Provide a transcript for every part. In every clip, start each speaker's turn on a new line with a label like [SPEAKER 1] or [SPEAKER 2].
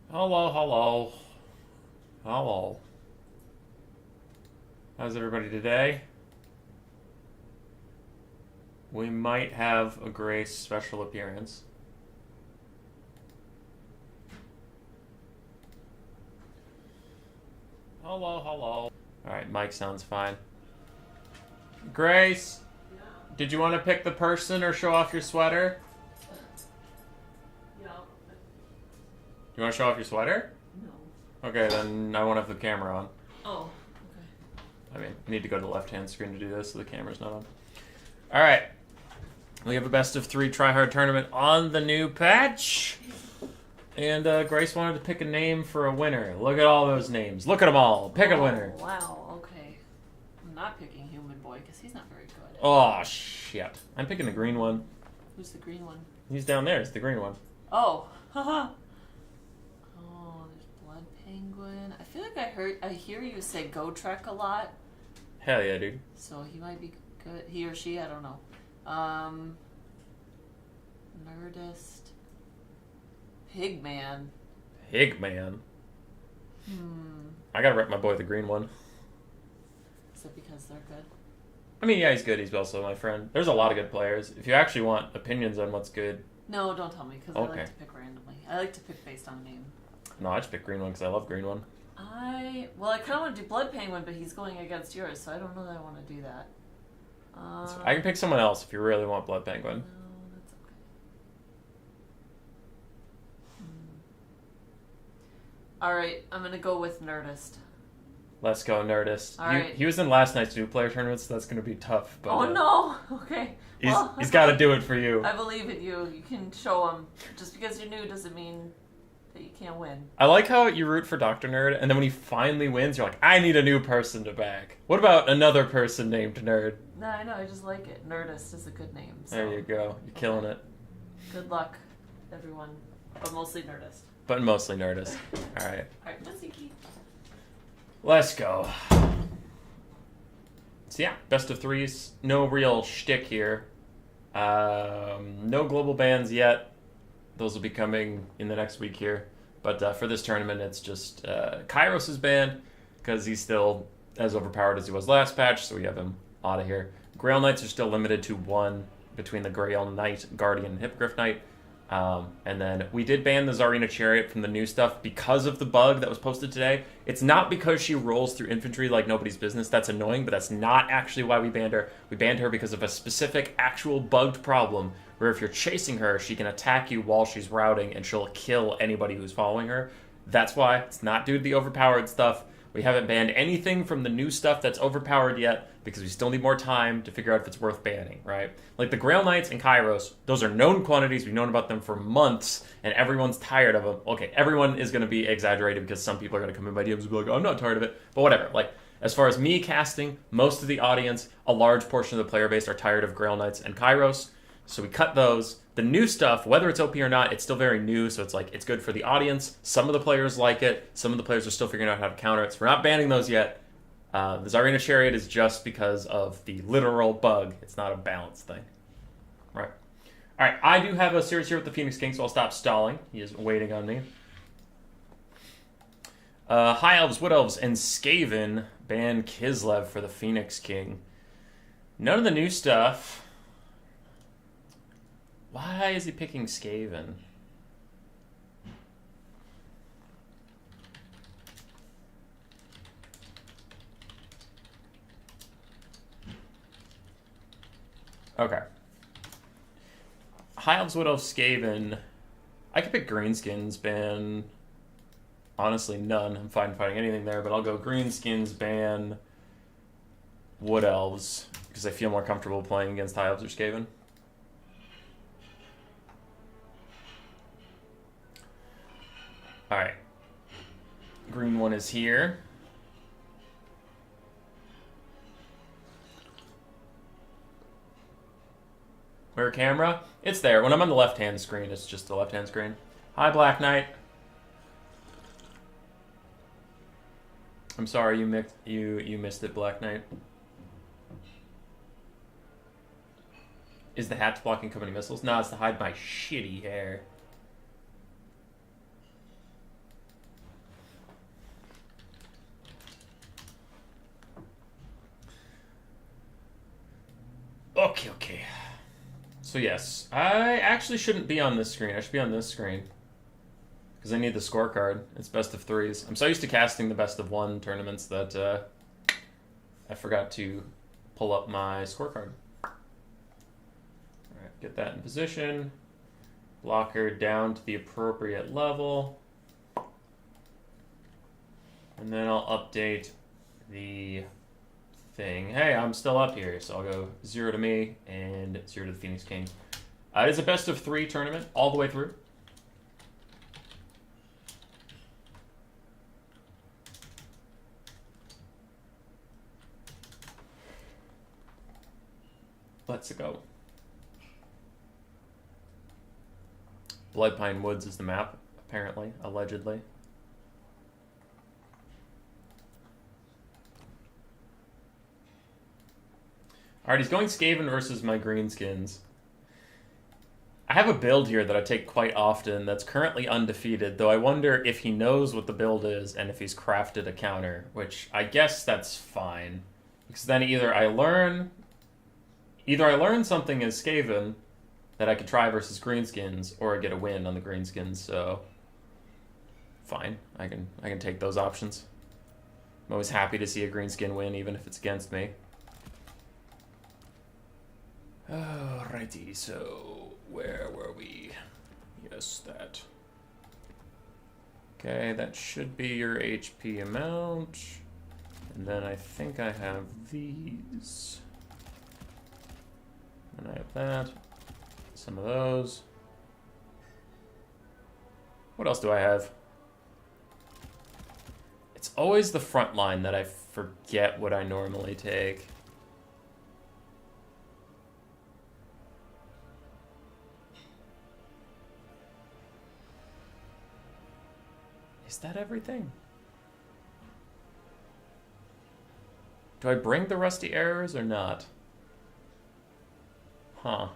[SPEAKER 1] Hello, hello, hello. How's everybody today? We might have a Grace special appearance. Hello, hello. Alright, mic sounds fine. Grace, did you want to pick the person or show off your sweater?
[SPEAKER 2] Yeah.
[SPEAKER 1] You want to show off your sweater?
[SPEAKER 2] No.
[SPEAKER 1] Okay, then I won't have the camera on.
[SPEAKER 2] Oh,
[SPEAKER 1] I mean, I need to go to the left-hand screen to do this so the camera's not on. Alright. We have a best of 3 tryhard tournament on the new patch. And Grace wanted to pick a name for a winner. Look at all those names. Look at them all. Pick a winner.
[SPEAKER 2] Wow, okay. I'm not picking Human Boy because he's not very good.
[SPEAKER 1] Oh, shit. I'm picking the green one.
[SPEAKER 2] Who's the green one?
[SPEAKER 1] He's down there. It's the green one.
[SPEAKER 2] Oh, haha. Oh, there's Blood Penguin. I feel like I hear you say Go Trek a lot,
[SPEAKER 1] Hell yeah, dude.
[SPEAKER 2] so he might be good. He or she, I don't know. Nerdist. Pigman.
[SPEAKER 1] Pigman. I gotta rep my boy the green one.
[SPEAKER 2] Is it because they're good?
[SPEAKER 1] I mean, yeah, he's good. He's also my friend. There's a lot of good players. If you actually want opinions on what's good,
[SPEAKER 2] No, don't tell me because I
[SPEAKER 1] Okay.
[SPEAKER 2] like to pick randomly. I like to pick based on name.
[SPEAKER 1] no, I just pick green one because I love green one.
[SPEAKER 2] I kind of want to do Blood Penguin, but he's going against yours, so I don't know that I want to do that.
[SPEAKER 1] I can pick someone else if you really want Blood Penguin.
[SPEAKER 2] No, that's okay. All right, I'm gonna go with Nerdist.
[SPEAKER 1] Let's go, Nerdist.
[SPEAKER 2] All right.
[SPEAKER 1] He was in last night's new player tournament, so that's going to be tough. But,
[SPEAKER 2] Oh no! Okay.
[SPEAKER 1] He's got to do it for you.
[SPEAKER 2] I believe in you. You can show him. Just because you're new doesn't mean that you can't win.
[SPEAKER 1] I like how you root for Dr. Nerd, and then when he finally wins, you're like, I need a new person to back. What about another person named Nerd?
[SPEAKER 2] No, I know. I just like it. Nerdist is a good name. So
[SPEAKER 1] There you go. You're killing it.
[SPEAKER 2] good luck, everyone. But mostly Nerdist.
[SPEAKER 1] But mostly Nerdist. All right.
[SPEAKER 2] All right, Masiki.
[SPEAKER 1] Let's go. So yeah, best of 3s. No real shtick here. No global bans yet. Those will be coming in the next week here. But for this tournament, it's just Kairos is banned because he's still as overpowered as he was last patch, so we have him out of here. Grail Knights are still limited to 1 between the Grail Knight, Guardian, and Hippogriff Knight. And then we did ban the Tsarina Chariot from the new stuff because of the bug that was posted today. It's not because she rolls through infantry like nobody's business. That's annoying, but that's not actually why we banned her. We banned her because of a specific actual bugged problem where if you're chasing her, she can attack you while she's routing and she'll kill anybody who's following her. That's why. It's not due to the overpowered stuff. We haven't banned anything from the new stuff that's overpowered yet because we still need more time to figure out if it's worth banning, right? Like the Grail Knights and Kairos, those are known quantities. We've known about them for months, and everyone's tired of them. Okay, everyone is going to be exaggerated because some people are going to come in my DMs and be like, I'm not tired of it, but whatever. Like, as far as me casting, most of the audience, a large portion of the player base are tired of Grail Knights and Kairos, so we cut those. The new stuff, whether it's OP or not, it's still very new, so it's like it's good for the audience. Some of the players like it. Some of the players are still figuring out how to counter it. So we're not banning those yet. The Tsarina Chariot is just because of the literal bug. It's not a balance thing. Right. All right, I do have a series here with the Phoenix King, so I'll stop stalling. He is waiting on me. High Elves, Wood Elves, and Skaven ban Kislev for the Phoenix King. None of the new stuff. Why is he picking Skaven? Okay. High Elves, Wood Elves, Skaven. I could pick Greenskins, ban... Honestly, none. I'm fine fighting anything there, but I'll go Greenskins, ban... Wood Elves, because I feel more comfortable playing against High Elves or Skaven. Alright. Green one is here. Where camera? It's there. When I'm on the left-hand screen, it's just the left-hand screen. Hi, Black Knight. I'm sorry you missed it, Black Knight. Is the hatch blocking company missiles? No, it's to hide my shitty hair. Okay. So yes, I actually shouldn't be on this screen. I should be on this screen. Because I need the scorecard. It's best of threes. I'm so used to casting the best of one tournaments that I forgot to pull up my scorecard. Alright, get that in position. Blocker down to the appropriate level. And then I'll update the thing. Hey, I'm still up here, so I'll go 0 to me and 0 to the Phoenix King. It is a best of 3 tournament all the way through. Let's go. Bloodpine Woods is the map, apparently, allegedly. Alright, he's going Skaven versus my greenskins. I have a build here that I take quite often that's currently undefeated, though I wonder if he knows what the build is and if he's crafted a counter, which I guess that's fine. Because then either I learn something as Skaven that I could try versus greenskins, or I get a win on the greenskins, so fine. I can take those options. I'm always happy to see a greenskin win, even if it's against me. Alrighty, so where were we? Yes, that. Okay, that should be your HP amount. And then I think I have these. And I have that. Some of those. What else do I have? It's always the front line that I forget what I normally take. Is that everything? Do I bring the Rusty Arrows or not? Huh.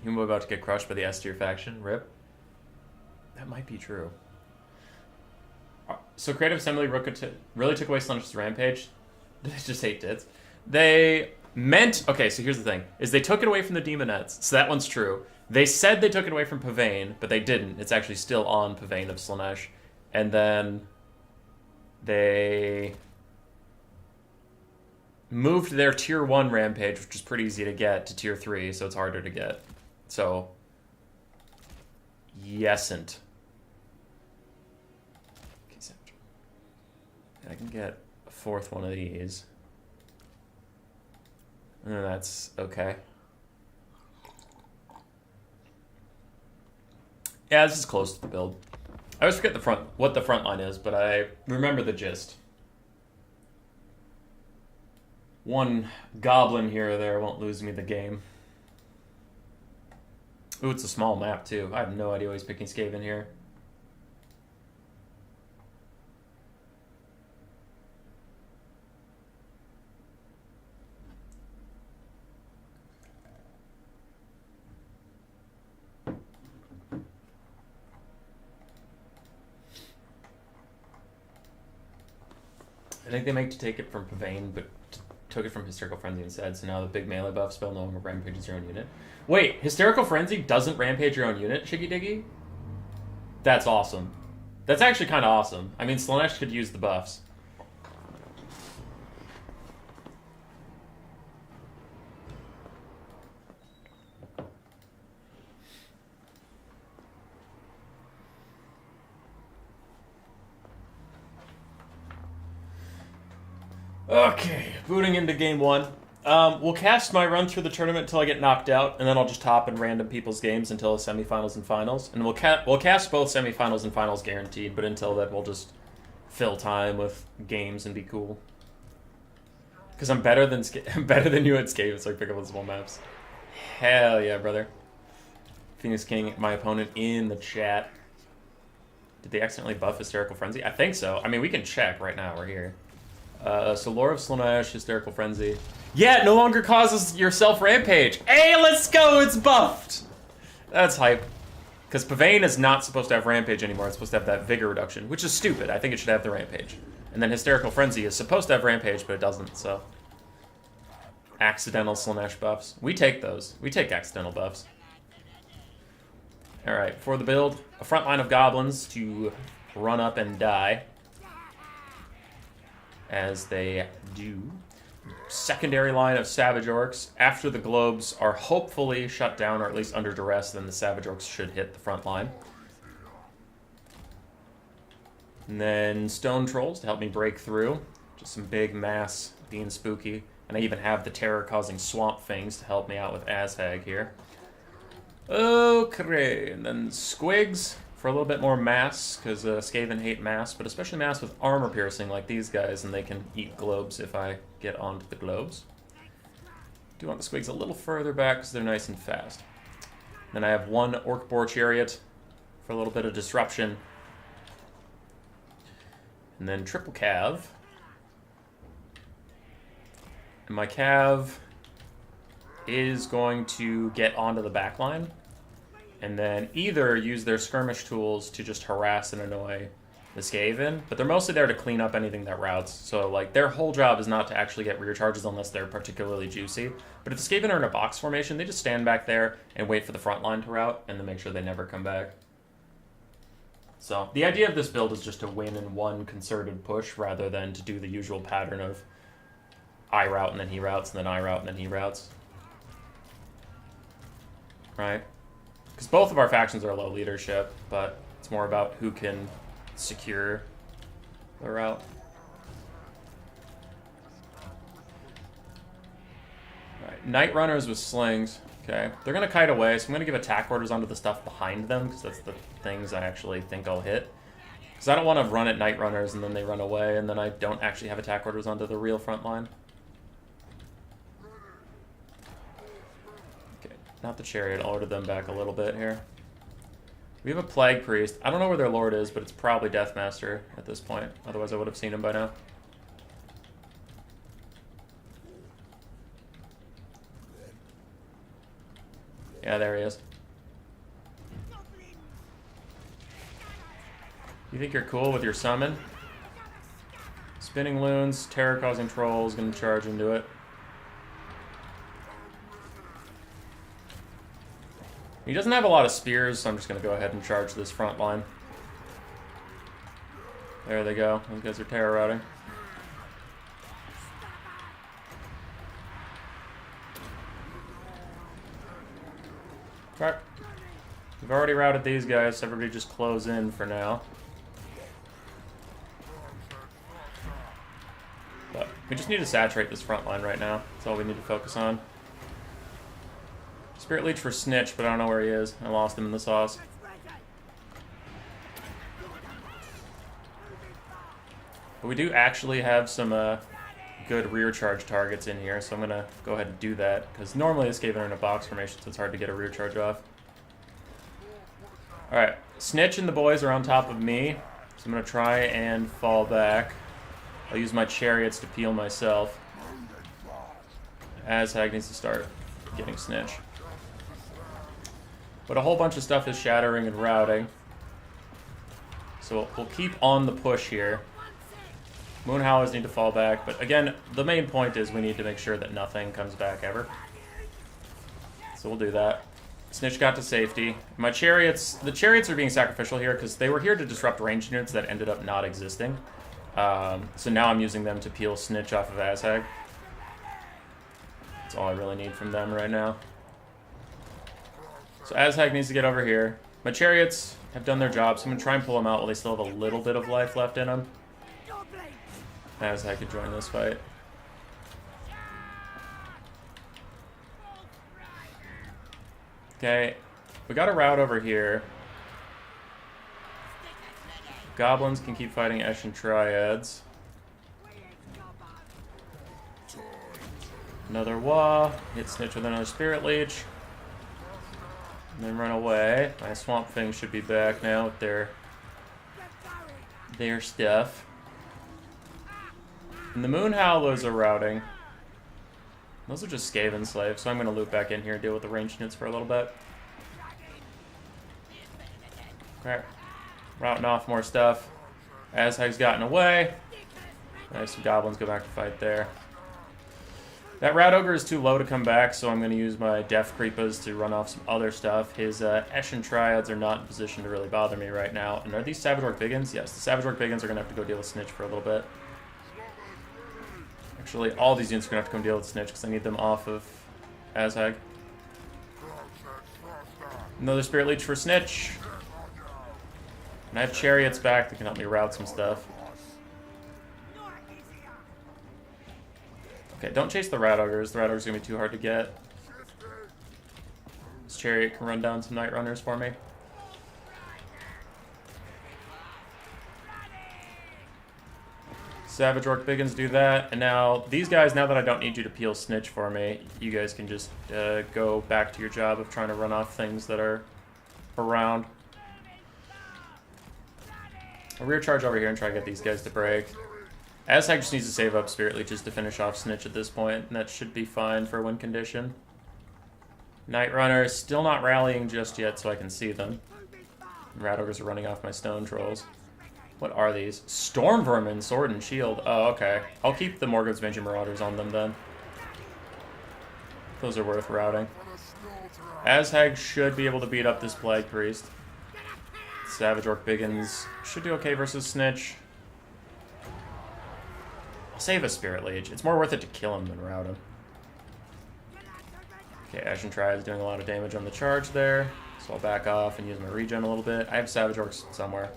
[SPEAKER 1] Humo about to get crushed by the S tier faction. Rip. That might be true. So Creative Assembly really took away Slenish's Rampage. They just hate tits. They meant... Okay, so here's the thing. Is they took it away from the Demonettes. So that one's true. They said they took it away from Pavane, but they didn't. It's actually still on Pavane of Slaanesh. And then they moved their Tier 1 Rampage, which is pretty easy to get, to Tier 3, so it's harder to get. So, yesn't. I can get a 4th one of these. And that's okay. Yeah, this is close to the build. I always forget what the front line is, but I remember the gist. One goblin here or there won't lose me the game. Ooh, it's a small map too. I have no idea why he's picking Skaven here. I think they meant to take it from Pavane, but took it from Hysterical Frenzy instead, so now the big melee buff spell no longer rampages your own unit. Wait, Hysterical Frenzy doesn't rampage your own unit, Shiggy Diggy? That's awesome. That's actually kind of awesome. I mean, Slaanesh could use the buffs. Okay, booting into game 1. We'll cast my run through the tournament until I get knocked out, and then I'll just hop in random people's games until the semifinals and finals. And we'll cast both semifinals and finals guaranteed, but until then we'll just fill time with games and be cool. Because I'm better than you at Skaven, so I pick up on small maps. Hell yeah, brother. Phoenix King, my opponent in the chat. Did they accidentally buff Hysterical Frenzy? I think so. I mean, we can check right now. We're here. So Lore of Slaanesh, Hysterical Frenzy. Yeah, it no longer causes your self-rampage. Hey, let's go! It's buffed! That's hype. Because Pavane is not supposed to have Rampage anymore. It's supposed to have that Vigor reduction, which is stupid. I think it should have the Rampage. And then Hysterical Frenzy is supposed to have Rampage, but it doesn't, so... Accidental Slaanesh buffs. We take those. We take accidental buffs. Alright, for the build, a front line of goblins to run up and die. As they do. Secondary line of Savage Orcs. After the globes are hopefully shut down, or at least under duress, then the Savage Orcs should hit the front line. And then Stone Trolls to help me break through. Just some big mass being spooky. And I even have the terror-causing Swamp Things to help me out with Azhag here. Okay, and then Squigs for a little bit more mass, because Skaven hate mass, but especially mass with armor piercing like these guys, and they can eat globes if I get onto the globes. Do want the Squigs a little further back because they're nice and fast. Then I have one Orc Boar Chariot for a little bit of disruption. And then triple Cav. And my Cav is going to get onto the back line and then either use their skirmish tools to just harass and annoy the Skaven, but they're mostly there to clean up anything that routes. So, like, their whole job is not to actually get rear charges unless they're particularly juicy. But if the Skaven are in a box formation, they just stand back there and wait for the front line to route and then make sure they never come back. So, the idea of this build is just to win in one concerted push rather than to do the usual pattern of I route and then he routes and then I route and then he routes. Right? Because both of our factions are low leadership, but it's more about who can secure the route. Alright, Night Runners with slings. Okay, they're going to kite away, so I'm going to give attack orders onto the stuff behind them, because that's the things I actually think I'll hit. Because I don't want to run at Night Runners and then they run away, and then I don't actually have attack orders onto the real front line. Not the chariot, I'll order them back a little bit here. We have a Plague Priest. I don't know where their lord is, but it's probably Deathmaster at this point. Otherwise I would have seen him by now. Yeah, there he is. You think you're cool with your summon? Spinning Loons, terror-causing trolls, gonna charge into it. He doesn't have a lot of spears, so I'm just going to go ahead and charge this front line. There they go. Those guys are terror routing. Alright. We've already routed these guys, so everybody just close in for now. But we just need to saturate this front line right now. That's all we need to focus on. Spirit Leech for Snitch, but I don't know where he is. I lost him in the sauce. But we do actually have some good rear charge targets in here, so I'm going to go ahead and do that. Because normally this Skaven are in a box formation, so it's hard to get a rear charge off. Alright, Snitch and the boys are on top of me, so I'm going to try and fall back. I'll use my chariots to peel myself. Azhag needs to start getting Snitch. But a whole bunch of stuff is shattering and routing. So we'll keep on the push here. Moonhowlers need to fall back, but again, the main point is we need to make sure that nothing comes back ever. So we'll do that. Snitch got to safety. My chariots, the chariots are being sacrificial here because they were here to disrupt range units that ended up not existing. So now I'm using them to peel Snitch off of Azhag. That's all I really need from them right now. So Azhag needs to get over here. My chariots have done their job, so I'm going to try and pull them out while they still have a little bit of life left in them. Azhag could join this fight. Okay, we got a route over here. Goblins can keep fighting Eshin Triads. Another Wah. Hit Snitch with another Spirit Leech. And then run away. My Swamp Thing should be back now with their stuff. And the Moonhowlers are routing. Those are just Skaven slaves, so I'm going to loop back in here and deal with the ranged units for a little bit. Okay. Routing off more stuff. Azhag's gotten away. Nice, some goblins go back to fight there. That Rat Ogre is too low to come back, so I'm going to use my Death Creepas to run off some other stuff. His Eshin Triads are not in position to really bother me right now. And are these Savage Orc Biggins? Yes, the Savage Orc Biggins are going to have to go deal with Snitch for a little bit. Actually, all these units are going to have to come deal with Snitch because I need them off of Azhag. Another Spirit Leech for Snitch. And I have Chariots back that can help me route some stuff. Okay, don't chase the Rat Ogres. The Rat Ogres are going to be too hard to get. This Chariot can run down some Night Runners for me. Savage Orc Biggins do that. And now, these guys, now that I don't need you to peel Snitch for me, you guys can just go back to your job of trying to run off things that are around. I'll rear charge over here and try to get these guys to break. Azhag just needs to save up Spirit Leeches to finish off Snitch at this point, and that should be fine for win condition. Night Runner is still not rallying just yet, so I can see them. Rat Ogres are running off my Stone Trolls. What are these? Storm Vermin, Sword and Shield. Oh, okay. I'll keep the Morgoth's Vengeance Marauders on them then. Those are worth routing. Azhag should be able to beat up this Plague Priest. Savage Orc Biggins should do okay versus Snitch. I'll save a Spirit Leech. It's more worth it to kill him than rout him. Okay, Ashen Triad is doing a lot of damage on the charge there, so I'll back off and use my regen a little bit. I have Savage Orcs somewhere.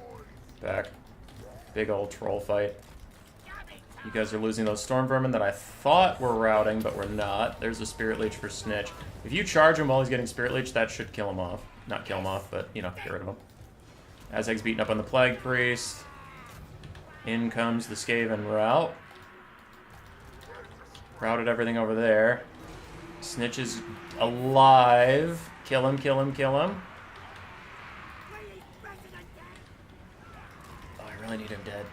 [SPEAKER 1] Back. Big old troll fight. You guys are losing those Storm Vermin that I thought were routing, but we're not. There's a Spirit Leech for Snitch. If you charge him while he's getting Spirit Leech, that should kill him off. Not kill him off, but, you know, get rid of him. Azhag's beating up on the Plague Priest. In comes the Skaven route. Routed everything over there. Snitch is alive. Kill him, kill him, kill him. Oh, I really need him dead.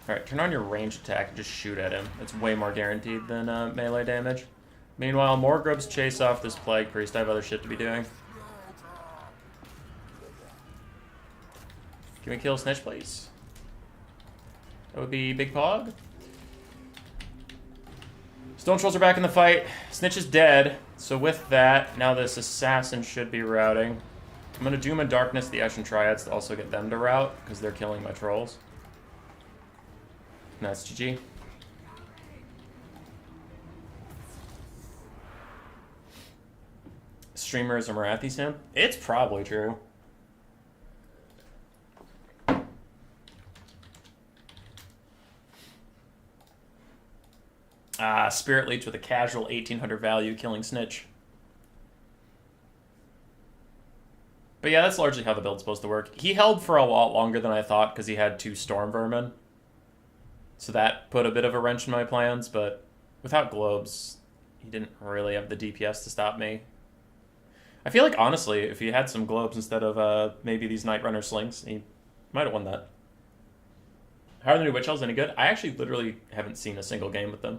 [SPEAKER 1] Alright, turn on your ranged attack and just shoot at him. It's way more guaranteed than melee damage. Meanwhile, more grubs chase off this Plague Priest. I have other shit to be doing. Can we kill Snitch, please? That would be Big Pog. Stone Trolls are back in the fight. Snitch is dead. So with that, now this Assassin should be routing. I'm going to Doom and Darkness the Ashen Triads to also get them to rout, because they're killing my Trolls. And that's GG. Streamer is a Marathi simp? It's probably true. Spirit Leech with a casual 1800 value killing Snitch. But yeah, that's largely how the build's supposed to work. He held for a lot longer than I thought because he had 2 Storm Vermin. So that put a bit of a wrench in my plans, but without globes, he didn't really have the DPS to stop me. I feel like, honestly, if he had some globes instead of maybe these Night Runner slings, he might have won that. How are the new Witch Elves any good? I actually literally haven't seen a single game with them.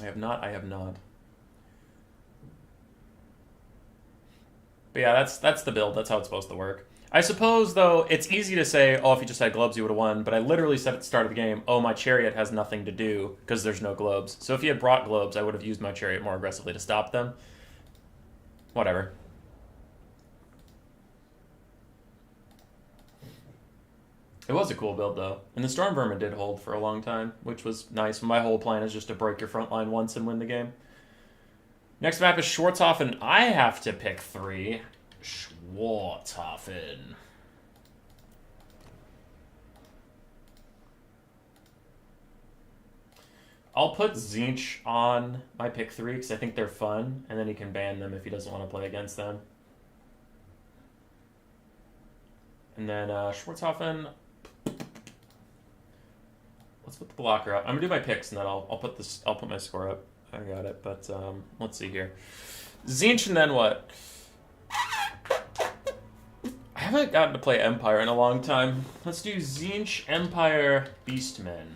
[SPEAKER 1] I have not. But yeah, that's the build. That's how it's supposed to work. I suppose, though, it's easy to say, oh, if you just had globes, you would have won. But I literally said at the start of the game, oh, my Chariot has nothing to do because there's no globes. So if he had brought globes, I would have used my Chariot more aggressively to stop them. Whatever. It was a cool build, though. And the Storm Vermin did hold for a long time, which was nice. My whole plan is just to break your front line once and win the game. Next map is Schwarzhofen. I have to pick 3. Schwarzhofen. I'll put Tzeentch on my pick 3 because I think they're fun, and then he can ban them if he doesn't want to play against them. And then Schwarzhofen. Let's put the blocker up. I'm gonna do my picks and then I'll put my score up. I got it, but let's see here. Tzeentch and then what? I haven't gotten to play Empire in a long time. Let's do Tzeentch, Empire, Beastmen.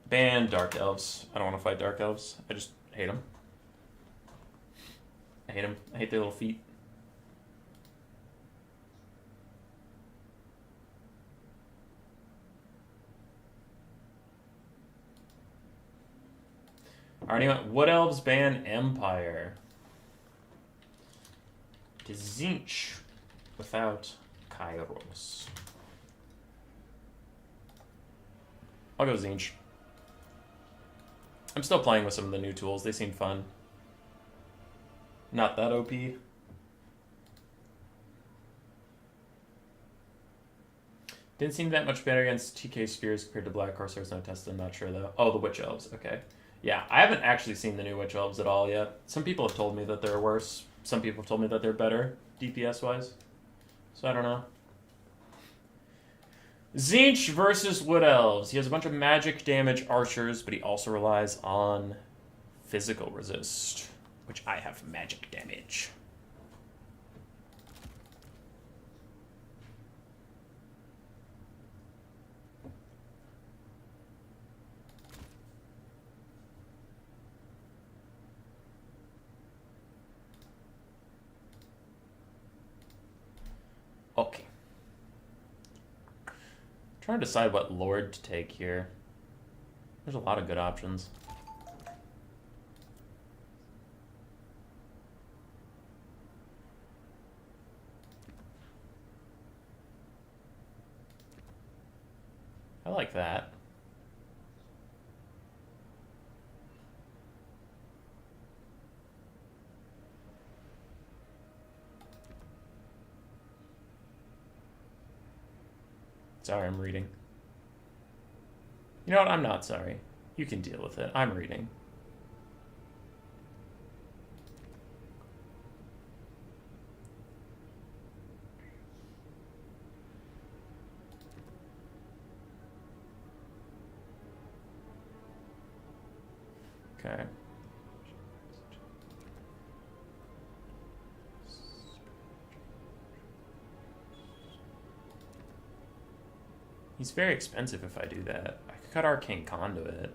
[SPEAKER 1] Ban Dark Elves. I don't want to fight Dark Elves. I just hate them. I hate them. I hate their little feet. Alright, anyway, Wood Elves ban Empire. To Tzeentch without Kairos. I'll go Tzeentch. I'm still playing with some of the new tools. They seem fun. Not that OP. Didn't seem that much better against TK Spheres compared to Black Corsairs. No tested, I'm not sure though. Oh, the Witch Elves. Okay. Yeah, I haven't actually seen the new Witch Elves at all yet. Some people have told me that they're worse. Some people have told me that they're better, DPS-wise. So I don't know. Tzeentch versus Wood Elves. He has a bunch of magic damage archers, but he also relies on physical resist, which I have magic damage. Okay. Trying to decide what Lord to take here. There's a lot of good options. I like that. Sorry, I'm reading. You know what? I'm not sorry. You can deal with it. I'm reading. Okay. He's very expensive if I do that. I could cut Arcane Conduit.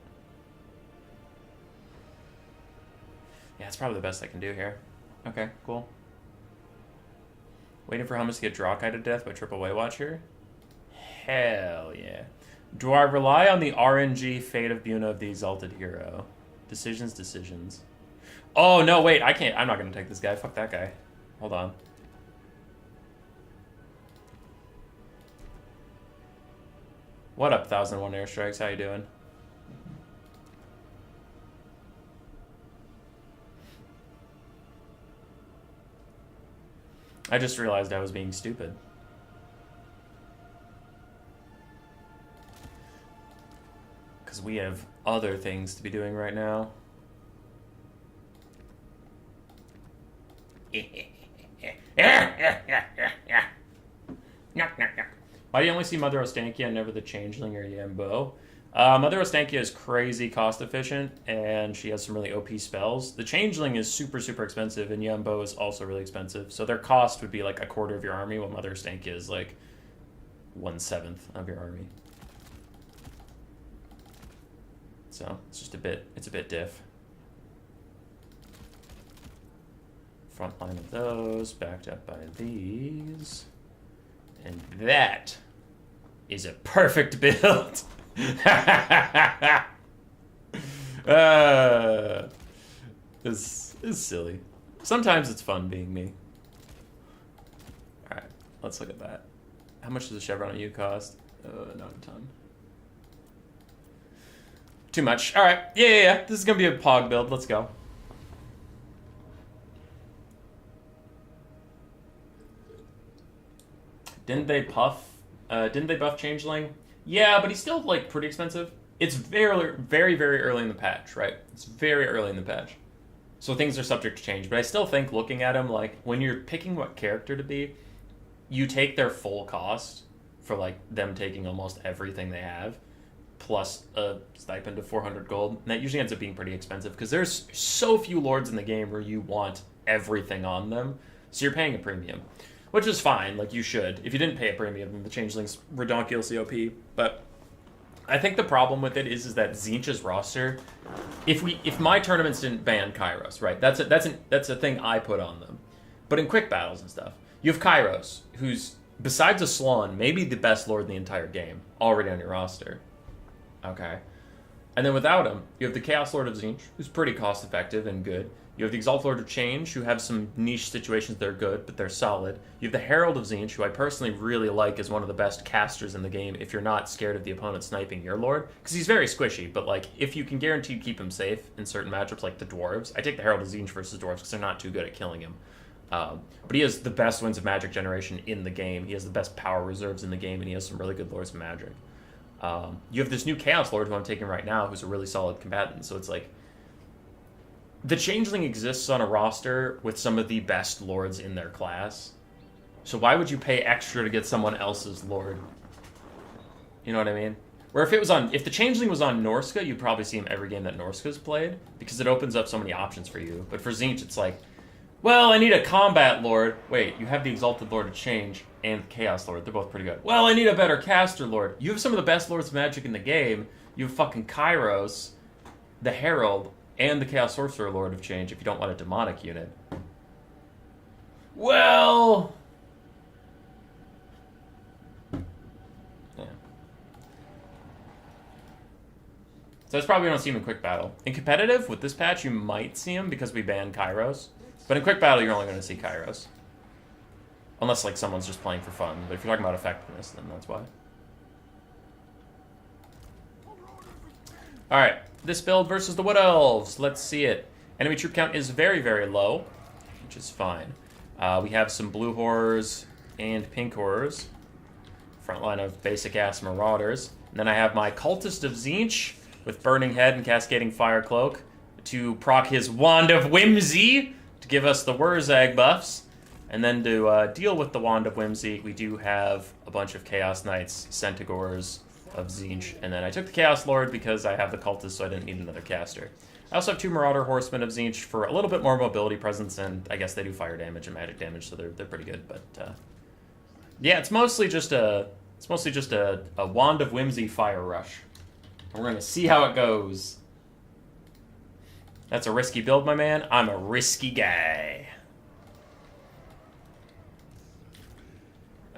[SPEAKER 1] Yeah, that's probably the best I can do here. Okay, cool. Waiting for Hummus to get Drawkai to death by Triple Waywatch here? Hell yeah. Do I rely on the RNG Fate of Buna of the Exalted Hero? Decisions. Oh, no, wait, I can't. I'm not going to take this guy. Fuck that guy. Hold on. What up, 1001 Airstrikes? How you doing? I just realized I was being stupid. Because we have other things to be doing right now. Why do you only see Mother Ostankia and never the Changeling or Yambo? Mother Ostankia is crazy cost efficient, and she has some really OP spells. The Changeling is super, super expensive, and Yambo is also really expensive. So their cost would be like a quarter of your army, while Mother Ostankia is like 1/7 of your army. So it's just a bit, it's a bit diff. Front line of those, backed up by these. And that is a perfect build. This is silly. Sometimes it's fun being me. Alright, let's look at that. How much does a Chevron on you cost? Not a ton. Too much. Alright, yeah. This is gonna be a Pog build. Let's go. Didn't they buff Changeling? Yeah, but he's still like pretty expensive. It's very, very, very early in the patch, right? It's very early in the patch. So things are subject to change. But I still think looking at him, like, when you're picking what character to be, you take their full cost for, like, them taking almost everything they have, plus a stipend of 400 gold. And that usually ends up being pretty expensive, because there's so few lords in the game where you want everything on them. So you're paying a premium. Which is fine, like, you should. If you didn't pay a premium, then the Changeling's redonkulously OP. But I think the problem with it is that Tzeentch's roster, if my tournaments didn't ban Kairos, right? That's a thing I put on them. But in quick battles and stuff, you have Kairos, who's besides a Slann, maybe the best lord in the entire game, already on your roster. Okay. And then without him, you have the Chaos Lord of Tzeentch, who's pretty cost effective and good. You have the Exalted Lord of Change, who have some niche situations that are good, but they're solid. You have the Herald of Tzeentch, who I personally really like as one of the best casters in the game if you're not scared of the opponent sniping your Lord. Because he's very squishy, but like if you can guarantee keep him safe in certain matchups like the Dwarves, I take the Herald of Tzeentch versus Dwarves because they're not too good at killing him. But he has the best Winds of Magic generation in the game. He has the best power reserves in the game, and he has some really good Lords of Magic. You have this new Chaos Lord who I'm taking right now, who's a really solid combatant. So it's like the Changeling exists on a roster with some of the best lords in their class. So why would you pay extra to get someone else's lord? You know what I mean? Where if the Changeling was on Norska, you'd probably see him every game that Norska's played because it opens up so many options for you. But for Tzeentch, it's like, well, I need a combat lord. Wait, you have the Exalted Lord of Change and the Chaos Lord. They're both pretty good. Well, I need a better caster lord. You have some of the best Lords of Magic in the game. You have fucking Kairos, the Herald, and the Chaos Sorcerer Lord of Change if you don't want a demonic unit. Well... yeah. So that's probably why you don't see him in quick battle. In competitive, with this patch, you might see him because we banned Kairos. But in quick battle, you're only going to see Kairos. Unless, like, someone's just playing for fun. But if you're talking about effectiveness, then that's why. Alright, this build versus the Wood Elves. Let's see it. Enemy troop count is very, very low, which is fine. We have some blue horrors and pink horrors. Front line of basic-ass marauders. And then I have my Cultist of Tzeentch with Burning Head and Cascading Fire Cloak to proc his Wand of Whimsy to give us the Wurzag buffs. And then to deal with the Wand of Whimsy, we do have a bunch of Chaos Knights, Centaurs of Tzeentch. And then I took the Chaos Lord because I have the Cultist, so I didn't need another caster. I also have 2 Marauder Horsemen of Tzeentch for a little bit more mobility presence, and I guess they do fire damage and magic damage, so they're pretty good. But yeah, it's mostly just a Wand of Whimsy fire rush. And we're gonna see how it goes. That's a risky build, my man. I'm a risky guy.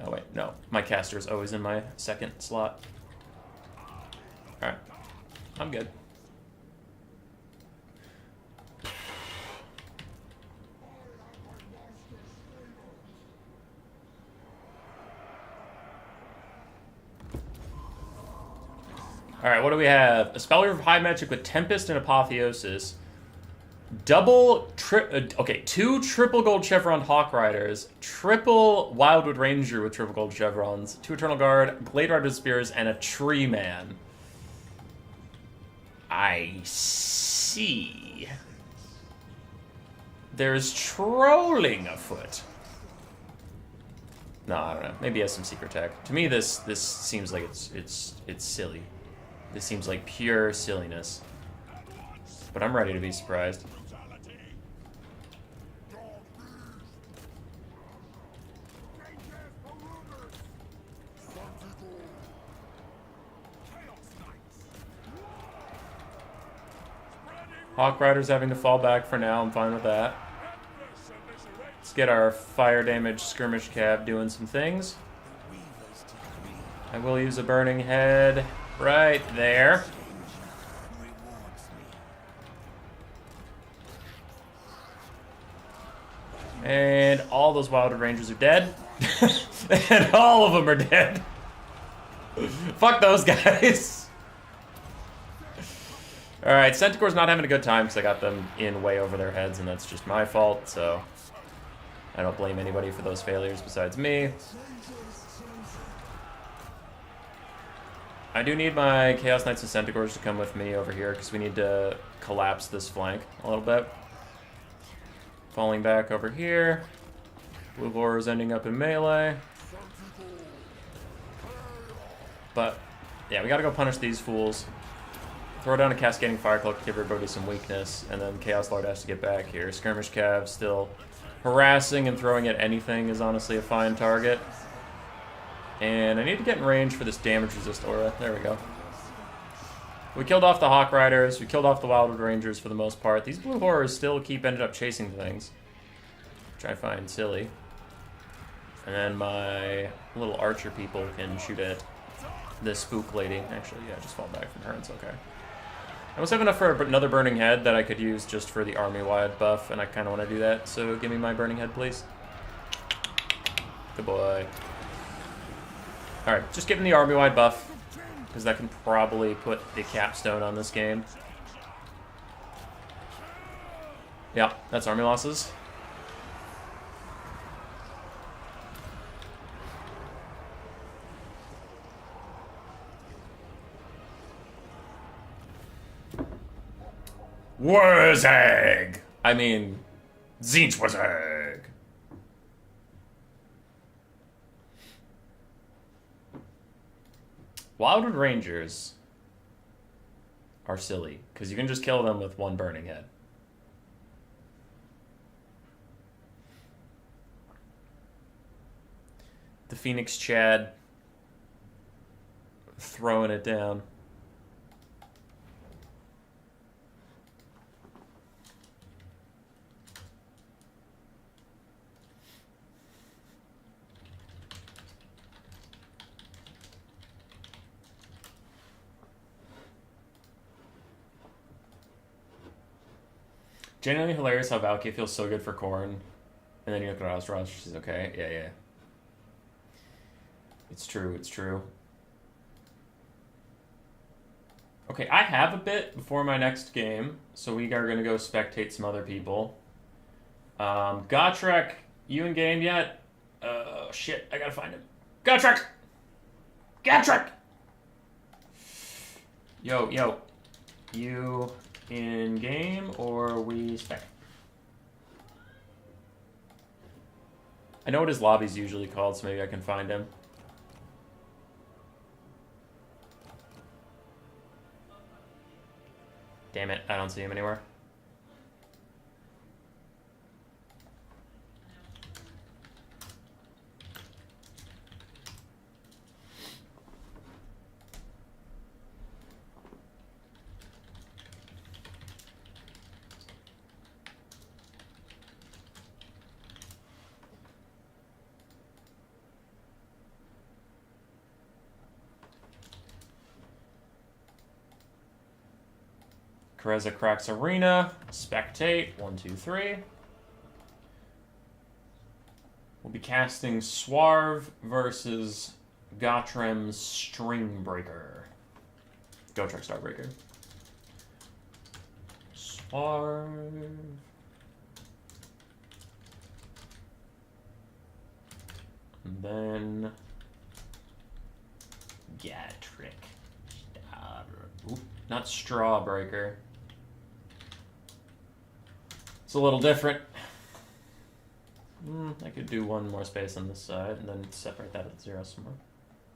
[SPEAKER 1] Oh wait, no, my caster is always in my second slot. All right, I'm good. All right, what do we have? A Spell of High Magic with Tempest and Apotheosis. Okay, 2 triple gold chevron Hawk Riders, triple Wildwood Ranger with triple gold chevrons, 2 Eternal Guard, Glade Rider Spears, and a Tree Man. I see. There's trolling afoot. No, I don't know. Maybe he has some secret tech. To me, this seems like it's silly. This seems like pure silliness. But I'm ready to be surprised. Hawk Rider's having to fall back for now. I'm fine with that. Let's get our fire damage skirmish cab doing some things. I will use a Burning Head right there. And all those Wildwood Rangers are dead. And all of them are dead. Fuck those guys. Alright, Centaur's not having a good time because I got them in way over their heads, and that's just my fault, so I don't blame anybody for those failures besides me. I do need my Chaos Knights and Centaurs to come with me over here because we need to collapse this flank a little bit. Falling back over here. Blue Horrors ending up in melee. But, yeah, we gotta go punish these fools. Throw down a Cascading Fire Cloak to give everybody some weakness, and then Chaos Lord has to get back here. Skirmish Cav still harassing and throwing at anything is honestly a fine target. And I need to get in range for this damage resist aura. There we go. We killed off the Hawk Riders. We killed off the Wildwood Rangers for the most part. These blue horrors still ended up chasing things. Which I find silly. And then my little archer people can shoot at this spook lady. Actually, yeah, just fall back from her. It's okay. I almost have enough for another Burning Head that I could use just for the army-wide buff, and I kind of want to do that. So give me my Burning Head, please. Good boy. Alright, just give him the army-wide buff, because that can probably put a capstone on this game. Yeah, that's army losses. Wurzag! I mean, Tzeentch Wurzag. Wildwood Rangers are silly, because you can just kill them with one Burning Head. The Phoenix Chad throwing it down. Genuinely hilarious how Valkyrie feels so good for Korn. And then you look at Ross, she's okay. Yeah, yeah. It's true, it's true. Okay, I have a bit before my next game, so we are going to go spectate some other people. Gotrek, you in game yet? Shit, I gotta find him. Gotrek! Gotrek! Yo, yo. You in game or we spec? I know what his lobby's usually called, so maybe I can find him. Damn it, I don't see him anywhere. Kareza cracks arena. Spectate. 1, 2, 3. We'll be casting Swarv versus Gotram's Stringbreaker. Gotrek Starbreaker. Swarv. And then Gotrek. Oop, not Strawbreaker. It's a little different. I could do one more space on this side and then separate that at 0 somewhere.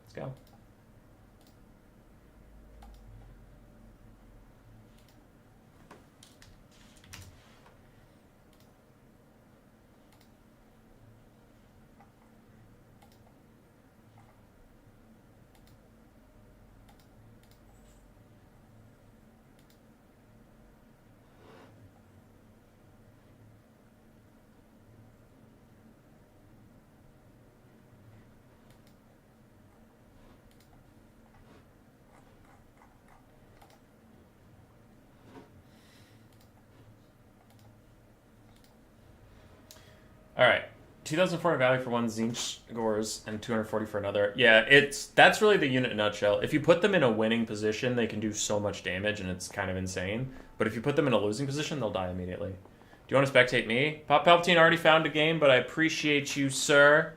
[SPEAKER 1] Let's go. All right, 2,040 value for one Tzeentch Gores and 240 for another. Yeah, that's really the unit in a nutshell. If you put them in a winning position, they can do so much damage, and it's kind of insane. But if you put them in a losing position, they'll die immediately. Do you want to spectate me? Pop Palpatine already found a game, but I appreciate you, sir.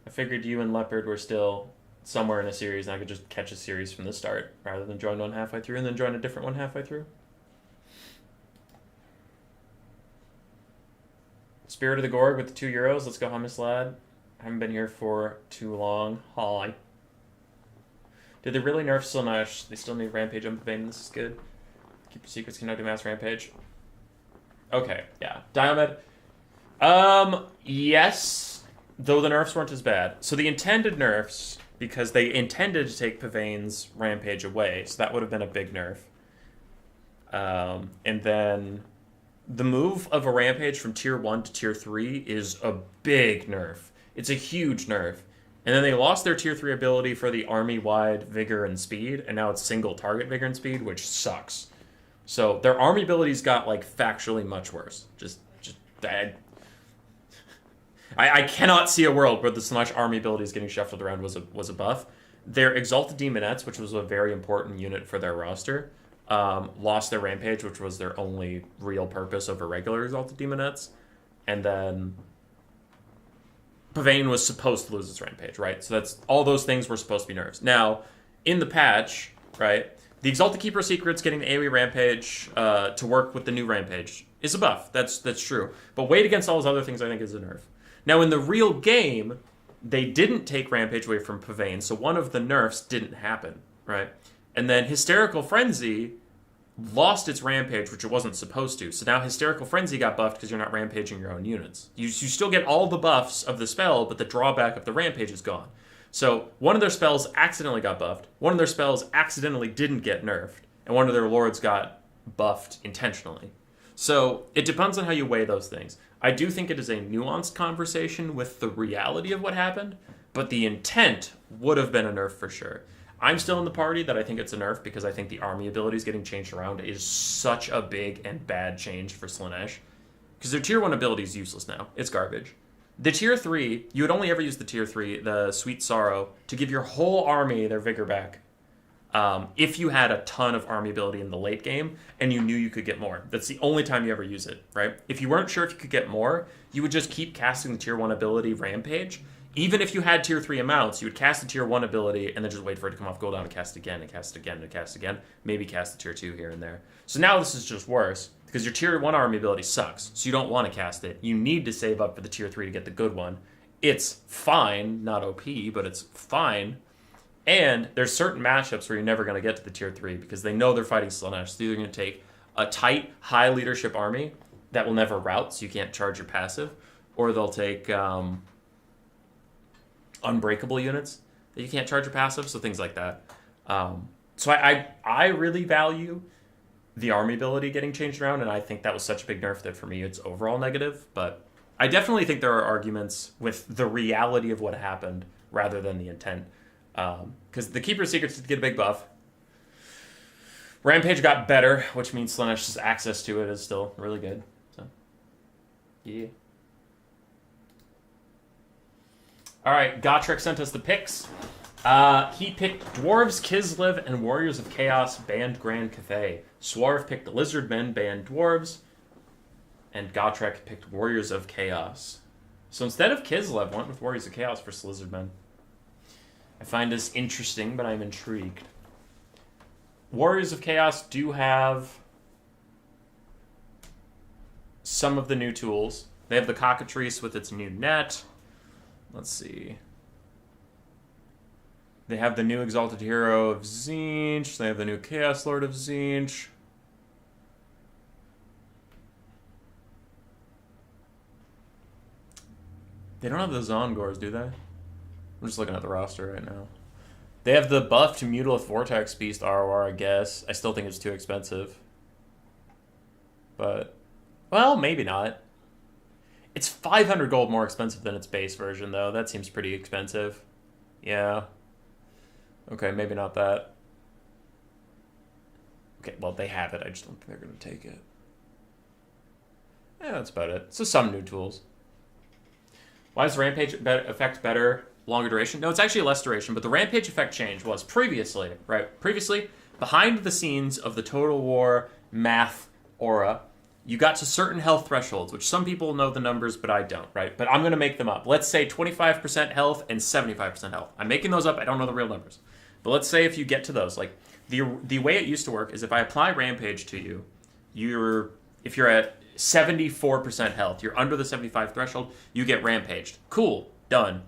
[SPEAKER 1] I figured you and Leopard were still somewhere in a series, and I could just catch a series from the start, rather than join one halfway through and then join a different one halfway through. Spirit of the Gorg with the €2. Let's go, hummus lad. Haven't been here for too long. Hi. Did they really nerf Slaanesh? They still need Rampage on Bane. This is good. Keep your secrets, cannot do mass Rampage. Okay, yeah. Diomed. Yes. Though the nerfs weren't as bad. So the intended nerfs, because they intended to take Pavane's Rampage away, so that would have been a big nerf. And then the move of a Rampage from Tier 1 to Tier 3 is a big nerf. It's a huge nerf. And then they lost their Tier 3 ability for the army-wide Vigor and Speed, and now it's single target Vigor and Speed, which sucks. So their army abilities got, like, factually much worse. Just bad. I cannot see a world where the Slaanesh army abilities getting shuffled around was a buff. Their Exalted Demonettes, which was a very important unit for their roster, lost their Rampage, which was their only real purpose over regular Exalted Demonettes. And then Pavane was supposed to lose its Rampage, right? So that's all those things were supposed to be nerfs. Now, in the patch, right, the Exalted Keeper Secrets getting the AoE Rampage to work with the new Rampage is a buff. That's true. But weighed against all those other things, I think is a nerf. Now, in the real game, they didn't take Rampage away from Pavane, so one of the nerfs didn't happen, right? And then Hysterical Frenzy lost its Rampage, which it wasn't supposed to. So now Hysterical Frenzy got buffed because you're not rampaging your own units. You still get all the buffs of the spell, but the drawback of the Rampage is gone. So one of their spells accidentally got buffed, one of their spells accidentally didn't get nerfed, and one of their lords got buffed intentionally. So it depends on how you weigh those things. I do think it is a nuanced conversation with the reality of what happened, but the intent would have been a nerf for sure. I'm still in the party that I think it's a nerf because I think the army abilities getting changed around is such a big and bad change for Slaanesh. Because their Tier 1 ability is useless now. It's garbage. The Tier 3, you would only ever use the Tier 3, the Sweet Sorrow, to give your whole army their vigor back. If you had a ton of army ability in the late game and you knew you could get more. That's the only time you ever use it, right? If you weren't sure if you could get more, you would just keep casting the Tier 1 ability Rampage. Even if you had Tier 3 amounts, you would cast the Tier 1 ability and then just wait for it to come off cooldown and cast it again and cast it again and cast it again. Maybe cast the Tier 2 here and there. So now this is just worse because your Tier 1 army ability sucks, so you don't want to cast it. You need to save up for the Tier 3 to get the good one. It's fine, not OP, but it's fine. And there's certain matchups where you're never going to get to the Tier 3 because they know they're fighting Slaanesh. So they're going to take a tight, high leadership army that will never route, so you can't charge your passive, or they'll take unbreakable units that you can't charge your passive, so things like that. So I really value the army ability getting changed around, and I think that was such a big nerf that for me it's overall negative. But I definitely think there are arguments with the reality of what happened rather than the intent. Because the Keeper Secrets did get a big buff. Rampage got better, which means Slaanesh's access to it is still really good. So, yeah. Alright, Gotrek sent us the picks. He picked Dwarves, Kislev, and Warriors of Chaos banned Grand Cathay. Swarv picked Lizardmen banned Dwarves, and Gotrek picked Warriors of Chaos. So instead of Kislev, went with Warriors of Chaos versus Lizardmen. I find this interesting, but I'm intrigued. Warriors of Chaos do have some of the new tools. They have the Cockatrice with its new net. Let's see. They have the new Exalted Hero of Tzeentch. They have the new Chaos Lord of Tzeentch. They don't have the Zongors, do they? I'm just looking at the roster right now. They have the buff to Mutalith Vortex Beast ROR, I guess. I still think it's too expensive. But, well, maybe not. It's 500 gold more expensive than its base version, though. That seems pretty expensive. Yeah. Okay, maybe not that. Okay, well, they have it. I just don't think they're going to take it. Yeah, that's about it. So some new tools. Why is the Rampage effect better? Longer duration? No, it's actually less duration, but the Rampage effect change was previously, right? Previously, behind the scenes of the Total War math aura, you got to certain health thresholds, which some people know the numbers, but I don't, right? But I'm going to make them up. Let's say 25% health and 75% health. I'm making those up. I don't know the real numbers. But let's say if you get to those, like the way it used to work is if I apply Rampage to you, if you're at 74% health, you're under the 75 threshold, you get Rampaged. Cool. Done.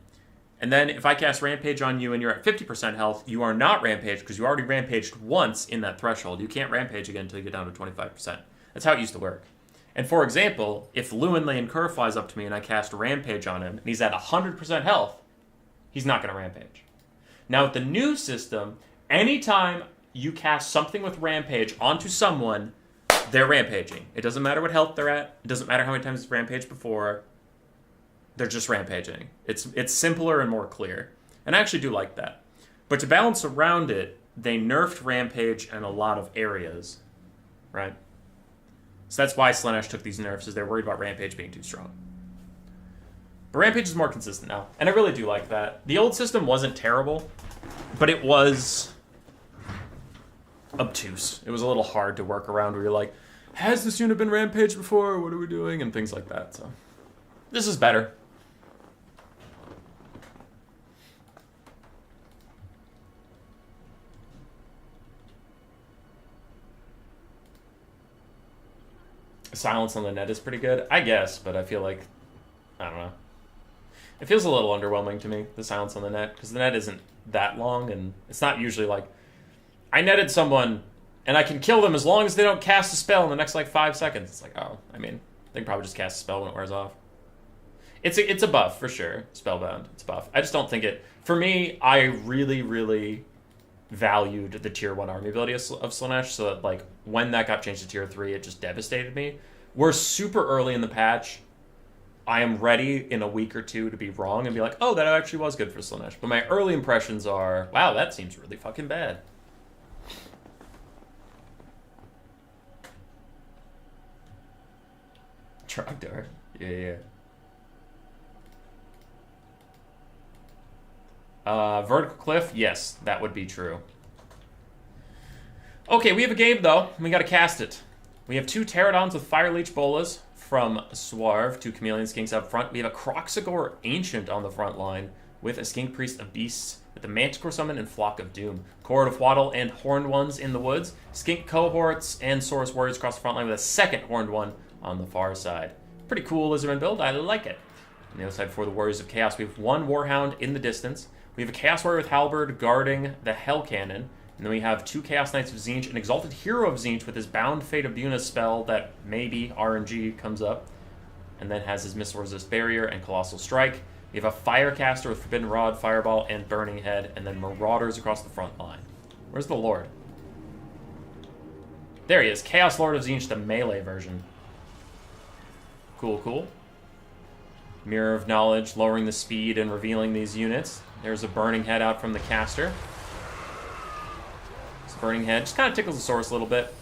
[SPEAKER 1] And then if I cast Rampage on you and you're at 50% health, you are not Rampaged because you already Rampaged once in that threshold. You can't Rampage again until you get down to 25%. That's how it used to work. And for example, if Luin Lane Kerr flies up to me and I cast Rampage on him and he's at 100% health, he's not going to Rampage. Now, with the new system, anytime you cast something with Rampage onto someone, they're rampaging. It doesn't matter what health they're at. It doesn't matter how many times it's rampaged before. They're just rampaging. It's simpler and more clear. And I actually do like that. But to balance around it, they nerfed Rampage in a lot of areas, right? So that's why Slaanesh took these nerfs, is they're worried about Rampage being too strong. But Rampage is more consistent now, and I really do like that. The old system wasn't terrible, but it was obtuse. It was a little hard to work around where you're like, has this unit been Rampage before? What are we doing? And things like that. So this is better. Silence on the net is pretty good, I guess, but I feel like, I don't know. It feels a little underwhelming to me, the silence on the net, because the net isn't that long, and it's not usually like, I netted someone, and I can kill them as long as they don't cast a spell in the next, 5 seconds. It's like, oh, I mean, they can probably just cast a spell when it wears off. It's a buff, for sure, Spellbound. It's a buff. I just don't think it... For me, I really, really valued the Tier 1 army ability of Slaanesh, so that, when that got changed to Tier 3, it just devastated me. We're super early in the patch. I am ready in a week or two to be wrong and be like, oh, that actually was good for Slaanesh. But my early impressions are, wow, that seems really fucking bad. Trogdor. Yeah. Vertical Cliff, yes, that would be true. Okay, we have a game, though. We gotta cast it. We have 2 Pterodons with Fire Leech Bolas from Swarv, 2 Chameleon Skinks up front. We have a Kroxigor Ancient on the front line with a Skink Priest of Beasts with the Manticore Summon and Flock of Doom. Cohort of Waddle and Horned Ones in the woods. Skink Cohorts and Saurus Warriors across the front line with a second Horned One on the far side. Pretty cool Lizardman build. I like it. On the other side, for the Warriors of Chaos, we have 1 Warhound in the distance. We have a Chaos Warrior with Halberd guarding the Hell Cannon. And then we have 2 Chaos Knights of Tzeentch, an Exalted Hero of Tzeentch with his Bound Fate of Buna spell that maybe RNG comes up. And then has his Missile Resist Barrier and Colossal Strike. We have a Firecaster with Forbidden Rod, Fireball, and Burning Head. And then Marauders across the front line. Where's the Lord? There he is. Chaos Lord of Tzeentch, the melee version. Cool. Mirror of Knowledge, lowering the speed and revealing these units. There's a Burning Head out from the caster. This Burning Head just kind of tickles the source a little bit.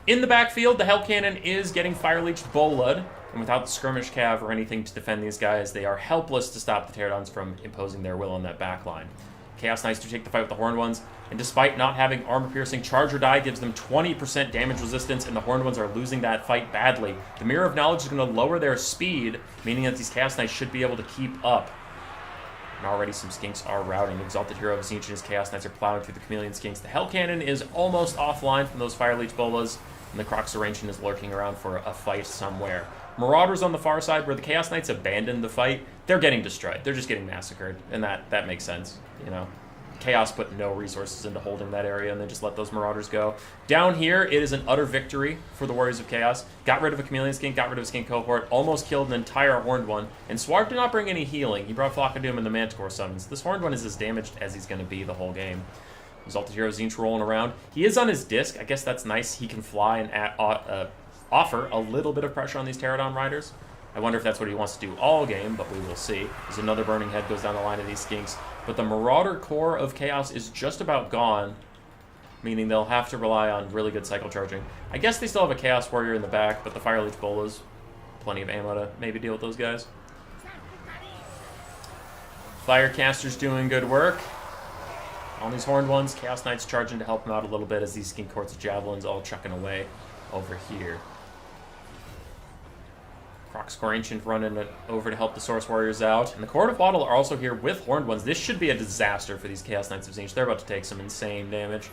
[SPEAKER 1] In the backfield, the Hell Cannon is getting Fire Leeched Bolud, and without the Skirmish Cav or anything to defend these guys, they are helpless to stop the Pterodons from imposing their will on that backline. Chaos Knights do take the fight with the Horned Ones, and despite not having armor-piercing, Charge or Die gives them 20% damage resistance, and the Horned Ones are losing that fight badly. The Mirror of Knowledge is going to lower their speed, meaning that these Chaos Knights should be able to keep up. And already some Skinks are routing. Exalted Hero of Tzeentch and his Chaos Knights are plowing through the Chameleon Skinks. The Hell Cannon is almost offline from those Fire Leech Bolas, and the Kroxigor Ancient is lurking around for a fight somewhere. Marauders on the far side, where the Chaos Knights abandoned the fight, they're getting destroyed. They're just getting massacred, and that makes sense, you know. Chaos put no resources into holding that area, and they just let those Marauders go. Down here, it is an utter victory for the Warriors of Chaos. Got rid of a Chameleon Skink, got rid of a Skink Cohort, almost killed an entire Horned One, and Swarv did not bring any healing. He brought Flock of Doom and the Manticore Summons. This Horned One is as damaged as he's going to be the whole game. Exalted Hero Tzeentch rolling around. He is on his disc. I guess that's nice. He can fly and offer a little bit of pressure on these Pterodon riders. I wonder if that's what he wants to do all game, but we will see. As another Burning Head goes down the line of these Skinks. But the Marauder core of Chaos is just about gone, meaning they'll have to rely on really good cycle charging. I guess they still have a Chaos Warrior in the back, but the Fire Leech Bolas, plenty of ammo to maybe deal with those guys. Firecaster's doing good work. On these Horned Ones, Chaos Knights charging to help them out a little bit as these Skink Cohorts of Javelins all chucking away over here. Kroxigor Ancient running it over to help the Saurus Warriors out. And the Cohort of Waddle are also here with Horned Ones. This should be a disaster for these Chaos Knights of Tzeentch. They're about to take some insane damage.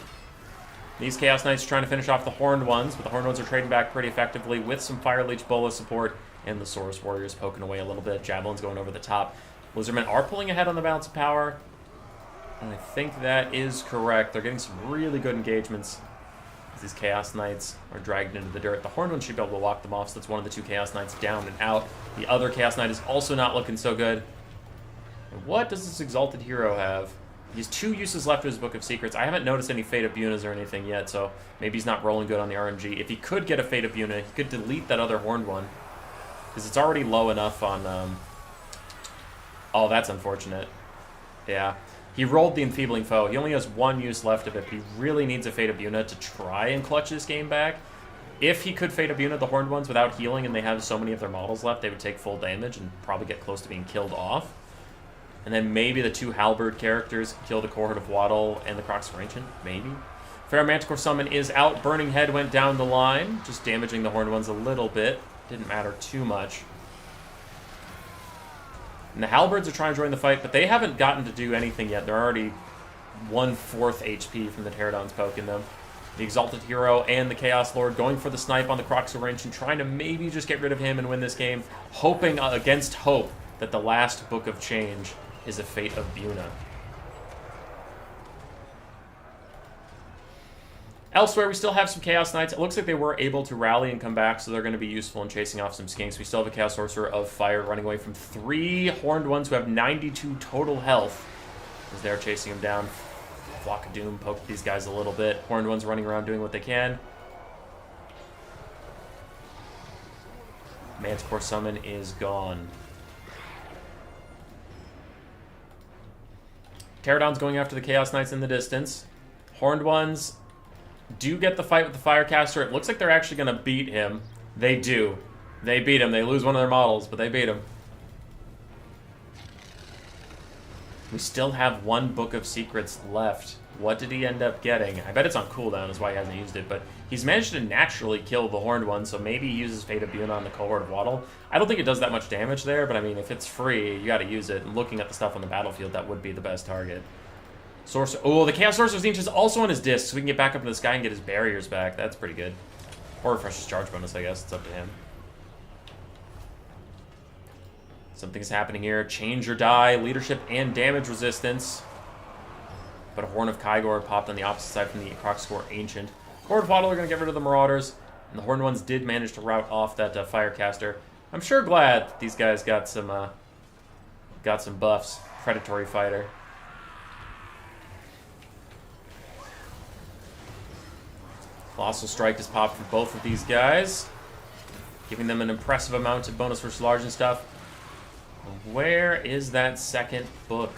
[SPEAKER 1] These Chaos Knights trying to finish off the Horned Ones, but the Horned Ones are trading back pretty effectively with some Fire Leech Bola support, and the Saurus Warriors poking away a little bit. Javelins going over the top. Lizardmen are pulling ahead on the balance of power, and I think that is correct. They're getting some really good engagements. These Chaos Knights are dragged into the dirt. The Horned One should be able to walk them off, so that's one of the 2 Chaos Knights down and out. The other Chaos Knight is also not looking so good. And what does this Exalted Hero have? He has 2 uses left of his Book of Secrets. I haven't noticed any Fate of Bunas or anything yet, so maybe he's not rolling good on the RNG. If he could get a Fate of Buna, he could delete that other horned one. Because it's already low enough on... Oh, that's unfortunate. Yeah. He rolled the Enfeebling Foe. He only has 1 use left of it. He really needs a Fate of Buna to try and clutch this game back. If he could Fate of Buna the horned ones without healing and they have so many of their models left, they would take full damage and probably get close to being killed off. And then maybe the 2 Halberd characters kill the Cohort of Waddle and the Croxor Ancient. Maybe. Pharaoh Manticore Summon is out. Burning Head went down the line, just damaging the horned ones a little bit. Didn't matter too much. And the Halberds are trying to join the fight, but they haven't gotten to do anything yet. They're already 1/4 HP from the Pterodons poking them. The Exalted Hero and the Chaos Lord going for the snipe on the Croxor Ancient, trying to maybe just get rid of him and win this game, hoping against hope that the last Book of Change is a Fate of Buna. Elsewhere, we still have some Chaos Knights. It looks like they were able to rally and come back, so they're going to be useful in chasing off some skinks. We still have a Chaos Sorcerer of Fire running away from 3 horned ones who have 92 total health, as they're chasing him down. Flock of Doom poked these guys a little bit. Horned ones running around doing what they can. Manticore Summon is gone. Pterodon's going after the Chaos Knights in the distance. Horned ones do get the fight with the Firecaster. It looks like they're actually going to beat him. They do. They beat him. They lose one of their models, but they beat him. We still have 1 Book of Secrets left. What did he end up getting? I bet it's on cooldown is why he hasn't used it, but he's managed to naturally kill the horned one, so maybe he uses Fate of Buna on the Cohort of Waddle. I don't think it does that much damage there, but I mean, if it's free, you gotta use it. And looking at the stuff on the battlefield, that would be the best target. Sorcerer. Oh, the Chaos Sorcerer's Niche is also on his disc, so we can get back up in the sky and get his barriers back. That's pretty good. Or refresh his charge bonus, I guess. It's up to him. Something's happening here. Change or die, leadership and damage resistance. But a Horn of Kygor popped on the opposite side from the Croxor Ancient. Horde of Waddle are going to get rid of the Marauders. And the Horned ones did manage to rout off that Firecaster. I'm sure glad these guys got some buffs. Predatory Fighter. Colossal Strike is popped for both of these guys, giving them an impressive amount of bonus versus large and stuff. Where is that second book?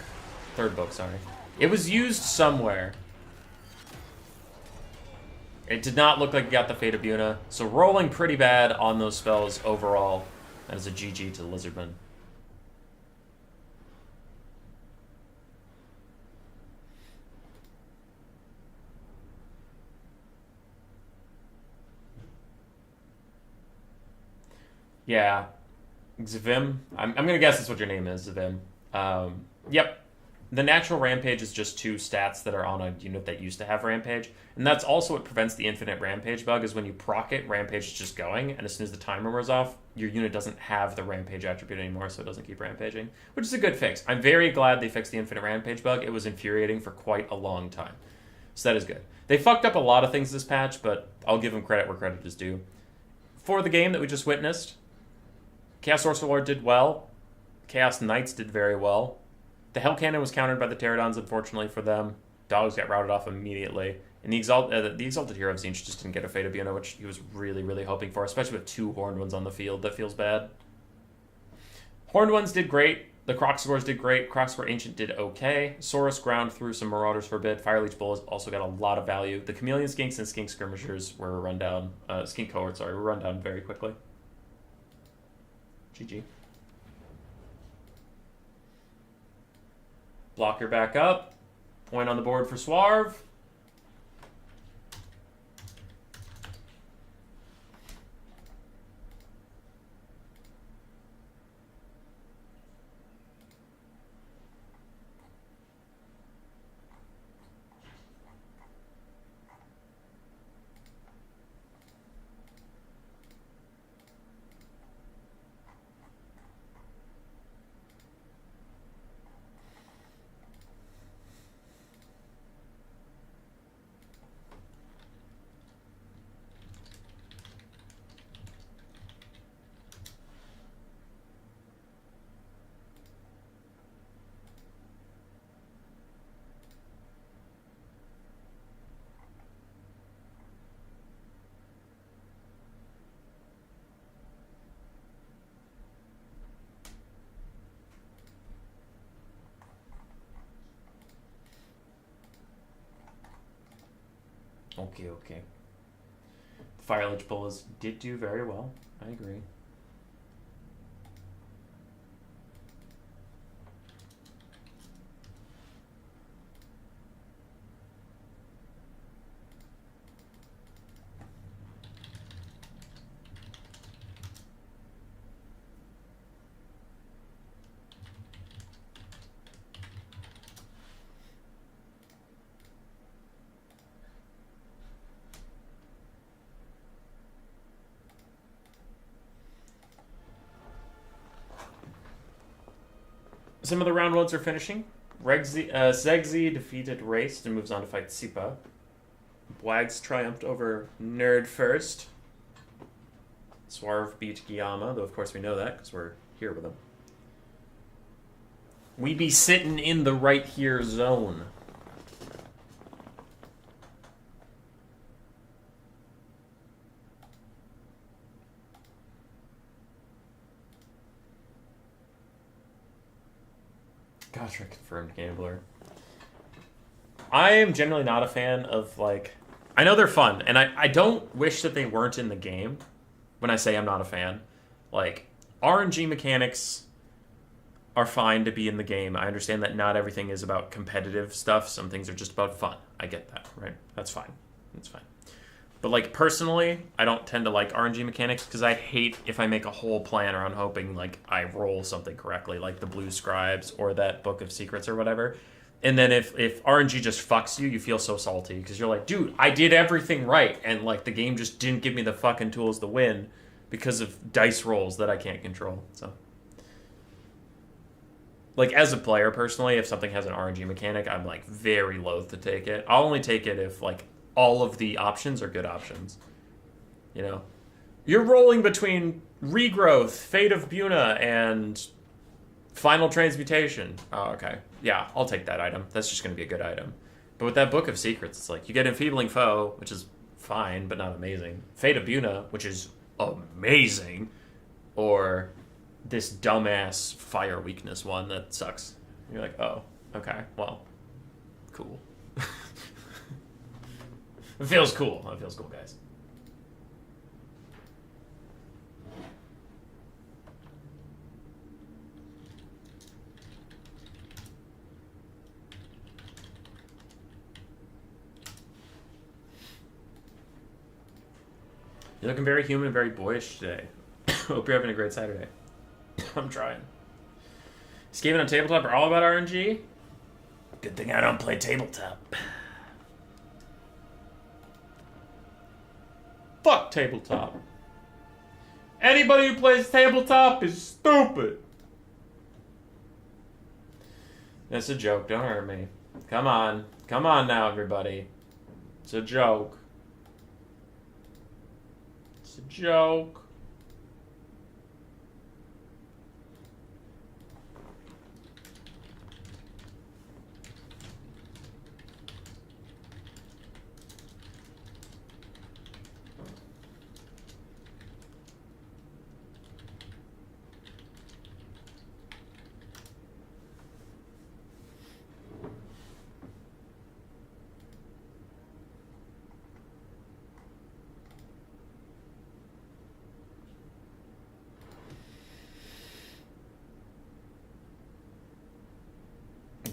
[SPEAKER 1] Third book, sorry. It was used somewhere. It did not look like it got the Fate of Buna, so rolling pretty bad on those spells overall. That is a GG to the Lizardman. Yeah. Zvim. I'm going to guess that's what your name is, Zvim. Yep. The natural Rampage is just 2 stats that are on a unit that used to have Rampage. And that's also what prevents the infinite Rampage bug, is when you proc it, Rampage is just going, and as soon as the timer wears off, your unit doesn't have the Rampage attribute anymore, so it doesn't keep rampaging, which is a good fix. I'm very glad they fixed the infinite Rampage bug. It was infuriating for quite a long time. So that is good. They fucked up a lot of things this patch, but I'll give them credit where credit is due. For the game that we just witnessed, Chaos Sorcerer Lord did well. Chaos Knights did very well. The Hell Cannon was countered by the Pterodons, unfortunately for them. Dogs got routed off immediately. And the Exalted Hero of Tzeentch just didn't get a Fate of Buna, which he was really, really hoping for, especially with 2 Horned ones on the field. That feels bad. Horned ones did great. The Croxors did great. Croxor Ancient did okay. Saurus ground through some Marauders for a bit. Fireleech Bull has also got a lot of value. The Chameleon Skinks and Skink Skirmishers were run down. Skink Cohorts, sorry, were run down very quickly. GG. Blocker back up. Point on the board for Swarv. Okay, okay. Fire Lich Bolas did do very well. I agree. Some of the round ones are finishing. Zegzi defeated Raced and moves on to fight Sipa. Bwags triumphed over Nerd first. Swarv beat Guillama, though of course we know that because we're here with him. We be sitting in the right here zone. Gotrek confirmed gambler. I am generally not a fan of, like... I know they're fun, and I don't wish that they weren't in the game when I say I'm not a fan. Like, RNG mechanics are fine to be in the game. I understand that not everything is about competitive stuff. Some things are just about fun. I get that, right? That's fine. That's fine. But, like, personally, I don't tend to like RNG mechanics because I hate if I make a whole plan around hoping, like, I roll something correctly, like the Blue Scribes or that Book of Secrets or whatever. And then if RNG just fucks you, you feel so salty because you're like, dude, I did everything right. And, like, the game just didn't give me the fucking tools to win because of dice rolls that I can't control. So, like, as a player, personally, if something has an RNG mechanic, I'm, like, very loath to take it. I'll only take it if, like, all of the options are good options. You know? You're rolling between Regrowth, Fate of Buna, and Final Transmutation. Oh, okay. Yeah, I'll take that item. That's just going to be a good item. But with that Book of Secrets, it's like, you get Enfeebling Foe, which is fine, but not amazing. Fate of Buna, which is amazing. Or this dumbass Fire Weakness one that sucks. You're like, oh, okay, well, cool. It feels cool. It feels cool, guys. You're looking very human and very boyish today. Hope you're having a great Saturday. I'm trying. Skaven on tabletop are all about RNG? Good thing I don't play tabletop. Fuck tabletop. Anybody who plays tabletop is stupid. That's a joke. Don't hurt me. Come on. Come on now, everybody. It's a joke. It's a joke.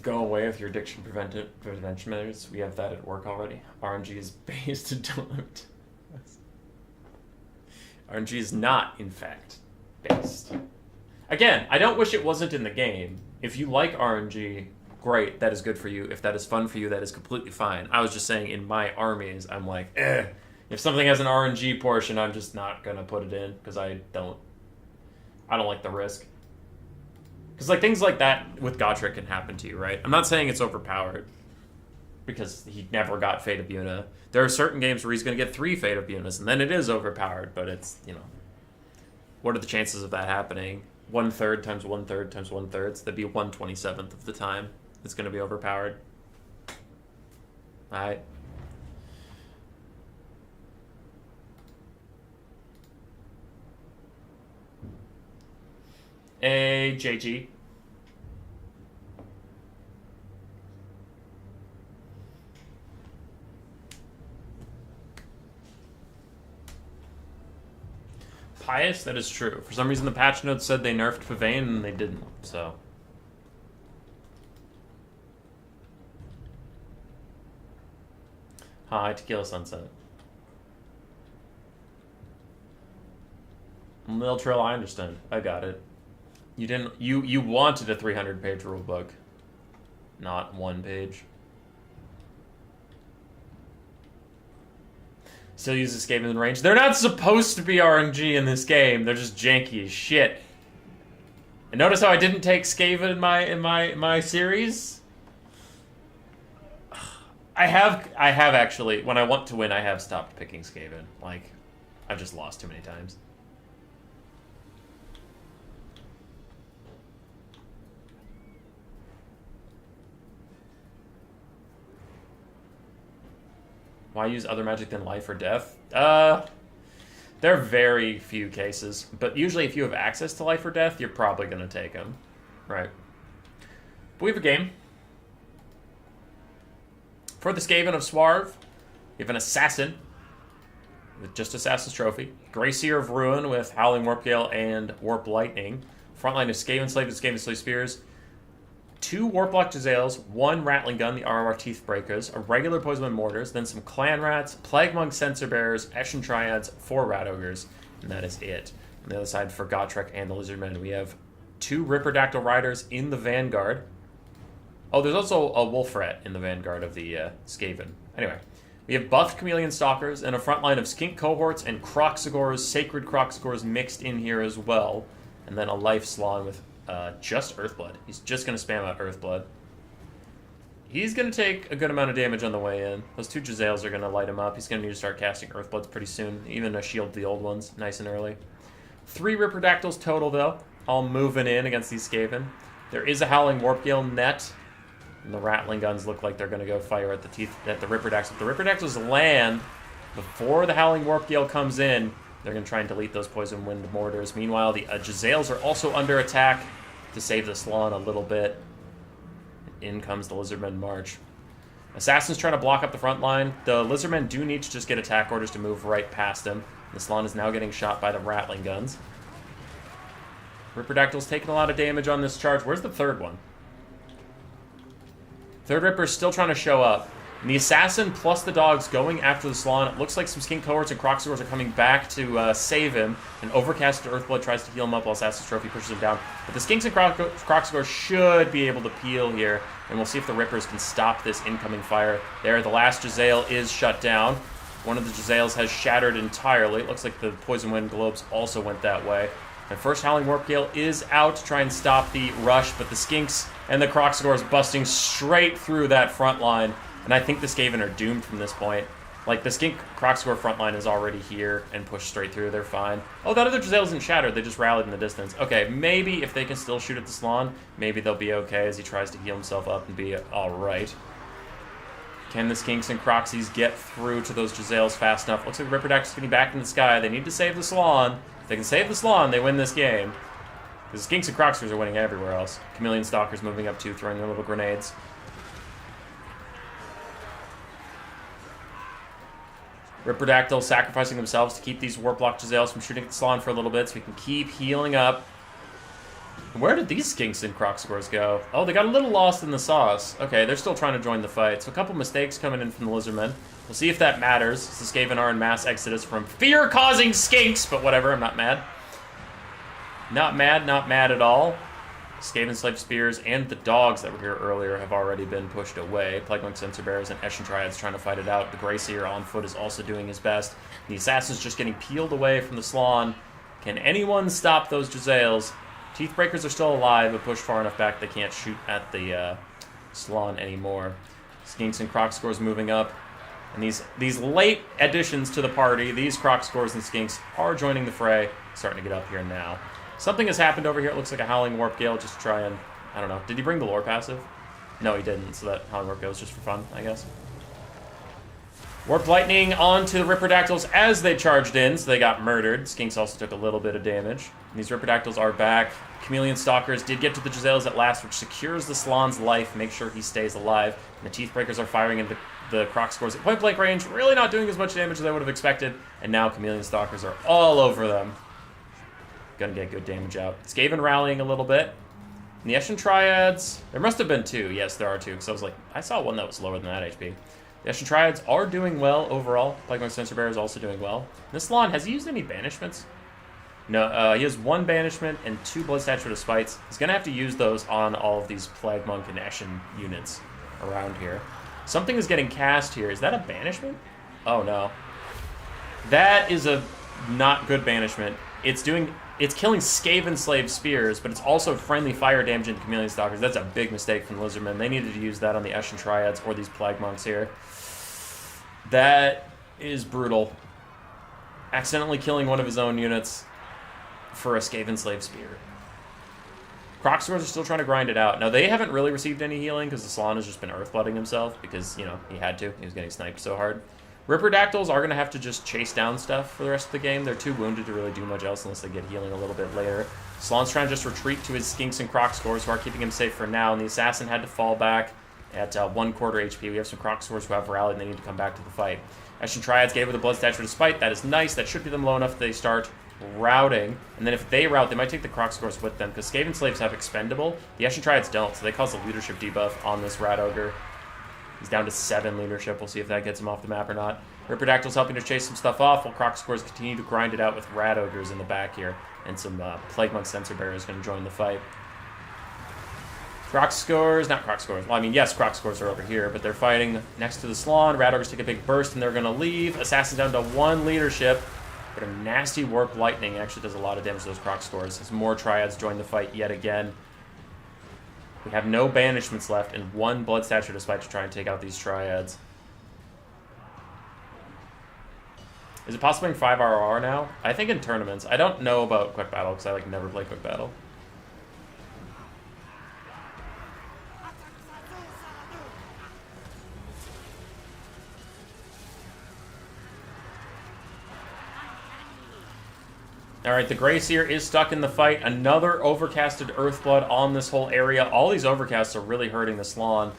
[SPEAKER 1] Go away with your addiction prevention measures. We have that at work already. RNG is based. Don't. RNG is not, in fact, based. Again, I don't wish it wasn't in the game. If you like RNG, great. That is good for you. If that is fun for you, that is completely fine. I was just saying, in my armies, I'm like, if something has an RNG portion, I'm just not gonna put it in because I don't like the risk. Because, like, things like that with Gotrek can happen to you, right? I'm not saying it's overpowered, because he never got Fate of Buna. There are certain games where he's going to get 3 Fate of Bunas, and then it is overpowered, but it's, you know... What are the chances of that happening? 1/3 times 1/3 times 1/3, so that'd be 1/27th of the time it's going to be overpowered. Alright. JG. Pious, that is true. For some reason, the patch notes said they nerfed Pavane, and they didn't, so... Hi, Tequila Sunset. Lil Trill, I understand. I got it. You didn't... You wanted a 300-page rulebook. Not 1 page. Still use Escape in range. They're not supposed to be RNG in this game. They're just janky as shit. And notice how I didn't take Skaven in my series? I have actually, when I want to win, I have stopped picking Skaven. Like, I've just lost too many times. Why use other magic than life or death? There are very few cases, but usually if you have access to life or death, you're probably going to take them. Right. But we have a game. For the Skaven of Swarv, we have an Assassin with just Assassin's Trophy. Greyseer of Ruin with Howling Warpgale and Warp Lightning. Frontline is Skaven Slave with Skaven Slave Spears. 2 Warplock Jezzails, 1 Rattling Gun, the RR Teeth Breakers, a regular Poison Wind Mortars, then some Clan Rats, Plague Monk Censor Bearers, Eshin Triads, 4 Rat Ogres, and that is it. On the other side, for Gotrek and the Lizardmen, we have 2 Ripperdactyl Riders in the Vanguard. Oh, there's also a Wolf Rat in the Vanguard of the Skaven. Anyway, we have buffed Chameleon Stalkers and a front line of Skink Cohorts and Kroxigors, Sacred Kroxigors mixed in here as well. And then a Life Slan with just Earthblood. He's just going to spam out Earthblood. He's going to take a good amount of damage on the way in. Those 2 Jezzails are going to light him up. He's going to need to start casting Earthbloods pretty soon. Even a shield the old ones, nice and early. 3 Ripperdactyls total, though. All moving in against these Skaven. There is a Howling Warpgale net. And the Rattling Guns look like they're going to go fire at the Ripperdactyls. If the Ripperdactyls land before the Howling Warpgale comes in, they're going to try and delete those Poison Wind Mortars. Meanwhile, the Jezzails are also under attack to save the Slan a little bit. In comes the Lizardmen March. Assassin's trying to block up the front line. The Lizardmen do need to just get attack orders to move right past him. The Slan is now getting shot by the Rattling Guns. Ripperdactyl's taking a lot of damage on this charge. Where's the third one? Third Ripper's still trying to show up. And the Assassin plus the dogs going after the Slan. It looks like some Skink Cohorts and Kroxigors are coming back to save him. And Overcast to Earthblood tries to heal him up while Assassin's Trophy pushes him down. But the Skinks and Kroxigors should be able to peel here. And we'll see if the Rippers can stop this incoming fire. There, the last Jezzail is shut down. One of the Jezzails has shattered entirely. It looks like the Poison Wind Globes also went that way. And first Howling Warpgale is out to try and stop the rush, but the Skinks and the Kroxigors busting straight through that front line. And I think the Skaven are doomed from this point. Like, the Skink Kroxigor front line is already here and pushed straight through. They're fine. Oh, that other Jezzail isn't shattered. They just rallied in the distance. Okay, maybe if they can still shoot at the Slan, maybe they'll be okay as he tries to heal himself up and be alright. Can the Skinks and Kroxies get through to those Jezzails fast enough? Looks like Ripperdactyl's getting back in the sky. They need to save the Slan. If they can save the Slan, they win this game. Because the Skinks and Kroxigors are winning everywhere else. Chameleon Stalkers moving up too, throwing their little grenades. Ripperdactyl sacrificing themselves to keep these Warplock Jezzails from shooting at the Slan for a little bit so we can keep healing up. Where did these Skinks and Kroxigors go? Oh, they got a little lost in the sauce. Okay, they're still trying to join the fight. So a couple mistakes coming in from the Lizardmen. We'll see if that matters. The Skaven are in mass exodus from fear-causing Skinks, but whatever, I'm not mad. Not mad at all. Skaven Slave Spears and the dogs that were here earlier have already been pushed away. Plague Monk Censor Bearers and Eshin Triads trying to fight it out. The Greyseer on foot is also doing his best. The Assassin's just getting peeled away from the Slan. Can anyone stop those Jezzails? Teethbreakers are still alive, but pushed far enough back they can't shoot at the Slan anymore. Skinks and Kroxigors moving up. And these late additions to the party, these Kroxigors and Skinks are joining the fray. Starting to get up here now. Something has happened over here. It looks like a Howling Warpgale just to try and... I don't know. Did he bring the lore passive? No, he didn't. So that Howling Warpgale was just for fun, I guess. Warp Lightning onto the Ripperdactyls as they charged in, so they got murdered. Skinks also took a little bit of damage. And these Ripperdactyls are back. Chameleon Stalkers did get to the Jezzails at last, which secures the Slan's life, make sure he stays alive. And the Teethbreakers are firing into the Kroxigors at point-blank range, really not doing as much damage as I would have expected. And now Chameleon Stalkers are all over them. Gonna get good damage out. Skaven rallying a little bit. And the Eshin Triads, there must have been 2. Yes, there are 2, because I was like, I saw one that was lower than that HP. The Eshin Triads are doing well overall. Plaguemonk Censer Bearer is also doing well. This Salon, has he used any banishments? No, he has 1 banishment and 2 Blood Statue of Spites. He's gonna have to use those on all of these Plague Monk and Eshin units around here. Something is getting cast here. Is that a banishment? Oh no. That is a not good banishment. It's killing Skaven Slave Spears, but it's also friendly fire damage into Chameleon Stalkers. That's a big mistake from Lizardmen. They needed to use that on the Eshin Triads or these Plague Monks here. That is brutal. Accidentally killing one of his own units for a Skaven Slave Spear. Crocswords are still trying to grind it out. Now, they haven't really received any healing because the Salon has just been earthblooding himself because, you know, he had to. He was getting sniped so hard. Ripperdactyls are going to have to just chase down stuff for the rest of the game. They're too wounded to really do much else unless they get healing a little bit later. Salon's trying to just retreat to his Skinks and Crocscores who are keeping him safe for now, and the Assassin had to fall back at 1/4 HP. We have some Crocscores who have rallied and they need to come back to the fight. Eshin Triads gave her the Blood Statue of Spite. That is nice. That should be them low enough that they start routing. And then if they route, they might take the Crocscores with them because Skaven Slaves have Expendable. The Eshin Triads don't, so they cause a leadership debuff on this Rat Ogre. He's down to 7 leadership. We'll see if that gets him off the map or not. Ripperdactyl's helping to chase some stuff off, while Crocscores continue to grind it out with Rat Ogres in the back here. And some Plaguemonk Censer Bearers going to join the fight. Crocscores, not Crocscores. Well, I mean, yes, Crocscores are over here, but they're fighting next to the Salon. Rat Ogres take a big burst, and they're going to leave. Assassin down to 1 leadership. But a nasty Warp Lightning actually does a lot of damage to those Crocscores. As more Triads join the fight yet again. We have no banishments left, and 1 Blood Statue to Spite to try and take out these Triads. Is it possible in 5 RR now? I think in tournaments. I don't know about Quick Battle, because I never play Quick Battle. Alright, the Greyseer is stuck in the fight. Another overcasted Earthblood on this whole area. All these overcasts are really hurting the Salon.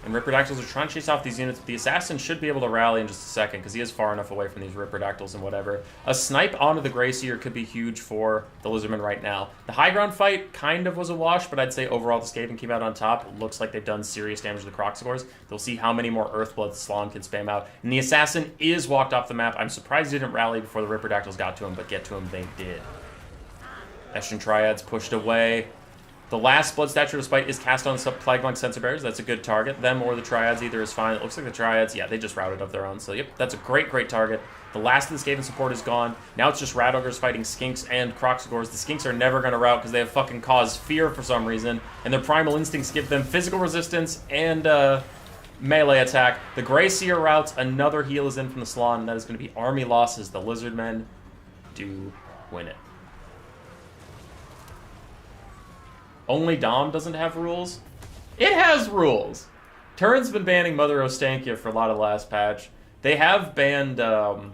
[SPEAKER 1] And Ripperdactyls are trying to chase off these units. The Assassin should be able to rally in just a second, because he is far enough away from these Ripperdactyls and whatever. A snipe onto the Greyseer could be huge for the Lizardmen right now. The high ground fight kind of was a wash, but I'd say overall the Skaven came out on top. It looks like they've done serious damage to the Crocscores. They'll see how many more Earthblood the Salon can spam out. And the Assassin is walked off the map. I'm surprised he didn't rally before the Ripperdactyls got to him, but get to him they did. Eshin Triads pushed away. The last Blood Statue of Spite is cast on Plaguemonk Censer Bearers. That's a good target. Them or the Triads either is fine. It looks like the Triads, yeah, they just routed of their own. So, yep, that's a great, great target. The last of the Skaven support is gone. Now it's just Rat Ogres fighting Skinks and Crocscores. The Skinks are never going to route because they have fucking caused fear for some reason. And their Primal Instincts give them physical resistance and melee attack. The Greyseer routes. Another heal is in from the Salon, and that is going to be army losses. The Lizardmen do win it. Only Dom doesn't have rules? It has rules! Turn's been banning Mother Ostankia for a lot of the last patch. They have banned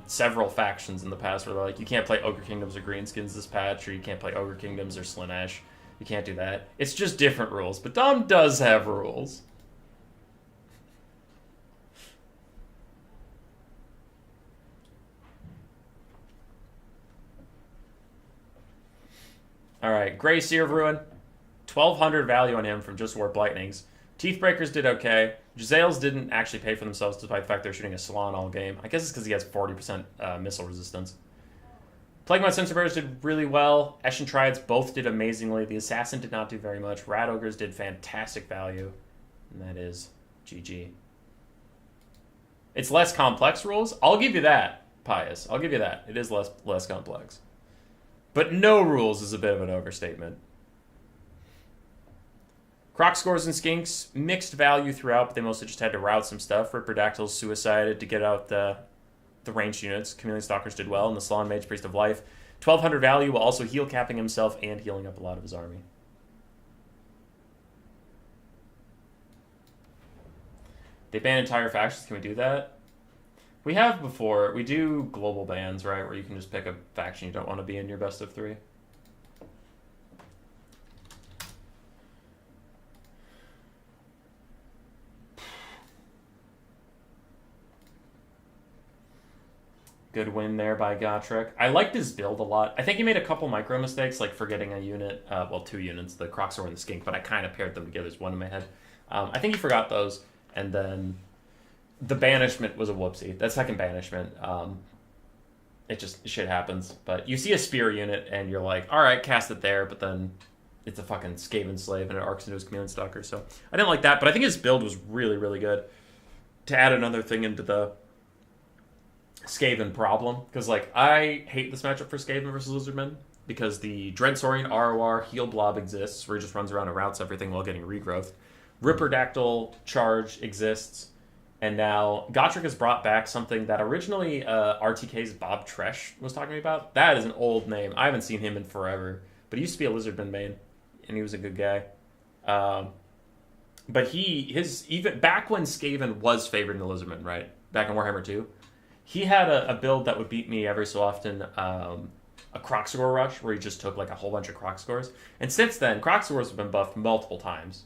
[SPEAKER 1] several factions in the past where they're like, you can't play Ogre Kingdoms or Greenskins this patch, or you can't play Ogre Kingdoms or Slaanesh. You can't do that. It's just different rules, but Dom does have rules. Alright, Greyseer of Ruin. 1,200 value on him from just Warp Lightnings. Teethbreakers did okay. Giselles didn't actually pay for themselves despite the fact they're shooting a Salon all game. I guess it's because he has 40% missile resistance. Plaguemonk Censer Bearers did really well. Eshin Triads both did amazingly. The Assassin did not do very much. Rat Ogres did fantastic value. And that is GG. It's less complex rules. I'll give you that, Pius. I'll give you that. It is less complex. But no rules is a bit of an overstatement. Crocscores and Skinks, mixed value throughout, but they mostly just had to route some stuff. Ripperdactyls suicided to get out the ranged units. Chameleon Stalkers did well, and the Salon Mage Priest of Life. 1,200 value while also heal capping himself and healing up a lot of his army. They ban entire factions. Can we do that? We have before. We do global bans, right, where you can just pick a faction you don't want to be in your best of 3. Good win there by Gotrek. I liked his build a lot. I think he made a couple micro mistakes, like forgetting a unit. Well, 2 units, the Croxor and the Skink, but I kind of paired them together as one in my head. I think he forgot those, and then the banishment was a whoopsie. That second banishment, it just, shit happens. But you see a spear unit, and you're like, all right, cast it there, but then it's a fucking Skaven Slave, and it arcs into his Chameleon Stalker. So I didn't like that, but I think his build was really, really good. To add another thing into the Skaven problem, because like I hate this matchup for Skaven versus Lizardmen because the Dreadsaurian ROR heal blob exists where he just runs around and routes everything while getting regrowth. Ripperdactyl charge exists, and now Gotrek has brought back something that originally RTK's Bob Tresh was talking about. That is an old name. I haven't seen him in forever, but he used to be a Lizardman main, and he was a good guy. But even back when Skaven was favored in the Lizardman, right? Back in Warhammer 2, he had a build that would beat me every so often, a Kroxigor rush, where he just took like a whole bunch of Kroxigors. And since then, Kroxigors have been buffed multiple times.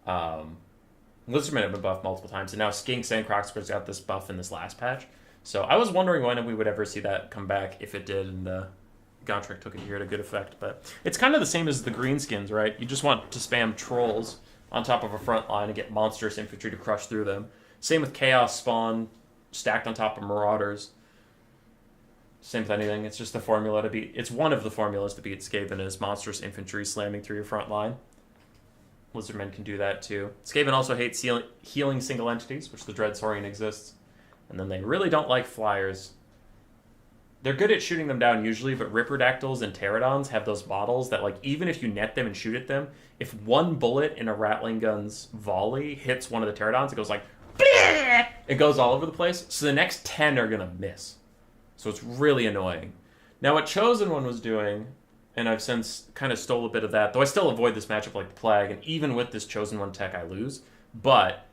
[SPEAKER 1] Lizardmen have been buffed multiple times, and now Skinks and Kroxigors got this buff in this last patch. So I was wondering when we would ever see that come back, if it did, and Gotrek took it here to good effect. But it's kind of the same as the greenskins, right? You just want to spam trolls on top of a front line and get monstrous infantry to crush through them. Same with Chaos Spawn stacked on top of Marauders. Same with anything. It's just the formula to beat. It's one of the formulas to beat Skaven is monstrous infantry slamming through your front line. Lizardmen can do that too. Skaven also hates healing single entities, which the Dreadsaurian exists. And then they really don't like flyers. They're good at shooting them down usually, but Ripperdactyls and Pterodons have those models that, like, even if you net them and shoot at them, if one bullet in a Ratling Gun's volley hits one of the Pterodons, it goes like, bleh! It goes all over the place. So the next 10 are going to miss. So it's really annoying. Now what Chosen One was doing, and I've since kind of stole a bit of that, though I still avoid this matchup like the plague, and even with this Chosen One tech I lose, but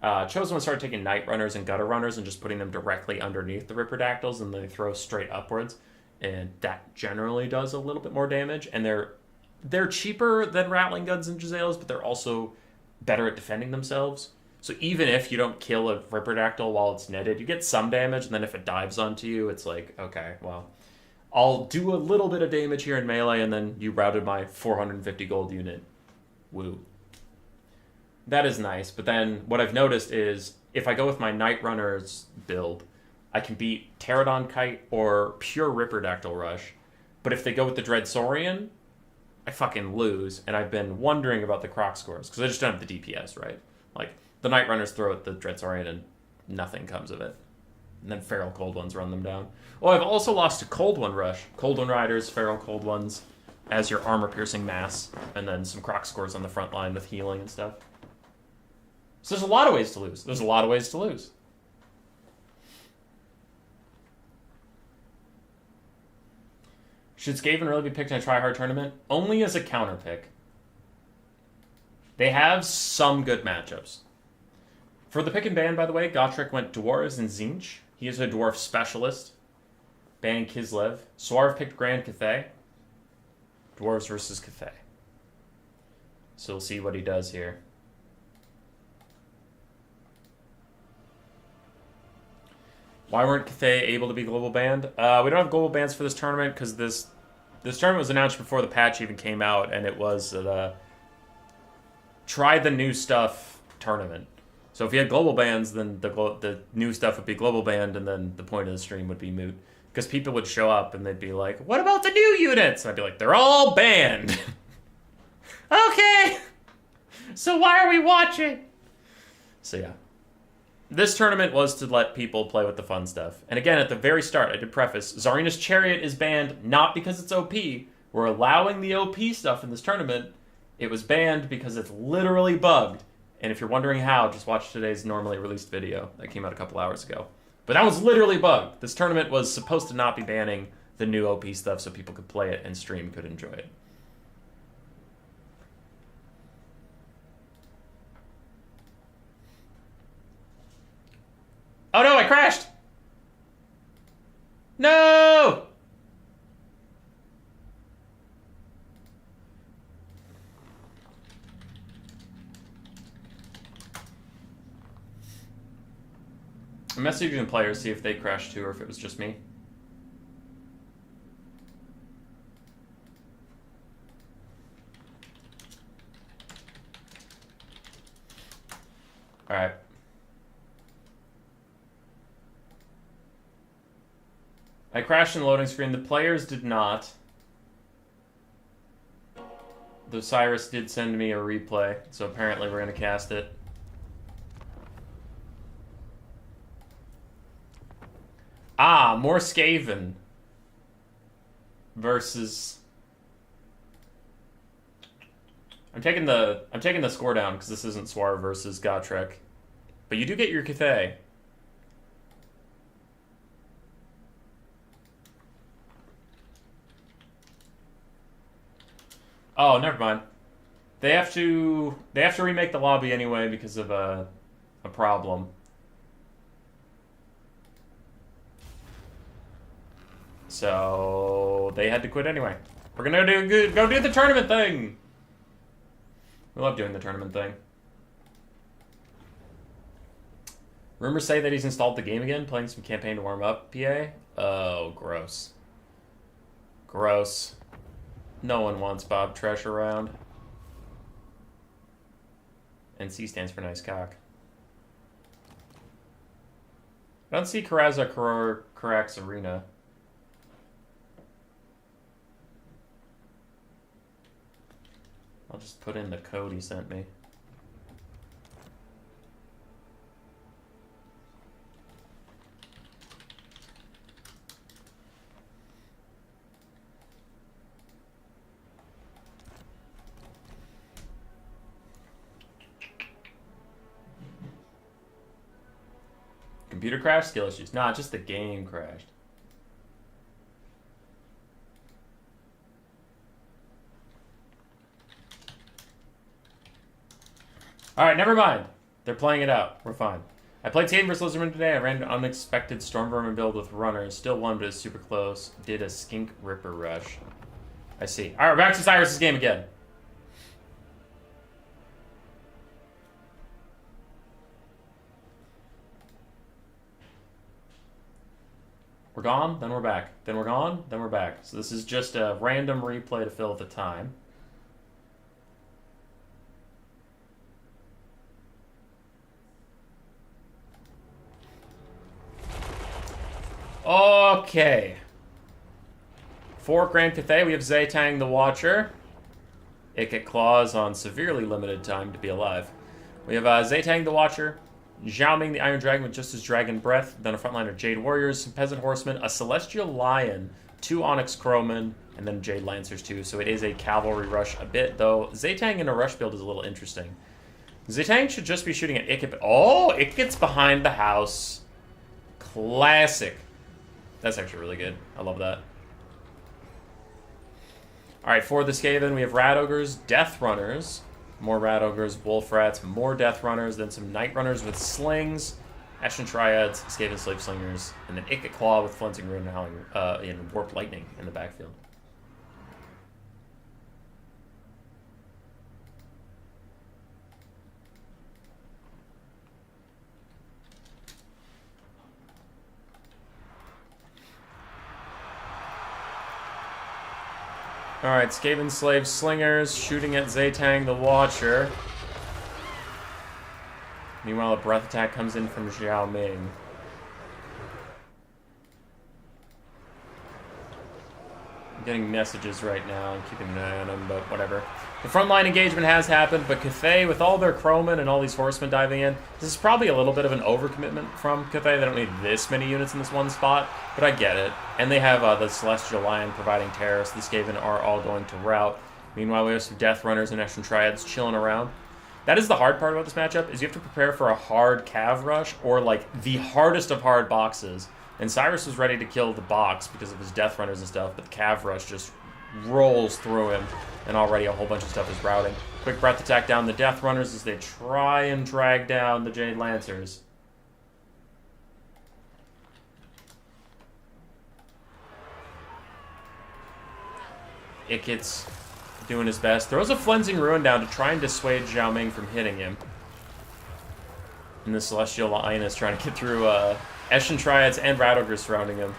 [SPEAKER 1] Chosen One started taking Night Runners and Gutter Runners and just putting them directly underneath the Ripperdactyls, and they throw straight upwards, and that generally does a little bit more damage, and they're cheaper than Rattling Guns and Jezzails, but they're also better at defending themselves. So even if you don't kill a Ripperdactyl while it's netted, you get some damage, and then if it dives onto you, it's like, okay, well, I'll do a little bit of damage here in melee, and then you routed my 450 gold unit. Woo. That is nice, but then what I've noticed is if I go with my Night Runners build, I can beat Pterodon Kite or pure Ripperdactyl Rush, but if they go with the Dreadsaurian, I fucking lose, and I've been wondering about the Kroxigors, because I just don't have the DPS, right? Like, the Night Runners throw at the Dreadsaurian and nothing comes of it. And then Feral Cold Ones run them down. Oh, I've also lost to Cold One Rush. Cold One Riders, Feral Cold Ones as your armor-piercing mass, and then some Kroxigors on the front line with healing and stuff. So there's a lot of ways to lose. There's a lot of ways to lose. Should Skaven really be picked in a try-hard tournament? Only as a counter pick. They have some good matchups. For the pick and ban, by the way, Gotrek went Dwarves and Tzeentch. He is a Dwarf specialist. Banning Kislev. Swarv picked Grand Cathay. Dwarves versus Cathay. So we'll see what he does here. Why weren't Cathay able to be global banned? We don't have global bans for this tournament because this tournament was announced before the patch even came out, and it was the try the new stuff tournament. So if you had global bans, then the new stuff would be global banned, and then the point of the stream would be moot. Because people would show up and they'd be like, what about the new units? And I'd be like, they're all banned. Okay. So why are we watching? So yeah. This tournament was to let people play with the fun stuff. And again, at the very start, I did preface, Czarina's Chariot is banned not because it's OP. We're allowing the OP stuff in this tournament. It was banned because it's literally bugged. And if you're wondering how, just watch today's normally released video that came out a couple hours ago. But that was literally bugged. This tournament was supposed to not be banning the new OP stuff so people could play it and stream could enjoy it. Oh no, I crashed! No! I'm messaging players, see if they crashed too or if it was just me. Alright. I crashed in the loading screen. The players did not. The Cyrus did send me a replay, so apparently we're going to cast it. Ah, more Skaven versus. I'm taking the score down because this isn't Swar versus Gotrek, but you do get your Cathay. Oh, never mind. They have to remake the lobby anyway because of a problem. So they had to quit anyway. We're gonna go do the tournament thing. We love doing the tournament thing. Rumors say that he's installed the game again, playing some campaign to warm up. PA. Oh, gross. Gross. No one wants Bob Tresh around. And C stands for nice cock. I don't see Karaza Karak's arena. I'll just put in the code he sent me. Computer crash, skill issues. Nah, just the game crashed. Alright, never mind. They're playing it out. We're fine. I played Skaven vs Lizardman today. I ran an unexpected Storm Vermin build with runners. Still won, but it's super close. Did a Skink Ripper rush. I see. Alright, we're back to Cyrus's game again. We're gone, then we're back. Then we're gone, then we're back. So this is just a random replay to fill the time. Okay. For Grand Cathay, we have Zaytang the Watcher. Ikit Claws on severely limited time to be alive. We have Zaytang the Watcher, Xiaoming the Iron Dragon with just his Dragon Breath, then a frontline of Jade Warriors, some Peasant Horsemen, a Celestial Lion, 2 Onyx Crowmen, and then Jade Lancers too. So it is a cavalry rush a bit, though Zaytang in a rush build is a little interesting. Zaytang should just be shooting at Ikit, but oh, Ikit's behind the house. Classic. That's actually really good. I love that. Alright, for the Skaven, we have Rat Ogres, Death Runners, more Rat Ogres, Wolf Rats, more Death Runners, then some Night Runners with Slings, Ashen Triads, Skaven Slave Slingers, and then Ikit Claw with Flensing Rune and Howling, and Warp Lightning in the backfield. Alright, Skaven Slave Slingers shooting at Zaytang the Watcher. Meanwhile, a breath attack comes in from Xiaoming. I'm getting messages right now. I'm keeping an eye on them, but whatever. The frontline engagement has happened, but Cathay, with all their Crowmen and all these Horsemen diving in, this is probably a little bit of an overcommitment from Cathay. They don't need this many units in this one spot, but I get it. And they have the Celestial Lion providing terror, so the Skaven are all going to rout. Meanwhile, we have some Death Runners and Ashen Triads chilling around. That is the hard part about this matchup, is you have to prepare for a hard Cav rush, or like the hardest of hard boxes. And Cyrus was ready to kill the box because of his Death Runners and stuff, but the Cav rush just rolls through him, and already a whole bunch of stuff is routing. Quick breath attack down the Death Runners as they try and drag down the Jade Lancers. Ikit's doing his best. Throws a Flensing Ruin down to try and dissuade Xiaoming from hitting him. And the Celestial Lion is trying to get through Eshin Triads and Radogre surrounding him.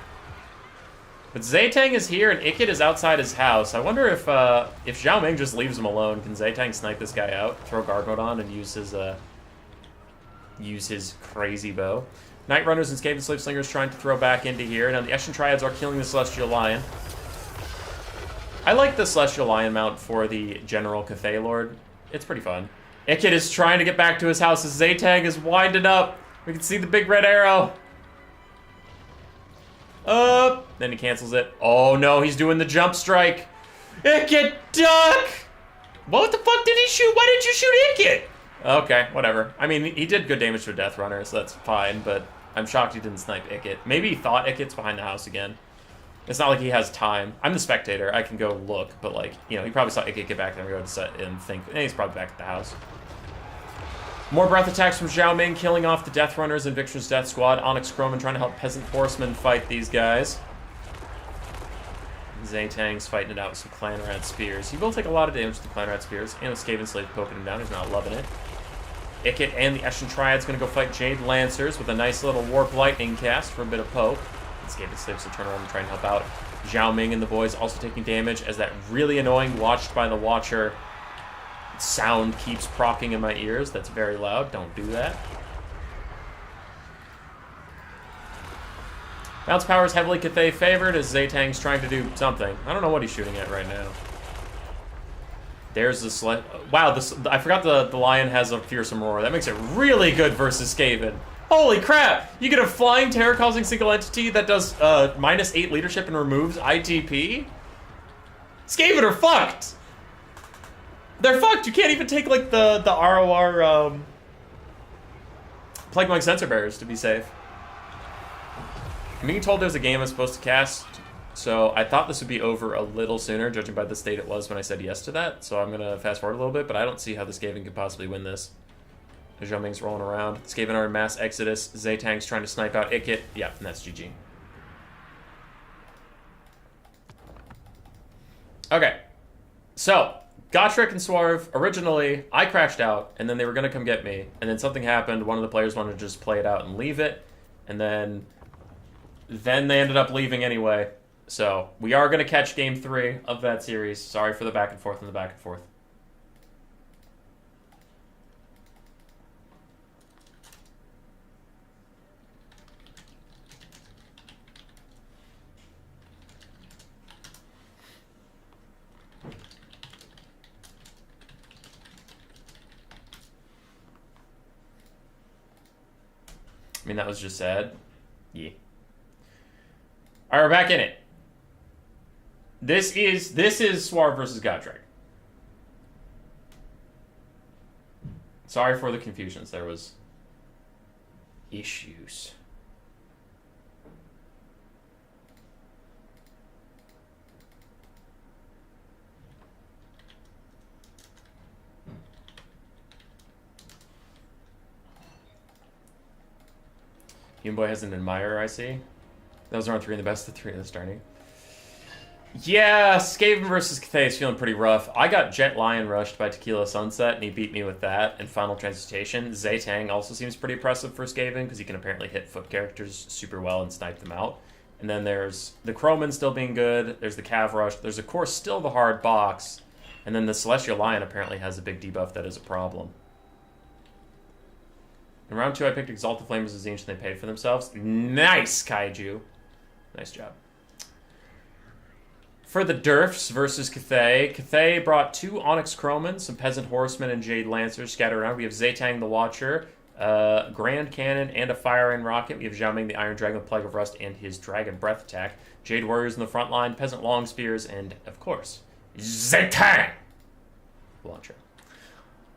[SPEAKER 1] But Zaytang is here and Ikit is outside his house. I wonder if Zhao Ming just leaves him alone, can Zaytang snipe this guy out, throw guard mode on, and use his crazy bow. Night Runners and Skaven Slave Slingers trying to throw back into here. Now the Eshin Triads are killing the Celestial Lion. I like the Celestial Lion mount for the General Cathay Lord. It's pretty fun. Ikit is trying to get back to his house as Zaytang is winded up. We can see the big red arrow. Then he cancels it. Oh no, he's doing the jump strike. Ikit, duck! What the fuck did he shoot? Why did you shoot Ikit? Okay, whatever. I mean, he did good damage to a Death Runner, so that's fine, but I'm shocked he didn't snipe Ikit. Maybe he thought Ikit's behind the house again. It's not like he has time. I'm the spectator. I can go look, but like, you know, he probably saw Ikit get back there and go to set and think, he's probably back at the house. More breath attacks from Zhao Ming, killing off the Death Runners and Victor's Death Squad. Onyx Croman trying to help Peasant Horsemen fight these guys. Zaytang's fighting it out with some Clanrad Spears. He will take a lot of damage with the Clanrad Spears, and with Skaven Slave poking him down. He's not loving it. Ikit and the Eshin Triad's going to go fight Jade Lancers with a nice little Warp Lightning cast for a bit of poke. And Skaven Slaves will turn around and try and help out. Zhao Ming and the boys also taking damage as that really annoying Watched by the Watcher sound keeps procking in my ears. That's very loud. Don't do that. Bounce power is heavily Cathay favored as Zaytang's trying to do something. I don't know what he's shooting at right now. There's the wow, I forgot the lion has a fearsome roar. That makes it really good versus Skaven. Holy crap! You get a flying terror-causing single entity that does -8 leadership and removes ITP? Skaven are fucked! They're fucked! You can't even take like the ROR Plague Monk Sensor Bearers to be safe. I'm being told there's a game I'm supposed to cast, so I thought this would be over a little sooner, judging by the state it was when I said yes to that. So I'm going to fast forward a little bit, but I don't see how the Skaven could possibly win this. Zhao Ming's rolling around. The Skaven are in mass exodus. Zaytang's trying to snipe out Ikit. Yeah, and that's GG. Okay. So, Gotrek and Swarv, originally, I crashed out, and then they were going to come get me. And then something happened. One of the players wanted to just play it out and leave it. And then they ended up leaving anyway. So, we are going to catch Game 3 of that series. Sorry for the back and forth and the back and forth. I mean, that was just sad. Yeah. Alright, we're back in it. This is Swarv versus Gotrek. Sorry for the confusions. There was issues. Boy has an admirer, I see. Those aren't three in the best of three in the starting. Yeah, Skaven versus Cathay is feeling pretty rough. I got Jet Lion rushed by Tequila Sunset, and he beat me with that and Final Transmutation. Zaytang also seems pretty impressive for Skaven, because he can apparently hit foot characters super well and snipe them out. And then there's the Croman still being good. There's the Cav Rush. There's, of course, still the hard box. And then the Celestial Lion apparently has a big debuff that is a problem. In round 2, I picked Exalted Flamers as Zinch, and they paid for themselves. Nice, Kaiju. Nice job. For the Durfs versus Cathay, Cathay brought 2 Onyx Croman, some Peasant Horsemen, and Jade Lancers scattered around. We have Zaytang the Watcher, Grand Cannon, and a Fire Iron Rocket. We have Zhao Ming the Iron Dragon, Plague of Rust, and his Dragon Breath attack. Jade Warriors in the front line, Peasant Long Spears, and, of course, Zaytang Launcher.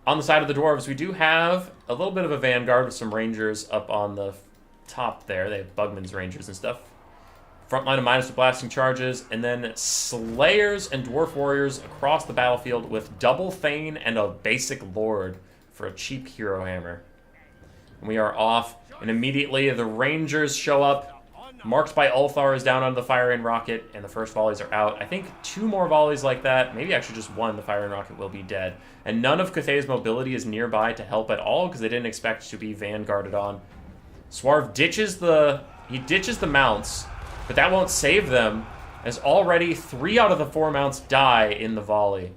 [SPEAKER 1] On the side of the Dwarves, we do have a little bit of a Vanguard with some Rangers up on the top there. They have Bugman's Rangers and stuff. Front line of minus to blasting charges, and then Slayers and Dwarf Warriors across the battlefield with double Thane and a basic Lord for a cheap Hero Hammer. And we are off, and immediately the Rangers show up Marked by Ulthar is down on the Fire Rain Rocket, and the first volleys are out. I think 2 more volleys like that, maybe actually just 1, the Fire Rain Rocket will be dead. And none of Cathay's mobility is nearby to help at all, because they didn't expect to be vanguarded on. Swarv ditches the mounts, but that won't save them, as already 3 out of the 4 mounts die in the volley.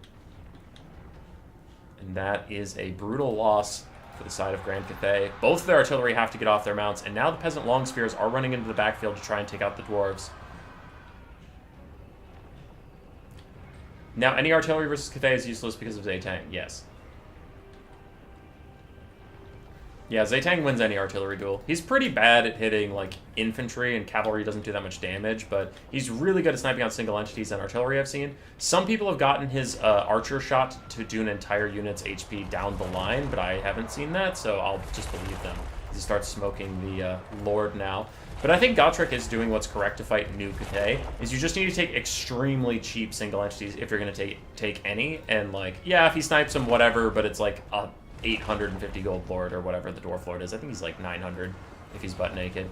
[SPEAKER 1] And that is a brutal loss for the side of Grand Cathay. Both of their artillery have to get off their mounts, and now the Peasant Long Spears are running into the backfield to try and take out the Dwarves. Now, any artillery versus Cathay is useless because of Zaytang, yes. Yeah, Zaytang wins any artillery duel. He's pretty bad at hitting, like, infantry, and cavalry doesn't do that much damage, but he's really good at sniping on single entities and artillery, I've seen. Some people have gotten his archer shot to do an entire unit's HP down the line, but I haven't seen that, so I'll just believe them. He starts smoking the Lord now. But I think Gotrek is doing what's correct to fight New Cathay, is you just need to take extremely cheap single entities if you're going to take any, and, like, yeah, if he snipes them, whatever, but it's like a 850 gold lord or whatever the dwarf lord is. I think he's like 900 if he's butt naked.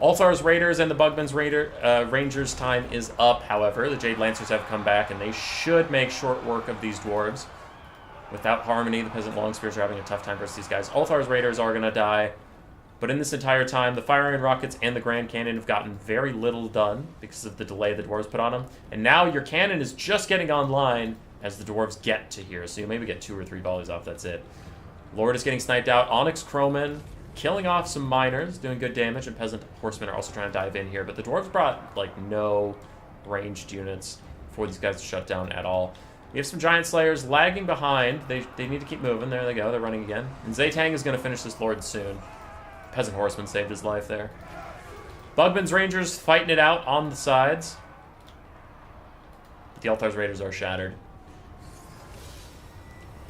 [SPEAKER 1] Ulthar's Raiders and the Bugman's Rangers time is up, however. The Jade Lancers have come back, and they should make short work of these dwarves. Without Harmony, the Peasant Long Spears are having a tough time versus these guys. Ulthar's Raiders are going to die, but in this entire time, the Fire Rain Rockets and the Grand Cannon have gotten very little done because of the delay the dwarves put on them. And now your cannon is just getting online as the dwarves get to here, so you maybe get 2 or 3 volleys off, that's it. Lord is getting sniped out. Onyx Crowman killing off some miners, doing good damage, and Peasant Horsemen are also trying to dive in here. But the dwarves brought, like, no ranged units for these guys to shut down at all. We have some Giant Slayers lagging behind. They need to keep moving. There they go. They're running again. And Zaytang is going to finish this Lord soon. Peasant Horseman saved his life there. Bugman's Rangers fighting it out on the sides. The Ulthar's Raiders are shattered.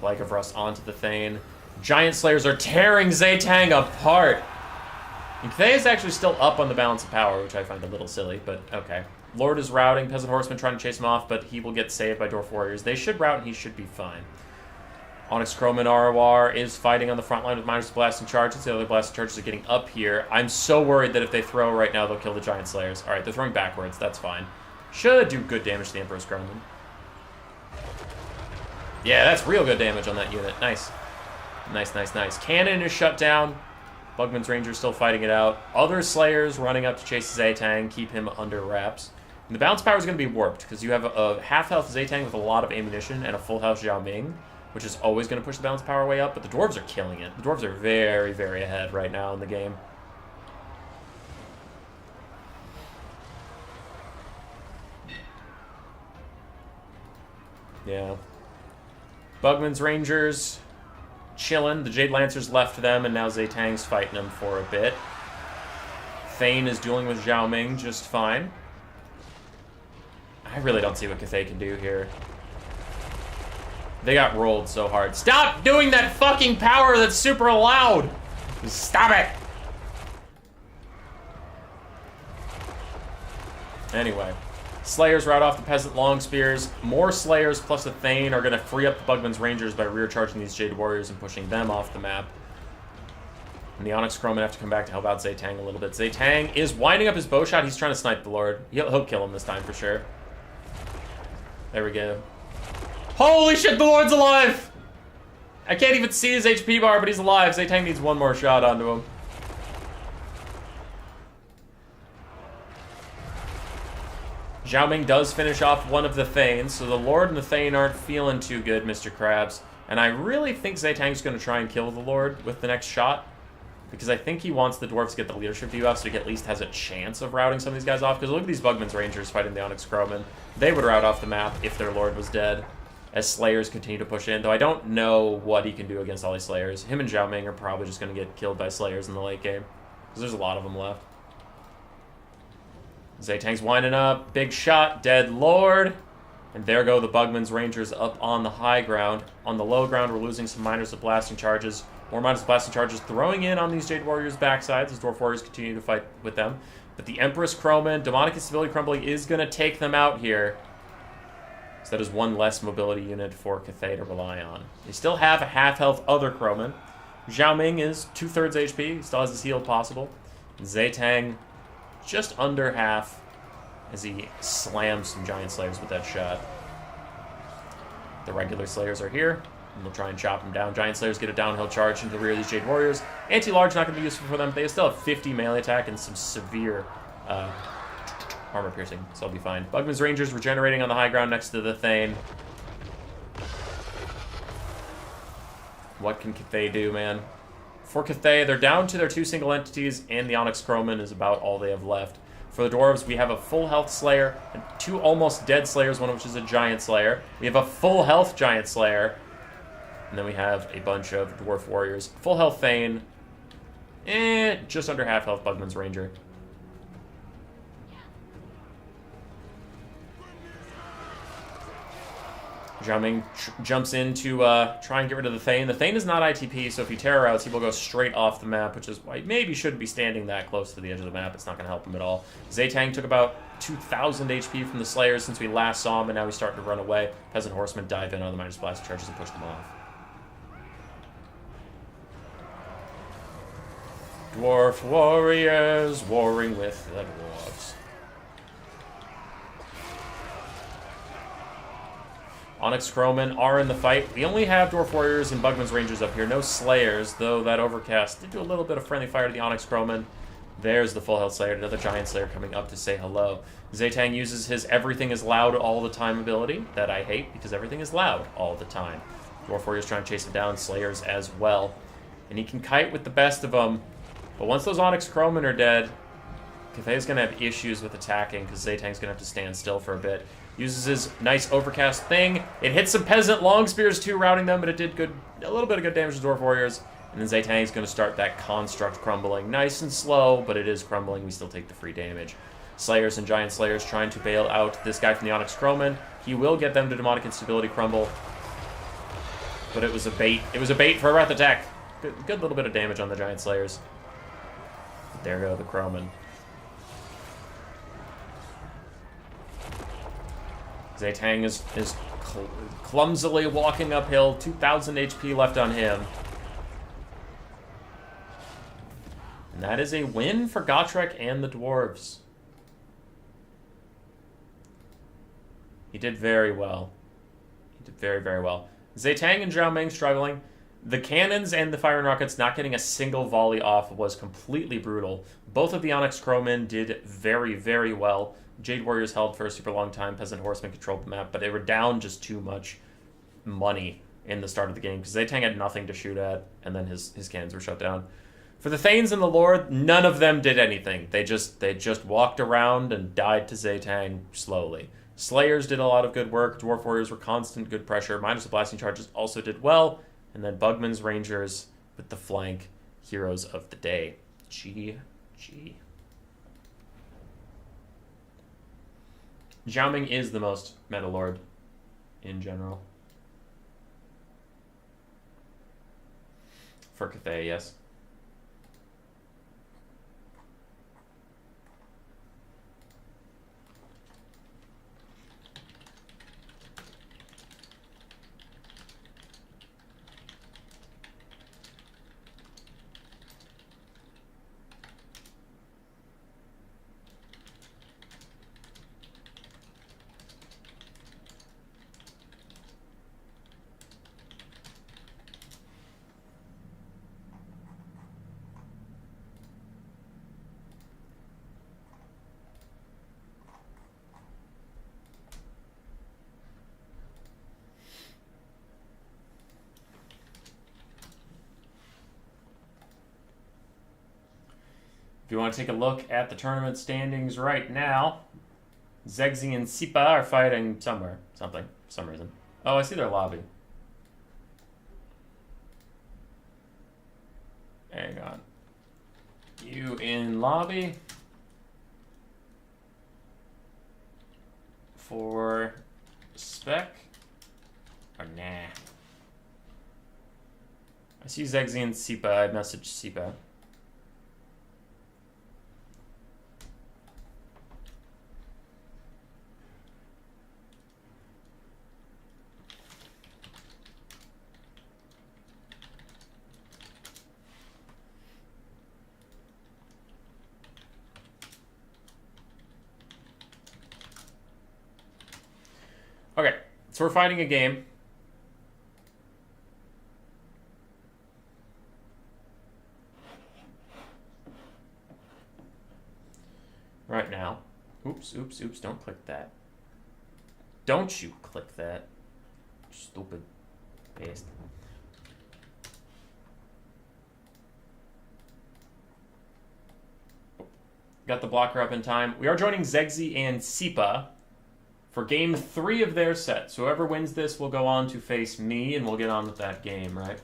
[SPEAKER 1] Plague of Rust onto the Thane. Giant Slayers are tearing Zaytang apart. And Cathay is actually still up on the balance of power, which I find a little silly, but okay. Lord is routing. Peasant Horseman trying to chase him off, but he will get saved by Dwarf Warriors. They should rout, and he should be fine. Onyx Crowman Arawar is fighting on the front line with minus blasting charges. The other blasting charges are getting up here. I'm so worried that if they throw right now, they'll kill the Giant Slayers. All right, they're throwing backwards. That's fine. Should do good damage to the Emperor's Crowman. Yeah, that's real good damage on that unit. Nice. Nice, nice, nice. Cannon is shut down. Bugman's Rangers still fighting it out. Other Slayers running up to chase Zaytang, keep him under wraps. And the balance power is going to be warped, because you have a half-health Zaytang with a lot of ammunition and a full-health Zhao Ming, which is always going to push the balance power way up, but the Dwarves are killing it. The Dwarves are very, very ahead right now in the game. Yeah. Bugman's Rangers chilling. The Jade Lancers left them, and now Zaytang's fighting them for a bit. Thane is dueling with Zhao Ming just fine. I really don't see what Cathay can do here. They got rolled so hard. Stop doing that fucking power that's super loud! Stop it! Anyway. Slayers rout off the Peasant Long Spears. More Slayers plus a Thane are going to free up the Bugman's Rangers by rear charging these Jade Warriors and pushing them off the map. And the Onyx Crowman have to come back to help out Zaytang a little bit. Zaytang is winding up his bow shot. He's trying to snipe the Lord. He'll kill him this time for sure. There we go. Holy shit, the Lord's alive! I can't even see his HP bar, but he's alive. Zaytang needs one more shot onto him. Zhao Ming does finish off one of the Thanes, so the Lord and the Thane aren't feeling too good, Mr. Krabs. And I really think Zaytang's going to try and kill the Lord with the next shot, because I think he wants the Dwarves to get the leadership debuff so he at least has a chance of routing some of these guys off. Because look at these Bugman's Rangers fighting the Onyx Crowman. They would rout off the map if their Lord was dead, as Slayers continue to push in. Though I don't know what he can do against all these Slayers. Him and Zhao Ming are probably just going to get killed by Slayers in the late game, because there's a lot of them left. Zaytang's winding up. Big shot. Dead Lord. And there go the Bugman's Rangers up on the high ground. On the low ground, we're losing some miners with blasting charges. More miners with blasting charges throwing in on these Jade Warriors' backsides as Dwarf Warriors continue to fight with them. But the Empress Crowman, Demonic Instability Crumbling is going to take them out here. So that is one less mobility unit for Cathay to rely on. They still have a half-health other Crowman. Zhao Ming is 2/3 HP. He still has his heal possible. Zaytang just under half as he slams some Giant Slayers with that shot. The regular Slayers are here, and they'll try and chop them down. Giant Slayers get a downhill charge into the rear of these Jade Warriors. Anti-large not going to be useful for them. They still have 50 melee attack and some severe armor piercing, so I'll be fine. Bugman's Rangers regenerating on the high ground next to the Thane. What can Cathay do, man? For Cathay, they're down to their 2 single entities, and the Onyx Chroman is about all they have left. For the Dwarves, we have a full health Slayer, and 2 almost dead Slayers, one of which is a Giant Slayer. We have a full health Giant Slayer, and then we have a bunch of Dwarf Warriors. Full health Thane, just under half health Bugman's Ranger. Zhao Ming jumps in to try and get rid of the Thane. The Thane is not ITP, so if he terror routes, he will go straight off the map, which is why he maybe shouldn't be standing that close to the edge of the map. It's not going to help him at all. Zaytang took about 2,000 HP from the Slayers since we last saw him, and now he's starting to run away. Peasant Horsemen dive in on the Midas Blast charges and push them off. Dwarf Warriors warring with the Dwarves. Onyx Chroman are in the fight. We only have Dwarf Warriors and Bugman's Rangers up here. No Slayers, though that Overcast did do a little bit of friendly fire to the Onyx Chroman. There's the full health Slayer, another Giant Slayer coming up to say hello. Zaytang uses his everything is loud all the time ability that I hate because everything is loud all the time. Dwarf Warriors trying to chase him down, Slayers as well. And he can kite with the best of them. But once those Onyx Chroman are dead, Cathay's going to have issues with attacking because Zaytang's going to have to stand still for a bit. Uses his nice Overcast thing. It hits some Peasant Long Spears too, routing them, but it did a little bit of good damage to Dwarf Warriors. And then Zaytang's going to start that Construct crumbling. Nice and slow, but it is crumbling. We still take the free damage. Slayers and Giant Slayers trying to bail out this guy from the Onyx Chroman. He will get them to Demonic Instability crumble. But it was a bait. It was a bait for a Wrath attack. Good little bit of damage on the Giant Slayers. But there go the Chroman. Zaytang is clumsily walking uphill. 2,000 HP left on him. And that is a win for Gotrek and the Dwarves. He did very well. He did very, very well. Zaytang and Zhao Ming struggling. The cannons and the fire and rockets not getting a single volley off was completely brutal. Both of the Onyx Chroman did very, very well. Jade Warriors held for a super long time. Peasant Horsemen controlled the map, but they were down just too much money in the start of the game because Zaytang had nothing to shoot at, and then his cannons were shut down. For the Thanes and the Lord, none of them did anything. They just walked around and died to Zaytang slowly. Slayers did a lot of good work. Dwarf Warriors were constant good pressure. Minus the blasting charges also did well. And then Bugman's Rangers with the flank, heroes of the day. GG. Zhao Ming is the most meta lord in general. For Cathay, yes. If you want to take a look at the tournament standings right now, Zexy and Sipa are fighting somewhere. For some reason. Oh, I see their lobby. Hang on. You in lobby for spec or nah? I see Zexy and Sipa. I messaged Sipa. So we're fighting a game. Right now. Oops, oops, oops. Don't click that. Don't you click that. Stupid paste. Got the blocker up in time. We are joining Zegzi and Sipa for game 3 of their set. So whoever wins this will go on to face me, and we'll get on with that game, right?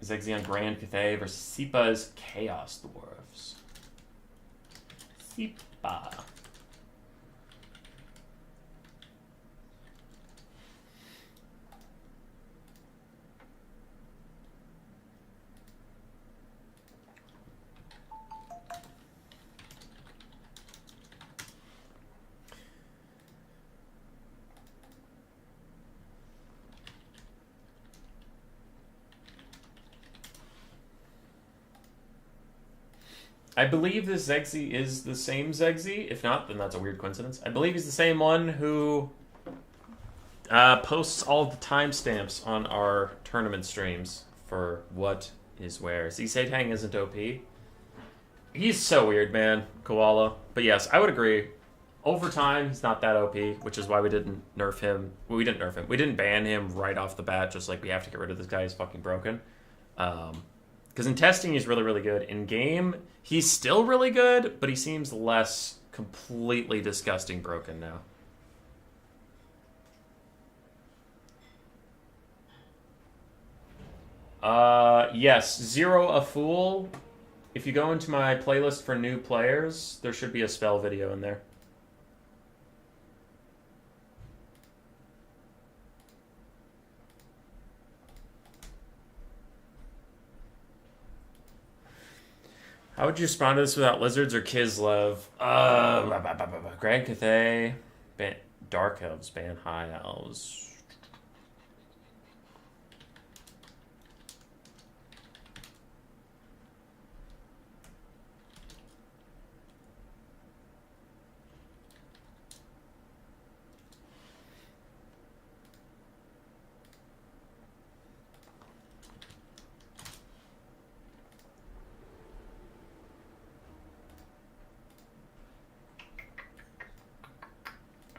[SPEAKER 1] Zegzi on Grand Cathay versus Sipa's Chaos Dwarves. Sipa. I believe this Zegzi is the same Zegzi. If not, then that's a weird coincidence. I believe he's the same one who posts all the timestamps on our tournament streams for what is where. See, Satang isn't OP. He's so weird, man, Koala. But yes, I would agree. Over time, he's not that OP, which is why we didn't nerf him. Well, we didn't nerf him. We didn't ban him right off the bat, just like we have to get rid of this guy. He's fucking broken. Because in testing, he's really, really good. In game, he's still really good, but he seems less completely disgusting broken now. Yes, Zero a Fool. If you go into my playlist for new players, there should be a spell video in there. How would you respond to this without lizards or Kislev? Grand Cathay, Dark Elves, Ban High Elves.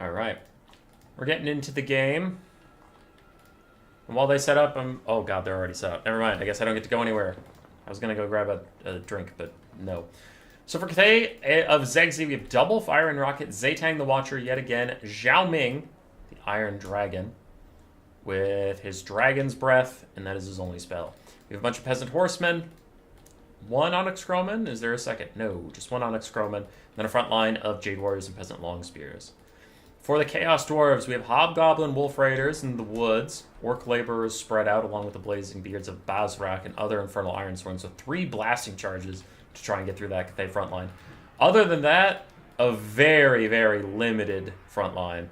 [SPEAKER 1] All right, we're getting into the game. And while they set up, oh god, they're already set up. Never mind, I guess I don't get to go anywhere. I was gonna go grab a drink, but no. So for Cathay of Zegzi, we have double Fire and Rocket, Zaytang the Watcher yet again, Zhao Ming, the Iron Dragon, with his Dragon's Breath, and that is his only spell. We have a bunch of Peasant Horsemen, one Onyx Crowman. Is there a second? No, just one Onyx Crowman. Then a front line of Jade Warriors and Peasant Long Spears. For the Chaos Dwarves, we have Hobgoblin Wolf Raiders in the woods, Orc Laborers spread out along with the Blazing Beards of Bazrak and other Infernal Ironsworn, so 3 blasting charges to try and get through that Cathay front line. Other than that, a very, very limited front line.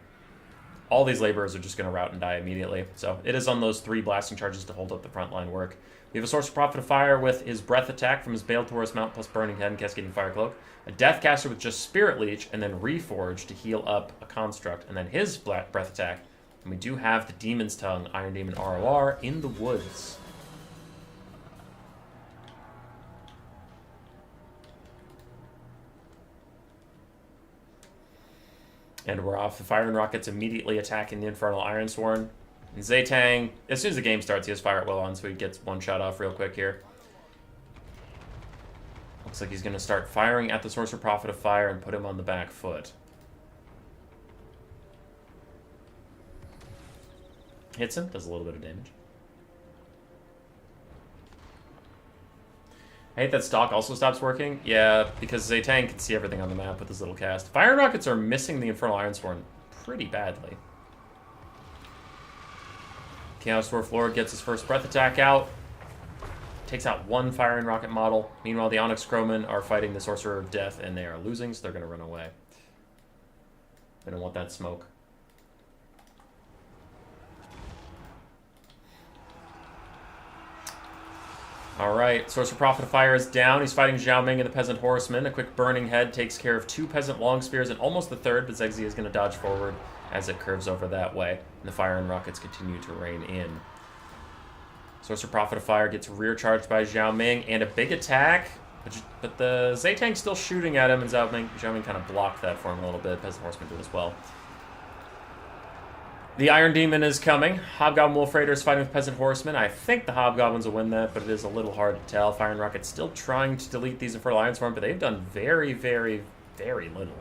[SPEAKER 1] All these Laborers are just going to rout and die immediately, so it is on those 3 blasting charges to hold up the front line work. We have a Sorcerer Prophet of Fire with his Breath attack from his Bale Taurus mount plus Burning Head and Cascading Fire Cloak. A Deathcaster with just Spirit Leech and then Reforge to heal up a Construct. And then his Breath attack. And we do have the Demon's Tongue, Iron Demon ROR, in the woods. And we're off. The Fire and Rocket's immediately attacking the Infernal Ironsworn. And Zaytang, as soon as the game starts, he has Fire at Will on, so he gets one shot off real quick here. Looks like he's going to start firing at the Sorcerer Prophet of Fire and put him on the back foot. Hits him, does a little bit of damage. I hate that Stalk also stops working. Yeah, because Zaytang can see everything on the map with his little cast. Fire and Rockets are missing the Infernal Ironsworn pretty badly. Chaos Dwarf Lord gets his first Breath attack out. Takes out 1 Fire and Rocket model. Meanwhile, the Onyx Crowmen are fighting the Sorcerer of Death, and they are losing, so they're going to run away. They don't want that smoke. Alright, Sorcerer Prophet of Fire is down. He's fighting Zhao Ming and the Peasant Horseman. A quick Burning Head takes care of 2 Peasant Long Spears and almost the third, but Zexi is going to dodge forward as it curves over that way. And the Fire and Rockets continue to rain in. Sorcerer Prophet of Fire gets rear charged by Zhao Ming and a big attack. But the Zaytang's still shooting at him, and Zhao Ming kind of blocked that for him a little bit. Peasant Horseman did as well. The Iron Demon is coming. Hobgoblin Wolf Raider is fighting with Peasant Horseman. I think the Hobgoblins will win that, but it is a little hard to tell. Fire and Rocket's still trying to delete these Infernal Iron Swarm, but they've done very, very, very little.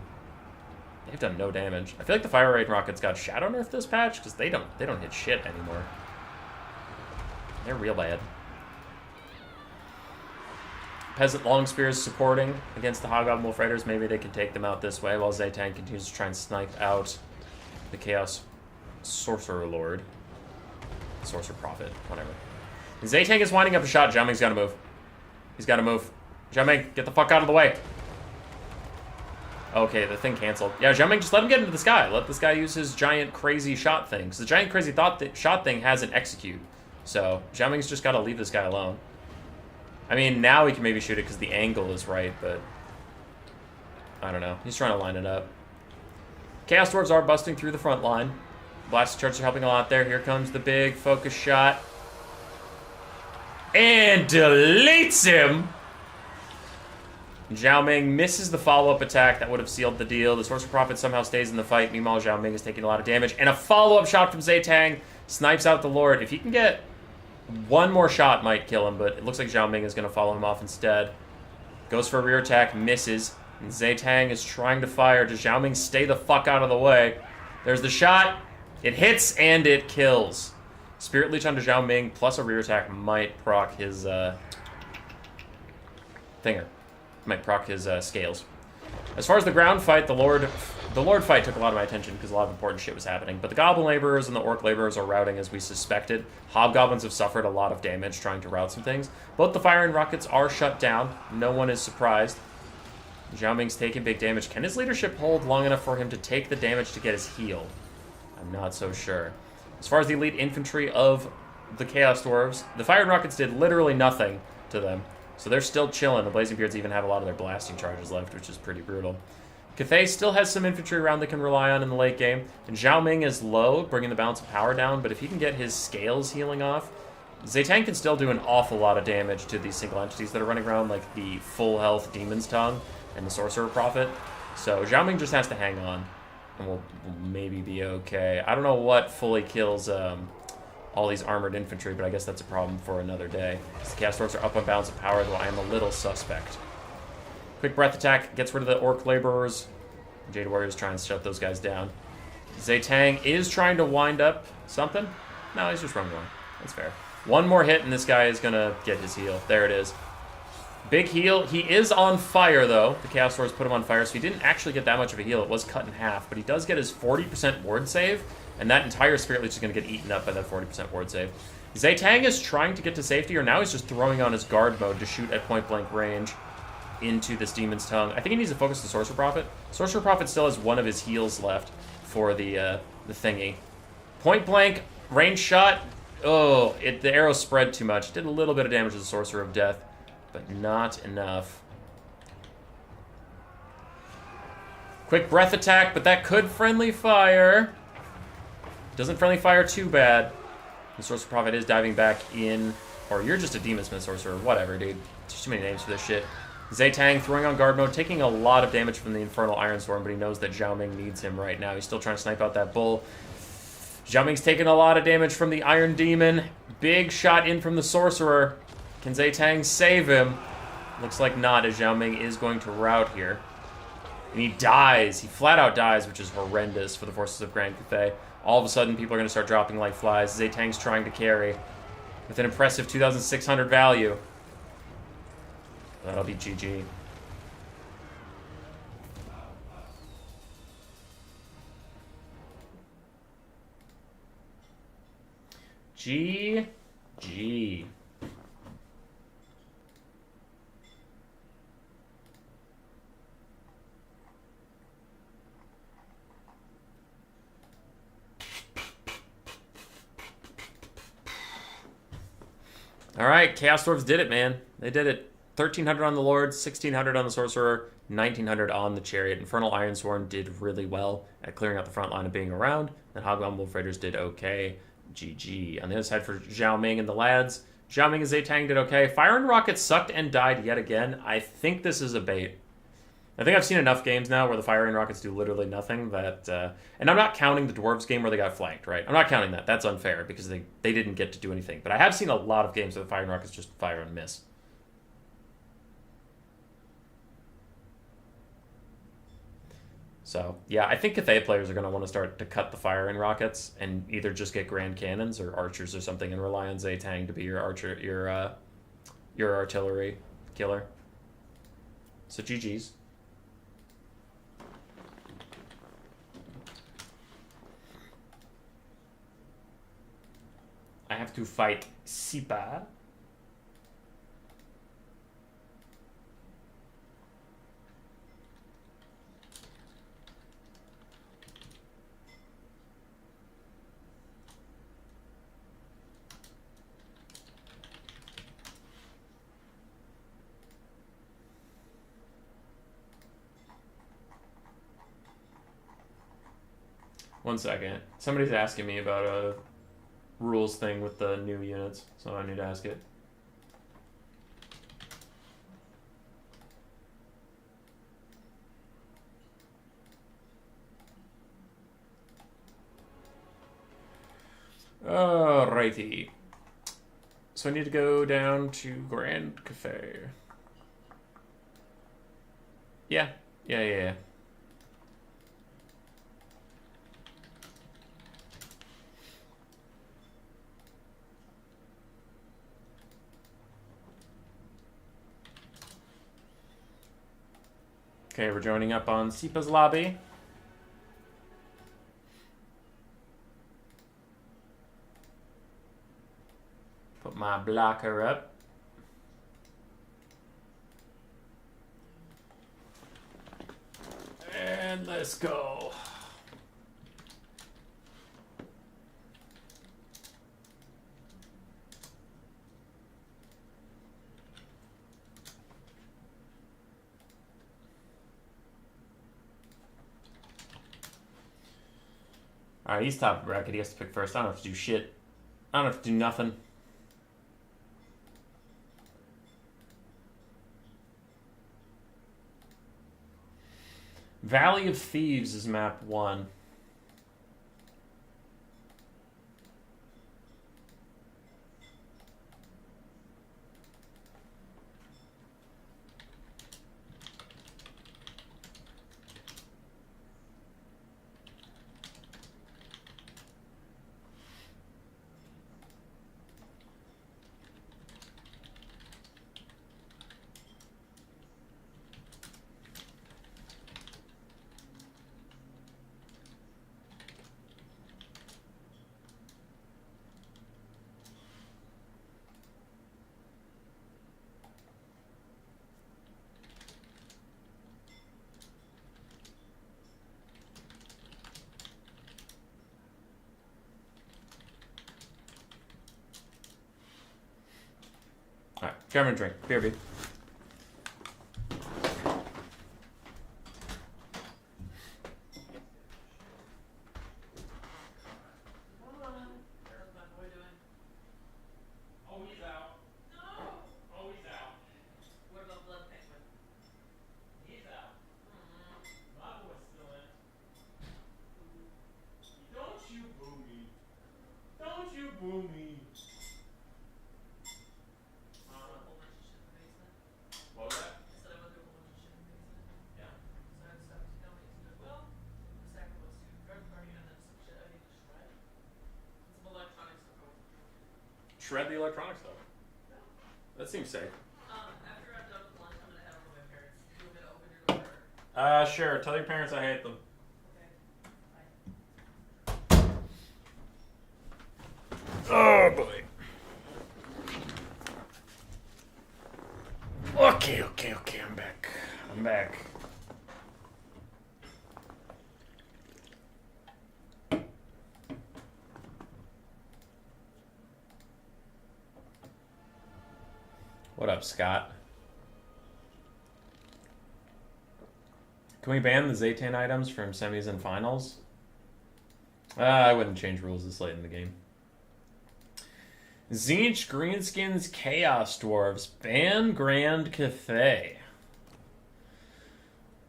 [SPEAKER 1] They've done no damage. I feel like the Fire Raid Rockets got Shadow Nerf this patch, because they don't hit shit anymore. They're real bad. Peasant Long Spears supporting against the Hobgoblin Wolf Raiders. Maybe they can take them out this way, while Zaytang continues to try and snipe out the Chaos Sorcerer Lord. Sorcerer Prophet, whatever. And Zaytang is winding up a shot. Zhao Ming's gotta move. He's gotta move. Zhao Ming, get the fuck out of the way. Okay, the thing canceled. Yeah, Zhao Ming, just let him get into the sky. Let this guy use his giant crazy shot thing. Because the giant crazy shot thing has an execute. So, Zhao Ming's just gotta leave this guy alone. I mean, now he can maybe shoot it because the angle is right, but I don't know. He's trying to line it up. Chaos Dwarves are busting through the front line. Blasted Charges are helping a lot there. Here comes the big focus shot. And deletes him! Zhao Ming misses the follow-up attack. That would have sealed the deal. The Sorcerer Prophet somehow stays in the fight. Meanwhile, Zhao Ming is taking a lot of damage. And a follow-up shot from Zaytang snipes out the Lord. If he can get one more shot, might kill him, but it looks like Zhao Ming is going to follow him off instead. Goes for a rear attack, misses. And Zaytang is trying to fire. Does Zhao Ming stay the fuck out of the way? There's the shot. It hits, and it kills. Spirit Leech onto Zhao Ming, plus a rear attack might proc his, thinger. Might proc his, scales. As far as the ground fight, the Lord fight took a lot of my attention because a lot of important shit was happening. But the Goblin Laborers and the Orc Laborers are routing as we suspected. Hobgoblins have suffered a lot of damage trying to route some things. Both the Fire and Rockets are shut down. No one is surprised. Zhao Ming's taking big damage. Can his leadership hold long enough for him to take the damage to get his heal? I'm not so sure. As far as the elite infantry of the Chaos Dwarves, the Fire and Rockets did literally nothing to them. So they're still chilling. The Blazing Beards even have a lot of their blasting charges left, which is pretty brutal. Cathay still has some infantry around they can rely on in the late game. And Zhao Ming is low, bringing the balance of power down, but if he can get his scales healing off, Zaytang can still do an awful lot of damage to these single entities that are running around, like the full health Demon's Tongue and the Sorcerer Prophet. So Zhao Ming just has to hang on, and we'll maybe be okay. I don't know what fully kills all these armored infantry, but I guess that's a problem for another day. The Chaos Dwarves are up on balance of power, though I am a little suspect. Quick breath attack gets rid of the Orc Laborers. Jade Warriors trying to shut those guys down. Zaytang is trying to wind up something. No, he's just running away. That's fair. One more hit and this guy is gonna get his heal. There it is. Big heal. He is on fire, though. The Chaos Dwarves put him on fire, so he didn't actually get that much of a heal. It was cut in half, but he does get his 40% ward save, and that entire Spirit Leech is going to get eaten up by that 40% ward save. Zaytang is trying to get to safety, or now he's just throwing on his guard mode to shoot at point-blank range into this Demon's Tongue. I think he needs to focus the Sorcerer Prophet. Sorcerer Prophet still has one of his heals left for the thingy. Point-blank, range shot. Oh, the arrow spread too much. Did a little bit of damage to the Sorcerer of Death, but not enough. Quick breath attack, but that could friendly fire. Doesn't friendly fire too bad. The Sorcerer Prophet is diving back in. Or you're just a Demon Smith Sorcerer. Whatever, dude. There's too many names for this shit. Zaytang throwing on guard mode, taking a lot of damage from the Infernal Iron Storm, but he knows that Zhao Ming needs him right now. He's still trying to snipe out that bull. Zhao Ming's taking a lot of damage from the Iron Demon. Big shot in from the Sorcerer. Can Zaytang save him? Looks like not, as Zhao Ming is going to rout here. And he dies. He flat out dies, which is horrendous for the forces of Grand Cathay. All of a sudden, people are going to start dropping like flies. Zaytang's trying to carry with an impressive 2,600 value. That'll be GG. GG. All right, Chaos Dwarves did it, man. They did it. 1,300 on the Lord, 1,600 on the Sorcerer, 1,900 on the Chariot. Infernal Ironsworn did really well at clearing out the front line and being around. And Hobgoblin Wolf Raiders did okay. GG. On the other side for Zhao Ming and the lads, Zhao Ming and Zaytang did okay. Fire and Rocket sucked and died yet again. I think this is a bait. I think I've seen enough games now where the Fire and Rockets do literally nothing that... and I'm not counting the Dwarves game where they got flanked, right? I'm not counting that. That's unfair because they didn't get to do anything. But I have seen a lot of games where the Fire and Rockets just fire and miss. So, yeah, I think Cathay players are going to want to start to cut the Fire and Rockets and either just get Grand Cannons or Archers or something and rely on Zaytang to be your archer, your artillery killer. So GG's. I have to fight Sipa. One second. Somebody's asking me about a rules thing with the new units, so I need to ask it. Alrighty. So I need to go down to Grand Cafe. Yeah. Yeah. Okay, we're joining up on Sipa's lobby. Put my blocker up. And let's go. Alright, he's top bracket. He has to pick first. I don't have to do shit. I don't have to do nothing. Valley of Thieves is map 1. Alright, grab a drink. BRB. Shred the electronic stuff. That seems safe.
[SPEAKER 2] After I'm done with lunch, I'm gonna head over to my parents. Do you want me to open your door?
[SPEAKER 1] Sure. Tell your parents I hate them.
[SPEAKER 2] Okay. Bye.
[SPEAKER 1] Oh boy. Okay. I'm back. What up, Scott? Can we ban the Zaytan items from semis and finals? I wouldn't change rules this late in the game. Tzeentch Greenskins Chaos Dwarves ban Grand Cathay.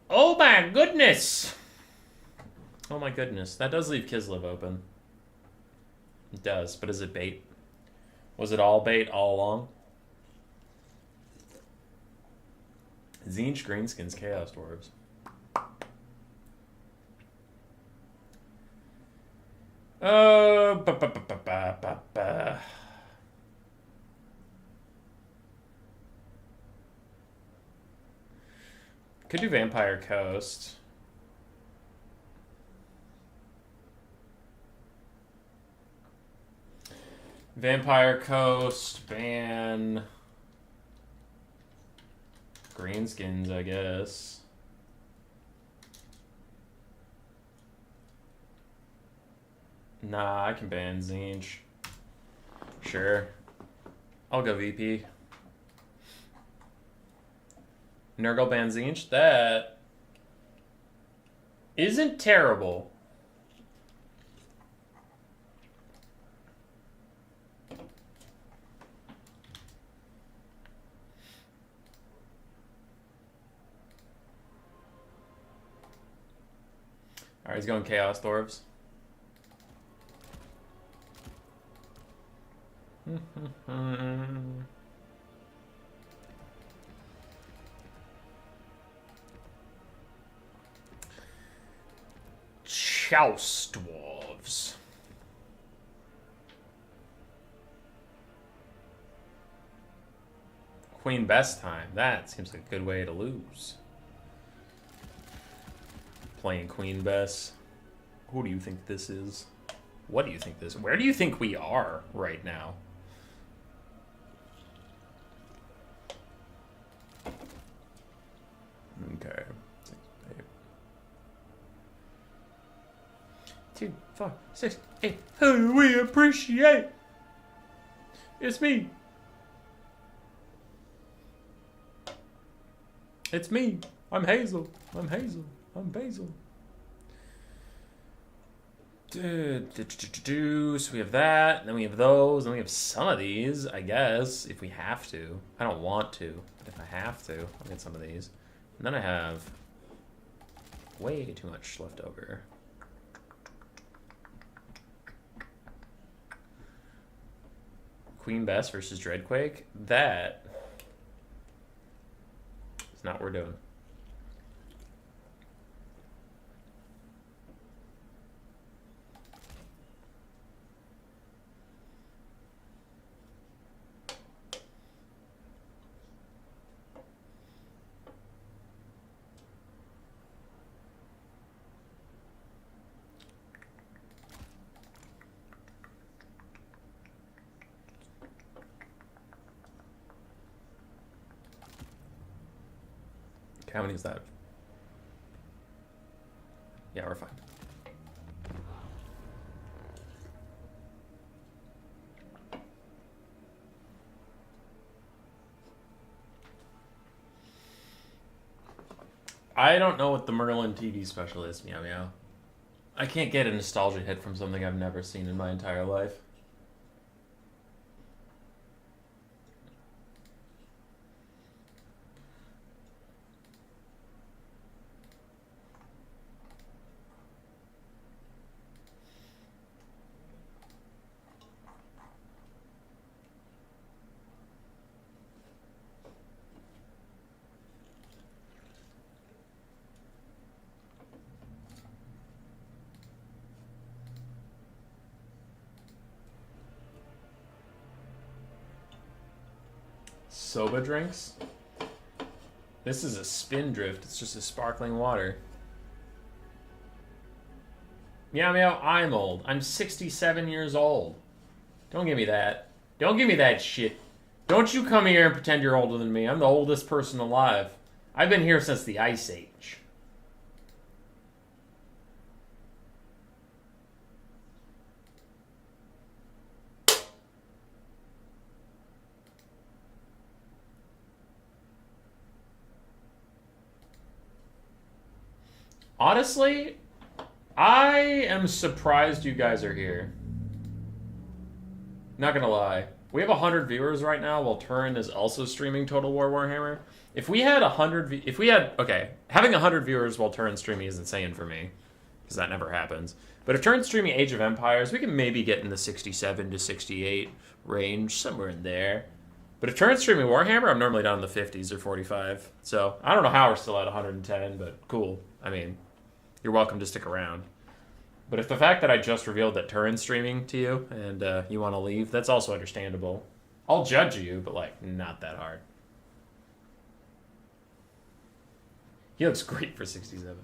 [SPEAKER 1] Oh my goodness! Oh my goodness. That does leave Kislev open. It does, but is it bait? Was it all bait all along? Tzeentch Greenskins Chaos Dwarves. Could do Vampire Coast. Vampire Coast, ban Greenskins, I guess. Nah, I can ban Tzeentch. Sure. I'll go VP. Nurgle ban Tzeentch? That isn't terrible. Alright, he's going Chaos Dwarves. Chouse Dwarves. Queen Bess time. That seems like a good way to lose. Playing Queen Bess. Who do you think this is? What do you think this is? Where do you think we are right now? Okay. 6, 8. 2, 4, 6, 8. Who do we appreciate? It's me. It's me. I'm Hazel. I'm Hazel. I'm Basil. So we have that, and then we have those, and we have some of these, I guess, if we have to. I don't want to, but if I have to, I'll get some of these. And then I have way too much left over. Queen Bess versus Dreadquake? That is not what we're doing. How many is that? Yeah, we're fine. I don't know what the Merlin TV special is, Meow Meow. I can't get a nostalgia hit from something I've never seen in my entire life. Soba drinks? This is a Spindrift. It's just a sparkling water. Meow Meow, I'm old. I'm 67 years old. Don't give me that. Don't give me that shit. Don't you come here and pretend you're older than me. I'm the oldest person alive. I've been here since the Ice Age. Honestly, I am surprised you guys are here. Not gonna lie. We have 100 viewers right now while Turin is also streaming Total War Warhammer. If we had 100... Okay, having 100 viewers while Turin's streaming is insane for me. Because that never happens. But if Turin's streaming Age of Empires, we can maybe get in the 67 to 68 range, somewhere in there. But if Turin's streaming Warhammer, I'm normally down in the 50s or 45. So, I don't know how we're still at 110, but cool. I mean, you're welcome to stick around. But if the fact that I just revealed that Turin's streaming to you and you want to leave, that's also understandable. I'll judge you, but, like, not that hard. He looks great for 67.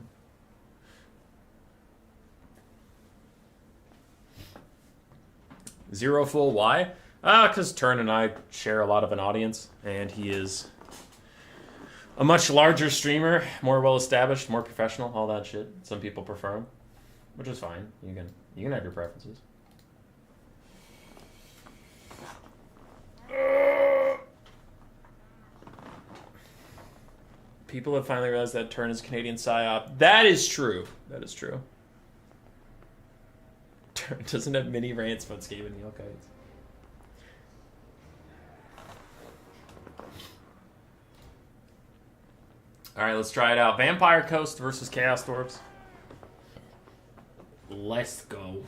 [SPEAKER 1] Zero full, why? Because Turin and I share a lot of an audience, and he is a much larger streamer, more well-established, more professional, all that shit. Some people prefer him. Which is fine. You can have your preferences. People have finally realized that Turin is Canadian PSYOP. That is true. That is true. Turin doesn't have mini rants about Skaven and Yelkites. Alright, let's try it out. Vampire Coast versus Chaos Dwarves. Let's go.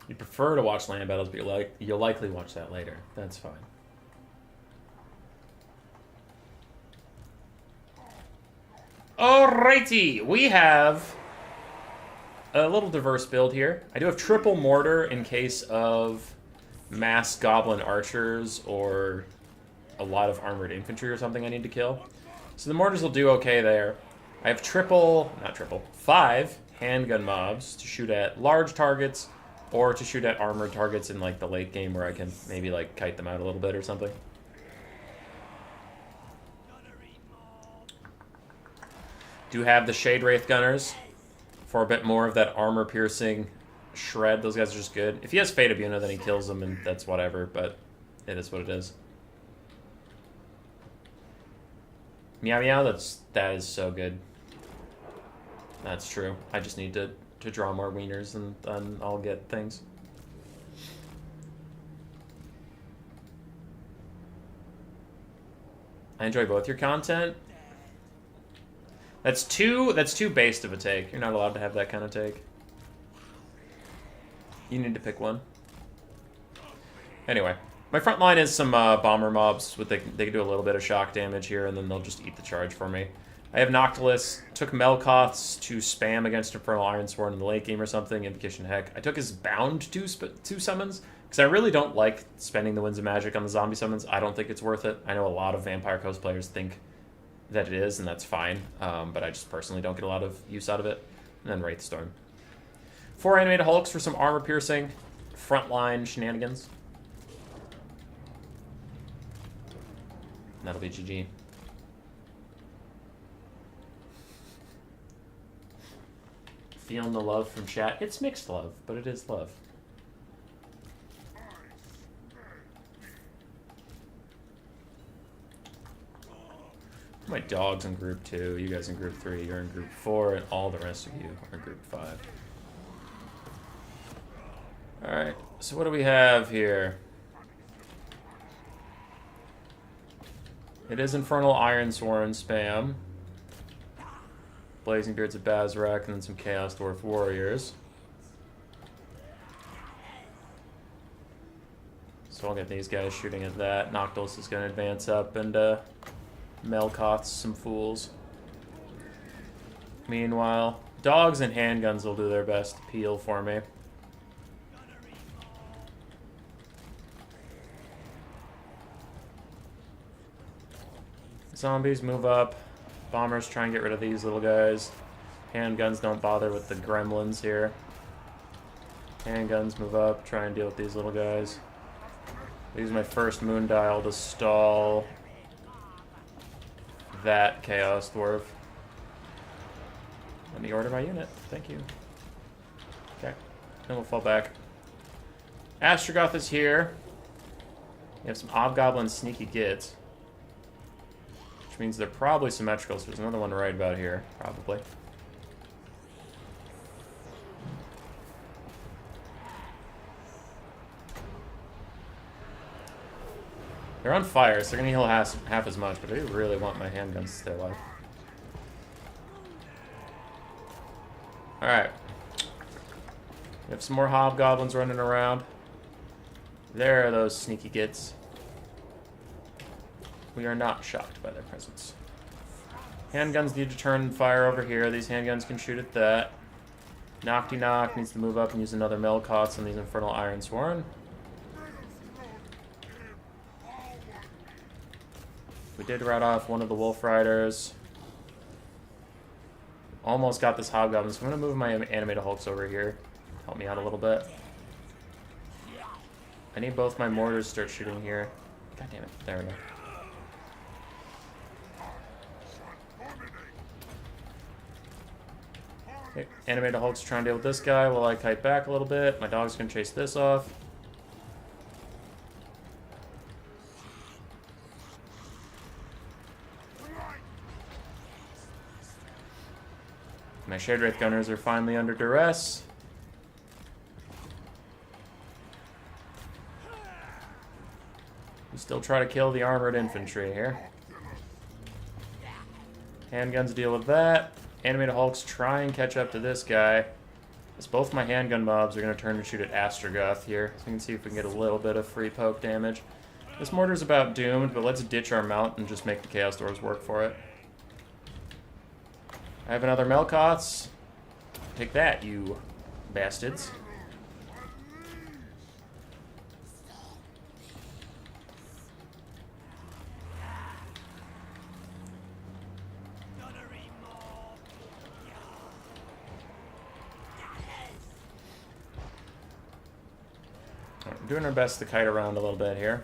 [SPEAKER 1] You prefer to watch land battles, but you'll likely watch that later. That's fine. Alrighty, we have a little diverse build here. I do have triple mortar in case of mass goblin archers or a lot of armored infantry or something I need to kill. So the mortars will do okay there. I have five handgun mobs to shoot at large targets or to shoot at armored targets in like the late game where I can maybe like kite them out a little bit or something. Do have the Shade Wraith Gunners for a bit more of that armor-piercing shred. Those guys are just good. If he has Fate of Una, then he kills them, and that's whatever, but it is what it is. Meow Meow, that is so good. That's true. I just need to draw more wieners, and then I'll get things. I enjoy both your content. That's too based of a take. You're not allowed to have that kind of take. You need to pick one. Anyway, my front line is some bomber mobs. They can do a little bit of shock damage here, and then they'll just eat the charge for me. I have Noctilus. Took Melkoths to spam against Infernal Ironsworn in the late game or something. Invocation Heck. I took his Bound two summons, because I really don't like spending the Winds of Magic on the zombie summons. I don't think it's worth it. I know a lot of Vampire Coast players think that it is, and that's fine. But I just personally don't get a lot of use out of it. And then Wraithstorm. 4 animated Hulks for some armor-piercing frontline shenanigans. And that'll be GG. Feeling the love from chat. It's mixed love, but it is love. My dog's in group 2, you guys in group 3, you're in group 4, and all the rest of you are in group 5. Alright, so what do we have here? It is Infernal Ironsworn spam. Blazing Beards of Bazrak, and then some Chaos Dwarf Warriors. So I'll get these guys shooting at that. Noctilus is going to advance up, and Melkoth's some fools. Meanwhile, dogs and handguns will do their best to peel for me. Zombies move up. Bombers try and get rid of these little guys. Handguns don't bother with the gremlins here. Handguns move up, try and deal with these little guys. Use my first Moon Dial to stall that Chaos Dwarf. Let me order my unit. Thank you. Okay. Then we'll fall back. Astrogoth is here. We have some Hobgoblin sneaky gits. Which means they're probably symmetrical, so there's another one right about here, probably. They're on fire, so they're gonna heal half as much, but I do really want my handguns to stay alive. Alright. We have some more hobgoblins running around. There are those sneaky gits. We are not shocked by their presence. Handguns need to turn fire over here. These handguns can shoot at that. Nocti Knock needs to move up and use another Melkots on these Infernal Ironsworn. We did rout off one of the Wolf Riders. Almost got this Hobgoblin, so I'm going to move my Animated Hulks over here. Help me out a little bit. I need both my mortars to start shooting here. God damn it. There we go. Okay, Animated Hulk's trying to deal with this guy while I kite back a little bit. My dog's going to chase this off. My Shade Wraith Gunners are finally under duress. We still try to kill the armored infantry here. Handguns deal with that. Animated Hulks try and catch up to this guy. As both my handgun mobs are going to turn and shoot at Astrogoth here. So we can see if we can get a little bit of free poke damage. This mortar's about doomed, but let's ditch our mount and just make the Chaos Doors work for it. I have another Melkots. Take that, you bastards. We're doing our best to kite around a little bit here.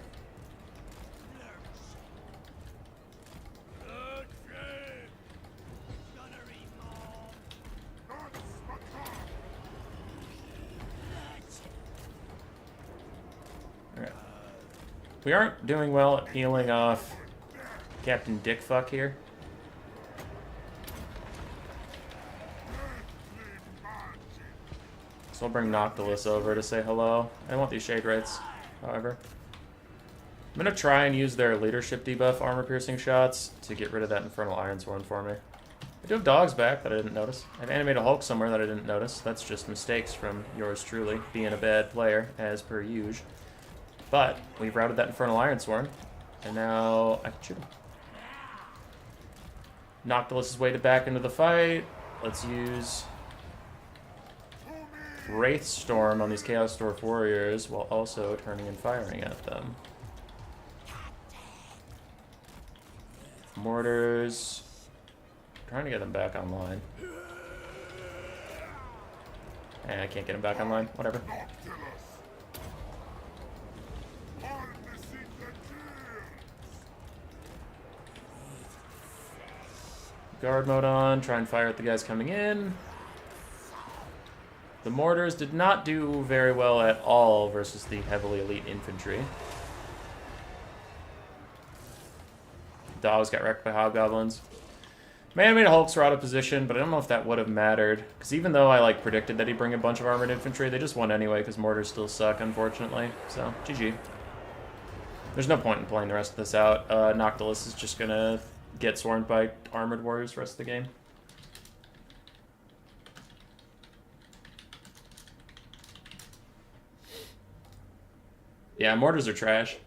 [SPEAKER 1] We aren't doing well at peeling off Captain Dickfuck here. So I'll bring Noctilus over to say hello. I want these Shade Wraiths, however. I'm going to try and use their leadership debuff armor-piercing shots to get rid of that Infernal Ironsworn for me. I do have dogs back that I didn't notice. I have Animated Hulk somewhere that I didn't notice. That's just mistakes from yours truly, being a bad player, as per usual. But we've routed that Infernal Ironsworn, and now I can shoot him. Noctilus is weighted back into the fight. Let's use Wraith Storm on these Chaos Dwarf Warriors while also turning and firing at them. Mortars. Trying to get them back online. I can't get them back online. Whatever. Guard mode on, try and fire at the guys coming in. The mortars did not do very well at all versus the heavily elite infantry. Dogs got wrecked by hobgoblins. My Animated Hulks were out of position, but I don't know if that would have mattered. Because even though I predicted that he'd bring a bunch of armored infantry, they just won anyway because mortars still suck, unfortunately. So, GG. There's no point in playing the rest of this out. Noctilus is just going to get swarmed by armored warriors the rest of the game. Yeah, mortars are trash.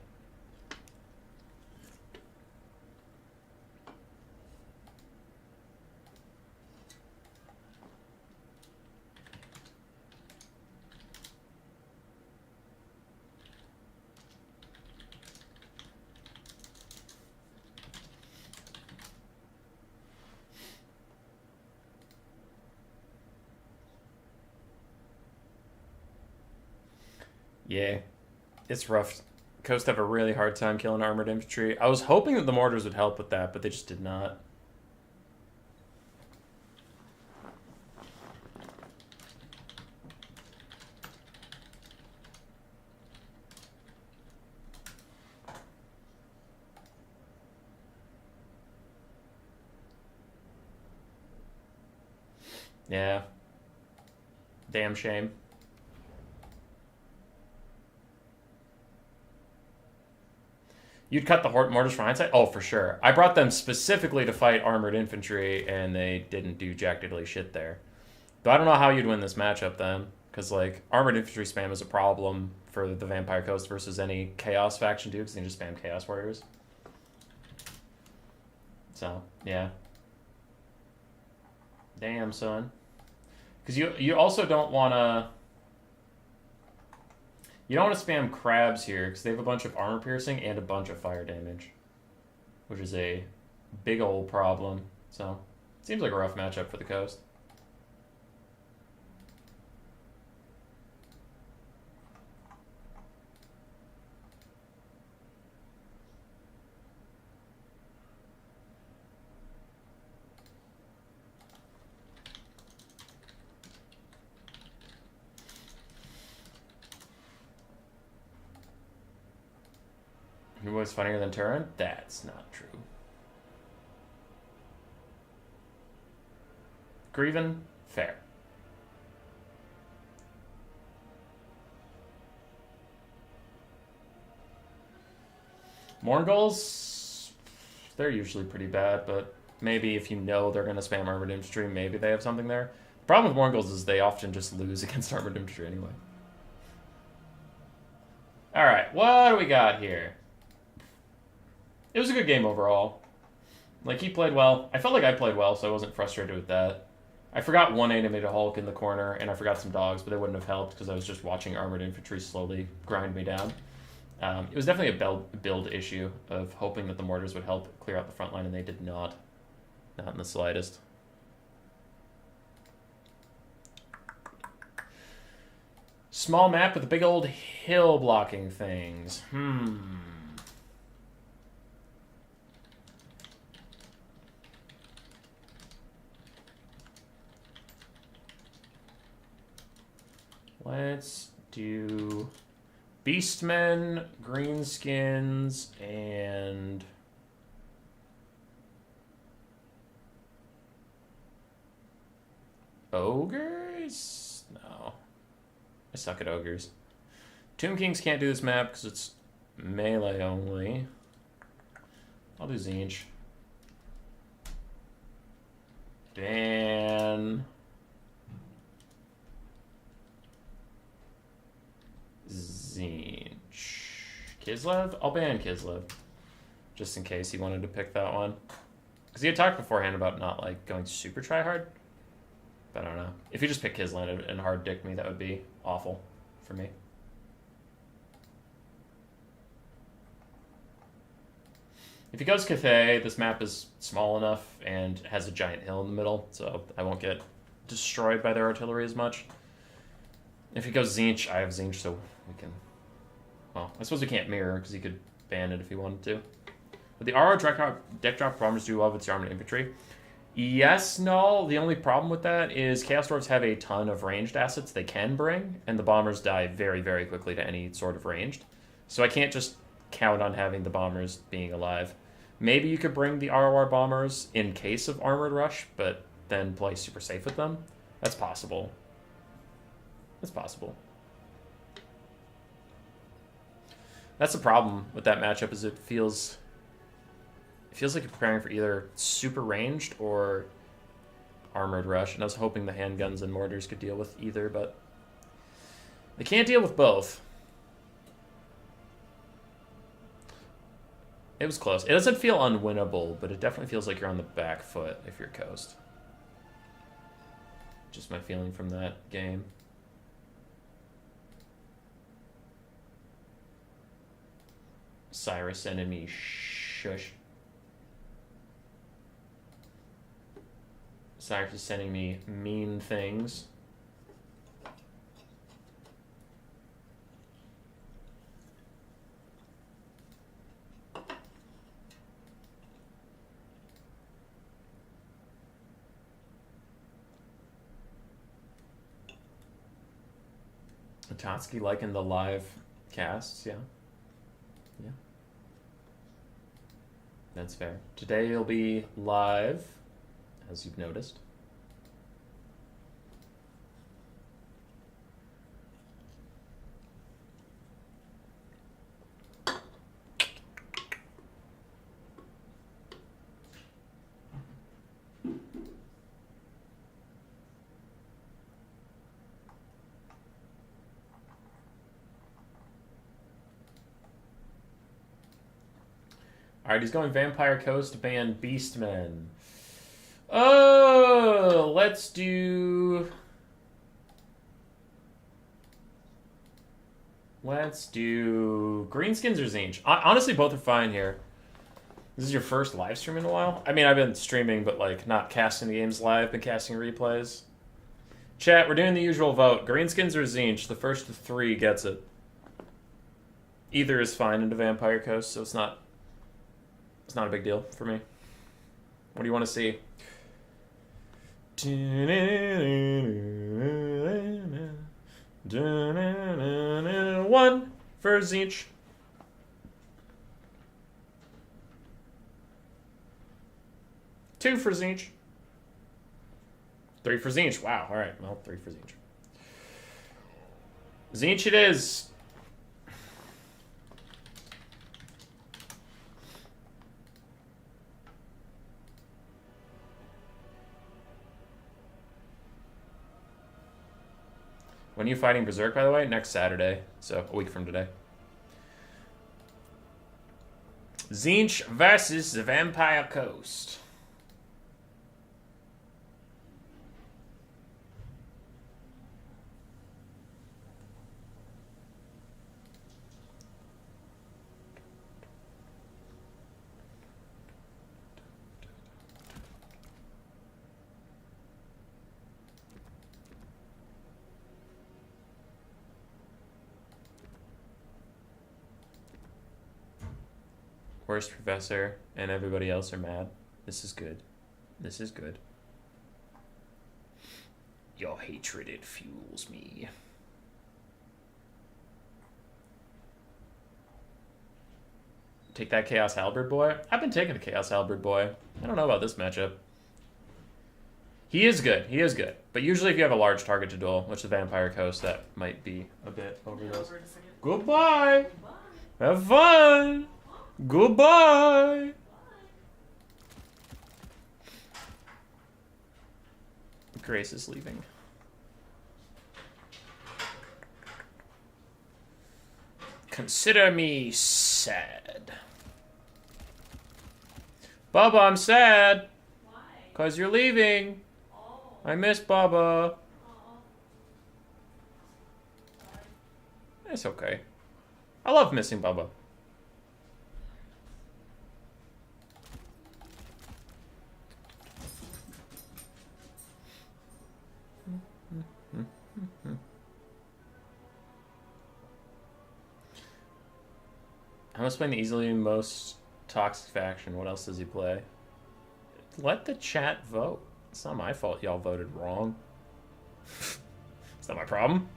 [SPEAKER 1] Yeah, it's rough. Coast have a really hard time killing armored infantry. I was hoping that the mortars would help with that, but they just did not. Yeah. Damn shame. You'd cut the mortars for hindsight? Oh, for sure. I brought them specifically to fight armored infantry, and they didn't do jack diddly shit there. But I don't know how you'd win this matchup then, because like armored infantry spam is a problem for the Vampire Coast versus any Chaos faction too, because they can just spam Chaos Warriors. So yeah. Damn, son. Because you also don't want to. You don't want to spam crabs here because they have a bunch of armor piercing and a bunch of fire damage, which is a big old problem. So, it seems like a rough matchup for the coast. Who was funnier than Turin? That's not true. Greven, fair. Morgul's, they're usually pretty bad, but maybe if you know they're going to spam armored infantry, maybe they have something there. The problem with Morgul's is they often just lose against armored infantry anyway. Alright, what do we got here? It was a good game overall. Like, he played well. I felt like I played well, so I wasn't frustrated with that. I forgot one animated Hulk in the corner, and I forgot some dogs, but they wouldn't have helped because I was just watching armored infantry slowly grind me down. It was definitely a build issue of hoping that the mortars would help clear out the front line, and they did not. Not in the slightest. Small map with big old hill blocking things. Let's do Beastmen, Greenskins, and Ogres? No. I suck at Ogres. Tomb Kings can't do this map because it's melee only. I'll do Tzeentch. Ban Tzeentch. Kislev? I'll ban Kislev. Just in case he wanted to pick that one. Because he had talked beforehand about not like going super try hard. But I don't know. If he just picked Kislev and hard dicked me, that would be awful for me. If he goes Cathay, this map is small enough and has a giant hill in the middle, so I won't get destroyed by their artillery as much. If he goes Tzeentch, I have Tzeentch, so we can... Well, I suppose we can't mirror, because he could ban it if he wanted to. But the RO deck drop bombers do well with its armored infantry. Yes, no. The only problem with that is Chaos Dwarves have a ton of ranged assets they can bring, and the bombers die very, very quickly to any sort of ranged. So I can't just count on having the bombers being alive. Maybe you could bring the ROR bombers in case of armored rush, but then play super safe with them. That's possible. That's possible. That's the problem with that matchup, is it feels like you're preparing for either super ranged or armored rush, and I was hoping the handguns and mortars could deal with either, but they can't deal with both. It was close. It doesn't feel unwinnable, but it definitely feels like you're on the back foot if you're Coast. Just my feeling from that game. Cyrus enemy shush. Cyrus is sending me mean things. Totsky liking the live casts, yeah. Yeah. That's fair. Today it'll be live, as you've noticed. Alright, he's going Vampire Coast, ban Beastmen. Oh, let's do... Let's do Greenskins or Zinch. Honestly, both are fine here. This is your first live stream in a while? I mean, I've been streaming, but like not casting the games live, been casting replays. Chat, we're doing the usual vote. Greenskins or Zinch, the first of 3 gets it. Either is fine into Vampire Coast, so it's not a big deal for me. What do you want to see? One for Zinch. 2 for Zinch. 3 for Zinch. Wow. All right. Well, 3 for Zinch. Zinch it is. When are you fighting Berserk, by the way? Next Saturday. So, a week from today. Zinch versus the Vampire Coast. Worst professor and everybody else are mad. This is good. This is good. Your hatred, it fuels me. Take that Chaos Halberd boy? I've been taking the Chaos Halberd boy. I don't know about this matchup. He is good. He is good. But usually if you have a large target to duel, which the Vampire Coast, that might be a bit overdose. Goodbye. Have fun. Goodbye. Grace is leaving. Consider me sad. Bubba, I'm sad.
[SPEAKER 2] Why?
[SPEAKER 1] 'Cause you're leaving.
[SPEAKER 2] Oh.
[SPEAKER 1] I miss Bubba. It's okay. I love missing Bubba. I must play the easily most toxic faction. What else does he play? Let the chat vote. It's not my fault y'all voted wrong. It's not my problem.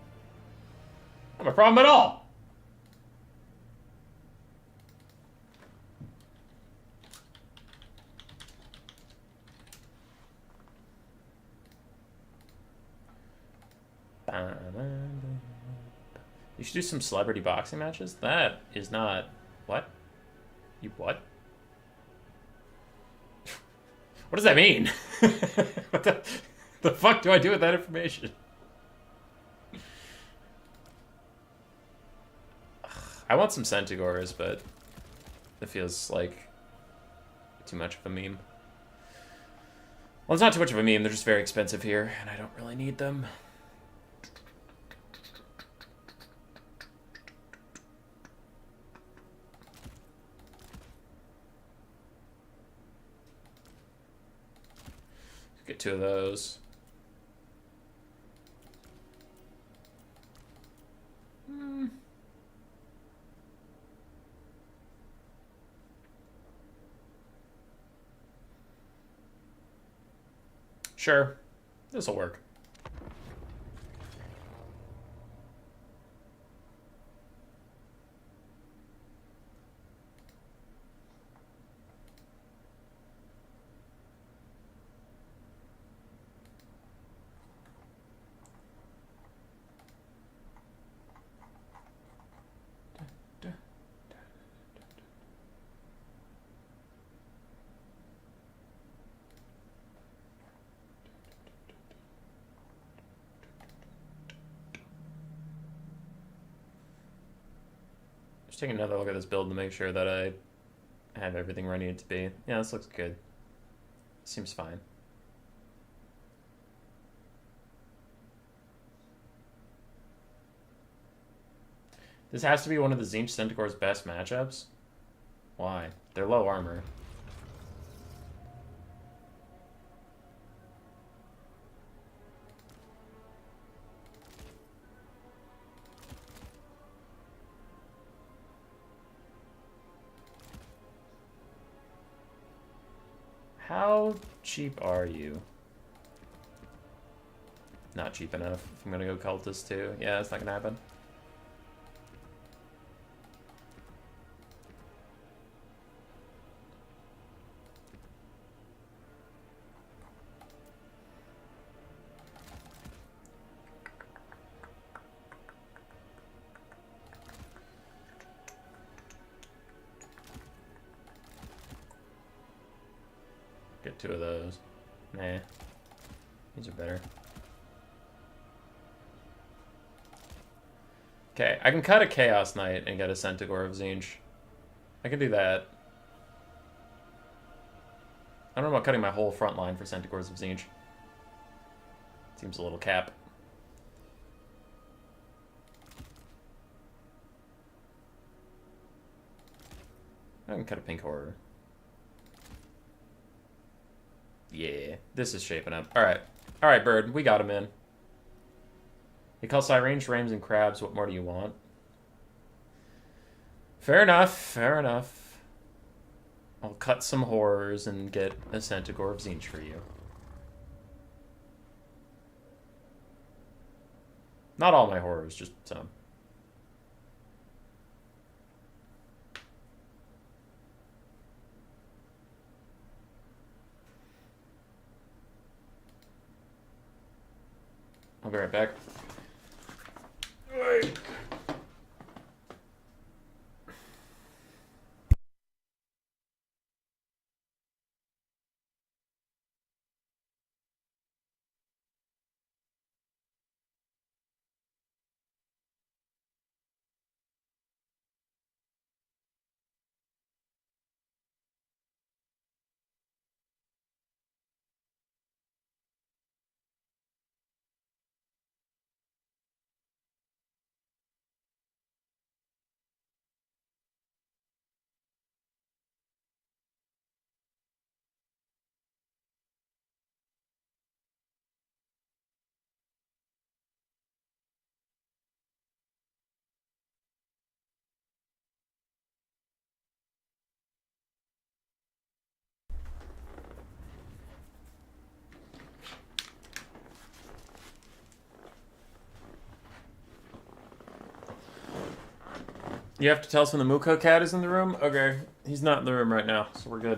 [SPEAKER 1] Not my problem at all. You should do some celebrity boxing matches? That is not... What? You what? What does that mean? What the fuck do I do with that information? I want some Centigores, but it feels like too much of a meme. Well, it's not too much of a meme. They're just very expensive here, and I don't really need them. Get 2 of those. Sure. This'll work. Just taking another look at this build to make sure that I have everything where I need it to be. Yeah, this looks good. Seems fine. This has to be one of the Tzeentch Centaur's best matchups. Why? They're low armor. How cheap are you? Not cheap enough. If I'm gonna go Cultist too. Yeah, it's not gonna happen. Get 2 of those. Nah. These are better. Okay, I can cut a Chaos Knight and get a Centaur of Tzeentch. I can do that. I don't know about cutting my whole front line for Centaurs of Tzeentch. Seems a little cap. I can cut a Pink Horror. Yeah, this is shaping up. Alright. Alright, Bird. We got him in. He calls Cyrange, Rames, and Crabs. What more do you want? Fair enough. Fair enough. I'll cut some horrors and get a Centaur of Tzeentch for you. Not all my horrors, just some. I'll be right back. You have to tell us when the Muko cat is in the room? Okay, he's not in the room right now, so we're good.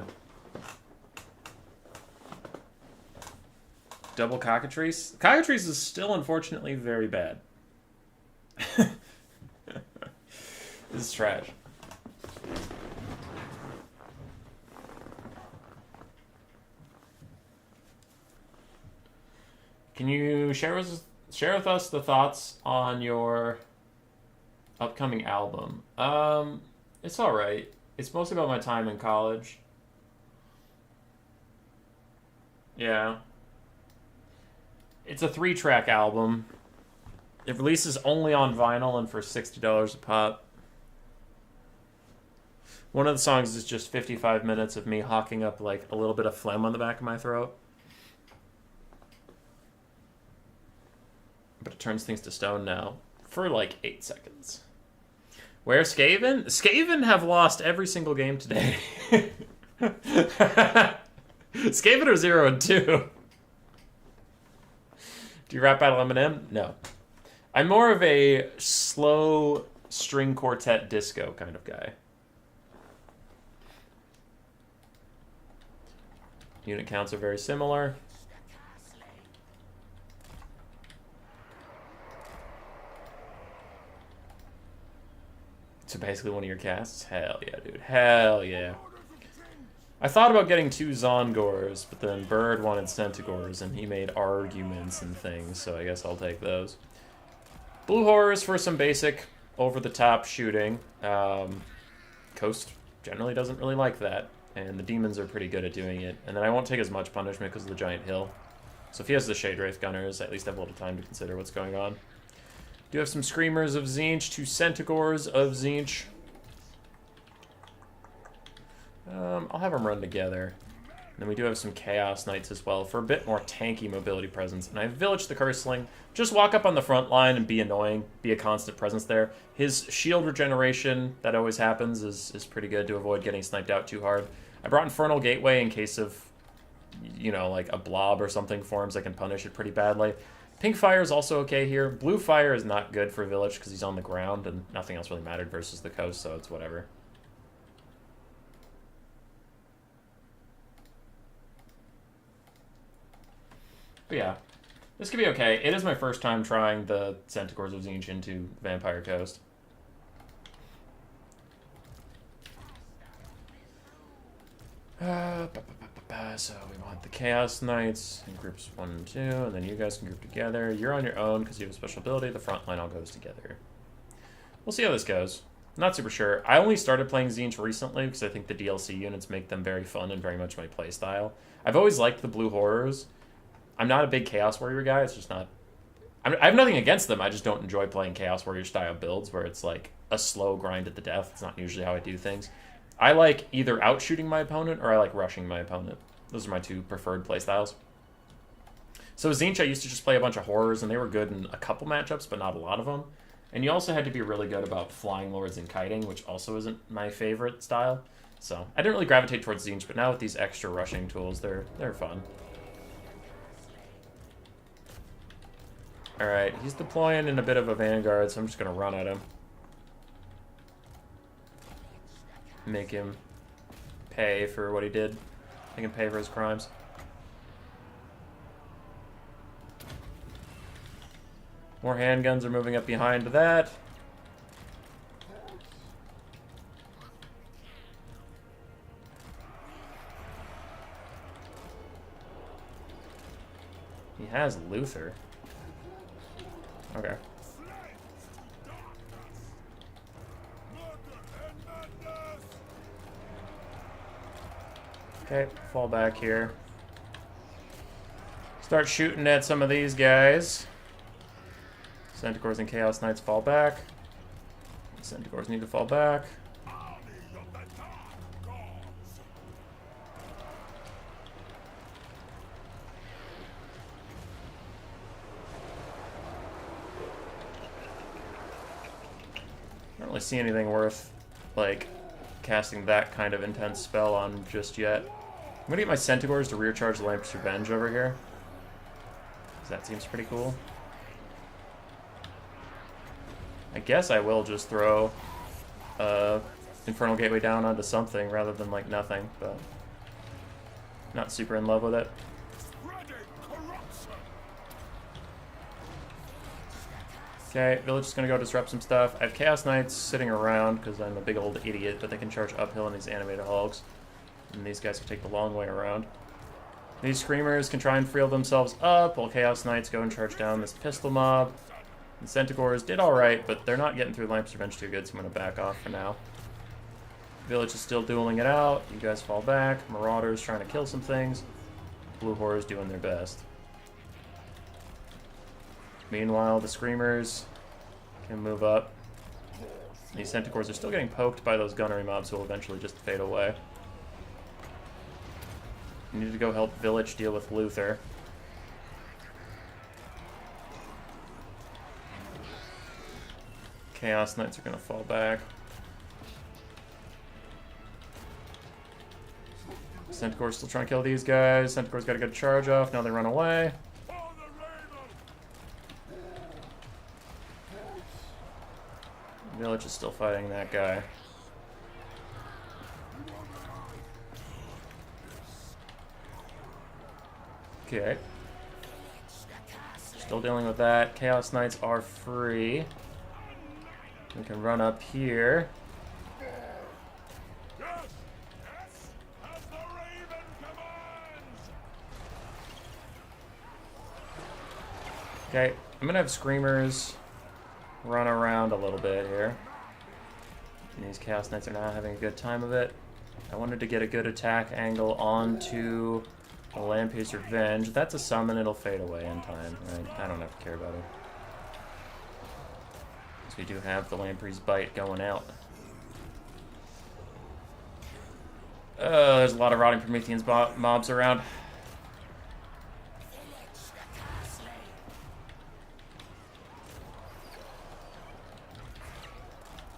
[SPEAKER 1] Double Cockatrice? Cockatrice is still, unfortunately, very bad. This is trash. Can you share with us the thoughts on your upcoming album? It's alright. It's mostly about my time in college. Yeah. It's a 3-track album. It releases only on vinyl and for $60 a pop. One of the songs is just 55 minutes of me hawking up like a little bit of phlegm on the back of my throat. But it turns things to stone now for like 8 seconds. Where Skaven? Skaven have lost every single game today. Skaven are 0-2. Do you rap Battle Eminem? No. I'm more of a slow string quartet disco kind of guy. Unit counts are very similar. So basically one of your casts? Hell yeah, dude. Hell yeah. I thought about getting 2 Zongors, but then Bird wanted Centaurs, and he made arguments and things, so I guess I'll take those. Blue Horrors for some basic, over-the-top shooting. Coast generally doesn't really like that, and the demons are pretty good at doing it. And then I won't take as much punishment because of the giant hill. So if he has the Shade Wraith Gunners, I at least have a little time to consider what's going on. Do have some Screamers of Tzeentch, 2 Centaurs of Tzeentch. I'll have them run together. And then we do have some Chaos Knights as well for a bit more tanky mobility presence. And I have Village the Curseling. Just walk up on the front line and be annoying. Be a constant presence there. His shield regeneration, that always happens, is pretty good to avoid getting sniped out too hard. I brought Infernal Gateway in case of, you know, like a blob or something forms that can punish it pretty badly. Pink Fire is also okay here. Blue Fire is not good for Village because he's on the ground and nothing else really mattered versus the coast, so it's whatever. But yeah, this could be okay. It is my first time trying the Centaurs of Tzeentch into Vampire Coast. So we want the Chaos Knights in groups 1 and 2, and then you guys can group together. You're on your own because you have a special ability. The front line all goes together. We'll see how this goes. Not super sure. I only started playing Tzeentch recently because I think the DLC units make them very fun and very much my playstyle. I've always liked the Blue Horrors. I'm not a big Chaos Warrior guy. It's just not... I have nothing against them. I just don't enjoy playing Chaos Warrior style builds where it's like a slow grind at the death. It's not usually how I do things. I like either outshooting my opponent or I like rushing my opponent. Those are my 2 preferred playstyles. So Tzeentch, I used to just play a bunch of horrors, and they were good in a couple matchups, but not a lot of them. And you also had to be really good about Flying Lords and kiting, which also isn't my favorite style. So I didn't really gravitate towards Tzeentch, but now with these extra rushing tools, they're fun. Alright, he's deploying in a bit of a vanguard, so I'm just going to run at him. Make him pay for what he did. Make him pay for his crimes. More handguns are moving up behind that. He has Luther. Okay. Okay, fall back here. Start shooting at some of these guys. Centaurs and Chaos Knights fall back. Centaurs need to fall back. I don't really see anything worth, like, casting that kind of intense spell on just yet. I'm gonna get my Centaurs to rear charge the Lampert's Revenge over here. Because that seems pretty cool. I guess I will just throw Infernal Gateway down onto something rather than, like, nothing, but not super in love with it. Okay, Village is going to go disrupt some stuff. I have Chaos Knights sitting around because I'm a big old idiot, but they can charge uphill in these animated hulks. And these guys can take the long way around. These Screamers can try and free themselves up, while Chaos Knights go and charge down this pistol mob. The Centaurs did alright, but they're not getting through Lampert's Revenge too good, so I'm going to back off for now. Village is still dueling it out. You guys fall back. Marauders trying to kill some things. Blue Horrors doing their best. Meanwhile, the Screamers can move up. These Centaurs are still getting poked by those gunnery mobs who will eventually just fade away. We need to go help Village deal with Luther. Chaos Knights are going to fall back. Centaur's still trying to kill these guys. Centaur's got a good charge off. Now they run away. Village is still fighting that guy. Okay. Still dealing with that. Chaos Knights are free. We can run up here. Okay, I'm gonna have Screamers run around a little bit here. And these Chaos Knights are not having a good time of it. I wanted to get a good attack angle onto the Lampe's Revenge. That's a summon, it'll fade away in time, right? I don't have to care about it. Because we do have the Lamprey's Bite going out. There's a lot of Rotting Prometheans mobs around.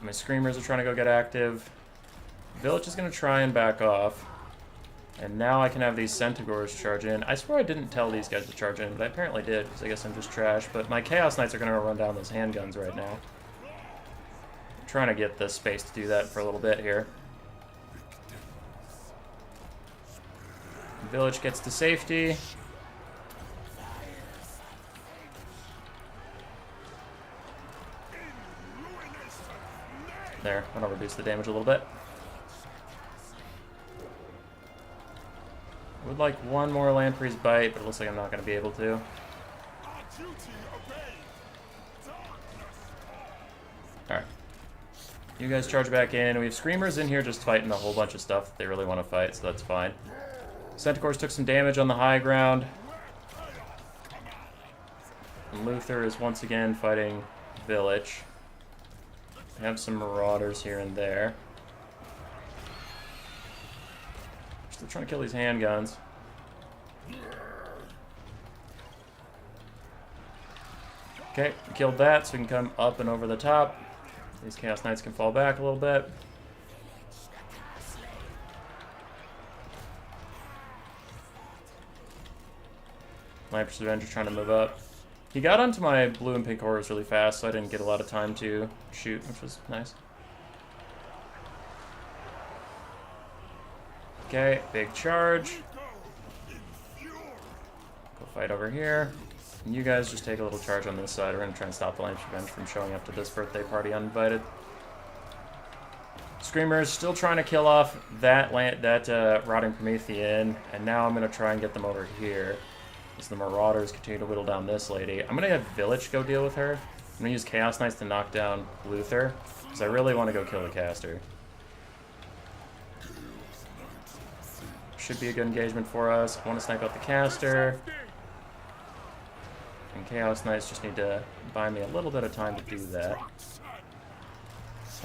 [SPEAKER 1] My Screamers are trying to go get active. Village is going to try and back off. And now I can have these Centaurs charge in. I swear I didn't tell these guys to charge in, but I apparently did, because I guess I'm just trash. But my Chaos Knights are going to run down those handguns right now. I'm trying to get the space to do that for a little bit here. Village gets to safety. There, that'll reduce the damage a little bit. I would like one more Lamprey's Bite, but it looks like I'm not going to be able to. Alright. You guys charge back in. We have Screamers in here just fighting a whole bunch of stuff that they really want to fight, so that's fine. Centaurs took some damage on the high ground. And Luther is once again fighting Village. We have some Marauders here and there. Still trying to kill these handguns. Okay, we killed that, so we can come up and over the top. These Chaos Knights can fall back a little bit. Lamprey's Revenge trying to move up. He got onto my blue and pink horrors really fast, so I didn't get a lot of time to shoot, which was nice. Okay, big charge. Go fight over here. And you guys just take a little charge on this side. We're going to try and stop the Lamprey's Revenge from showing up to this birthday party uninvited. Screamers still trying to kill off that Rotting Promethean, and now I'm going to try and get them over here. As the Marauders continue to whittle down this lady. I'm going to have Village go deal with her. I'm going to use Chaos Knights to knock down Luther, because I really want to go kill the caster. Should be a good engagement for us. I want to snipe out the caster. And Chaos Knights just need to buy me a little bit of time to do that.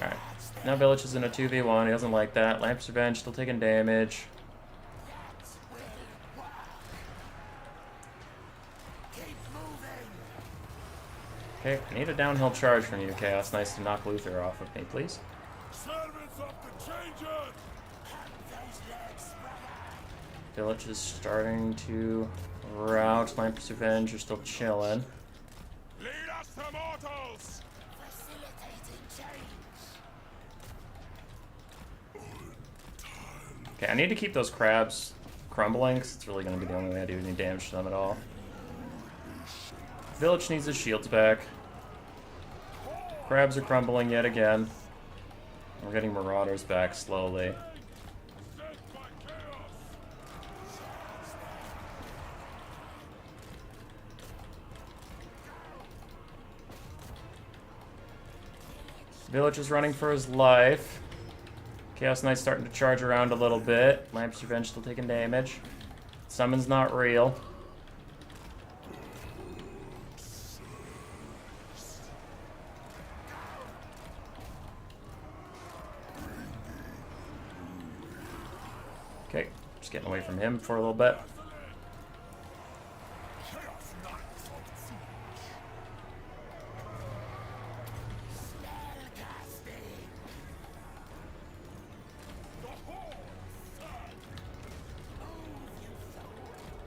[SPEAKER 1] Alright. Now Village is in a 2v1. He doesn't like that. Lamprey's Revenge still taking damage. Okay, I need a downhill charge from you, Chaos Knights, to knock Luther off of me, please. Village is starting to rout. Lamprey's Revenge are still chilling.
[SPEAKER 3] Lead us to mortals!
[SPEAKER 1] Okay, I need to keep those crabs crumbling, because it's really going to be the only way I do any damage to them at all. Village needs his shields back. Crabs are crumbling yet again. We're getting Marauders back slowly. Village is running for his life. Chaos Knight's starting to charge around a little bit. Lamprey's Revenge still taking damage. Summon's not real. Okay, just getting away from him for a little bit.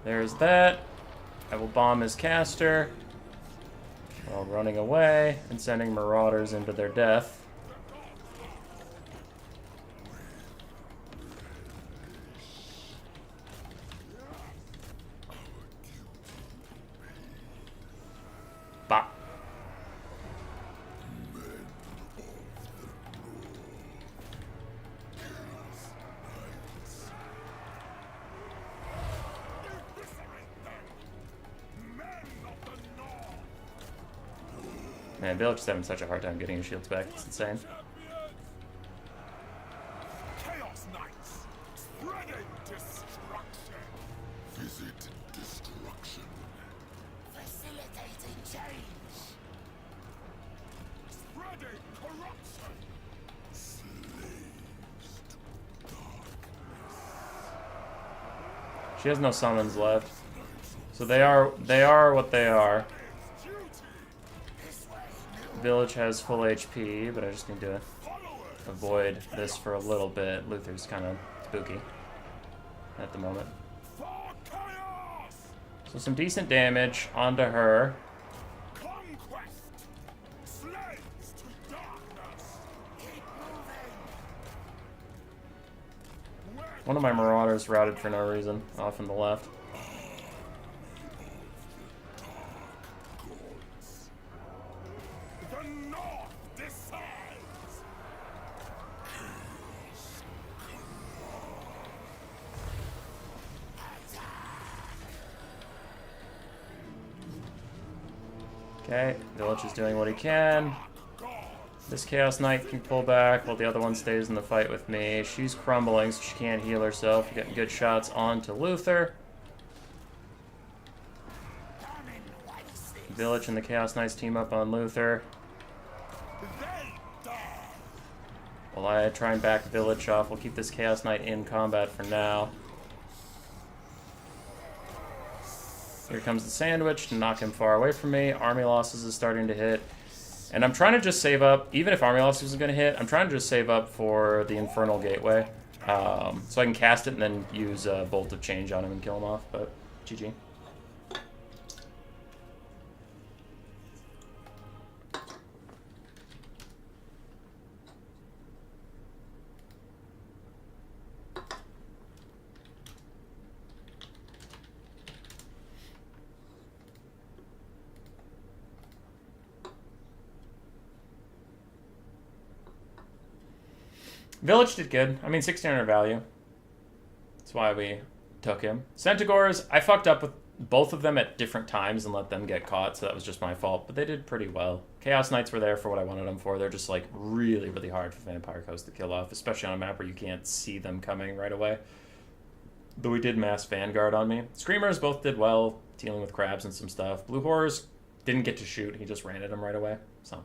[SPEAKER 1] There's that. I will bomb his caster while running away and sending Marauders into their death. Bop. Man, Village is having such a hard time getting his shields back. It's insane.
[SPEAKER 3] Spreading corruption.
[SPEAKER 1] She has no summons left. So they are what they are. Village has full HP, but I just need to avoid this for a little bit. Luther's kind of spooky at the moment.
[SPEAKER 3] For chaos.
[SPEAKER 1] So some decent damage onto her.
[SPEAKER 3] Conquest. Slaves to darkness. Keep moving.
[SPEAKER 1] One of my marauders routed for no reason, off in the left.
[SPEAKER 3] The North decides.
[SPEAKER 1] Okay, Village is doing what he can. This Chaos Knight can pull back while the other one stays in the fight with me. She's crumbling, so she can't heal herself. Getting good shots onto Luther. Village and the Chaos Knights team up on Luther.
[SPEAKER 3] They die.
[SPEAKER 1] While I try and back Village off, we'll keep this Chaos Knight in combat for now. Here comes the sandwich to knock him far away from me. Army losses is starting to hit. And I'm trying to just save up, even if Army losses is going to hit, I'm trying to just save up for the Infernal Gateway. So I can cast it and then use Bolt of Change on him and kill him off, but GG. Village did good. I mean, 1600 value. That's why we took him. Centaurs, I fucked up with both of them at different times and let them get caught, so that was just my fault. But they did pretty well. Chaos Knights were there for what I wanted them for. They're just, like, really, really hard for Vampire Coast to kill off, especially on a map where you can't see them coming right away. Though we did mass Vanguard on me. Screamers both did well, dealing with crabs and some stuff. Blue Horrors didn't get to shoot. He just ran at him right away. So,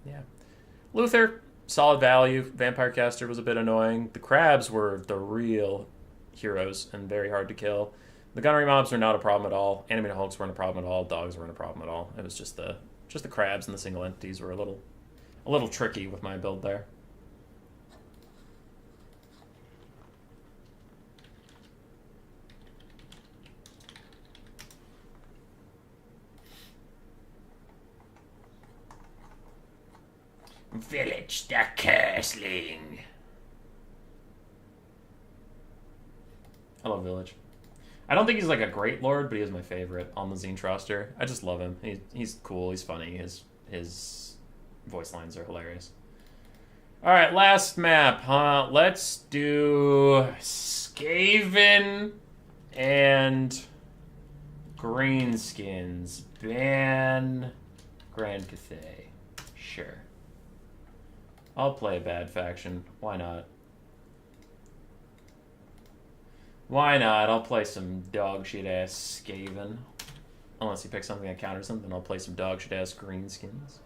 [SPEAKER 1] yeah. Luther, solid value. Vampire Caster was a bit annoying. The crabs were the real heroes and very hard to kill. The gunnery mobs were not a problem at all. Animated hulks weren't a problem at all. Dogs weren't a problem at all. It was just the crabs and the single entities were a little tricky with my build there. Village the Curseling. I love Village. I don't think he's like a great lord, but he is my favorite on the Tzeentch roster. I just love him. He's cool. He's funny. His voice lines are hilarious. All right, last map, huh? Let's do Skaven and Greenskins. Ban Grand Cathay. Sure. I'll play a bad faction. Why not? Why not? I'll play some dog shit ass Skaven. Unless he picks something that counters him, then I'll play some dog shit ass Greenskins.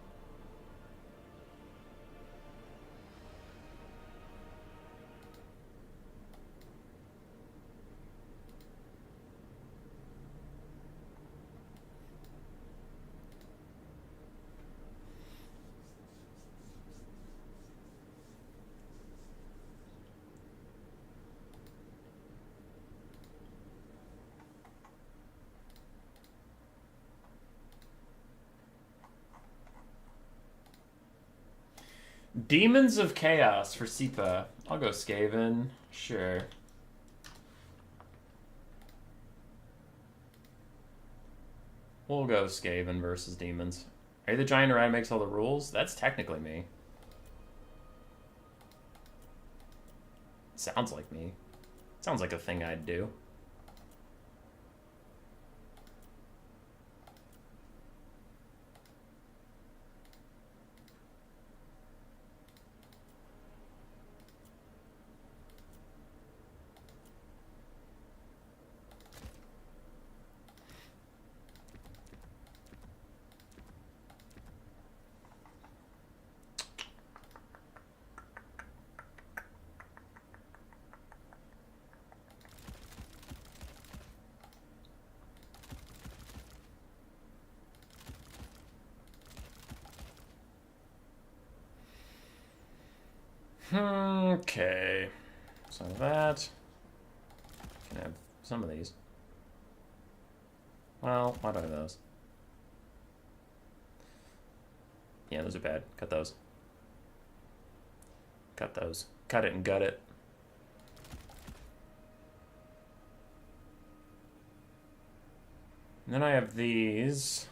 [SPEAKER 1] Demons of Chaos for Sipa. I'll go Skaven. Sure. We'll go Skaven versus Demons. Are you the giant around makes all the rules? That's technically me. Sounds like me. Sounds like a thing I'd do. Okay. So that. Can have some of these. Well, why do I have those? Yeah, those are bad. Cut those. Cut those. Cut it and gut it. And then I have these.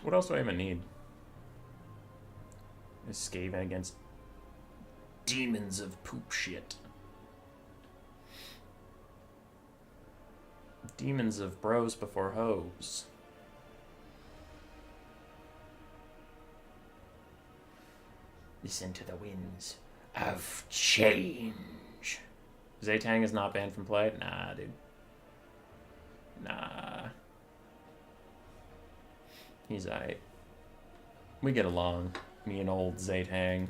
[SPEAKER 1] What else do I even need? Is Skaven against demons of poop shit. Demons of bros before hoes. Listen to the winds of change. Zaytang is not banned from play? Nah, dude. Nah. He's aight. We get along. Me and old Zaytang.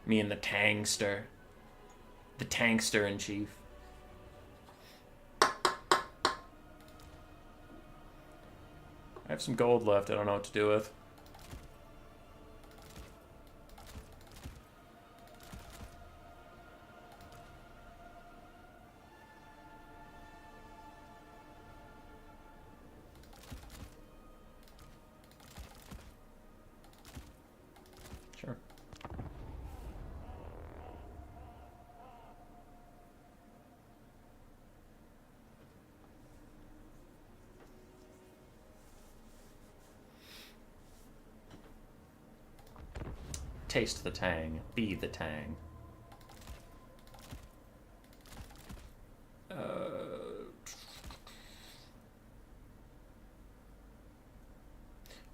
[SPEAKER 1] Me and the Tangster. The Tankster in chief. I have some gold left. I don't know what to do with. Sure. Taste the tang. Be the tang.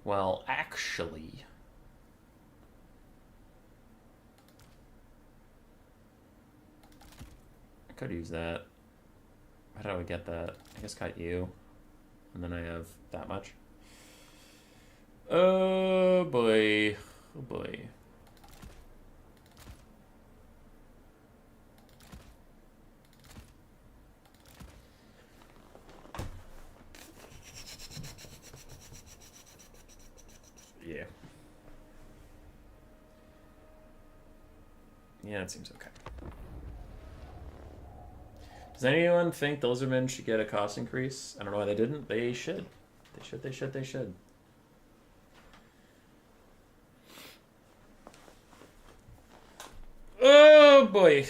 [SPEAKER 1] Well, actually... I could use that. How do I get that? I guess cut you. And then I have that much. Oh boy. Oh boy. Yeah. Yeah, it seems okay. Does anyone think those men should get a cost increase? I don't know why they didn't. They should. They should, they should, they should. Oh boy.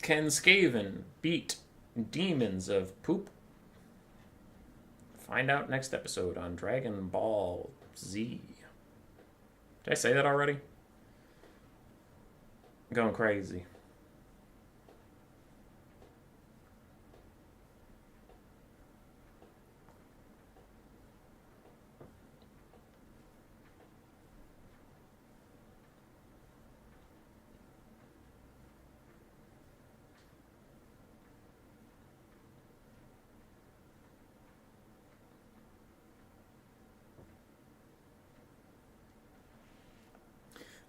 [SPEAKER 1] Can Skaven beat demons of poop? Find out next episode on Dragon Ball Z. Did I say that already? I'm going crazy.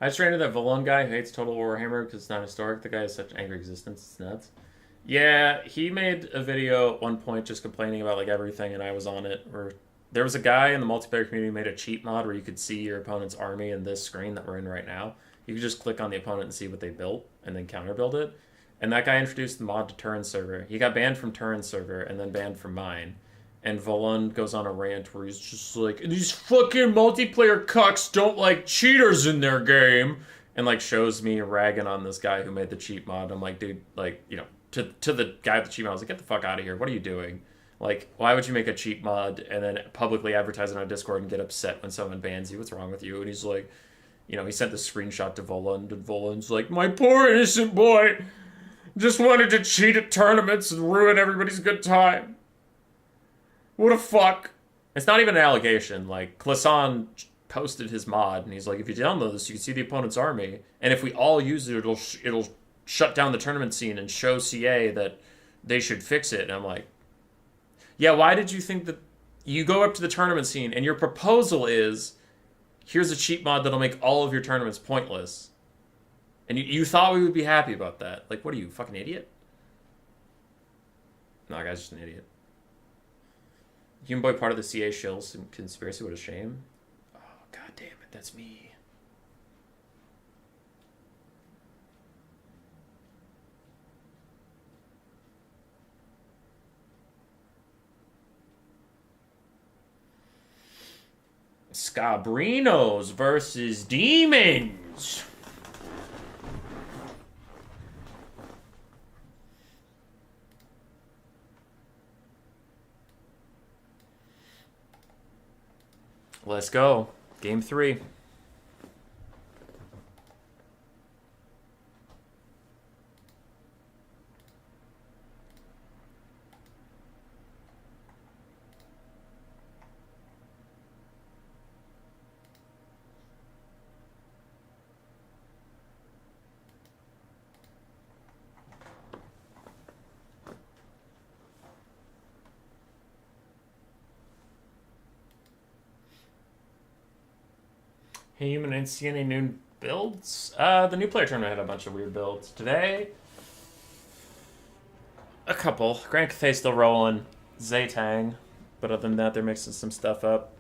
[SPEAKER 1] I just ran into that Volon guy who hates Total Warhammer because it's not historic. The guy has such angry existence. It's nuts. Yeah, he made a video at one point just complaining about like everything, and I was on it. Where there was a guy in the multiplayer community who made a cheat mod where you could see your opponent's army in this screen that we're in right now. You could just click on the opponent and see what they built, and then counter build it. And that guy introduced the mod to Turin server. He got banned from Turin server and then banned from mine. And Volon goes on a rant where he's just like, these fucking multiplayer cucks don't like cheaters in their game. And like shows me ragging on this guy who made the cheat mod. I'm like, dude, like, you know, to the guy with the cheat mod, I was like, get the fuck out of here. What are you doing? Like, why would you make a cheat mod and then publicly advertise it on Discord and get upset when someone bans you? What's wrong with you? And he's like, you know, he sent this screenshot to Volon, and Volon's like, my poor innocent boy just wanted to cheat at tournaments and ruin everybody's good time. What a fuck. It's not even an allegation. Like, Classon posted his mod, and he's like, if you download this, you can see the opponent's army. And if we all use it, it'll shut down the tournament scene and show CA that they should fix it. And I'm like, yeah, why did you think that you go up to the tournament scene and your proposal is, here's a cheat mod that'll make all of your tournaments pointless. And you thought we would be happy about that. Like, what are you, fucking idiot? No, that guy's just an idiot. Human Boy part of the CA Shills conspiracy, what a shame. Oh, god damn it, that's me. Scabrinos versus Demons. Let's go. Game 3. Hey, human, I didn't see any new builds. The new player tournament had a bunch of weird builds. Today, a couple. Grand Cathay still rolling. Zaytang. But other than that, they're mixing some stuff up.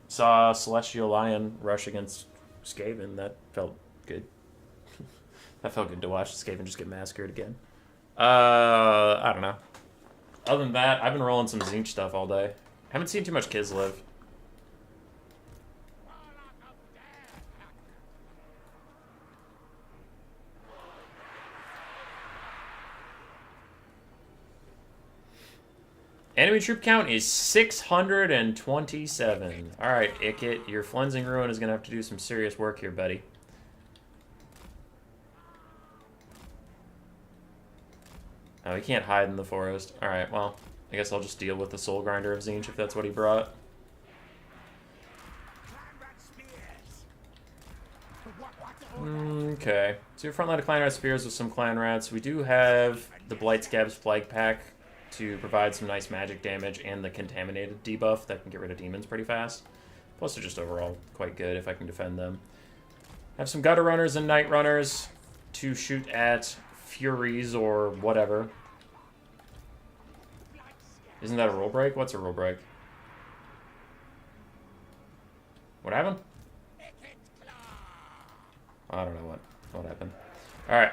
[SPEAKER 1] Saw Celestial Lion rush against Skaven. That felt good. That felt good to watch Skaven just get massacred again. I don't know. Other than that, I've been rolling some Zinch stuff all day. Haven't seen too much Kislev. Enemy troop count is 627. Alright, Ikit, your Flensing Ruin is going to have to do some serious work here, buddy. Oh, he can't hide in the forest. Alright, well, I guess I'll just deal with the Soul Grinder of Zinch if that's what he brought. Okay, so your front line of Clan Rat Spears with some Clan Rats. We do have the Blightscab's Plague Pack to provide some nice magic damage and the Contaminated debuff that can get rid of demons pretty fast. Plus they're just overall quite good if I can defend them. Have some Gutter Runners and Night Runners to shoot at Furies or whatever. Isn't that a rule break? What's a rule break? What happened? I don't know what happened. Alright.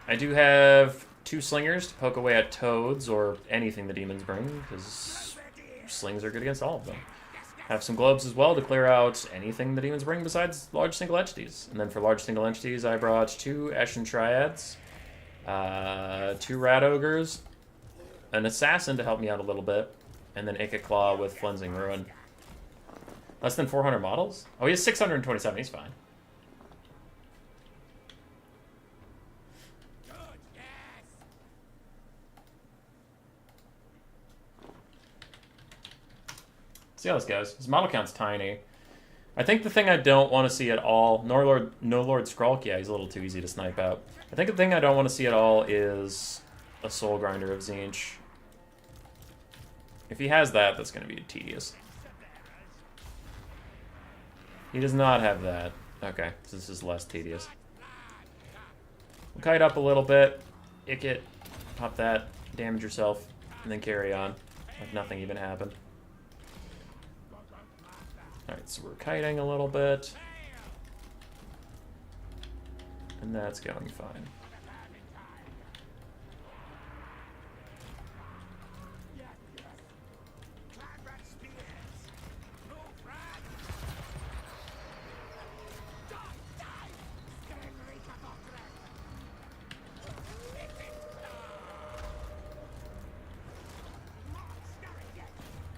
[SPEAKER 1] I do have 2 slingers to poke away at toads or anything the demons bring, because slings are good against all of them. Have some globes as well to clear out anything the demons bring besides large single entities. And then for large single entities, I brought 2 Eshin Triads, 2 Rat Ogres, an Assassin to help me out a little bit, and then Ikit Claw with Flensing Ruin. Less than 400 models? Oh, he has 627. He's fine. See how this goes. His model count's tiny. I think the thing I don't want to see at all... No Lord Skrulk, yeah, he's a little too easy to snipe out. I think the thing I don't want to see at all is a Soul Grinder of Zinch. If he has that, that's going to be tedious. He does not have that. Okay, so this is less tedious. We'll kite up a little bit. Ikit, pop that, damage yourself, and then carry on. Like nothing even happened. Alright, so we're kiting a little bit. And that's going fine.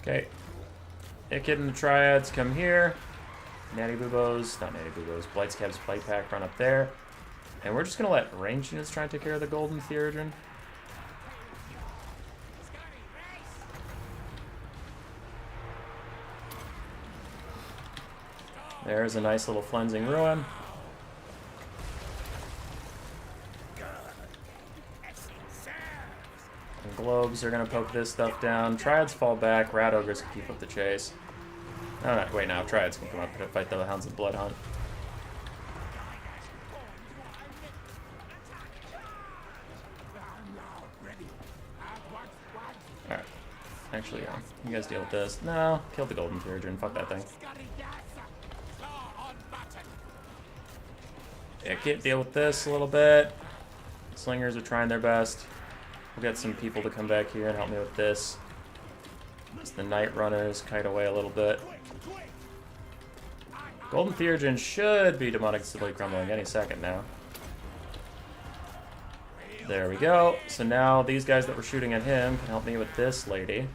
[SPEAKER 1] Okay. Ikit and the Triads come here. Natty Boobos, not Natty Boobos, Blightscab's Plague Pack run up there. And we're just going to let ranged units try and take care of the Golden Theurgin. There's a nice little Flensing Ruin. Globes are gonna poke this stuff down. Triads fall back. Rat Ogres can keep up the chase. Oh, no, wait, now Triads can come up and fight the Hounds of Blood Hunt. Alright. Actually, yeah. You guys deal with this. No, kill the Golden Theurgin. Fuck that thing. Ikit, deal with this a little bit. Slingers are trying their best. We'll get some people to come back here and help me with this. As the Night Runners kite away a little bit. Golden Theurgin should be Demonic Stability crumbling any second now. There we go. So now these guys that were shooting at him can help me with this lady.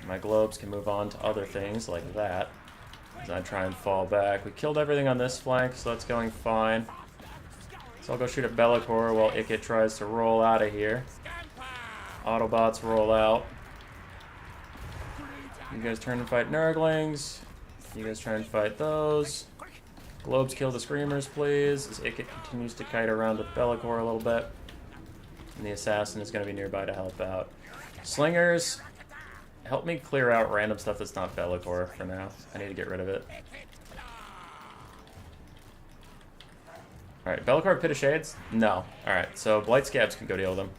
[SPEAKER 1] My globes can move on to other things like that. As I try and fall back. We killed everything on this flank, so that's going fine. So I'll go shoot at Be'lakor while Ikit tries to roll out of here. Autobots roll out. You guys turn and fight Nurglings. You guys try and fight those. Globes kill the Screamers, please. As Ikit continues to kite around with Be'lakor a little bit. And the Assassin is going to be nearby to help out. Slingers, help me clear out random stuff that's not Be'lakor for now. I need to get rid of it. Alright, Be'lakor Pit of Shades? No. Alright, so Blight Scabs can go deal with them.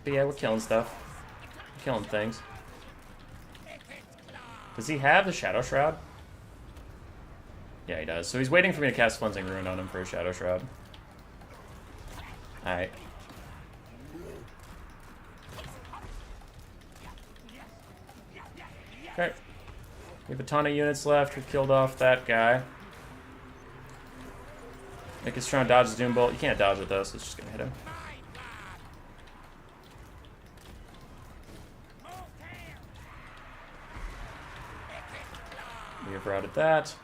[SPEAKER 1] But yeah, we're killing stuff. We're killing things. Does he have the Shadow Shroud? Yeah, he does. So he's waiting for me to cast Cleansing Ruin on him for a Shadow Shroud. Alright. Okay. We have a ton of units left. We killed off that guy. Nick is trying to dodge the Doom Bolt. You can't dodge it though, so it's just gonna hit him. We have routed that.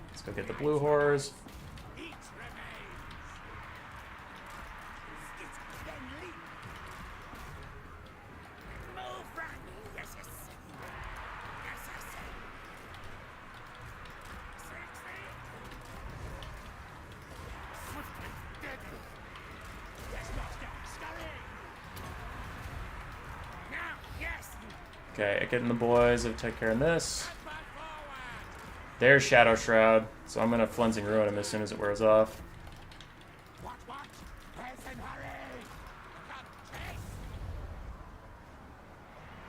[SPEAKER 1] Let's go get the blue horrors. Okay, getting the boys have take care of this. There's Shadow Shroud, so I'm gonna Cleansing Ruin him as soon as it wears off.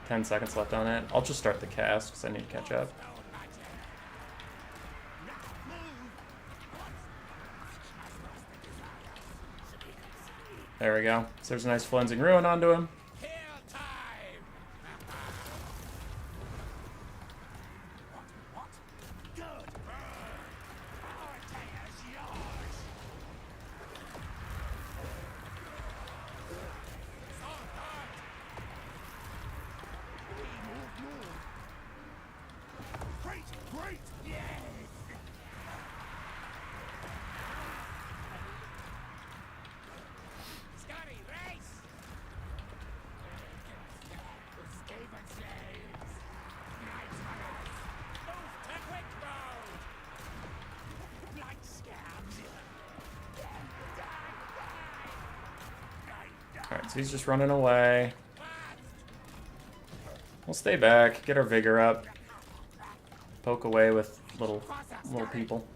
[SPEAKER 1] 10 seconds left on it. I'll just start the cast because I need to catch up. There we go. So there's a nice Cleansing Ruin onto him. Alright, so he's just running away. We'll stay back, get our vigor up. Poke away with little people.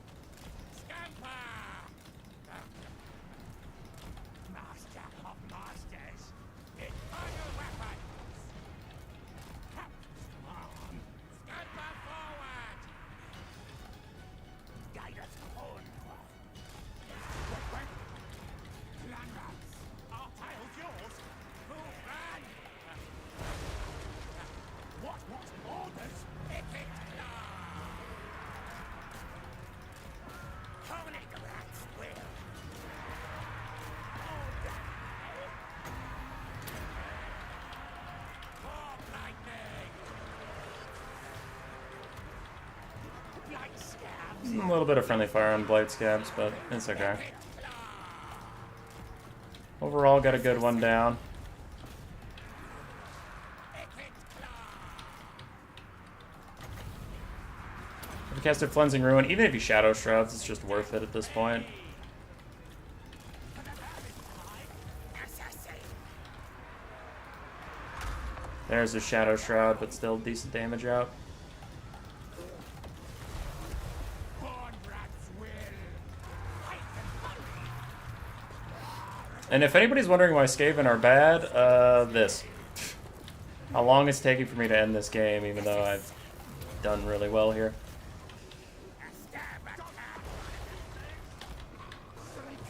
[SPEAKER 1] A little bit of friendly fire on Blight Scabs, but it's okay. Overall, got a good one down. Overcasted Flensing Ruin. Even if he Shadow Shrouds, it's just worth it at this point. There's a Shadow Shroud, but still decent damage out. And if anybody's wondering why Skaven are bad, this. How long it's taking for me to end this game, even though I've done really well here.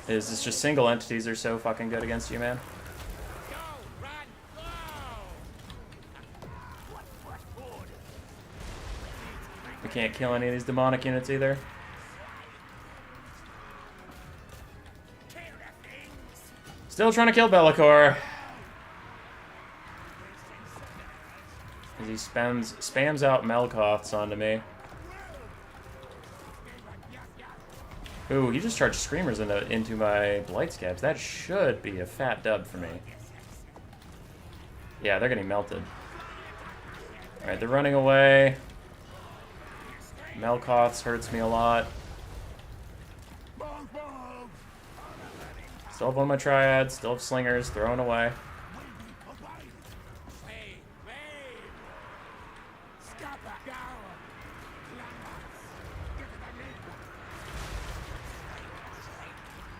[SPEAKER 1] Is it's just single entities are so fucking good against you, man. We can't kill any of these demonic units either. Still trying to kill Be'lakor. As he spams out Melkoths onto me. Ooh, he just charged Screamers into my Blightscabs. That should be a fat dub for me. Yeah, they're getting melted. Alright, they're running away. Melkoths hurts me a lot. Still have one of my Triads, still have Slingers, thrown away.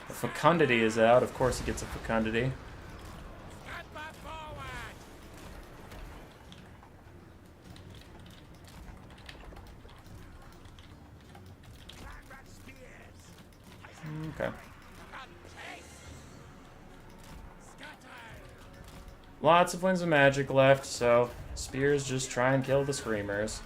[SPEAKER 1] The Fecundity is out, of course he gets a Fecundity. Okay. Lots of Winds of Magic left, so Spears just try and kill the Screamers.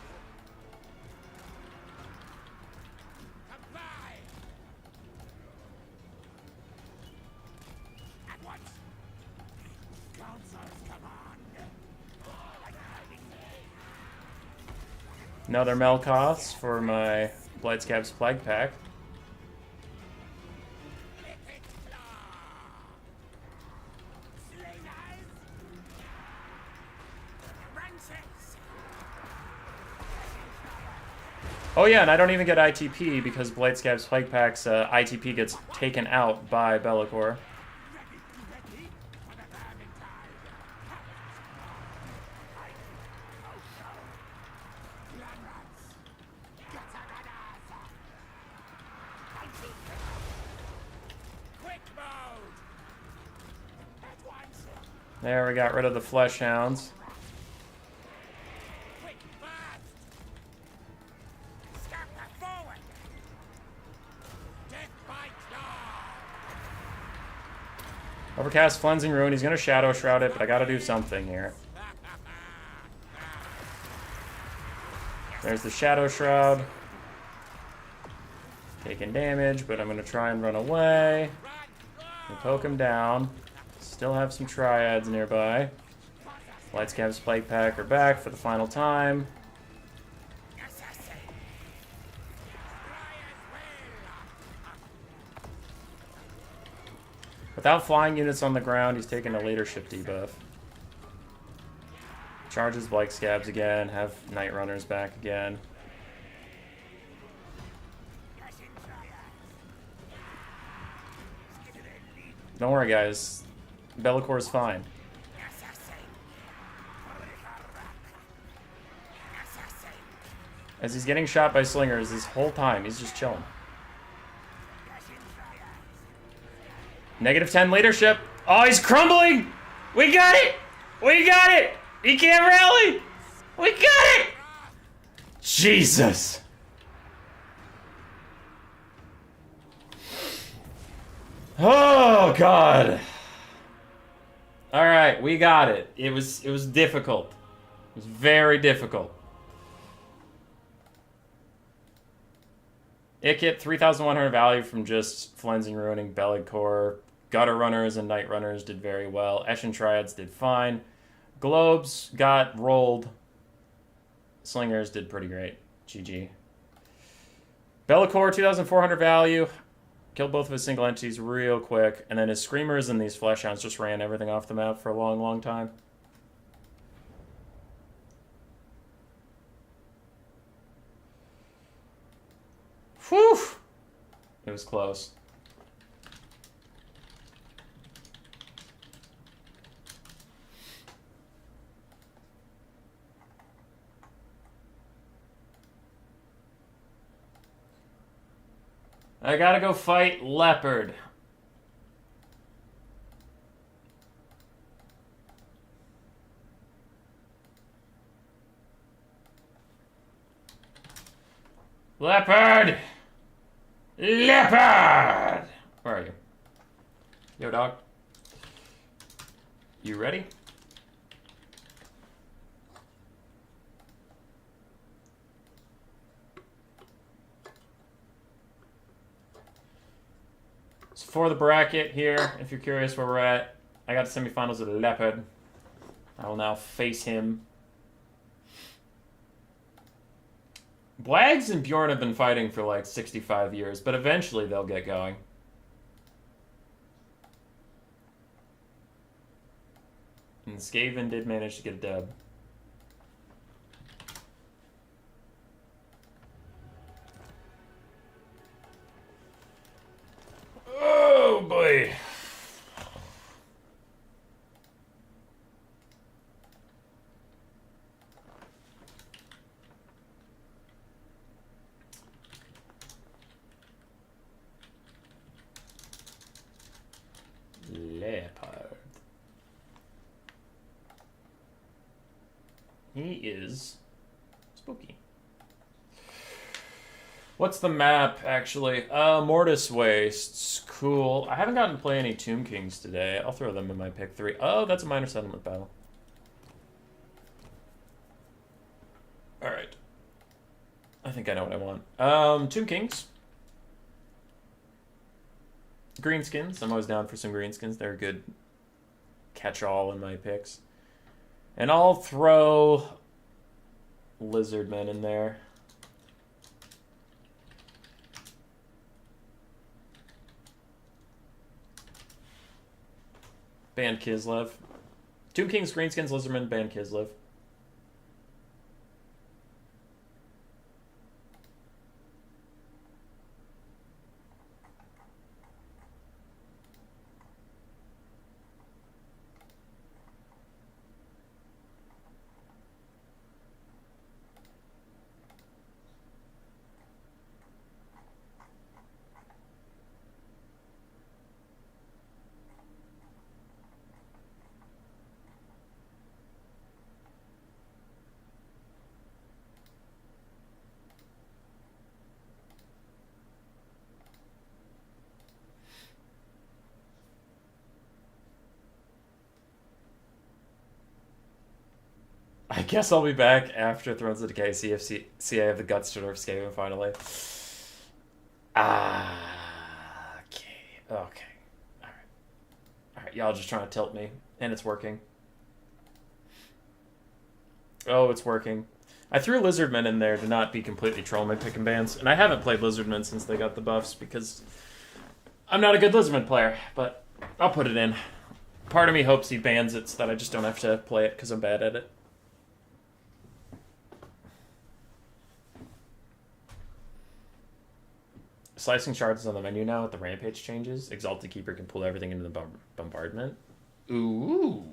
[SPEAKER 1] Another Melkoths for my Blightscab's Plague Pack. Oh yeah, and I don't even get ITP because Blightscab's Plague Pack's ITP gets taken out by Be'lakor. There, we got rid of the Flesh Hounds. Overcast Flensing Ruin. He's going to Shadow Shroud it, but I got to do something here. There's the Shadow Shroud. Taking damage, but I'm going to try and run away. And poke him down. Still have some Triads nearby. Blightscab's Plague Pack are back for the final time. Without flying units on the ground, he's taking a leadership debuff. Charges Blightscabs again, have Night Runners back again. Don't worry, guys. Be'lakor's fine. As he's getting shot by Slingers this whole time, he's just chilling. -10 leadership. Oh, he's crumbling! We got it! We got it! He can't rally! We got it! Jesus! Oh, God. Alright, we got it. It was difficult. It was very difficult. Ikit, 3,100 value from just Flensing Ruining Be'lakor. Gutter Runners and Night Runners did very well. Eshin Triads did fine. Globes got rolled. Slingers did pretty great. GG. Be'lakor, 2,400 value. Killed both of his single entities real quick. And then his Screamers and these Flesh Hounds just ran everything off the map for a long, long time. Whew! It was close. I gotta go fight Leopard. Leopard! Leopard! Where are you? Yo, dog. You ready? So for the bracket here, if you're curious where we're at, I got the semifinals of the Leopard. I will now face him. Blags and Bjorn have been fighting for like 65 years, but eventually they'll get going. And Skaven did manage to get a dub. Oh boy. Leopard. He is spooky. What's the map, actually? Mortis Wastes. Cool. I haven't gotten to play any Tomb Kings today. I'll throw them in my pick 3. Oh, that's a minor settlement battle. Alright. I think I know what I want. Tomb Kings. Greenskins. I'm always down for some greenskins. They're a good catch-all in my picks. And I'll throw Lizardmen in there. Ban Kislev. Tomb Kings, Greenskins, Lizardmen, ban Kislev. I guess I'll be back after Thrones of Decay. See I have the guts to nerf Skaven finally. Okay. Alright. Alright, y'all just trying to tilt me. And it's working. Oh, it's working. I threw Lizardmen in there to not be completely trolling my pick and bans. And I haven't played Lizardmen since they got the buffs because I'm not a good Lizardman player. But I'll put it in. Part of me hopes he bans it so that I just don't have to play it because I'm bad at it. Slicing shards is on the menu now with the rampage changes. Exalted Keeper can pull everything into the bombardment. Ooh.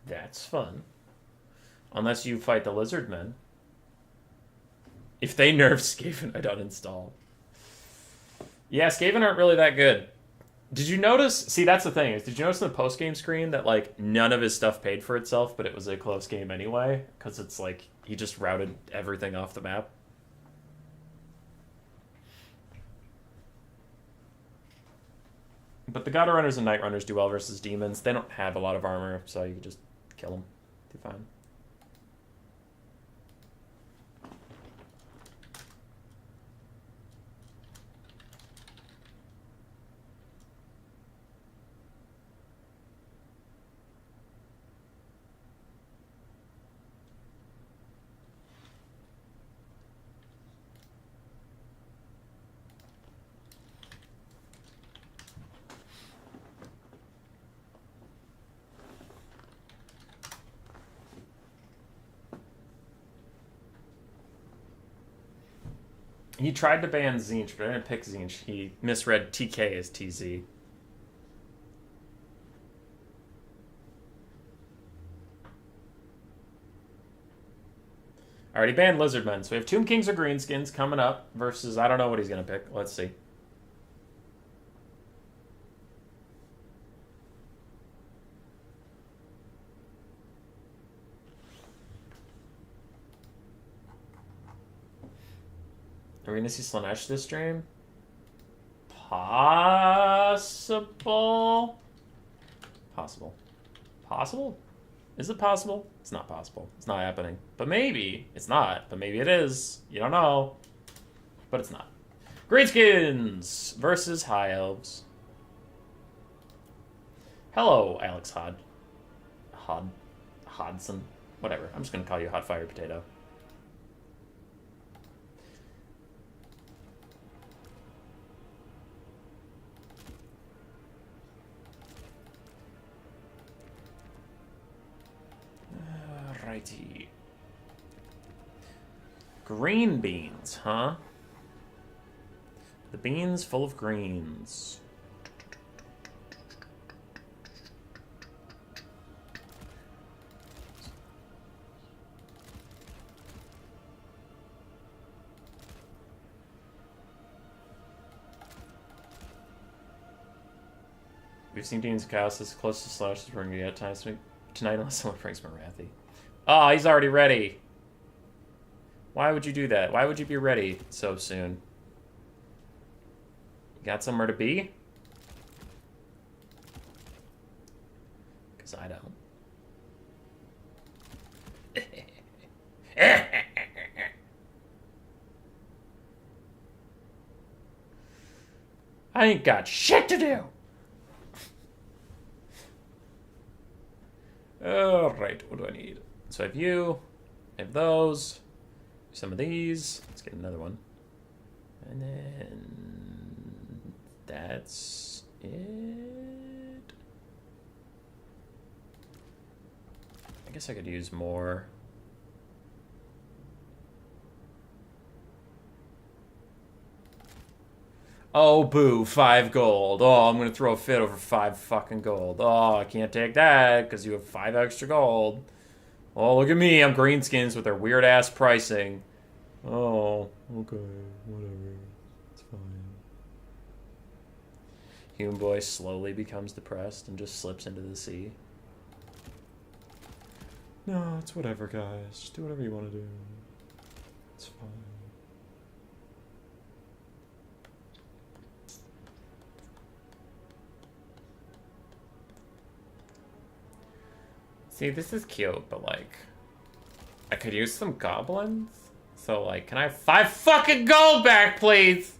[SPEAKER 1] That's fun. Unless you fight the Lizardmen. If they nerf Skaven, I'd uninstall. Yeah, Skaven aren't really that good. Did you notice? See, that's the thing. Did you notice in the post-game screen that, like, none of his stuff paid for itself, but it was a close game anyway? Because it's like, he just routed everything off the map. But the God Runners and Night Runners do well versus demons. They don't have a lot of armor, so you can just kill them. Do fine. He tried to ban Zinch, but I didn't pick Zinch. He misread TK as TZ. I already banned Lizardmen, so we have Tomb Kings or Greenskins coming up versus I don't know what he's going to pick. Let's see. Are we going to see Slaanesh this stream? Possible. Possible. Possible? Is it possible? It's not possible. It's not happening. But maybe. It's not. But maybe it is. You don't know. But it's not. Greenskins versus High Elves. Hello, Alex Hodson. Whatever. I'm just going to call you Hot Fire Potato. Righty. Green beans, huh? The beans full of greens. We've seen Dean's Chaos as close to Slash as we're going to get tonight unless someone brings Marathi. Oh, he's already ready. Why would you do that? Why would you be ready so soon? You got somewhere to be? Because I don't. I ain't got shit to do. Alright, what do I need? So I have you, I have those, some of these. Let's get another one. And then that's it. I guess I could use more. Oh, boo, 5 gold. Oh, I'm gonna throw a fit over 5 fucking gold. Oh, I can't take that because you have 5 extra gold. Oh, look at me. I'm greenskins with their weird-ass pricing. Oh, okay. Whatever. It's fine. Human Boy slowly becomes depressed and just slips into the sea. No, it's whatever, guys. Just do whatever you want to do. It's fine. See, this is cute, but, like, I could use some goblins. So, like, can I have 5 fucking gold back, please?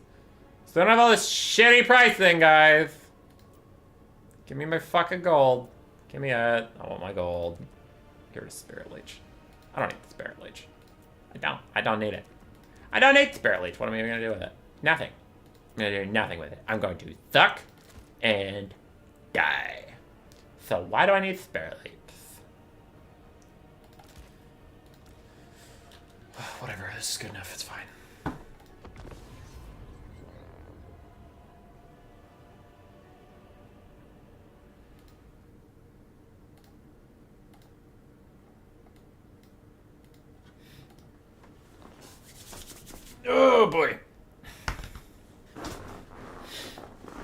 [SPEAKER 1] So I don't have all this shitty pricing, guys. Give me my fucking gold. Give me it. I want my gold. Give it a Spirit Leech. I don't need the Spirit Leech. I don't need it. I don't need the Spirit Leech. What am I even gonna do with it? Nothing. I'm gonna do nothing with it. I'm going to suck and die. So why do I need Spirit Leech? Whatever, this is good enough, it's fine. Oh boy.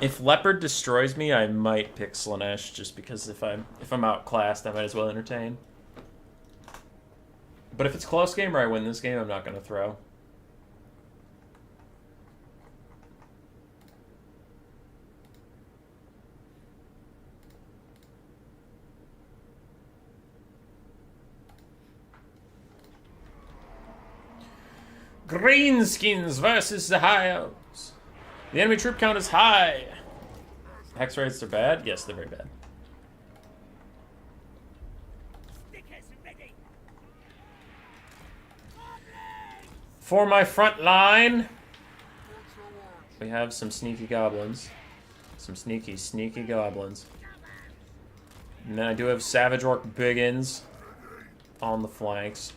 [SPEAKER 1] If Leopard destroys me, I might pick Slaanesh just because if I'm outclassed, I might as well entertain. But if it's a close game or I win this game, I'm not going to throw. Greenskins versus the High Elves. The enemy troop count is high. Hex rates are bad? Yes, they're very bad. For my front line, we have some sneaky goblins. Some sneaky, sneaky goblins. And then I do have Savage Orc Biggins on the flanks.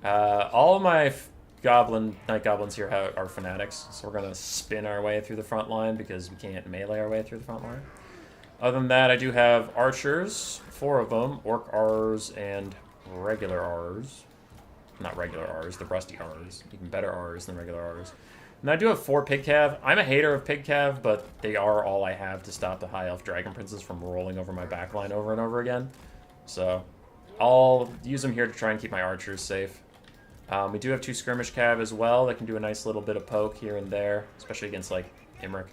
[SPEAKER 1] All of my Night Goblins here are fanatics, so we're gonna spin our way through the front line because we can't melee our way through the front line. Other than that, I do have archers, 4 of them, orc R's and regular R's. Not regular R's, the rusty R's. Even better R's than regular R's. And I do have 4 Pig Cav. I'm a hater of Pig Cav, but they are all I have to stop the High Elf Dragon Princes from rolling over my backline over and over again. So I'll use them here to try and keep my archers safe. We do have 2 Skirmish Cav as well that can do a nice little bit of poke here and there, especially against, like, Imric.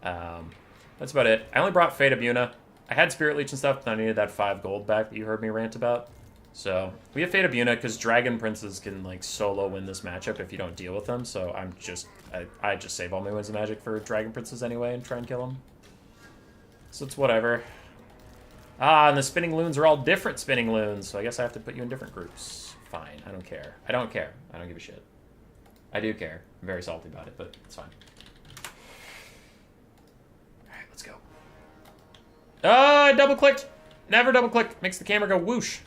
[SPEAKER 1] That's about it. I only brought Fate of Yuna. I had Spirit Leech and stuff, but I needed that 5 gold back that you heard me rant about. So we have Fate of Yuna because Dragon Princes can, like, solo win this matchup if you don't deal with them. So I just save all my wins of magic for Dragon Princes anyway and try and kill them. So it's whatever. Ah, and the spinning loons are all different spinning loons, so I guess I have to put you in different groups. Fine, I don't care. I don't care. I don't give a shit. I do care. I'm very salty about it, but it's fine. Alright, let's go. I double-clicked! Never double-click. Makes the camera go whoosh.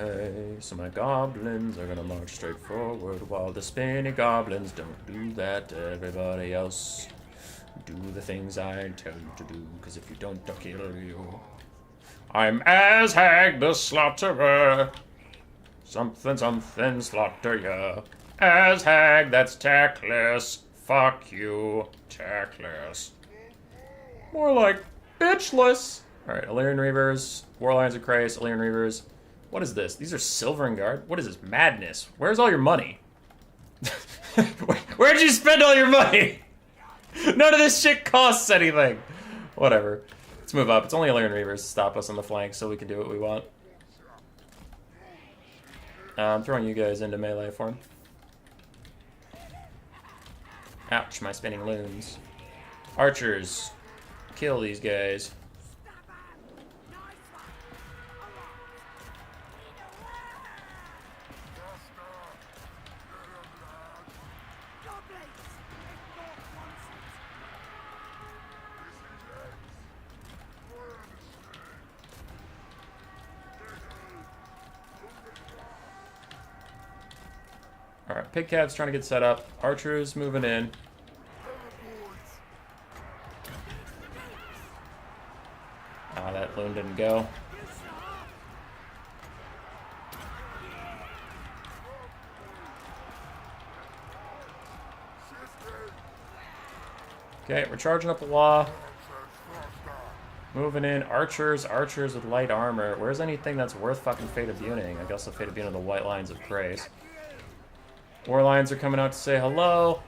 [SPEAKER 1] Okay, so my goblins are gonna march straight forward while the spinny goblins don't do that to everybody else. Do the things I tell you to do, because if you don't, I'll kill you. I'm Azhag the Slaughterer. Something, something, slaughter ya. Azhag, that's tactless. Fuck you, tactless. More like bitchless. Alright, Illyrian Reavers, Warlions of Christ, Illyrian Reavers. What is this? These are Silver Guard? What is this? Madness. Where's all your money? Where'd you spend all your money? None of this shit costs anything. Whatever. Let's move up. It's only Illyrian Reavers to stop us on the flank so we can do what we want. I'm throwing you guys into melee for him. Ouch, my spinning loons. Archers. Kill these guys. Alright, Pig Cav's trying to get set up. Archers moving in. Ah, that loon didn't go. Okay, we're charging up the wall. Moving in. Archers with light armor. Where's anything that's worth fucking Fate of Buning? I guess the Fate of Buning the White Lines of Grace. War Lions are coming out to say hello.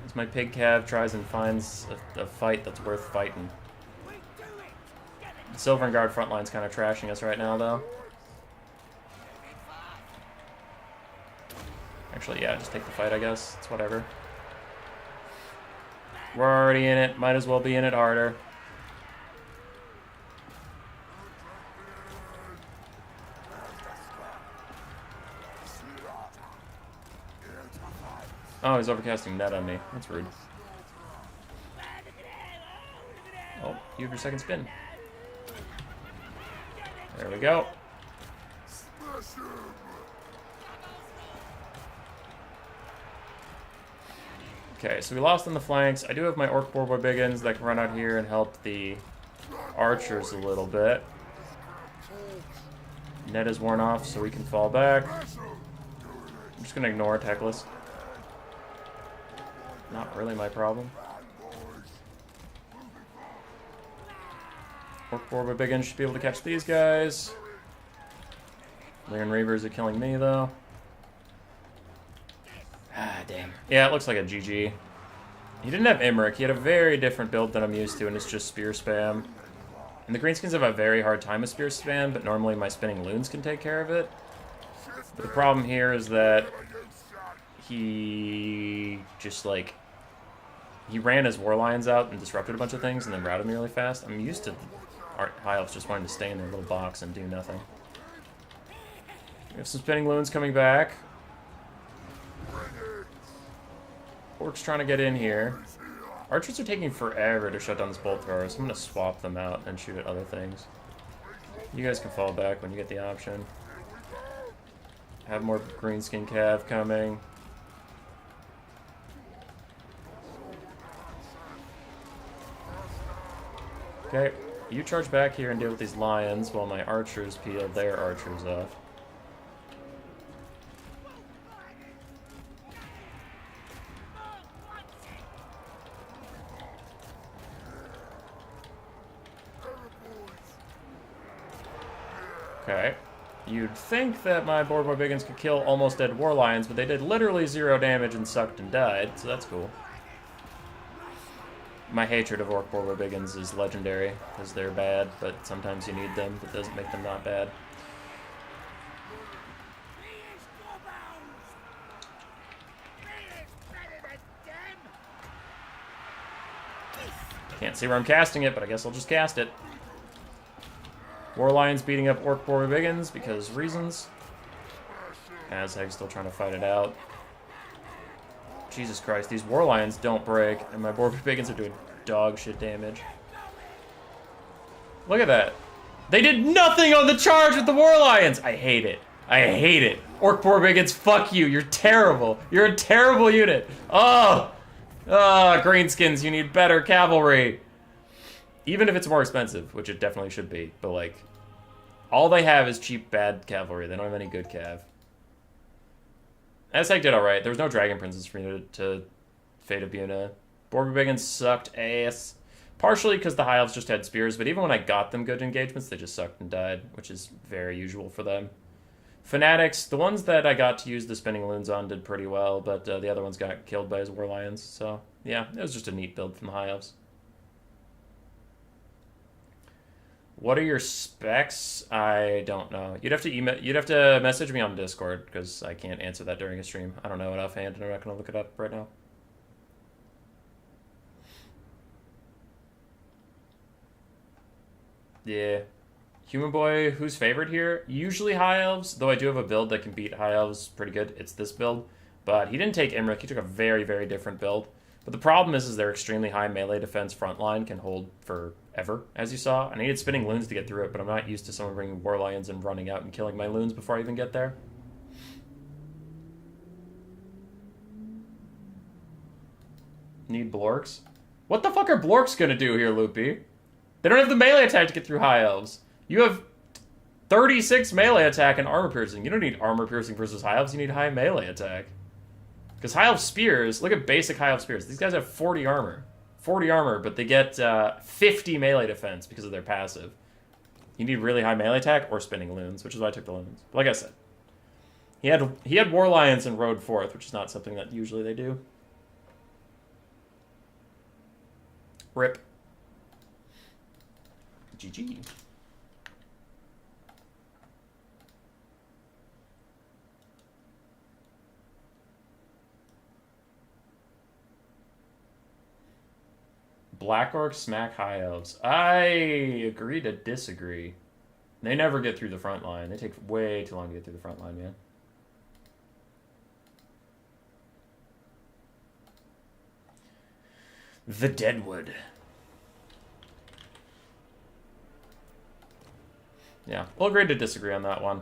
[SPEAKER 1] As my Pig Cav tries and finds a fight that's worth fighting. The Silver Guard front line's kind of trashing us right now, though. Actually, yeah, just take the fight, I guess. It's whatever. We're already in it. Might as well be in it harder. Oh, he's overcasting net on me. That's rude. Oh, you have your second spin. There we go. Okay, so we lost on the flanks. I do have my Orc Boar Biggins that can run out here and help the archers a little bit. Net is worn off, so we can fall back. I'm just gonna ignore Teclis. Not really my problem. Orc Boar Biggins should be able to catch these guys. Illyrian Reavers are killing me, though. Ah, damn. Yeah, it looks like a GG. He didn't have Imric. He had a very different build than I'm used to, and it's just spear spam. And the Greenskins have a very hard time with spear spam, but normally my spinning loons can take care of it. But the problem here is that he just, like, he ran his War Lions out and disrupted a bunch of things and then routed me really fast. I'm used to High Elves just wanting to stay in their little box and do nothing. We have some spinning loons coming back. Orcs trying to get in here. Archers are taking forever to shut down this bolt thrower, so I'm gonna swap them out and shoot at other things. You guys can fall back when you get the option. Have more greenskin cav coming. Okay, you charge back here and deal with these lions while my archers peel their archers off. Okay. You'd think that my Boar Biggins could kill almost dead war lions, but they did literally 0 damage and sucked and died, so that's cool. My hatred of Orc Boar Biggins is legendary, because they're bad, but sometimes you need them. That doesn't make them not bad. Can't see where I'm casting it, but I guess I'll just cast it. War Lions beating up Orc Boar Biggins because reasons. Azheg's still trying to fight it out. Jesus Christ, these War Lions don't break, and my Boar Biggins are doing dog shit damage. Look at that. They did nothing on the charge with the War Lions! I hate it. I hate it. Orc Boar Biggins, fuck you. You're terrible. You're a terrible unit. Oh! Ah, Greenskins, you need better cavalry. Even if it's more expensive, which it definitely should be, but like, all they have is cheap, bad cavalry. They don't have any good cav. Aztec did alright. There was no Dragon Princess for me to Fate of Buna. Boar Biggins sucked ass. Partially because the High Elves just had spears, but even when I got them good engagements, they just sucked and died, which is very usual for them. Fanatics, the ones that I got to use the spinning loons on did pretty well, but the other ones got killed by his War Lions, so yeah, it was just a neat build from the High Elves. What are your specs? I don't know. You'd have to message me on Discord because I can't answer that during a stream. I don't know it offhand, and I'm not gonna look it up right now. Yeah. Human Boy, who's favored here? Usually High Elves, though I do have a build that can beat High Elves pretty good. It's this build. But he didn't take Imrik, he took a very, very different build. But the problem is their extremely high melee defense front line can hold forever, as you saw. I needed spinning loons to get through it, but I'm not used to someone bringing War Lions and running out and killing my loons before I even get there. Need Blorks? What the fuck are Blorks gonna do here, Loopy? They don't have the melee attack to get through High Elves. You have 36 melee attack and armor piercing. You don't need armor piercing versus High Elves, you need high melee attack. Because High Elf Spears, look at basic High Elf Spears. These guys have 40 armor. 40 armor, but they get 50 melee defense because of their passive. You need really high melee attack or spinning loons, which is why I took the loons. Like I said, he had War Lions and rode forth, which is not something that usually they do. Rip. GG. Black Orcs smack High Elves. I agree to disagree. They never get through the front line. They take way too long to get through the front line, man. The Deadwood. Yeah, we'll agree to disagree on that one.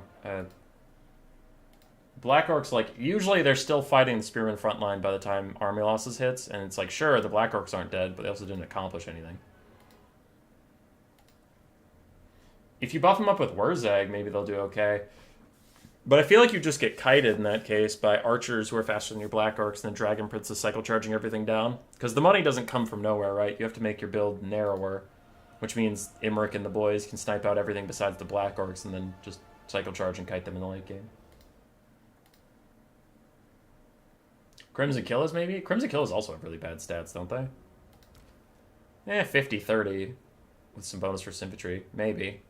[SPEAKER 1] Black Orcs, like, usually they're still fighting the Spearman front line by the time Army Losses hits, and it's like, sure, the Black Orcs aren't dead, but they also didn't accomplish anything. If you buff them up with Wurzag, maybe they'll do okay. But I feel like you just get kited in that case by archers who are faster than your Black Orcs and then Dragon Princess cycle charging everything down. Because the money doesn't come from nowhere, right? You have to make your build narrower, which means Imrik and the boys can snipe out everything besides the Black Orcs and then just cycle charge and kite them in the late game. Crimson Killers, maybe? Crimson Killers also have really bad stats, don't they? 50-30 with some bonus for Sympatry. Maybe.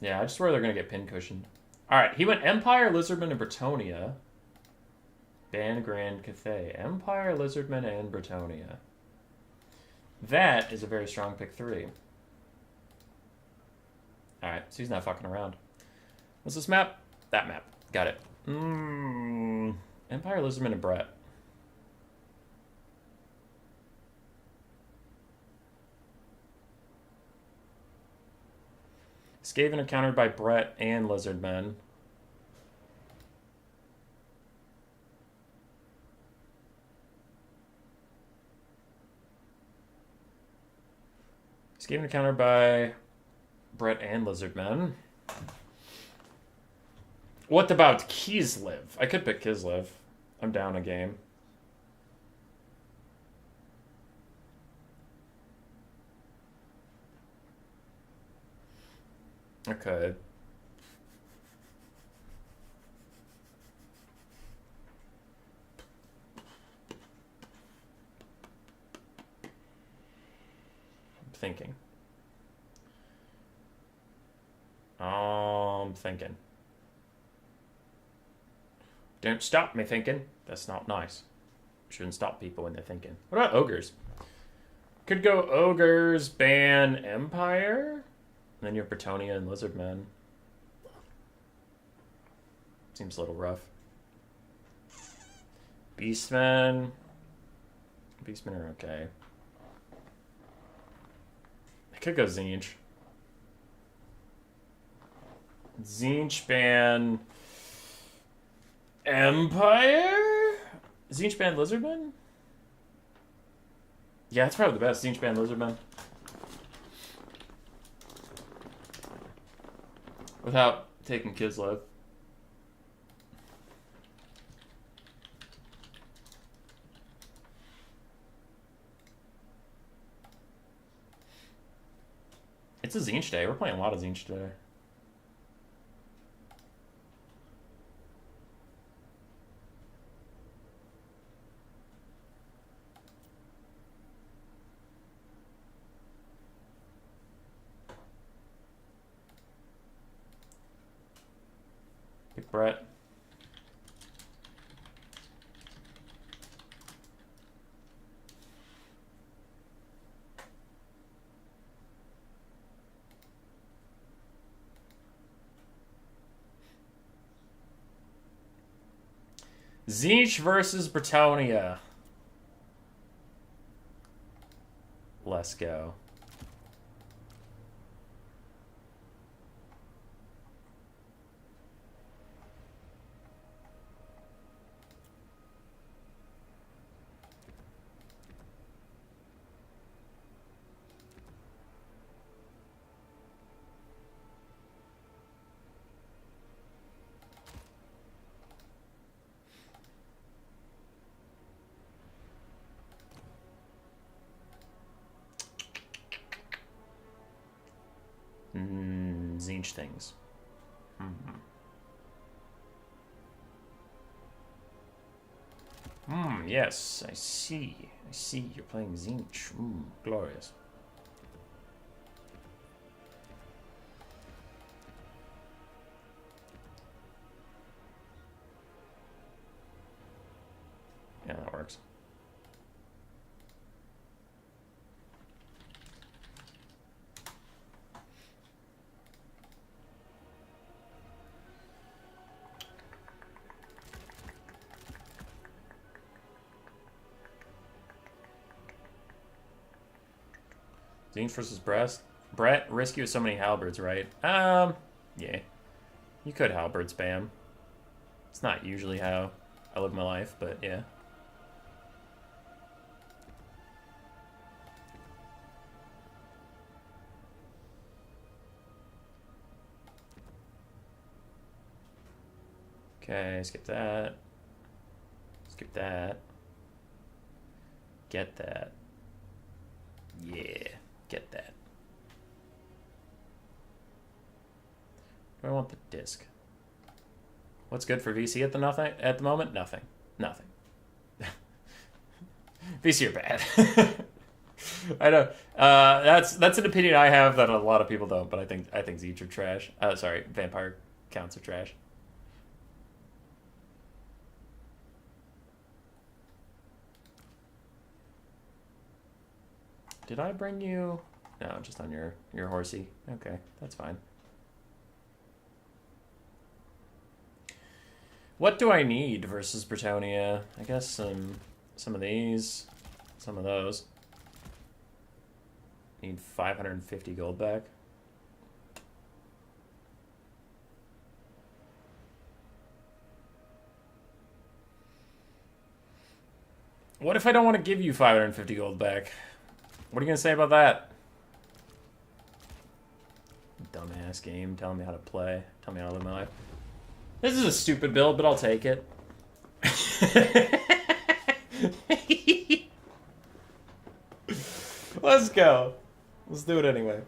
[SPEAKER 1] Yeah, I just worry they're going to get pin cushioned. All right, he went Empire, Lizardman, and Bretonia. Ban Grand Cathay. Empire, Lizardman, and Bretonia. That is a very strong pick 3. Alright, so he's not fucking around. What's this map? That map. Got it. Empire, Lizardman, and Brett. Skaven are countered by Brett and Lizardmen. Skaven are countered by Brett and Lizardmen. What about Kislev? I could pick Kislev. I'm down a game. Okay. I'm thinking. Thinking. Don't stop me thinking. That's not nice. Shouldn't stop people when they're thinking. What about ogres? Could go ogres, ban Empire. And then you have Bretonia and Lizardmen. Seems a little rough. Beastmen. Beastmen are okay. I could go Tzeentch. Tzeentch ban Empire? Tzeentch ban Lizardman? Yeah, that's probably the best. Tzeentch ban Lizardman. Without taking Kislev. It's a Tzeentch day. We're playing a lot of Tzeentch today. Pick Brett. Tzeentch versus Bretonia. Let's go. Tzeentch things. Yes, I see. I see. You're playing Tzeentch. Glorious. Yeah, that works. Tzeentch versus Brett, risky with so many halberds, right? Yeah. You could halberd spam. It's not usually how I live my life, but yeah. Okay, skip that. Skip that. Get that. Yeah, get that. Do I want the disc? What's good for VC at the moment? Nothing. Nothing. VC are bad. I know. That's an opinion I have that a lot of people don't, but I think Tzeentch are trash. Sorry, Vampire Counts are trash. Did I bring you? No, just on your horsey. Okay, that's fine. What do I need versus Bretonnia? I guess some of these, some of those. Need 550 gold back. What if I don't want to give you 550 gold back? What are you going to say about that? Dumbass game telling me how to play. Tell me how to live my life. This is a stupid build, but I'll take it. Let's go. Let's do it anyway.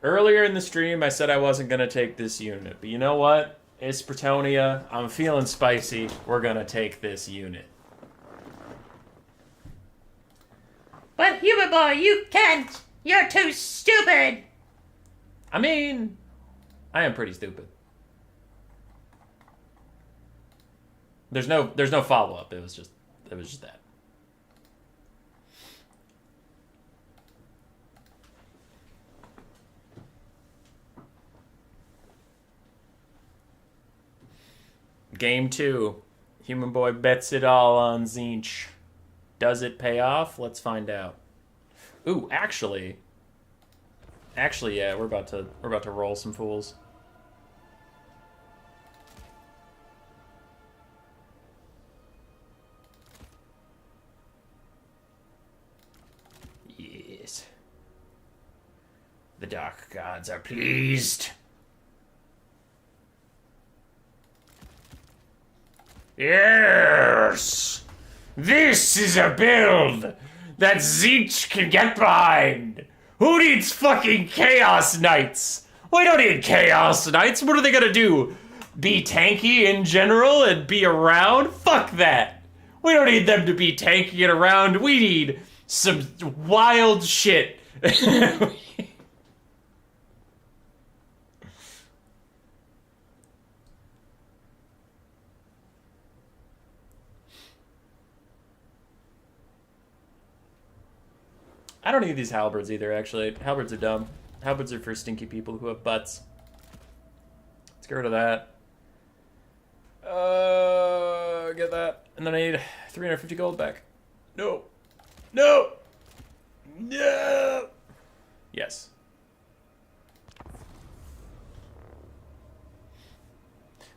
[SPEAKER 1] Earlier in the stream, I said I wasn't going to take this unit. But you know what? It's Bretonnia. I'm feeling spicy. We're going to take this unit.
[SPEAKER 4] But Human Boy, you can't! You're too stupid!
[SPEAKER 1] I mean, I am pretty stupid. There's no follow-up. It was just that. Game 2. Human Boy bets it all on Tzeentch. Does it pay off? Let's find out. Ooh, actually, yeah, we're about to roll some fools. Yes. The Dark Gods are pleased. Yes! This is a build that Tzeentch can get behind! Who needs fucking Chaos Knights? We don't need Chaos Knights. What are they gonna do? Be tanky in general and be around? Fuck that. We don't need them to be tanky and around. We need some wild shit. I don't need these halberds either, actually. Halberds are dumb. Halberds are for stinky people who have butts. Let's get rid of that. Get that. And then I need 350 gold back. No. No! No! Yes.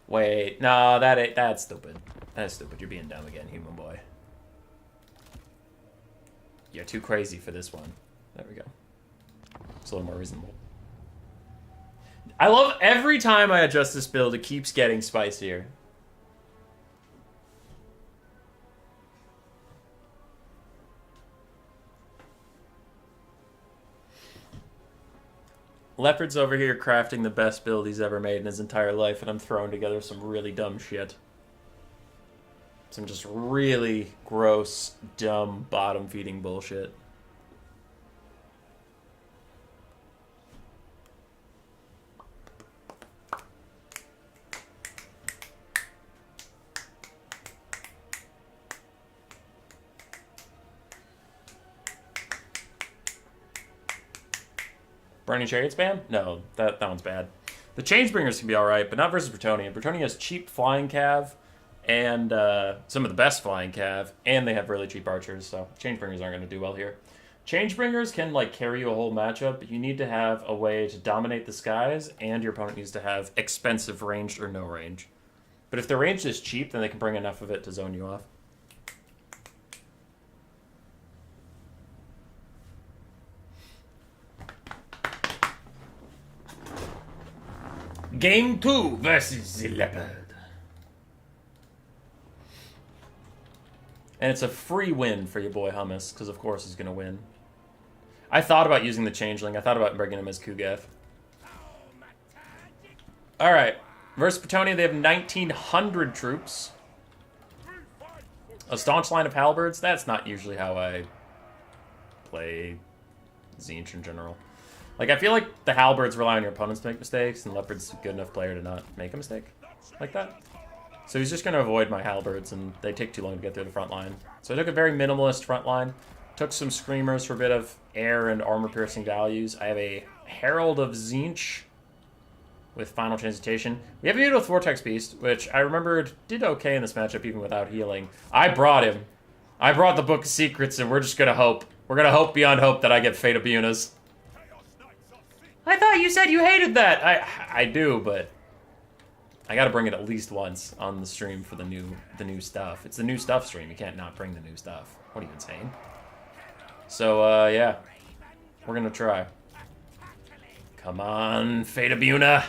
[SPEAKER 1] Wait, no, that's stupid. That's stupid. You're being dumb again, Human Boy. You're too crazy for this one. There we go. It's a little more reasonable. I love every time I adjust this build, it keeps getting spicier. Leopard's over here crafting the best build he's ever made in his entire life, and I'm throwing together some really dumb shit. Some just really gross, dumb, bottom-feeding bullshit. Burning Chariot spam? No, that one's bad. The Changebringers can be alright, but not versus Bretonnia. Bretonnia has cheap flying cav, and some of the best flying cav, and they have really cheap archers, so Changebringers aren't going to do well here. Changebringers can like carry you a whole matchup, but you need to have a way to dominate the skies, and your opponent needs to have expensive ranged or no range. But if their range is cheap, then they can bring enough of it to zone you off. Game 2 versus the Leopard. And it's a free win for your boy Hummus, because of course he's going to win. I thought about using the Changeling. I thought about bringing him as Kugath. Alright. Versus Bretonnia, they have 1,900 troops. A staunch line of halberds. That's not usually how I play Tzeentch in general. Like, I feel like the Halberds rely on your opponents to make mistakes, and Leopard's a good enough player to not make a mistake like that. So he's just going to avoid my Halberds, and they take too long to get through the front line. So I took a very minimalist front line. Took some Screamers for a bit of air and armor-piercing values. I have a Herald of Tzeentch with Final Transmutation. We have a Beautiful Vortex Beast, which I remembered did okay in this matchup even without healing. I brought him. I brought the Book of Secrets, and we're just going to hope. We're going to hope beyond hope that I get Fate of Bunas. I thought you said you hated that. I do, but I got to bring it at least once on the stream for the new stuff. It's the new stuff stream. You can't not bring the new stuff. What are you insane? So yeah, we're gonna try. Come on, Fate of Buna.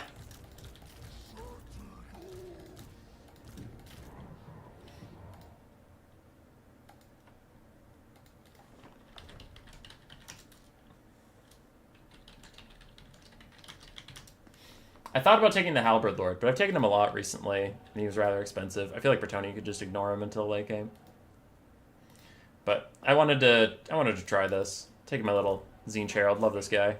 [SPEAKER 1] I thought about taking the Halberd Lord, but I've taken him a lot recently, and he was rather expensive. I feel like Bretonnia could just ignore him until late game. But I wanted to try this. Taking my little Tzeentch Herald. Love this guy.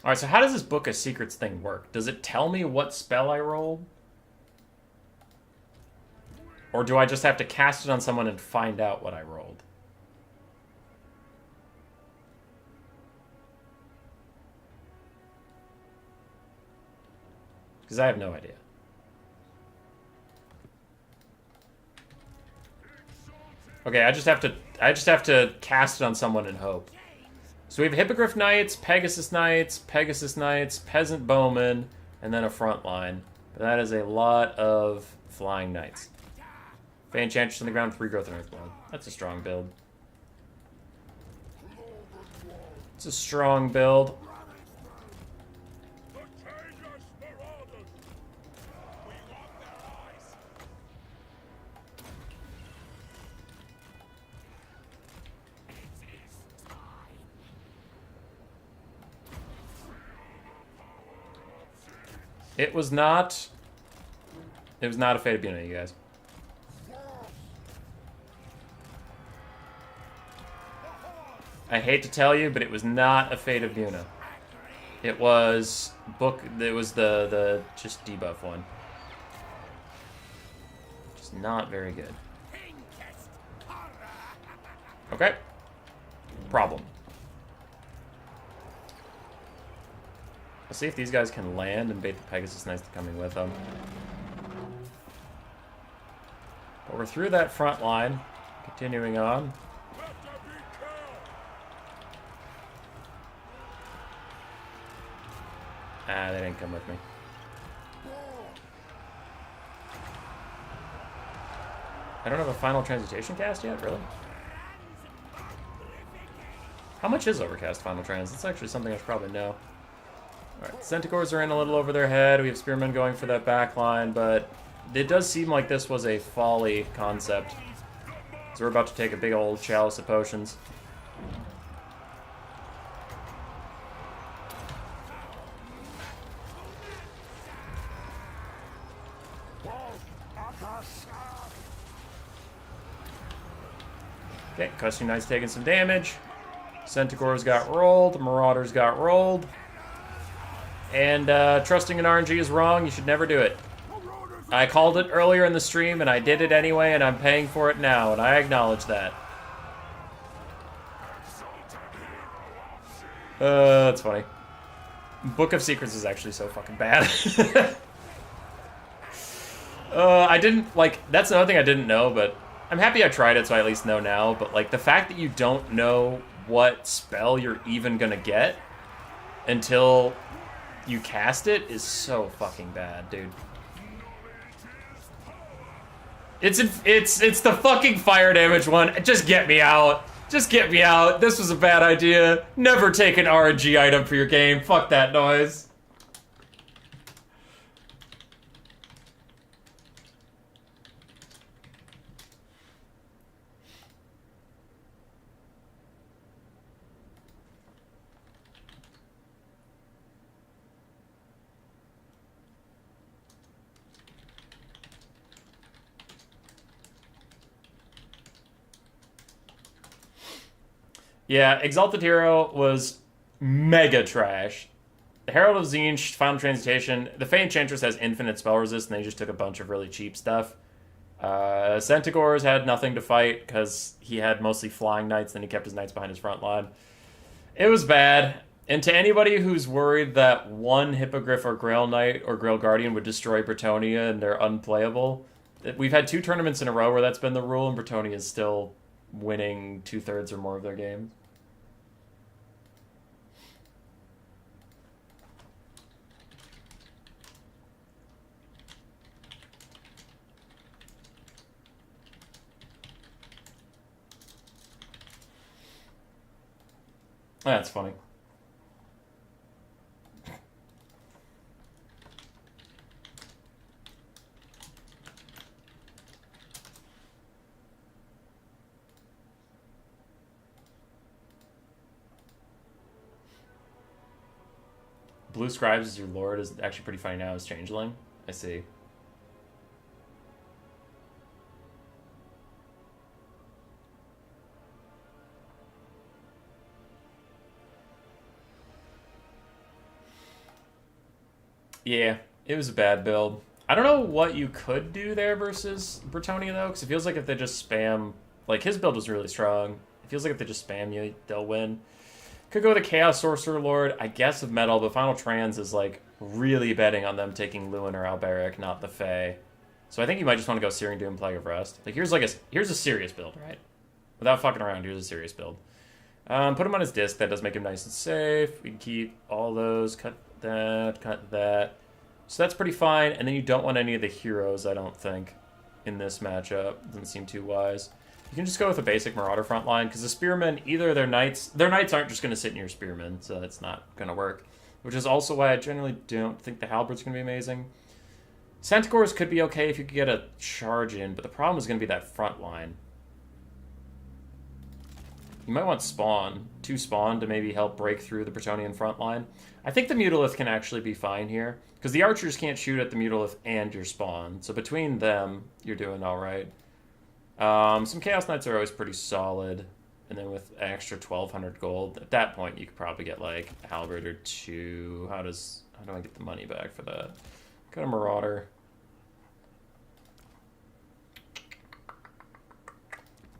[SPEAKER 1] Alright, so how does this Book of Secrets thing work? Does it tell me what spell I rolled? Or do I just have to cast it on someone and find out what I rolled? Because I have no idea. Okay, I just have to cast it on someone and hope. So we have Hippogriff Knights, Pegasus Knights, Peasant Bowmen, and then a front line. But that is a lot of flying knights. Fey Enchantress on the ground, 3 growth and Earthborn. That's a strong build. It's a strong build. It was not a Fate of Buna, you guys. I hate to tell you, but it was not a Fate of Buna. It was the just debuff one. Just not very good. Okay. Problem. Let's see if these guys can land and bait the Pegasus Knights coming with them. But we're through that front line. Continuing on. Ah, they didn't come with me. I don't have a Final Transmutation cast yet, really? How much is Overcast Final Trans? That's actually something I should probably know. Alright, Centaurs are in a little over their head. We have Spearmen going for that back line, but it does seem like this was a folly concept. So we're about to take a big old chalice of potions. Okay, Custom Knight's taking some damage. Centaurs got rolled. Marauders got rolled. And trusting in RNG is wrong. You should never do it. I called it earlier in the stream, and I did it anyway, and I'm paying for it now, and I acknowledge that. That's funny. Book of Secrets is actually so fucking bad. I didn't, like, that's another thing I didn't know, but I'm happy I tried it, so I at least know now, but, like, the fact that you don't know what spell you're even gonna get until you cast it is so fucking bad, dude. It's the fucking fire damage one. Just get me out. Just get me out. This was a bad idea. Never take an RNG item for your game. Fuck that noise. Yeah, Exalted Hero was mega trash. The Herald of Zinj, Final Transmutation. The Fey Enchantress has infinite spell resist, and they just took a bunch of really cheap stuff. Centaurs had nothing to fight because he had mostly flying knights, then he kept his knights behind his front line. It was bad. And to anybody who's worried that one Hippogriff or Grail Knight or Grail Guardian would destroy Bretonnia and they're unplayable, we've had 2 tournaments in a row where that's been the rule, and Bretonnia is still winning 2/3 or more of their games. That's funny. Blue Scribes as your lord is actually pretty funny now as Changeling. I see. Yeah, it was a bad build. I don't know what you could do there versus Bretonnia, though, because it feels like if they just spam... Like, his build was really strong. It feels like if they just spam you, they'll win. Could go with a Chaos Sorcerer Lord, I guess, of metal, but Final Trans is, like, really betting on them taking Lewin or Alberic, not the Fae. So I think you might just want to go Searing Doom, Plague of Rust. Like, here's a serious build, right? Without fucking around, here's a serious build. Put him on his disc, that does make him nice and safe. We can keep all those, cut that. So that's pretty fine, and then you don't want any of the heroes, I don't think, in this matchup. Doesn't seem too wise. You can just go with a basic Marauder front line, because the Spearmen, either their knights aren't just going to sit in your Spearmen, so that's not going to work. Which is also why I generally don't think the Halberds going to be amazing. Centaurs could be okay if you could get a charge in, but the problem is going to be that front line. You might want Spawn, 2 Spawn, to maybe help break through the Bretonian front line. I think the Mutalith can actually be fine here, because the archers can't shoot at the Mutalith and your Spawn, so between them, you're doing alright. Some Chaos Knights are always pretty solid, and then with an extra 1,200 gold, at that point you could probably get like a Halberd or 2. How do I get the money back for that? Got a Marauder.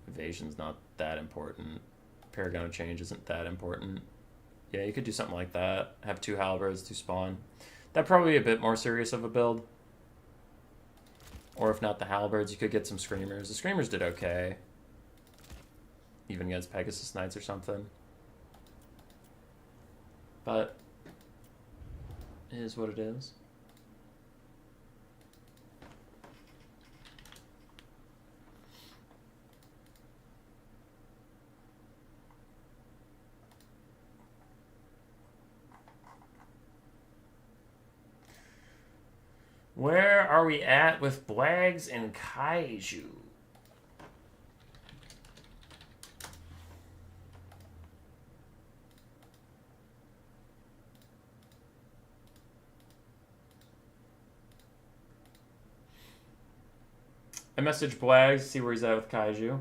[SPEAKER 1] Evasion's not that important. Paragon of Change isn't that important. Yeah, you could do something like that. Have 2 Halberds, 2 Spawn. That'd probably be a bit more serious of a build. Or if not the Halberds, you could get some Screamers. The Screamers did okay. Even against Pegasus Knights or something. But it is what it is. Where are we at with Blags and Kaiju? I messaged Blags, see where he's at with Kaiju.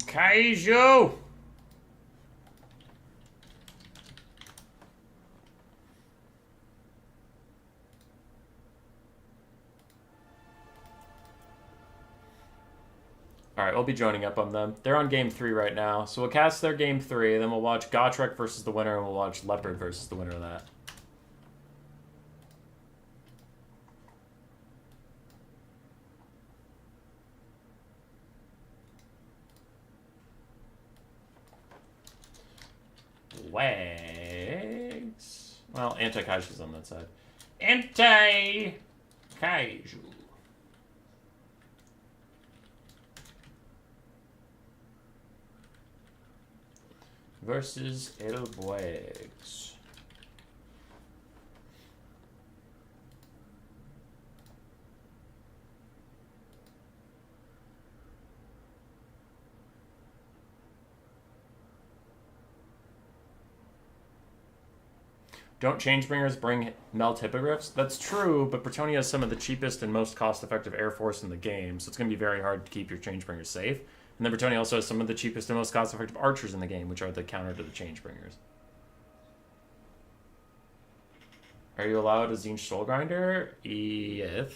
[SPEAKER 1] Kaiju! Alright, we'll be joining up on them. They're on game 3 right now, so we'll cast their game 3, then we'll watch Gotrek versus the winner, and we'll watch Leopard versus the winner of that. Wags. Well, anti-Kaiju's on that side. Anti-Kaiju. versus El Buegs. Don't Changebringers bring melt hippogriffs? That's true, but Bretonnia is some of the cheapest and most cost-effective air force in the game, so it's going to be very hard to keep your Changebringers safe. And then Bretonnia also has some of the cheapest and most cost-effective archers in the game, which are the counter to the Changebringers. Are you allowed a Tzeentch Soulgrinder? Yes.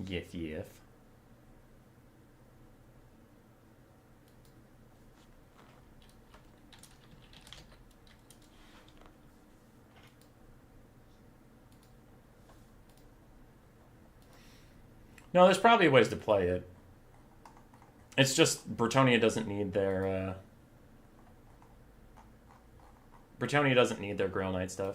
[SPEAKER 1] Yes. No, there's probably ways to play it. It's just Bretonnia doesn't need their Bretonnia doesn't need their Grail Knight stuff.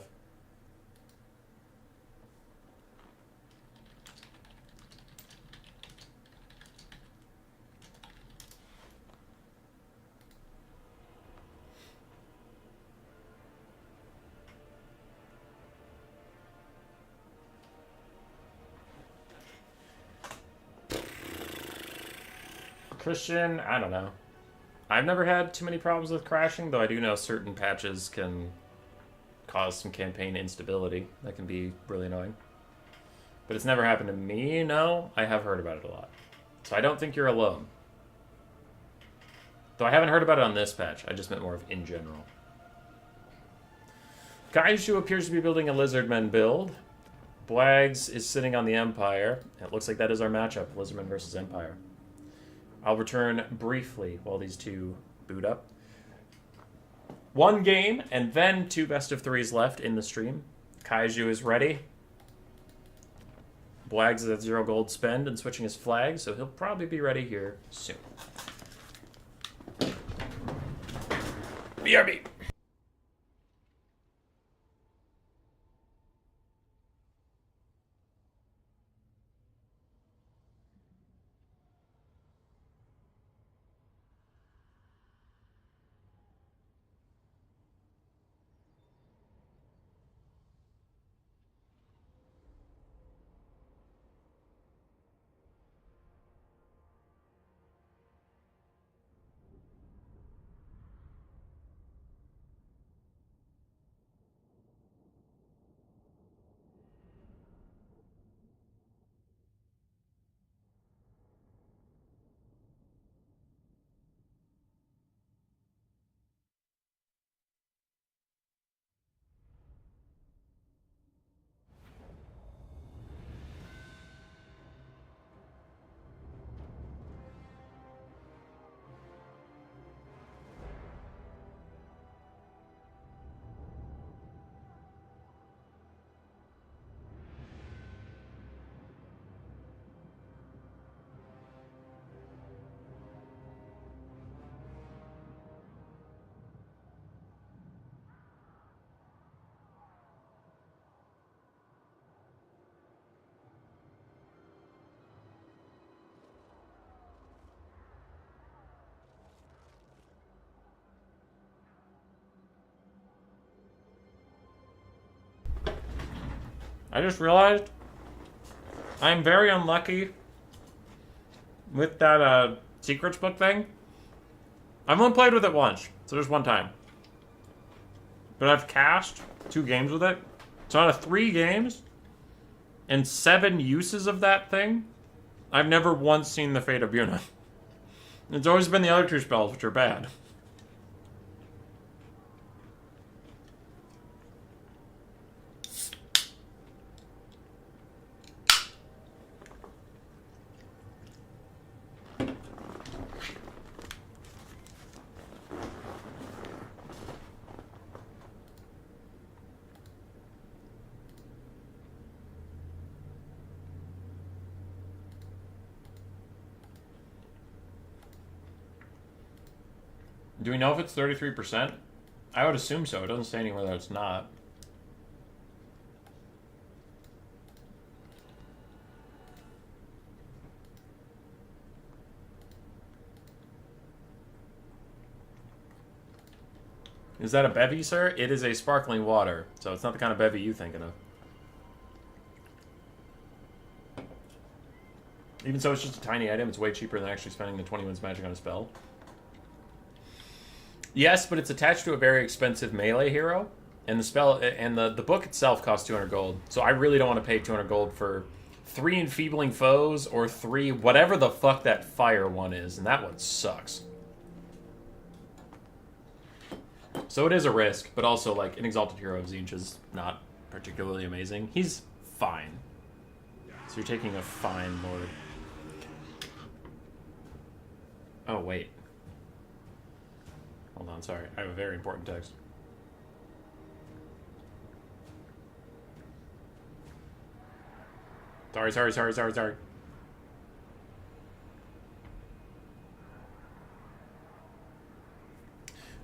[SPEAKER 1] Christian, I don't know. I've never had too many problems with crashing, though I do know certain patches can cause some campaign instability. That can be really annoying. But it's never happened to me, no. I have heard about it a lot. So I don't think you're alone. Though I haven't heard about it on this patch. I just meant more of in general. Kaiju appears to be building a Lizardmen build. Bwags is sitting on the Empire. It looks like that is our matchup, Lizardmen versus Empire. I'll return briefly while these two boot up. One game, and then 2 best-of-3s left in the stream. Kaiju is ready. Bwags is at 0 gold spend and switching his flag, so he'll probably be ready here soon. BRB! I just realized I'm very unlucky with that secrets book thing. I've only played with it once, so just one time. But I've cast 2 games with it. So out of 3 games and 7 uses of that thing, I've never once seen the Fate of Yuna. It's always been the other 2 spells, which are bad. Do we know if it's 33%? I would assume so. It doesn't say anywhere that it's not. Is that a bevy, sir? It is a sparkling water, so it's not the kind of bevy you thinking of. Even so, it's just a tiny item. It's way cheaper than actually spending the 20 wins magic on a spell. Yes, but it's attached to a very expensive melee hero, and the spell and the book itself costs 200 gold. So I really don't want to pay 200 gold for 3 enfeebling foes or 3 whatever the fuck that fire one is, and that one sucks. So it is a risk, but also like an exalted hero of Tzeentch is not particularly amazing. He's fine. So you're taking a fine lord. Oh wait. Hold on, sorry. I have a very important text. Sorry.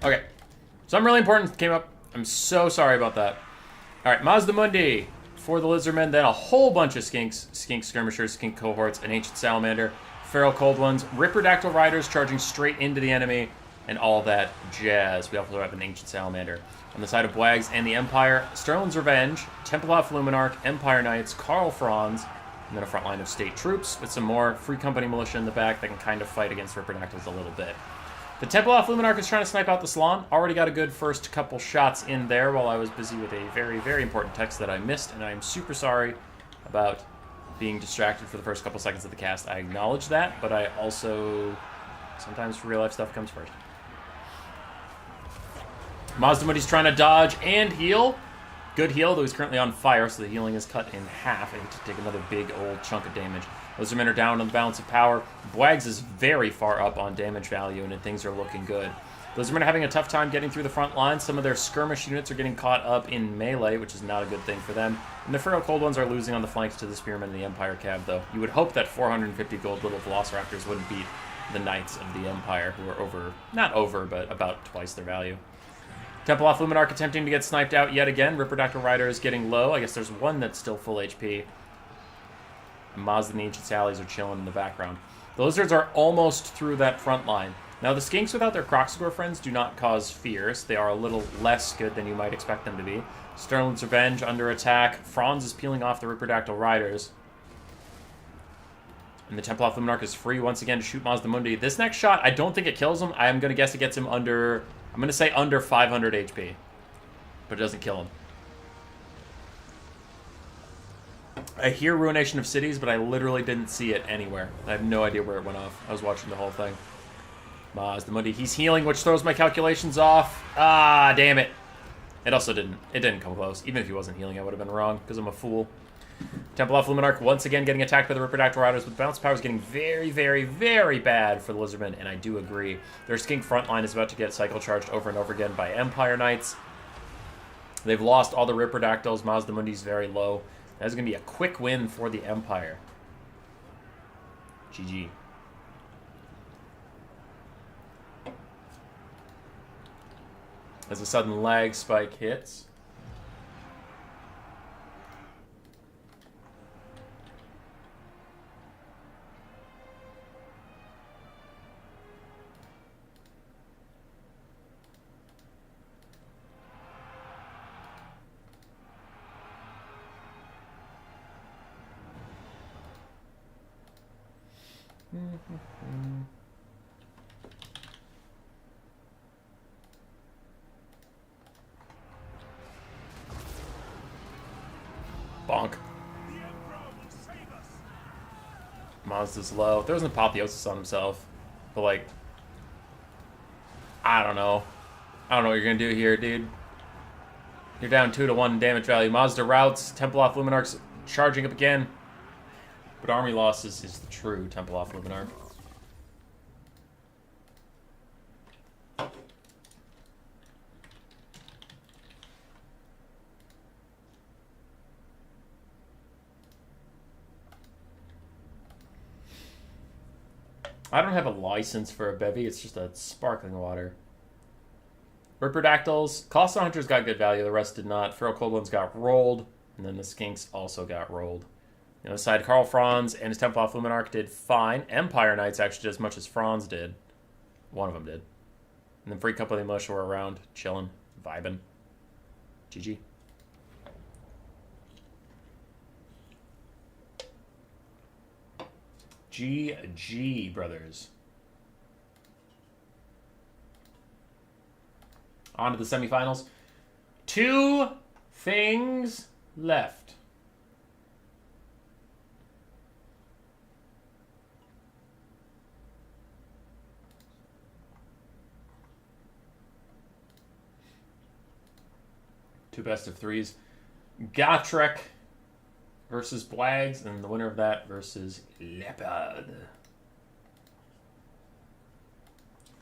[SPEAKER 1] Okay. Something really important came up. I'm so sorry about that. Alright, Mazdamundi for the Lizardmen, then a whole bunch of skink skirmishers, skink cohorts, an ancient salamander, feral cold ones, ripperdactyl riders charging straight into the enemy, and all that jazz. We also have an ancient salamander. On the side of Bwags and the Empire, Sterling's Revenge, Templehof Luminarch, Empire Knights, Karl Franz, and then a front line of state troops with some more Free Company militia in the back that can kind of fight against ripperdactyls a little bit. The Templehof Luminarch is trying to snipe out the Salon. Already got a good first couple shots in there while I was busy with a very, very important text that I missed, and I'm super sorry about being distracted for the first couple seconds of the cast. I acknowledge that, but I also... sometimes real life stuff comes first. Mazdamundi's trying to dodge and heal. Good heal, though he's currently on fire, so the healing is cut in half. I need to take another big old chunk of damage. Lizardmen are down on the balance of power. Bwags is very far up on damage value, and things are looking good. Lizardmen are having a tough time getting through the front line. Some of their skirmish units are getting caught up in melee, which is not a good thing for them. And the feral cold ones are losing on the flanks to the spearmen and the Empire Cav, though. You would hope that 450 gold little velociraptors wouldn't beat the Knights of the Empire, who are over, not over, but about twice their value. Templehof Luminarch attempting to get sniped out yet again. Ripperdactyl Rider is getting low. I guess there's one that's still full HP. Maz and the Ancient Sallies are chilling in the background. The Lizards are almost through that front line. Now, the Skinks without their Kroxigor friends do not cause fears. They are a little less good than you might expect them to be. Sterling's Revenge under attack. Franz is peeling off the Ripperdactyl Riders. And the Templehof Luminarch is free once again to shoot Mazdamundi. This next shot, I don't think it kills him. I am going to guess it gets him under... I'm going to say under 500 HP. But it doesn't kill him. I hear Ruination of Cities, but I literally didn't see it anywhere. I have no idea where it went off. I was watching the whole thing. Mazdamundi, he's healing, which throws my calculations off. Ah, damn it. It also didn't. It didn't come close. Even if he wasn't healing, I would have been wrong, because I'm a fool. Templehof Luminarch once again getting attacked by the Ripperdactyl Riders, but bounce power is getting very, very, very bad for the Lizardmen, and I do agree. Their skink front line is about to get cycle charged over and over again by Empire Knights. They've lost all the Ripperdactyls. Mazdamundi's very low. That's going to be a quick win for the Empire. GG. As a sudden lag spike hits. Bonk. Mazda's low. There was an apotheosis on himself. But, like, I don't know. I don't know what you're going to do here, dude. You're down 2-1 damage value. Mazda routes. Templehof Luminarch's charging up again. But army losses is the true Templehof Luminarch. I don't have a license for a bevy, it's just a sparkling water. Ripperdactyls. Colossal Hunters got good value, the rest did not. Feral Cold Ones got rolled, and then the Skinks also got rolled. On the side, Karl Franz and his Templehof Luminarch did fine. Empire Knights actually did as much as Franz did. One of them did. And then Free Company Militia were around, chilling. Vibin'. GG. GG, brothers. On to the semifinals. 2 things left. Two best of threes. Gotrek versus Bwags, and the winner of that versus Leopard.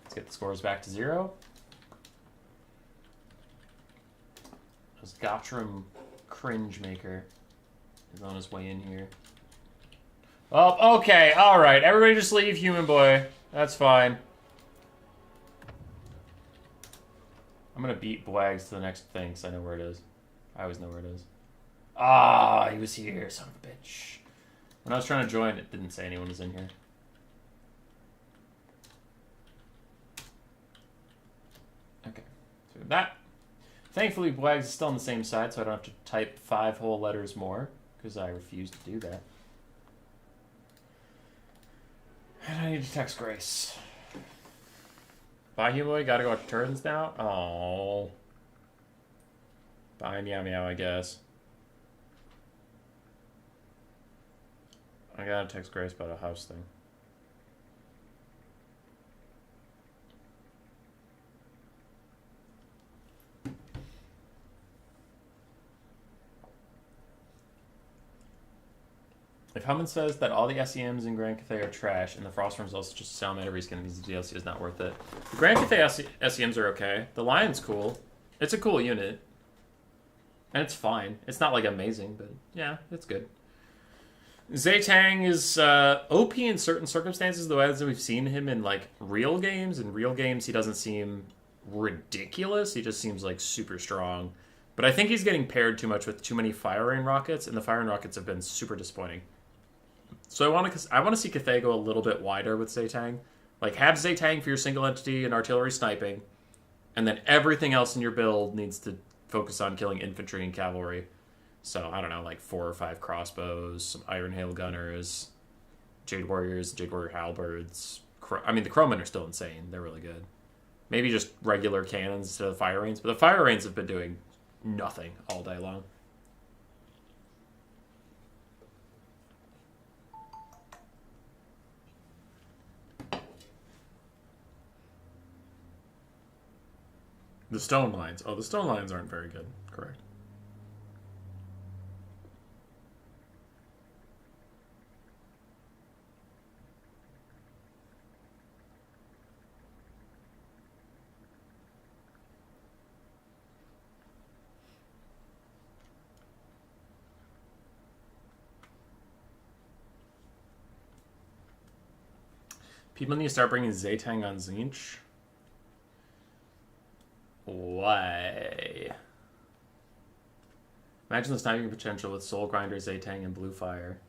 [SPEAKER 1] Let's get the scores back to 0. As Gottram Cringe Maker is on his way in here. Oh, okay, alright. Everybody just leave Human Boy. That's fine. I'm gonna beat Bwags to the next thing, because I know where it is. I always know where it is. Ah, he was here, son of a bitch. When I was trying to join, it didn't say anyone was in here. Okay, so that. Thankfully, Bwags is still on the same side, so I don't have to type 5 whole letters more, because I refuse to do that. And I need to text Grace. Bye, Humoy. Gotta go watch turns now? Oh. Bye, Meow Meow, I guess. I gotta text Grace about a house thing. If Hummon says that all the SEMs in Grand Cathay are trash and the Frostworm's also just a salamander reskin means the DLC is not worth it. The Grand Cathay SEMs are okay. The Lion's cool. It's a cool unit. And it's fine. It's not like amazing, but yeah, it's good. Zaytang is OP in certain circumstances, though as we've seen him in like real games. In real games, he doesn't seem ridiculous. He just seems like super strong. But I think he's getting paired too much with too many Fire Rain rockets, and the Fire Rain rockets have been super disappointing. So I want to see Cathay go a little bit wider with Zaytang. Like, have Zaytang for your single entity and artillery sniping, and then everything else in your build needs to focus on killing infantry and cavalry. So, I don't know, like 4 or 5 crossbows, some Iron Hail Gunners, Jade Warriors, Jade Warrior Halberds. I mean, the Crowmen are still insane. They're really good. Maybe just regular cannons instead of the Fire Rains. But the Fire Rains have been doing nothing all day long. The stone lines. Oh, the stone lines aren't very good. Correct. People need to start bringing Zaytang on Tzeentch. Why? Imagine the sniping potential with Soul Grinder, Zaytang, and Blue Fire.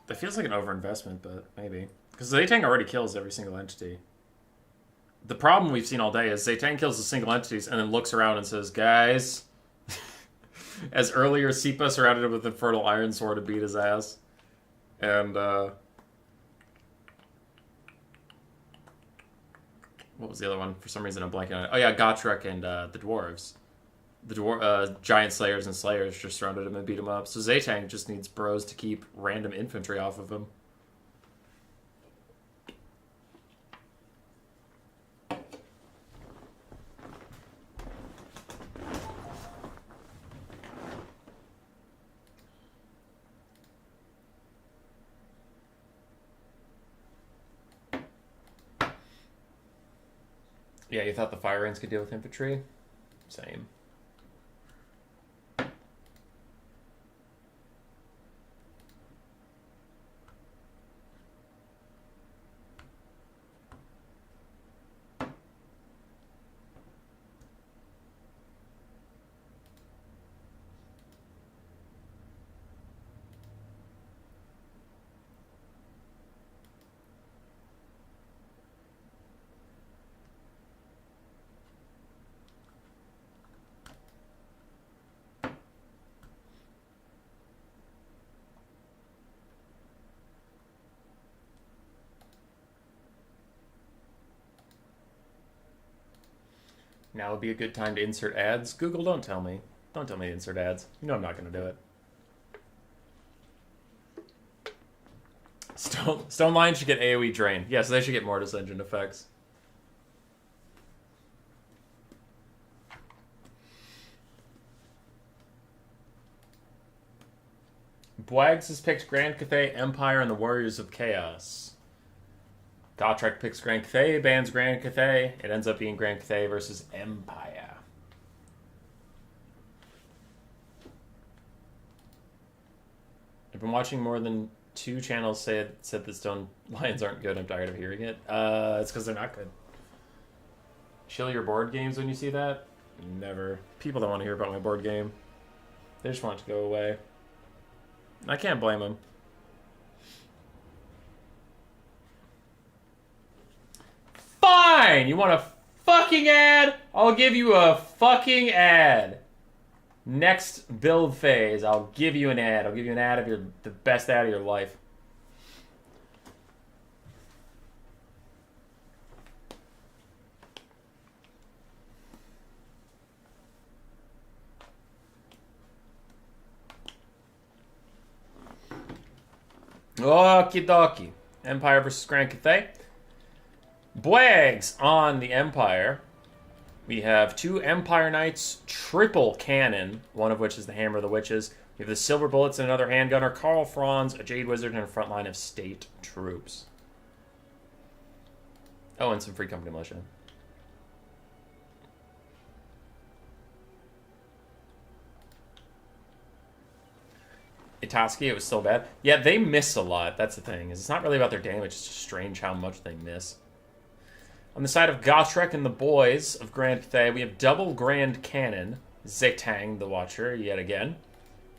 [SPEAKER 1] That feels like an overinvestment, but maybe. Because Zaytang already kills every single entity. The problem we've seen all day is Zaytang kills the single entities and then looks around and says, guys, as earlier Sipa surrounded him with Infernal Iron Sword to beat his ass. And, what was the other one? For some reason I'm blanking on it. Oh yeah, Gotrek and the Dwarves. The Giant Slayers and Slayers just surrounded him and beat him up. So Zaytang just needs bros to keep random infantry off of him. Yeah, you thought the Fire Rains could deal with infantry? Same. Now would be a good time to insert ads. Google, don't tell me. Don't tell me to insert ads. You know I'm not going to do it. Stone Lion should get AoE drain. Yeah, so they should get Mortis Engine effects. Bwags has picked Grand Cathay, Empire, and the Warriors of Chaos. Gotrek picks Grand Cathay, bans Grand Cathay. It ends up being Grand Cathay versus Empire. I've been watching more than 2 channels said the Stone Lions aren't good. I'm tired of hearing it. It's because they're not good. Chill your board games when you see that? Never. People don't want to hear about my board game. They just want it to go away. I can't blame them. Fine! You want a fucking ad? I'll give you a fucking ad. Next build phase, I'll give you an ad. I'll give you an ad of the best ad of your life. Okie dokie. Empire versus Grand Cathay. Bwags on the Empire. We have 2 Empire Knights, triple cannon, one of which is the Hammer of the Witches. We have the Silver Bullets and another handgunner, Karl Franz, a Jade Wizard, and a front line of state troops. Oh, and some Free Company Militia. Itoski, it was so bad. Yeah, they miss a lot. That's the thing. It's not really about their damage. It's just strange how much they miss. On the side of Gotrek and the boys of Grand Cathay, we have double Grand Cannon. Zetang, the Watcher, yet again.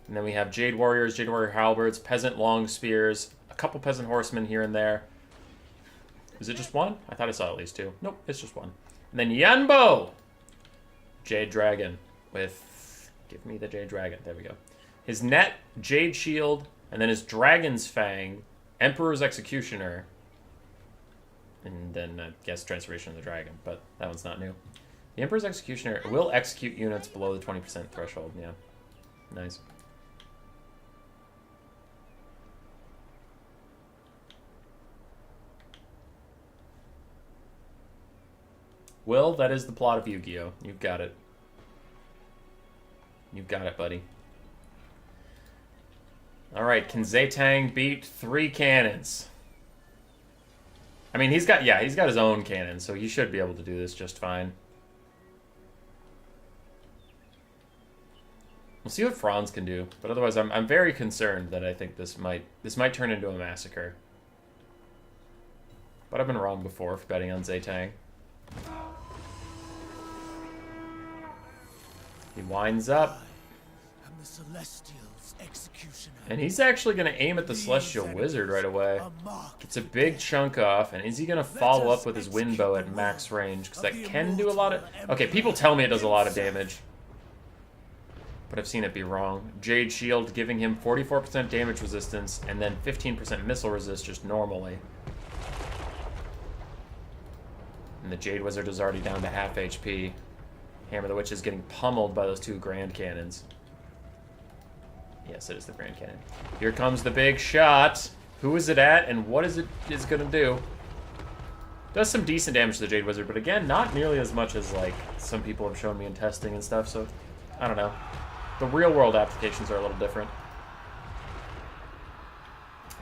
[SPEAKER 1] And then we have Jade Warriors, Jade Warrior Halberds, Peasant Long Spears, a couple Peasant Horsemen here and there. Is it just one? I thought I saw at least 2. Nope, it's just one. And then Yanbo! Jade Dragon with... Give me the Jade Dragon. There we go. His net, Jade Shield, and then his Dragon's Fang, Emperor's Executioner, and then I guess Transformation of the Dragon, but that one's not new. The Emperor's Executioner will execute units below the 20% threshold, yeah. Nice. Will, that is the plot of Yu-Gi-Oh! You've got it. You've got it, buddy. Alright, can Zetang beat 3 cannons? I mean, he's got his own cannon, so he should be able to do this just fine. We'll see what Franz can do, but otherwise I'm very concerned that I think this might turn into a massacre. But I've been wrong before for betting on Zetang. He winds up.
[SPEAKER 3] I'm the Celestial's executioner.
[SPEAKER 1] And he's actually going to aim at the Celestial Wizard right away. Gets a big chunk off, and is he going to follow up with his Wind Bow at max range? Because that can do a lot of... Okay, people tell me it does a lot of damage. But I've seen it be wrong. Jade Shield giving him 44% damage resistance, and then 15% missile resist just normally. And the Jade Wizard is already down to half HP. Hammer the Witch is getting pummeled by those 2 Grand Cannons. Yes, it is the Grand Cannon. Here comes the big shot. Who is it at, and what is it going to do? Does some decent damage to the Jade Wizard, but again, not nearly as much as like some people have shown me in testing and stuff, so I don't know. The real-world applications are a little different.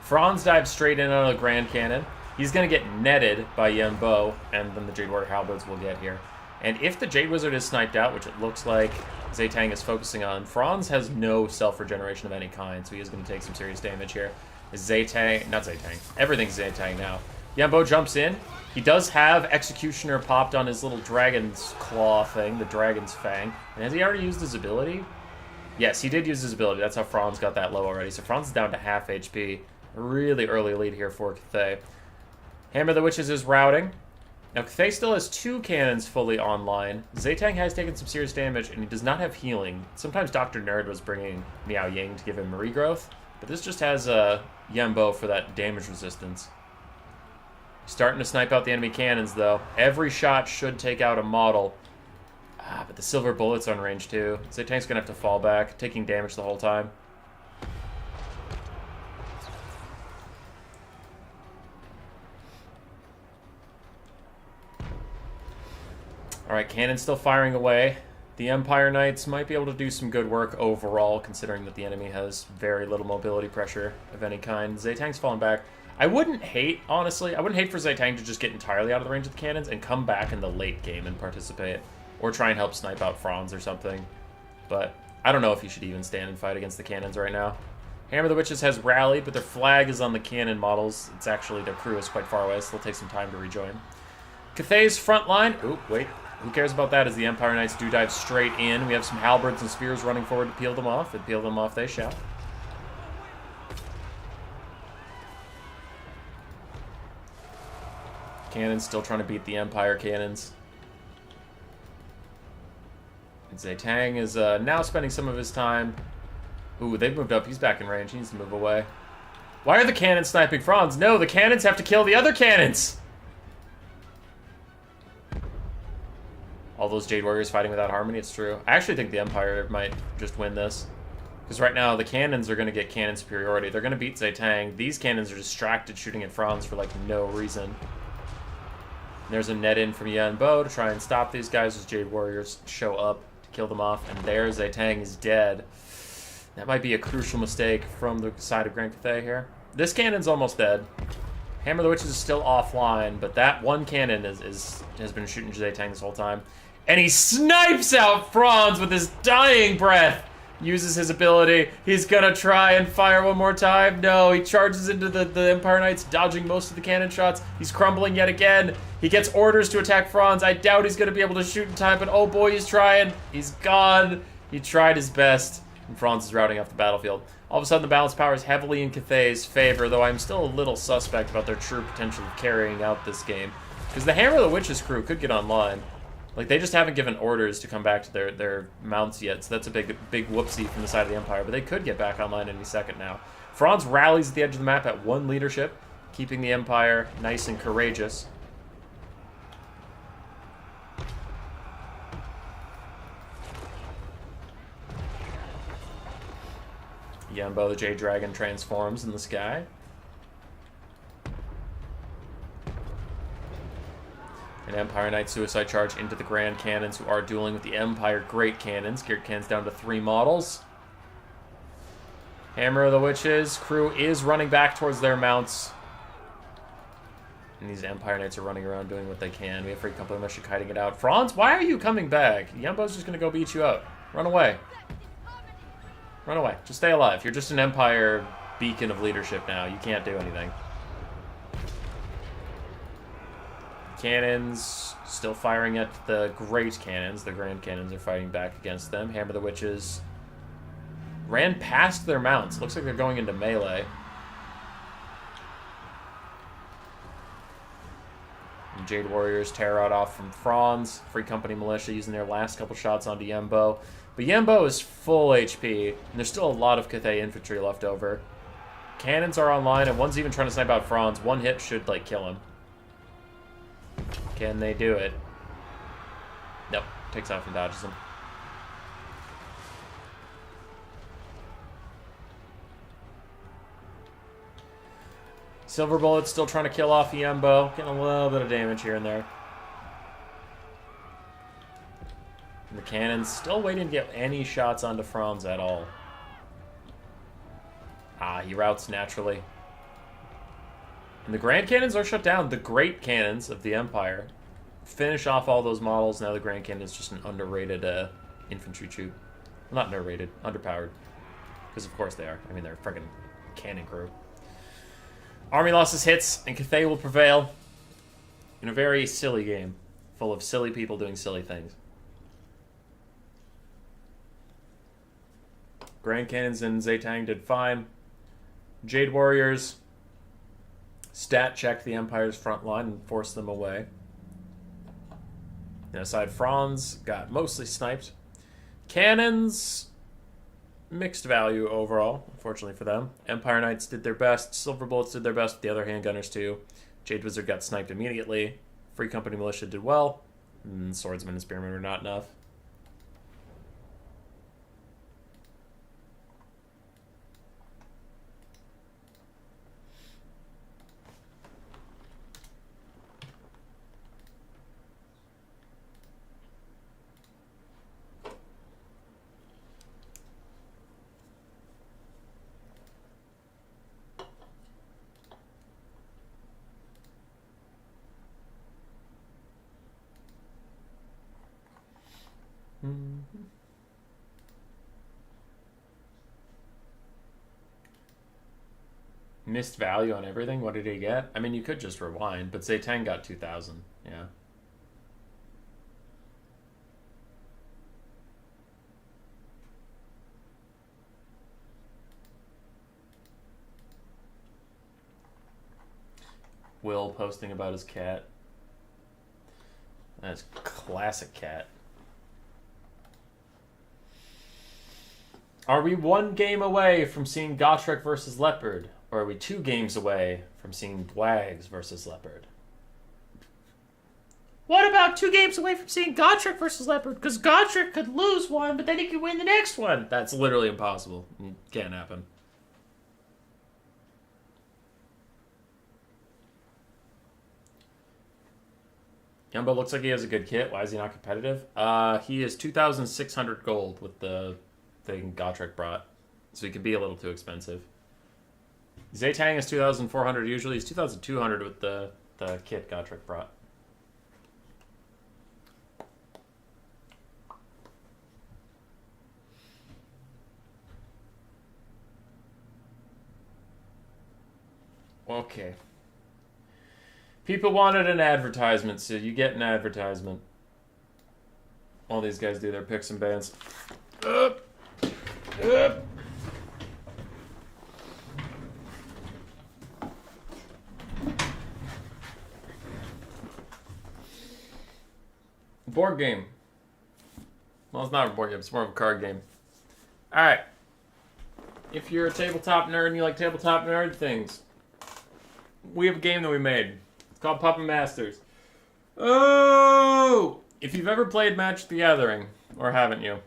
[SPEAKER 1] Franz dives straight in on the Grand Cannon. He's going to get netted by Yanbo, and then the Jade Warrior Halberds will get here. And if the Jade Wizard is sniped out, which it looks like Zetang is focusing on, Franz has no self-regeneration of any kind, so he is going to take some serious damage here. Everything's Zetang now. Yanbo jumps in. He does have Executioner popped on his little Dragon's Claw thing, the Dragon's Fang. And has he already used his ability? Yes, he did use his ability. That's how Franz got that low already. So Franz is down to half HP. A really early lead here for Cathay. Hammer the Witches is routing. Now, Cathay still has 2 cannons fully online. Zetang has taken some serious damage, and he does not have healing. Sometimes Dr. Nerd was bringing Miao Ying to give him regrowth, but this just has Yanbo for that damage resistance. Starting to snipe out the enemy cannons, though. Every shot should take out a model. But the silver bullets on range too. Zaytang's gonna have to fall back, taking damage the whole time. Alright, cannon's still firing away. The Empire Knights might be able to do some good work overall, considering that the enemy has very little mobility pressure of any kind. Zaytang's falling back. I wouldn't hate, honestly, I wouldn't hate for Zaytang to just get entirely out of the range of the cannons and come back in the late game and participate. Or try and help snipe out Franz or something. But I don't know if he should even stand and fight against the cannons right now. Hammer of the Witches has rallied, but their flag is on the cannon models. It's actually, their crew is quite far away, so they'll take some time to rejoin. Cathay's front line. Oop, wait. Who cares about that as the Empire Knights do dive straight in. We have some halberds and spears running forward to peel them off. And peel them off they shall. Cannons still trying to beat the Empire cannons. And Zaytang is now spending some of his time. Ooh, they've moved up. He's back in range. He needs to move away. Why are the cannons sniping Franz? No, the cannons have to kill the other cannons! All those Jade Warriors fighting without harmony, it's true. I actually think the Empire might just win this. Because right now, the cannons are going to get cannon superiority. They're going to beat Zaytang. These cannons are distracted shooting at Franz for, like, no reason. There's a net in from Yanbo to try and stop these guys as Jade Warriors show up to kill them off. And there, Zaytang is dead. That might be a crucial mistake from the side of Grand Cathay here. This cannon's almost dead. Hammer of the Witches is still offline, but that one cannon has been shooting Zaytang this whole time. And he snipes out Franz with his dying breath. Uses his ability. He's gonna try and fire one more time. No, he charges into the Empire Knights, dodging most of the cannon shots. He's crumbling yet again. He gets orders to attack Franz. I doubt he's gonna be able to shoot in time, but oh boy, he's trying. He's gone. He tried his best. And Franz is routing off the battlefield. All of a sudden, the balance power is heavily in Cathay's favor, though I'm still a little suspect about their true potential of carrying out this game. Because the Hammer of the Witches crew could get online. Like, they just haven't given orders to come back to their mounts yet, so that's a big whoopsie from the side of the Empire, but they could get back online any second now. Franz rallies at the edge of the map at 1 leadership, keeping the Empire nice and courageous. Yanbo, the Jade Dragon, transforms in the sky. An Empire Knight Suicide Charge into the Grand Cannons, who are dueling with the Empire Great Cannons. Geared Cannons down to 3 models. Hammer of the Witches crew is running back towards their mounts. And these Empire Knights are running around doing what they can. We have Free Company Militia kiting it out. Franz, why are you coming back? Yambo's just going to go beat you up. Run away. Run away. Just stay alive. You're just an Empire beacon of leadership now. You can't do anything. Cannons still firing at the Great Cannons. The Grand Cannons are fighting back against them. Hammer of the Witches ran past their mounts. Looks like they're going into melee. And Jade Warriors tear out off from Franz. Free Company Militia using their last couple shots onto Yembo. But Yembo is full HP, and there's still a lot of Cathay infantry left over. Cannons are online, and one's even trying to snipe out Franz. One hit should, like, kill him. Can they do it? Nope. Takes off and dodges him. Silver Bullet's still trying to kill off Yembo. Getting a little bit of damage here and there. And the cannons still waiting to get any shots onto Franz at all. He routes naturally. And the Grand Cannons are shut down. The Great Cannons of the Empire finish off all those models. Now the Grand Cannon is just an underrated infantry troop. Well, not underrated, underpowered. Because of course they are. I mean, they're a friggin' cannon crew. Army losses hits, and Cathay will prevail in a very silly game, full of silly people doing silly things. Grand Cannons and Zaytang did fine. Jade Warriors stat checked the Empire's front line and forced them away. And aside, Franz got mostly sniped. Cannons, mixed value overall, unfortunately for them. Empire Knights did their best. Silver Bullets did their best with the other handgunners too. Jade Wizard got sniped immediately. Free Company Militia did well. And Swordsman and Spearmen were not enough. Missed value on everything. What did he get? I mean, you could just rewind, but say 10 got 2,000. Yeah. Will posting about his cat. That's classic cat. Are we one game away from seeing Gotrek versus Leopard? Or are we 2 games away from seeing Bwags versus Leopard?
[SPEAKER 4] What about 2 games away from seeing Gotrek versus Leopard? Because Gotrek could lose one, but then he could win the next one.
[SPEAKER 1] That's literally impossible. It can't happen. Yumbo looks like he has a good kit. Why is he not competitive? He is 2,600 gold with the thing Gotrek brought. So he could be a little too expensive. Zaytang is 2,400 usually. He's 2,200 with the kit Gotrek brought. Okay. People wanted an advertisement, so you get an advertisement. All these guys do their picks and bans. Up. Board game. Well, it's not a board game. It's more of a card game. All right. If you're a tabletop nerd and you like tabletop nerd things, we have a game that we made. It's called Puppet Masters. Oh! If you've ever played Magic the Gathering, or haven't you?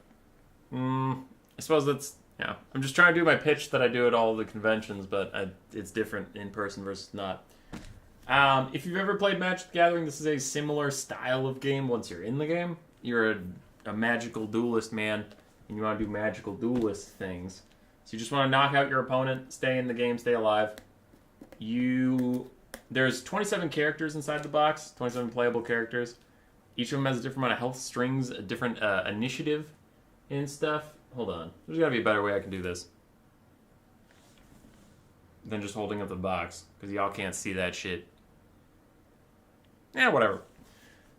[SPEAKER 1] I suppose that's... Yeah. I'm just trying to do my pitch that I do at all the conventions, but it's different in person versus not. If you've ever played Magic the Gathering, this is a similar style of game once you're in the game. You're a magical duelist man, and you want to do magical duelist things. So you just want to knock out your opponent, stay in the game, stay alive. There's 27 characters inside the box, 27 playable characters. Each of them has a different amount of health strings, a different initiative and stuff. Hold on. There's got to be a better way I can do this than just holding up the box, because y'all can't see that shit. Yeah, whatever.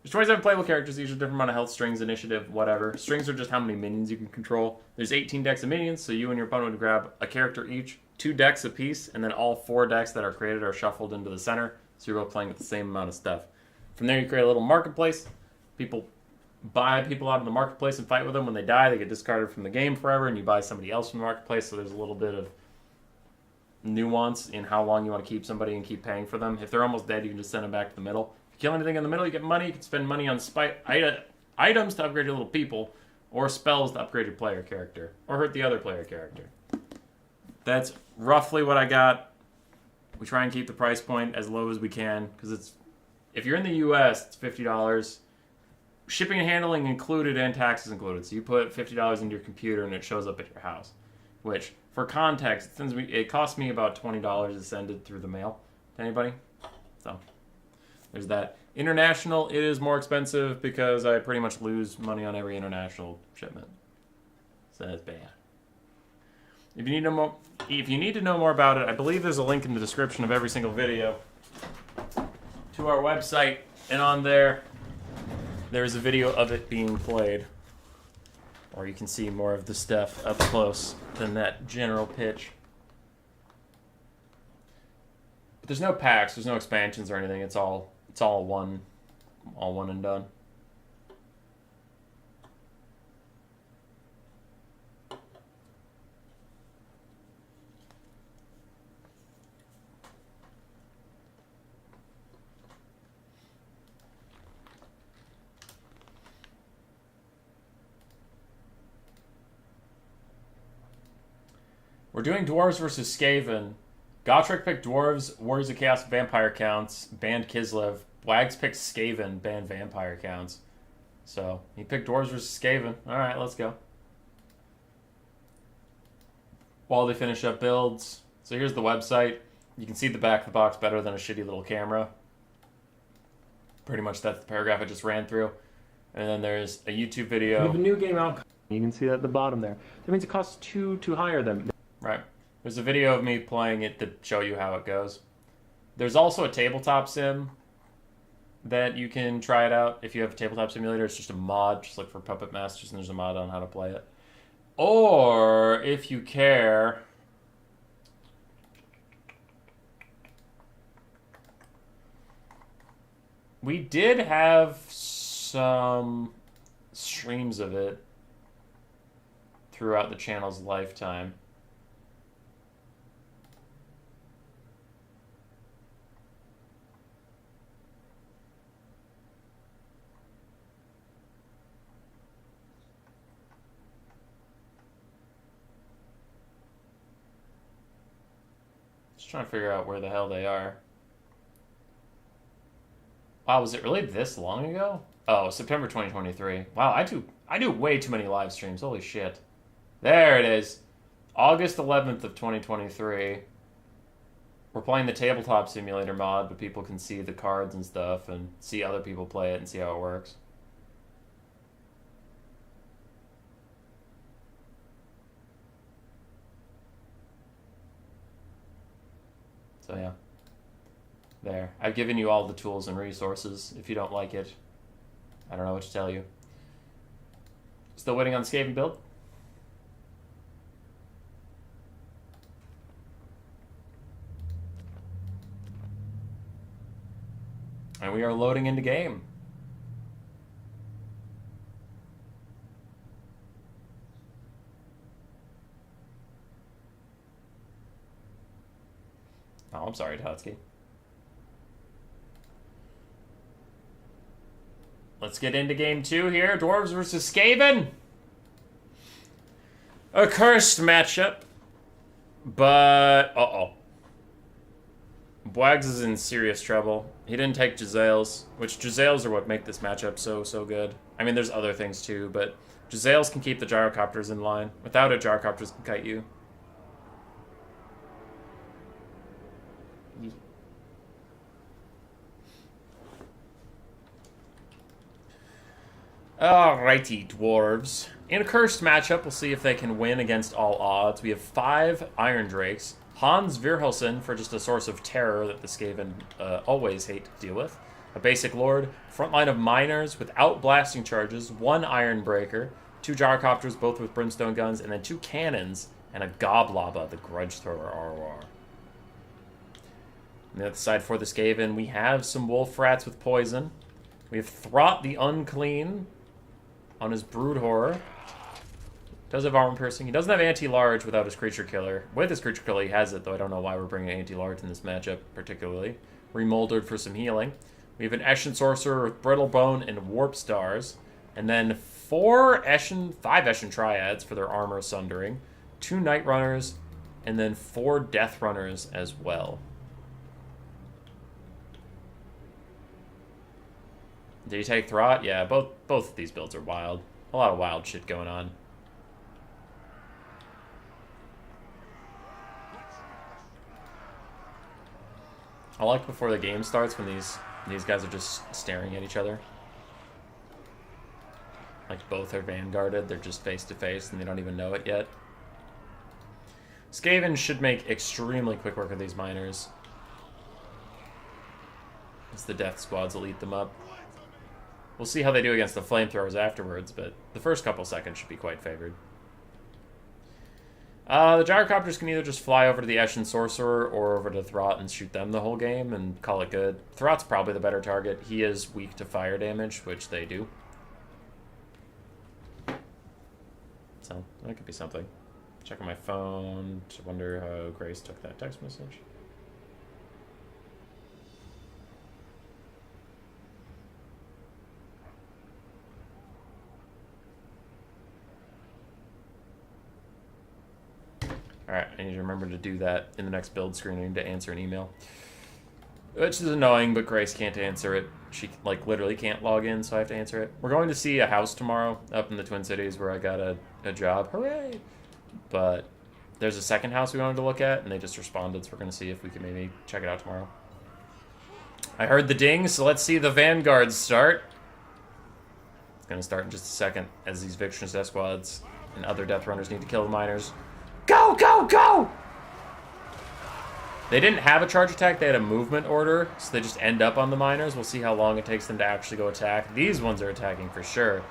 [SPEAKER 1] There's 27 playable characters, each with a different amount of health, strings, initiative, whatever. Strings are just how many minions you can control. There's 18 decks of minions, so you and your opponent would grab a character each, 2 decks apiece, and then all 4 decks that are created are shuffled into the center, so you're both playing with the same amount of stuff. From there, you create a little marketplace. People buy people out of the marketplace and fight with them. When they die, they get discarded from the game forever, and you buy somebody else from the marketplace, so there's a little bit of nuance in how long you want to keep somebody and keep paying for them. If they're almost dead, you can just send them back to the middle. If you kill anything in the middle, you get money. You can spend money on items to upgrade your little people, or spells to upgrade your player character, or hurt the other player character. That's roughly what I got. We try and keep the price point as low as we can, because if you're in the U.S., it's $50. Shipping and handling included and taxes included. So you put $50 into your computer and it shows up at your house. Which, for context, it cost me about $20 to send it through the mail to anybody. So, there's that. International, it is more expensive because I pretty much lose money on every international shipment. So that's bad. If you need to know more about it, I believe there's a link in the description of every single video to our website, and on there's a video of it being played, or you can see more of the stuff up close than that general pitch. But there's no packs, there's no expansions or anything. It's all one and done. We're doing Dwarves versus Skaven. Gotrek picked Dwarves, Warriors of Chaos Vampire counts, banned Kislev. Wags picked Skaven, banned Vampire counts. So, he picked Dwarves versus Skaven. Alright, let's go. While they finish up builds. So here's the website. You can see the back of the box better than a shitty little camera. Pretty much that's the paragraph I just ran through. And then there's a YouTube video. We have a new game out. You can see that at the bottom there. That means it costs 2 to hire them. Right. There's a video of me playing it to show you how it goes. There's also a tabletop sim that you can try it out if you have a tabletop simulator. It's just a mod. Just look for Puppet Masters and there's a mod on how to play it. Or, if you care... We did have some streams of it throughout the channel's lifetime. Just trying to figure out where the hell they are. Wow, was it really this long ago? Oh, September 2023. Wow, I do way too many live streams. Holy shit. There it is. August 11th of 2023. We're playing the Tabletop Simulator mod, but people can see the cards and stuff and see other people play it and see how it works. So yeah. There. I've given you all the tools and resources. If you don't like it, I don't know what to tell you. Still waiting on Skaven build? And we are loading into game. Oh, I'm sorry, Totsky. Let's get into game 2 here. Dwarves versus Skaven. A cursed matchup. But, uh-oh. Bwags is in serious trouble. He didn't take Jezzails, which Jezzails are what make this matchup so good. I mean, there's other things too, but Jezzails can keep the gyrocopters in line. Without it, gyrocopters can kite you. Alrighty, dwarves. In a cursed matchup, we'll see if they can win against all odds. We have 5 Iron Drakes. Hans Virhelsen for just a source of terror that the Skaven always hate to deal with. A basic lord. Front line of miners without blasting charges. 1 Iron Breaker. 2 gyrocopters, both with brimstone guns. And then 2 cannons. And a Goblaba, the grudge thrower ROR. On the other side for the Skaven, we have some wolf rats with poison. We have Throt the Unclean on his Brood Horror. Does have armor piercing. He doesn't have anti-large without his creature killer. With his creature killer, he has it, though I don't know why we're bringing anti-large in this matchup, particularly. Remoldered for some healing. We have an Eshin Sorcerer with Brittle Bone and Warp Stars. And then 5 Eshin Triads for their armor sundering. 2 Night Runners. And then 4 Death Runners as well. Did he take Throt? Yeah, both of these builds are wild. A lot of wild shit going on. I like before the game starts when these guys are just staring at each other. Like both are vanguarded, they're just face to face and they don't even know it yet. Skaven should make extremely quick work of these miners, as the death squads will eat them up. We'll see how they do against the flamethrowers afterwards, but the first couple seconds should be quite favored. The gyrocopters can either just fly over to the Eshin Sorcerer or over to Throt and shoot them the whole game and call it good. Throt's probably the better target. He is weak to fire damage, which they do. So, that could be something. Checking my phone to wonder how Grace took that text message. Alright, I need to remember to do that in the next build screening to answer an email. Which is annoying, but Grace can't answer it. She, like, literally can't log in, so I have to answer it. We're going to see a house tomorrow up in the Twin Cities where I got a job. Hooray! But there's a second house we wanted to look at, and they just responded, so we're going to see if we can maybe check it out tomorrow. I heard the ding, so let's see the vanguards start. It's going to start in just a second as these Victor's Death Squads and other Death Runners need to kill the miners. Go, go, go! They didn't have a charge attack, they had a movement order, so they just end up on the miners. We'll see how long it takes them to actually go attack. These ones are attacking for sure.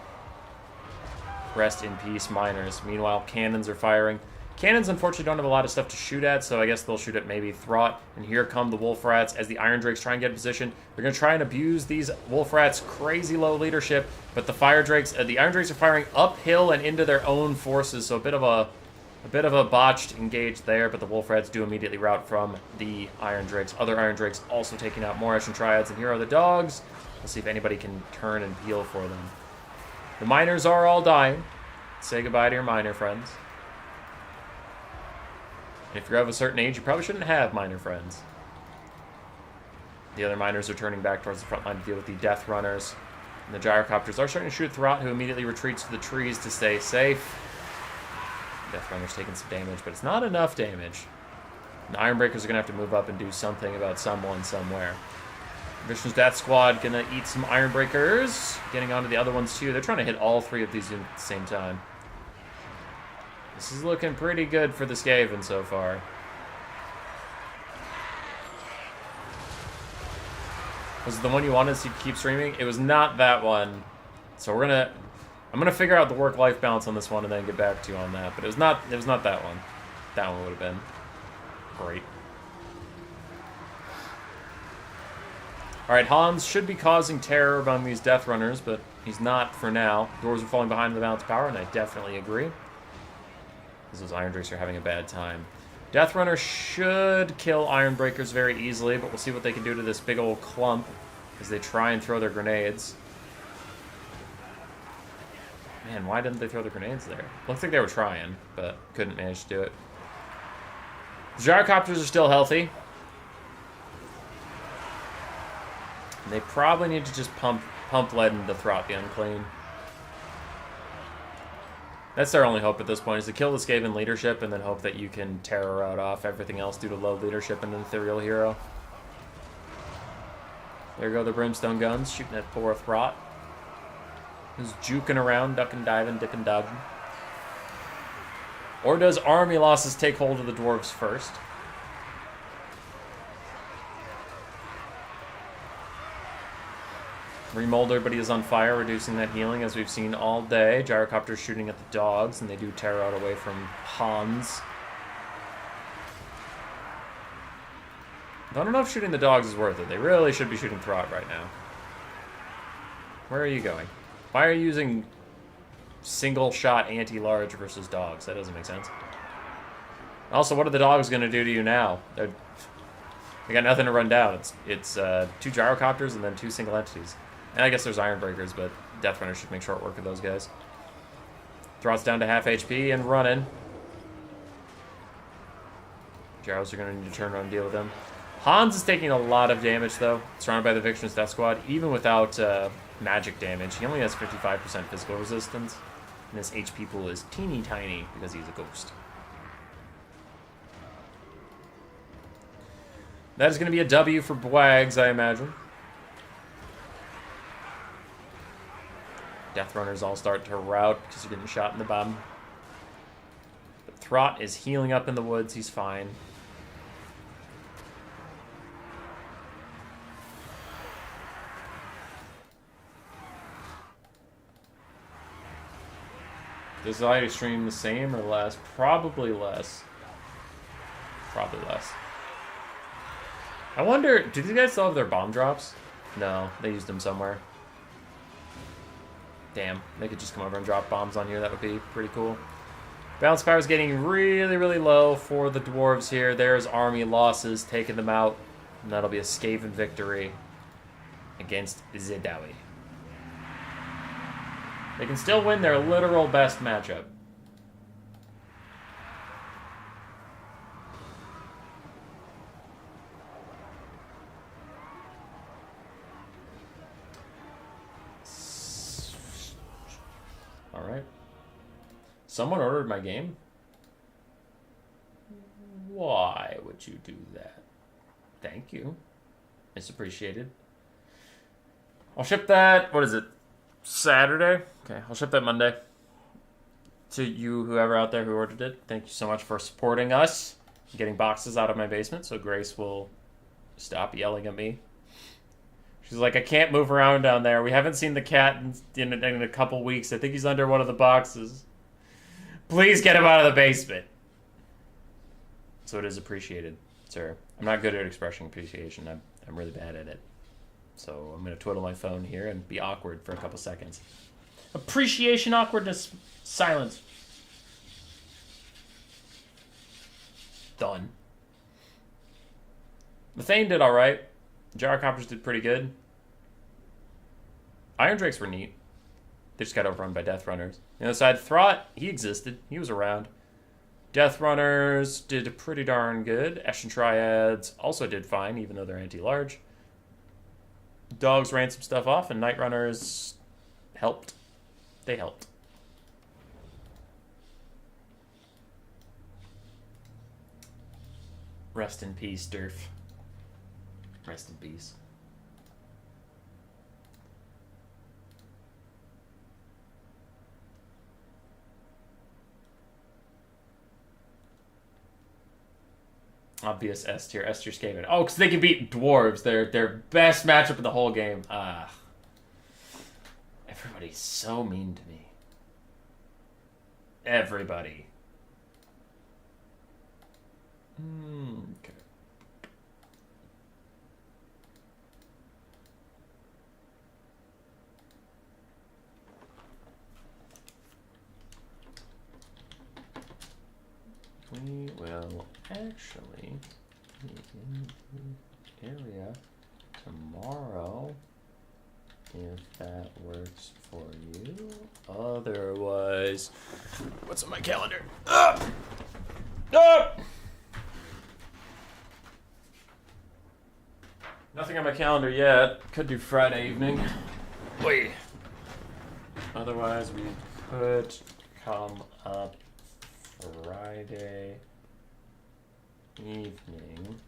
[SPEAKER 1] Rest in peace, miners. Meanwhile, cannons are firing. Cannons, unfortunately, don't have a lot of stuff to shoot at, so I guess they'll shoot at maybe Throt. And here come the Wolf Rats as the Iron Drakes try and get in position. They're going to try and abuse these Wolf Rats' crazy low leadership, but the Fire Drakes, the Iron Drakes are firing uphill and into their own forces, so a bit of a botched engage there, but the Wolf Rats do immediately rout from the Iron Drakes. Other Iron Drakes also taking out more Ashen Triads, and here are the dogs. Let's see if anybody can turn and peel for them. The miners are all dying. Say goodbye to your miner friends. If you're of a certain age, you probably shouldn't have miner friends. The other miners are turning back towards the front line to deal with the Death Runners. And the Gyrocopters are starting to shoot Throt, who immediately retreats to the trees to stay safe. Death Runner's taking some damage, but it's not enough damage. The Ironbreakers are going to have to move up and do something about someone somewhere. Vishnu's Death Squad going to eat some Ironbreakers. Getting onto the other ones too. They're trying to hit all three of these at the same time. This is looking pretty good for the Skaven so far. Was it the one you wanted to keep streaming? It was not that one. So I'm gonna figure out the work-life balance on this one and then get back to you on that. But it was not that one. That one would have been great. Alright, Hans should be causing terror among these Death Runners, but he's not for now. Doors are falling behind the balance of power, and I definitely agree. Those Iron Drakes are having a bad time. Death Runner should kill Iron Breakers very easily, but we'll see what they can do to this big old clump as they try and throw their grenades. Man, why didn't they throw the grenades there? Looks like they were trying, but couldn't manage to do it. The Gyrocopters are still healthy. They probably need to just pump lead into Throt the Unclean. That's their only hope at this point, is to kill the Skaven leadership and then hope that you can terror out off everything else due to low leadership and an ethereal hero. There go the Brimstone guns, shooting at poor Throt. Who's juking around, ducking, diving, dipping, dodging. Or does army losses take hold of the dwarves first? Remold everybody is on fire, reducing that healing as we've seen all day. Gyrocopters shooting at the dogs, and they do tear out away from Hans. I don't know if shooting the dogs is worth it. They really should be shooting Throt right now. Where are you going? Why are you using single shot anti-large versus dogs? That doesn't make sense. Also, what are the dogs going to do to you now? They got nothing to run down. It's 2 Gyrocopters and then 2 single entities. And I guess there's Ironbreakers, but Death Runner should make short work of those guys. Throt's down to half HP and running. Gyros are going to need to turn around and deal with them. Hans is taking a lot of damage, though. Surrounded by the Victor's Death Squad. Even without magic damage, he only has 55% physical resistance. And his HP pool is teeny tiny because he's a ghost. That is going to be a W for Bwags, I imagine. Death Runners all start to rout because they're getting shot in the bum. But Throt is healing up in the woods. He's fine. Does I stream the same or less? Probably less. Probably less. I wonder, do these guys still have their bomb drops? No, they used them somewhere. Damn, they could just come over and drop bombs on here. That would be pretty cool. Balance power is getting really, really low for the dwarves here. There's army losses, taking them out. And that'll be a Skaven victory against Zedawi. They can still win their literal best matchup. Alright. Someone ordered my game? Why would you do that? Thank you. It's appreciated. I'll ship that, what is it? Saturday. Okay, I'll ship that Monday. To you, whoever out there who ordered it, thank you so much for supporting us. Getting boxes out of my basement so Grace will stop yelling at me. She's like, I can't move around down there. We haven't seen the cat in a couple weeks. I think he's under one of the boxes. Please get him out of the basement. So it is appreciated, sir. I'm not good at expressing appreciation. I'm really bad at it. So I'm going to twiddle my phone here and be awkward for a couple seconds.
[SPEAKER 4] Appreciation, awkwardness, silence.
[SPEAKER 1] Done. Methane did alright. Gyrocopters did pretty good. Iron Drakes were neat. They just got overrun by Death Runners. The other side, Throt, he existed. He was around. Death Runners did pretty darn good. Eshin Triads also did fine, even though they're anti-large. Dogs ran some stuff off, and Night Runners helped. They helped. Rest in peace, Durf. Rest in peace. Obvious S tier. S tier Skaven. Oh, because they can beat dwarves. Their best matchup in the whole game. Everybody's so mean to me. Everybody. Okay. We will actually be in the area tomorrow if that works for you. Otherwise, what's on my calendar? Up! Up! Nothing on my calendar yet. Could do Friday evening. Wait. Otherwise, we could come up Friday evening,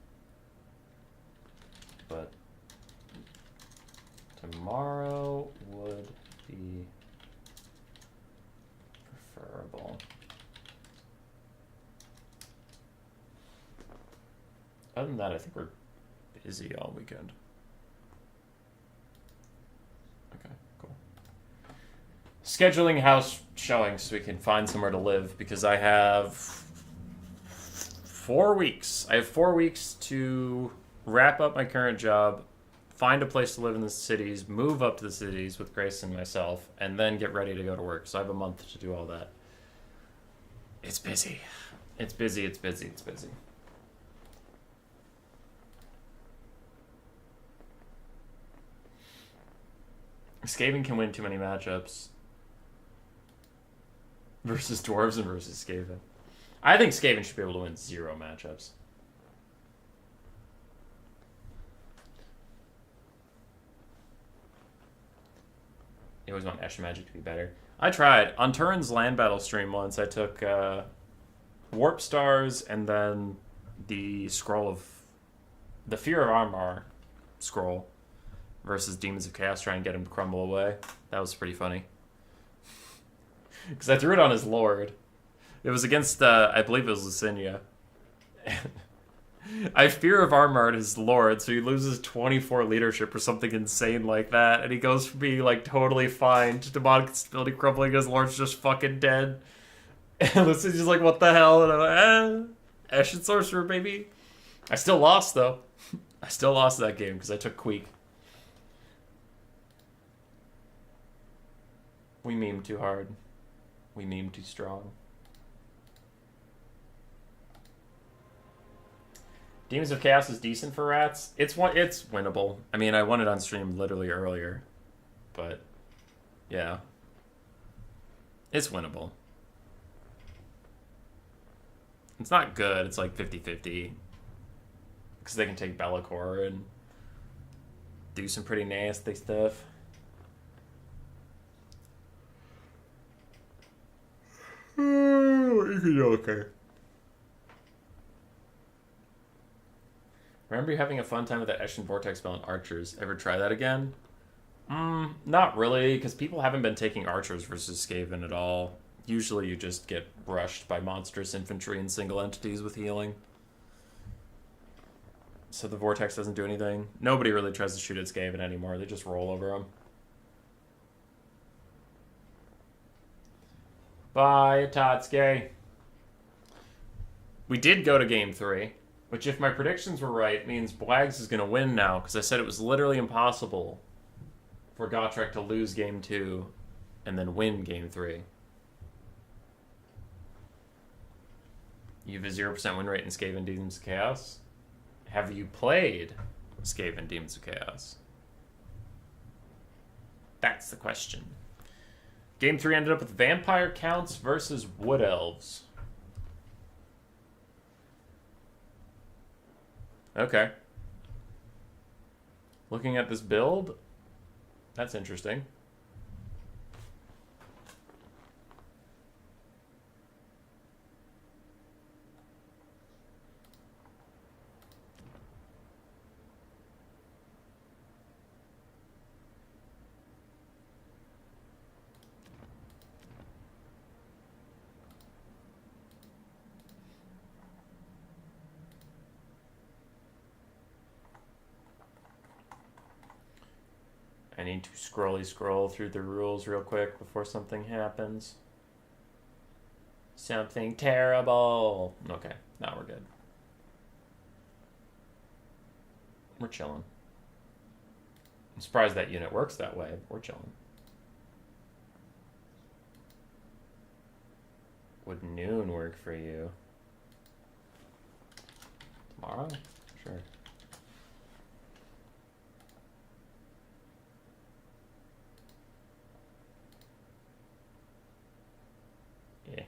[SPEAKER 1] but tomorrow would be preferable. Other than that, I think we're busy all weekend. Okay, cool. Scheduling house showings so we can find somewhere to live, because I have 4 weeks. I have 4 weeks to wrap up my current job, find a place to live in the cities, move up to the cities with Grace and myself, and then get ready to go to work. So I have a month to do all that. It's busy. It's busy, it's busy, it's busy. Skaven can win too many matchups. Versus dwarves and versus Skaven. I think Skaven should be able to win 0 matchups. You always want Eshin Magic to be better. I tried. On Turin's land battle stream once, I took Warp Stars and then the scroll of... the Fear of Armor scroll versus Demons of Chaos, trying to get him to crumble away. That was pretty funny. Because I threw it on his Lord. It was against, I believe it was Lucinia. I Fear of Armor his Lord, so he loses 24 leadership or something insane like that, and he goes from being, like, totally fine to demonic stability crumbling, his Lord's just fucking dead. And Lucinia's like, what the hell? And I'm like, Eshin Sorcerer, baby. I still lost, though. I still lost that game, because I took Queek. We meme too hard. We meme too strong. Demons of Chaos is decent for rats. It's winnable. I mean, I won it on stream literally earlier. But, yeah. It's winnable. It's not good. It's like 50-50. Because they can take Be'lakor and do some pretty nasty stuff. Okay. Remember you having a fun time with that Eshin Vortex spell on Archers. Ever try that again? Not really, because people haven't been taking archers versus Skaven at all. Usually you just get rushed by monstrous infantry and single entities with healing. So the Vortex doesn't do anything. Nobody really tries to shoot at Skaven anymore. They just roll over them. Bye, Tatsuki. We did go to game 3, which if my predictions were right, means Bwags is going to win now, because I said it was literally impossible for Gotrek to lose game 2 and then win game 3. You have a 0% win rate in Skaven Demons of Chaos. Have you played Skaven Demons of Chaos? That's the question. Game 3 ended up with Vampire Counts versus Wood Elves. Okay. Looking at this build, that's interesting. I need to scroll through the rules real quick before something happens. Something terrible. Okay, now we're good. We're chilling. I'm surprised that unit works that way, but we're chilling. Would noon work for you? Tomorrow? Sure. Yeah.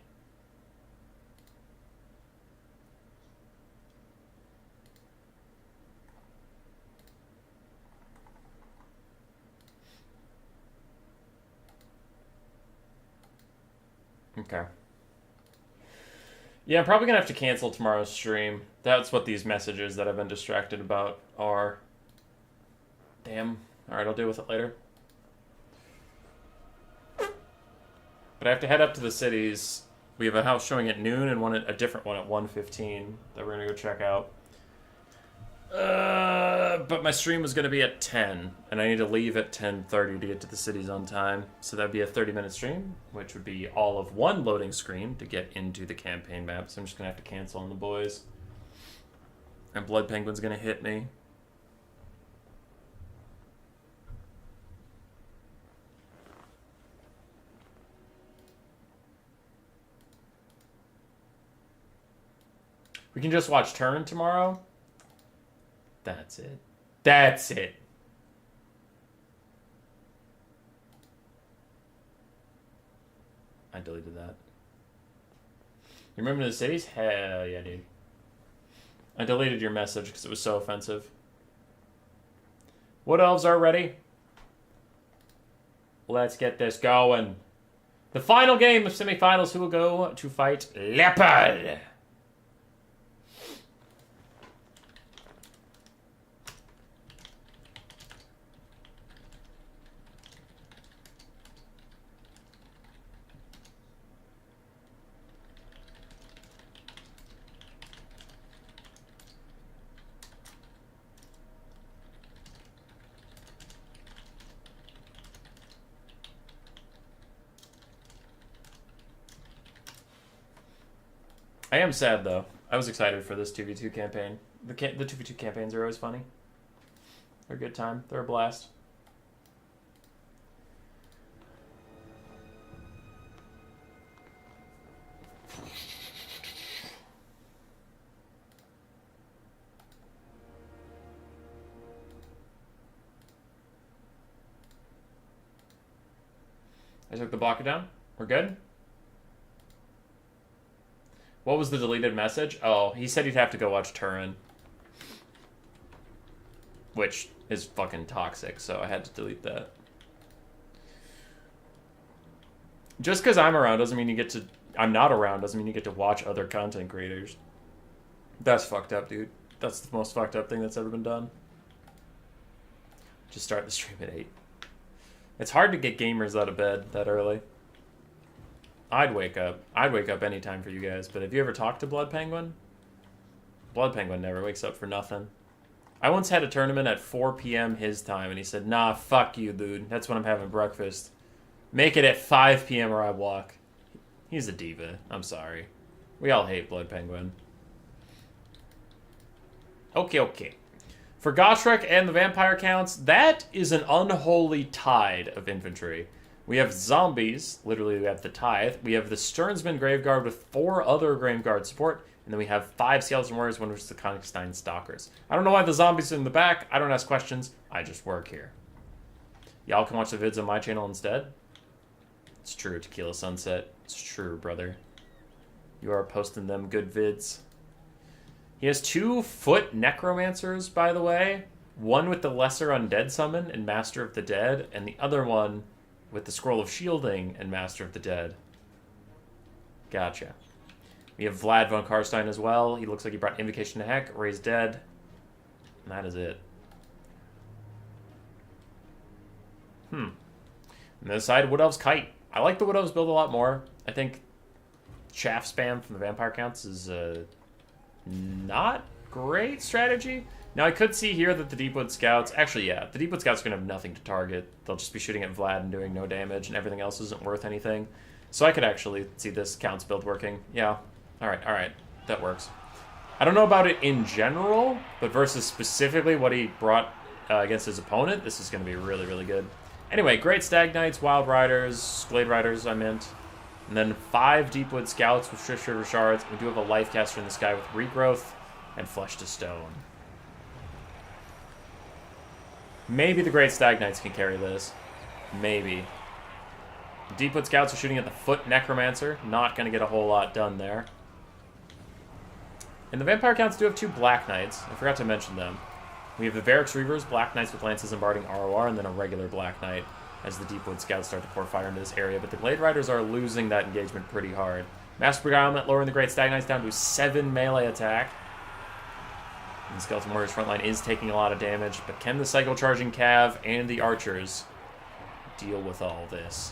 [SPEAKER 1] Okay. Yeah, I'm probably gonna have to cancel tomorrow's stream. That's what these messages that I've been distracted about are. Damn. Alright, I'll deal with it later. But I have to head up to the cities. We have a house showing at noon and a different one at 1:15 that we're gonna go check out. But my stream was gonna be at 10, and I need to leave at 10:30 to get to the cities on time. So that'd be a 30-minute stream, which would be all of one loading screen to get into the campaign map. So I'm just gonna have to cancel on the boys. And Blood Penguin's gonna hit me. We can just watch Turn tomorrow. That's it. That's it. I deleted that. You remember the cities? Hell yeah, dude. I deleted your message because it was so offensive. Wood Elves are ready. Let's get this going. The final game of semifinals, who will go to fight Leopard? I am sad, though. I was excited for this 2v2 campaign. The 2v2 campaigns are always funny. They're a good time. They're a blast. I took the blocker down. We're good? What was the deleted message? Oh, he said he'd have to go watch Turin. Which is fucking toxic, so I had to delete that. Just because I'm around doesn't mean you get to... I'm not around doesn't mean you get to watch other content creators. That's fucked up, dude. That's the most fucked up thing that's ever been done. Just start the stream at 8. It's hard to get gamers out of bed that early. I'd wake up. I'd wake up anytime for you guys, but have you ever talked to Blood Penguin? Blood Penguin never wakes up for nothing. I once had a tournament at 4 p.m. his time, and he said, nah, fuck you, dude. That's when I'm having breakfast. Make it at 5 p.m. or I walk. He's a diva. I'm sorry. We all hate Blood Penguin. Okay. For Gotrek and the vampire counts, that is an unholy tide of infantry. We have zombies, literally we have the tithe. We have the Sternsman Graveguard with 4 other Graveguard support, and then we have 5 Skeleton Warriors, one which is the Konigstein Stalkers. I don't know why the zombies are in the back. I don't ask questions. I just work here. Y'all can watch the vids on my channel instead. It's true, Tequila Sunset. It's true, brother. You are posting them good vids. He has 2 foot necromancers, by the way. One with the Lesser Undead Summon and Master of the Dead, and the other one with the Scroll of Shielding and Master of the Dead. Gotcha. We have Vlad von Karstein as well. He looks like he brought Invocation to Heck, Raise Dead, and that is it. On the other side, Wood Elf's Kite. I like the Wood Elf's build a lot more. I think Chaff Spam from the Vampire Counts is not great strategy. Now, I could see here that the Deepwood Scouts... Actually, yeah, the Deepwood Scouts are going to have nothing to target. They'll just be shooting at Vlad and doing no damage, and everything else isn't worth anything. So I could actually see this Counts build working. Yeah. Alright. That works. I don't know about it in general, but versus specifically what he brought against his opponent, this is going to be really, really good. Anyway, Great Stag Knights, Wild Riders, Glade Riders, I meant. And then 5 Deepwood Scouts with Shrift Shards. We do have a Life Caster in the sky with Regrowth and Flesh to Stone. Maybe the Great Stag Knights can carry this. Maybe. Deepwood Scouts are shooting at the Foot Necromancer. Not going to get a whole lot done there. And the Vampire Counts do have 2 Black Knights. I forgot to mention them. We have the Varix Reavers, Black Knights with Lances and Barding ROR, and then a regular Black Knight as the Deepwood Scouts start to pour fire into this area. But the Glade Riders are losing that engagement pretty hard. Master Beguilement lowering the Great Stag Knights down to 7 melee attack. And the Skeleton Warriors frontline is taking a lot of damage, but can the Cycle Charging Cav and the Archers deal with all this?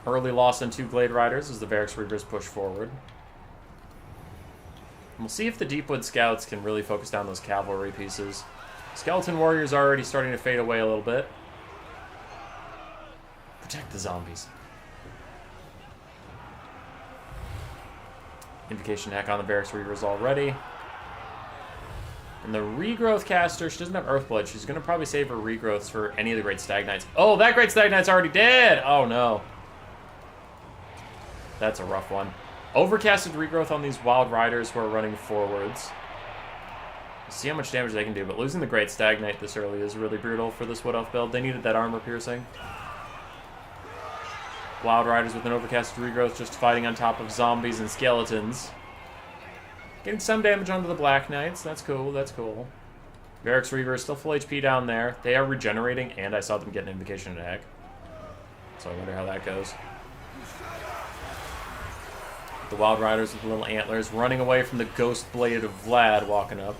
[SPEAKER 1] Early loss on 2 Glade Riders as the Varix Reavers push forward. And we'll see if the Deepwood Scouts can really focus down those cavalry pieces. Skeleton Warriors are already starting to fade away a little bit. Protect the zombies. Invocation Hack on the Varix Reavers already. And the Regrowth caster, she doesn't have Earthblood. She's going to probably save her Regrowths for any of the Great Stag Knights. Oh, that Great Stag Knight's already dead! Oh, no. That's a rough one. Overcasted Regrowth on these Wild Riders who are running forwards. See how much damage they can do, but losing the Great Stag Knight this early is really brutal for this Wood Elf build. They needed that armor piercing. Wild Riders with an overcasted Regrowth just fighting on top of zombies and skeletons. Getting some damage onto the Black Knights. That's cool, that's cool. Varix Reaver is still full HP down there. They are regenerating, and I saw them get an Invocation to Heck. So I wonder how that goes. The Wild Riders with the little antlers running away from the Ghost Blade of Vlad walking up.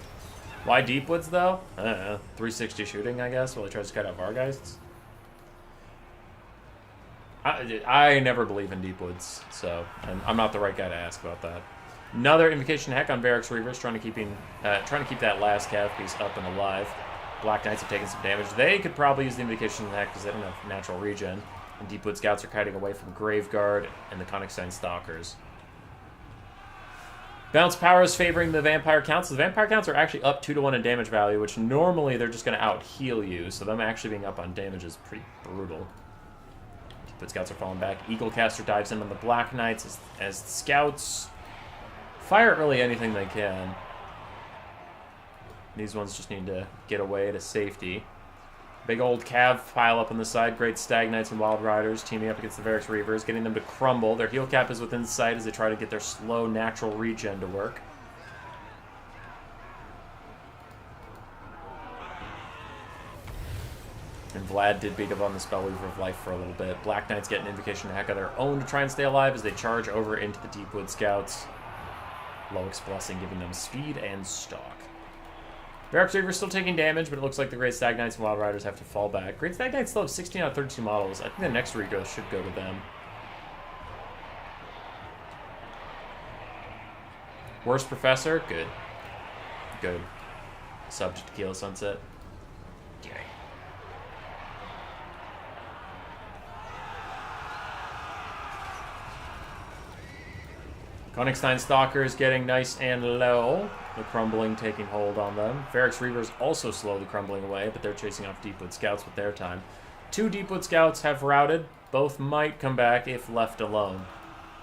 [SPEAKER 1] Why Deepwoods, though? I don't know. 360 shooting, I guess, while he tries to cut out Vargheists. I never believe in Deepwoods, so I'm not the right guy to ask about that. Another Invocation Heck on Varix Reavers, trying to keep that last cav piece up and alive. Black Knights have taken some damage. They could probably use the Invocation Heck because they don't have natural regen. And Deepwood Scouts are kiting away from Graveguard and the Konigstein Stalkers. Bounce power is favoring the Vampire Counts. The Vampire Counts are actually up 2-1 in damage value, which normally they're just going to out-heal you, so them actually being up on damage is pretty brutal. Deepwood Scouts are falling back. Eaglecaster dives in on the Black Knights as the Scouts fire early anything they can. These ones just need to get away to safety. Big old cav pile up on the side. Great Stag Knights and Wild Riders teaming up against the Varix Reavers, getting them to crumble. Their heal cap is within sight as they try to get their slow natural regen to work. And Vlad did beat up on the Spellweaver of Life for a little bit. Black Knights get an Invocation Hack of their own to try and stay alive as they charge over into the Deepwood Scouts. Loix Blessing giving them speed and stalk. Barracks Reaver's still taking damage, but it looks like the Great Stag Knights and Wild Riders have to fall back. Great Stag Knights still have 16 out of 32 models. I think the next regrowth should go to them. Worst Professor? Good. Good. Subject to Keel Sunset. Yay. Konigstein Stalkers getting nice and low. The crumbling taking hold on them. Feryx Reavers also slowly crumbling away, but they're chasing off Deepwood Scouts with their time. 2 Deepwood Scouts have routed. Both might come back if left alone.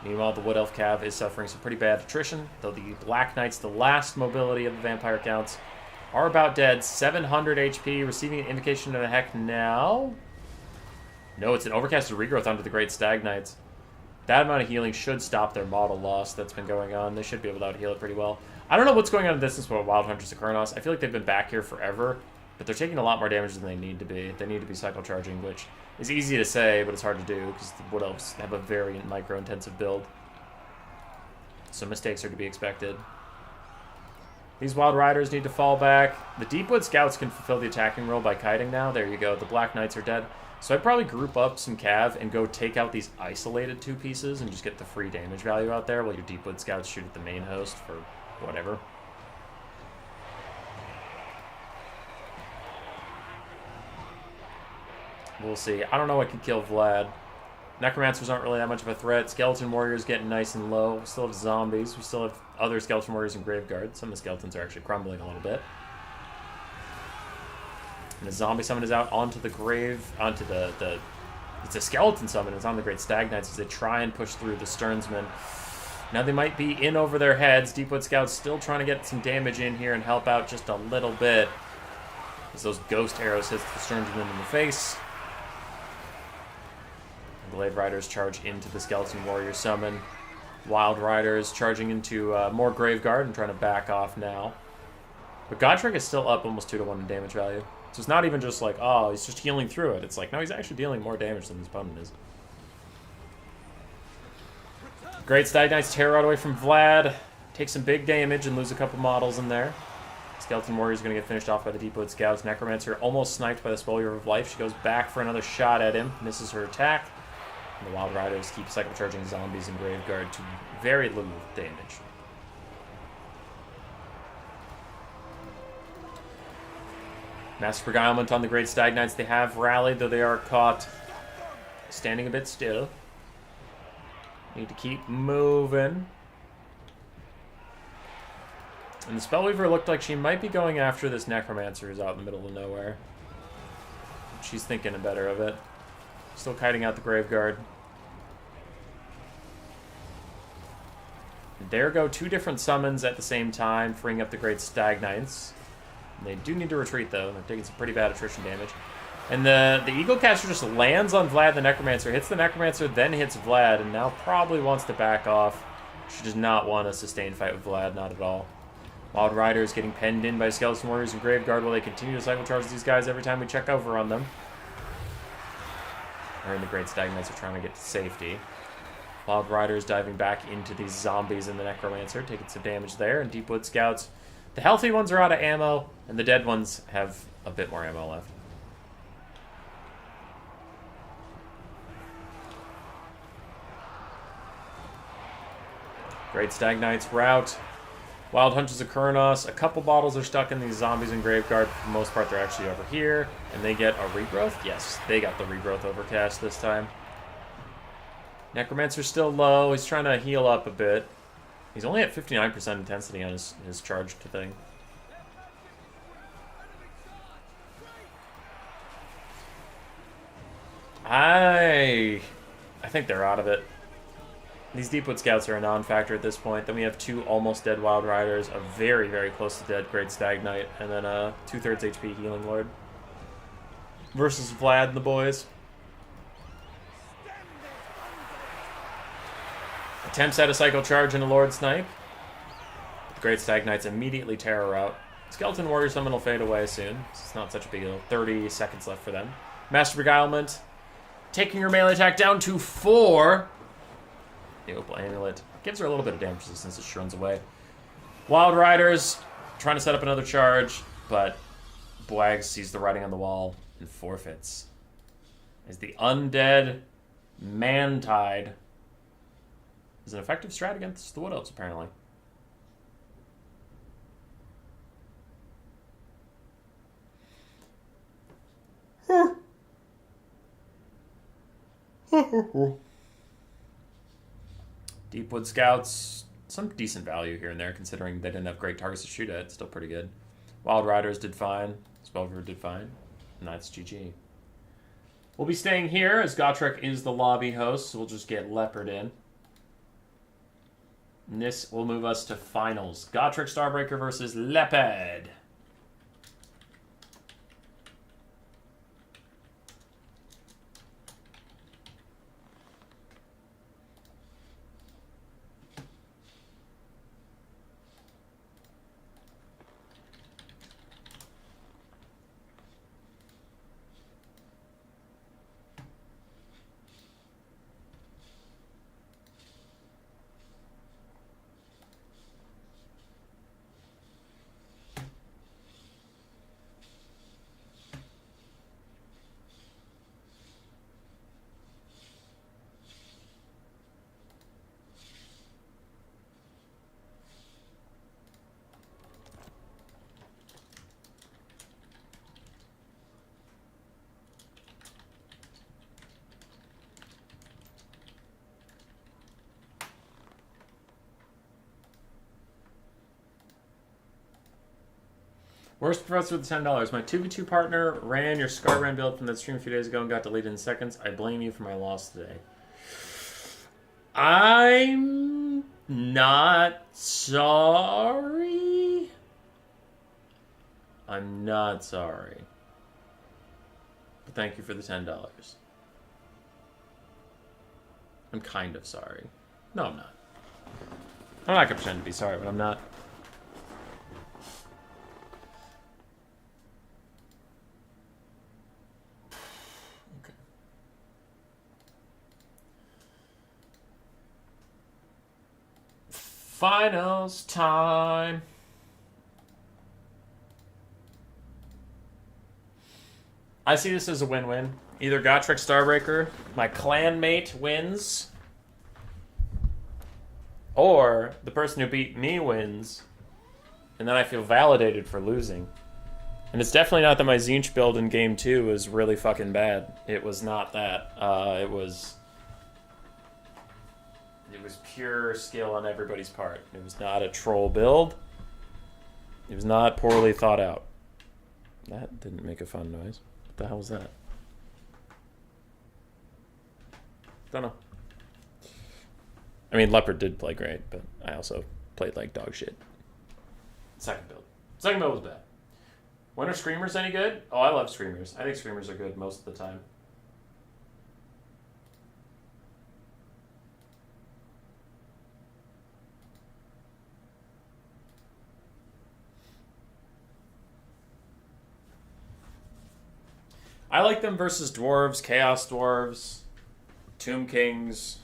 [SPEAKER 1] Meanwhile, the Wood Elf Cav is suffering some pretty bad attrition, though the Black Knights, the last mobility of the Vampire Counts, are about dead. 700 HP, receiving an invocation of the heck now. No, it's an overcasted regrowth onto the Great Stag Knights. That amount of healing should stop their model loss that's been going on. They should be able to out-heal it pretty well. I don't know what's going on in the distance with Wild Hunters of Kurnos. I feel like they've been back here forever, but they're taking a lot more damage than they need to be. They need to be cycle charging, which is easy to say, but it's hard to do because the Wood Elves have a very micro-intensive build. So mistakes are to be expected. These Wild Riders need to fall back. The Deepwood Scouts can fulfill the attacking role by kiting now. There you go. The Black Knights are dead. So I'd probably group up some Cav and go take out these isolated 2 pieces and just get the free damage value out there while your Deepwood Scouts shoot at the main host for whatever. We'll see. I don't know what can kill Vlad. Necromancers aren't really that much of a threat. Skeleton Warriors getting nice and low. We still have zombies. We still have other Skeleton Warriors in Graveguard. Some of the skeletons are actually crumbling a little bit. And the zombie summon is out onto the grave, onto the it's a skeleton summon. It's on the Great Stag Knights as they try and push through the Sternsmen. Now they might be in over their heads. Deepwood Scouts still trying to get some damage in here and help out just a little bit. As those ghost arrows hit the Sternsmen in the face. Glaive Riders charge into the Skeleton Warrior summon. Wild Riders charging into more Graveguard and trying to back off now. But Godric is still up almost 2-1 in damage value. So it's not even just like, oh, he's just healing through it. It's like, no, he's actually dealing more damage than his opponent is. Great Stag Knights tear right away from Vlad. Take some big damage and lose a couple models in there. Skeleton Warrior is going to get finished off by the Deepwood Scouts. Necromancer almost sniped by the Spoiler of Life. She goes back for another shot at him. Misses her attack. And the Wild Riders keep cycle charging zombies in Graveguard to very little damage. Master Beguilement on the Great Stag Knights. They have rallied, though they are caught standing a bit still. Need to keep moving. And the Spellweaver looked like she might be going after this Necromancer who's out in the middle of nowhere. She's thinking better of it. Still kiting out the Graveguard. There go 2 different summons at the same time, freeing up the Great Stag Knights. They do need to retreat, though. They're taking some pretty bad attrition damage. And the Eagle Caster just lands on Vlad the Necromancer, hits the Necromancer, then hits Vlad, and now probably wants to back off. She does not want a sustained fight with Vlad, not at all. Wild Riders getting penned in by Skeleton Warriors and Graveguard while they continue to cycle charge these guys every time we check over on them. Her and the Great Stag Knights are trying to get to safety. Wild Riders diving back into these zombies and the Necromancer, taking some damage there, and Deepwood Scouts. The healthy ones are out of ammo, and the dead ones have a bit more ammo left. Great Stag Knights rout. Wild Hunters of Kurnos. A couple bottles are stuck in these zombies in Graveguard. For the most part, they're actually over here. And they get a regrowth? Yes, they got the regrowth overcast this time. Necromancer's still low. He's trying to heal up a bit. He's only at 59% intensity on his charged thing. I think they're out of it. These Deepwood Scouts are a non-factor at this point. Then we have 2 almost dead Wild Riders, a very, very close to dead Great Stag Knight, and then a 2/3 HP Healing Lord. Versus Vlad and the boys. Attempts at a cycle charge and a Lord Snipe. The Great Stag Knights immediately tear her out. Skeleton Warrior Summon will fade away soon. It's not such a big deal. 30 seconds left for them. Master Beguilement taking her melee attack down to 4. The Opal Amulet gives her a little bit of damage resistance as she runs away. Wild Riders trying to set up another charge. but Blag sees the writing on the wall and forfeits. As the undead Mantide is an effective strat against the Wood Elves, apparently. Deepwood Scouts, some decent value here and there, considering they didn't have great targets to shoot at. Still pretty good. Wild Riders did fine. Spellriver did fine. And that's GG. We'll be staying here, as Gotrek is the lobby host, so we'll just get Leopard in. And this will move us to finals. Gotrek Starbreaker versus Leopard. Worst professor with $10. My 2v2 partner ran your Scarbrand build from that stream a few days ago and got deleted in seconds. I blame you for my loss today. I'm not sorry. I'm not sorry. But thank you for the $10. I'm kind of sorry. No, I'm not. I'm not going to pretend to be sorry, but I'm not. Finals time. I see this as a win-win. Either Gotrek Starbreaker, my clanmate, wins, or the person who beat me wins, and then I feel validated for losing. And it's definitely not that my Tzeentch build in Game 2 was really fucking bad. It was not that. It was pure skill on everybody's part. It was not a troll build. It was not poorly thought out. That didn't make a fun noise. What the hell was that? Don't know. I mean, Leopard did play great, but I also played like dog shit. Second build was bad. When are Screamers any good? Oh, I love Screamers. I think Screamers are good most of the time. I like them versus Dwarves, Chaos Dwarves, Tomb Kings,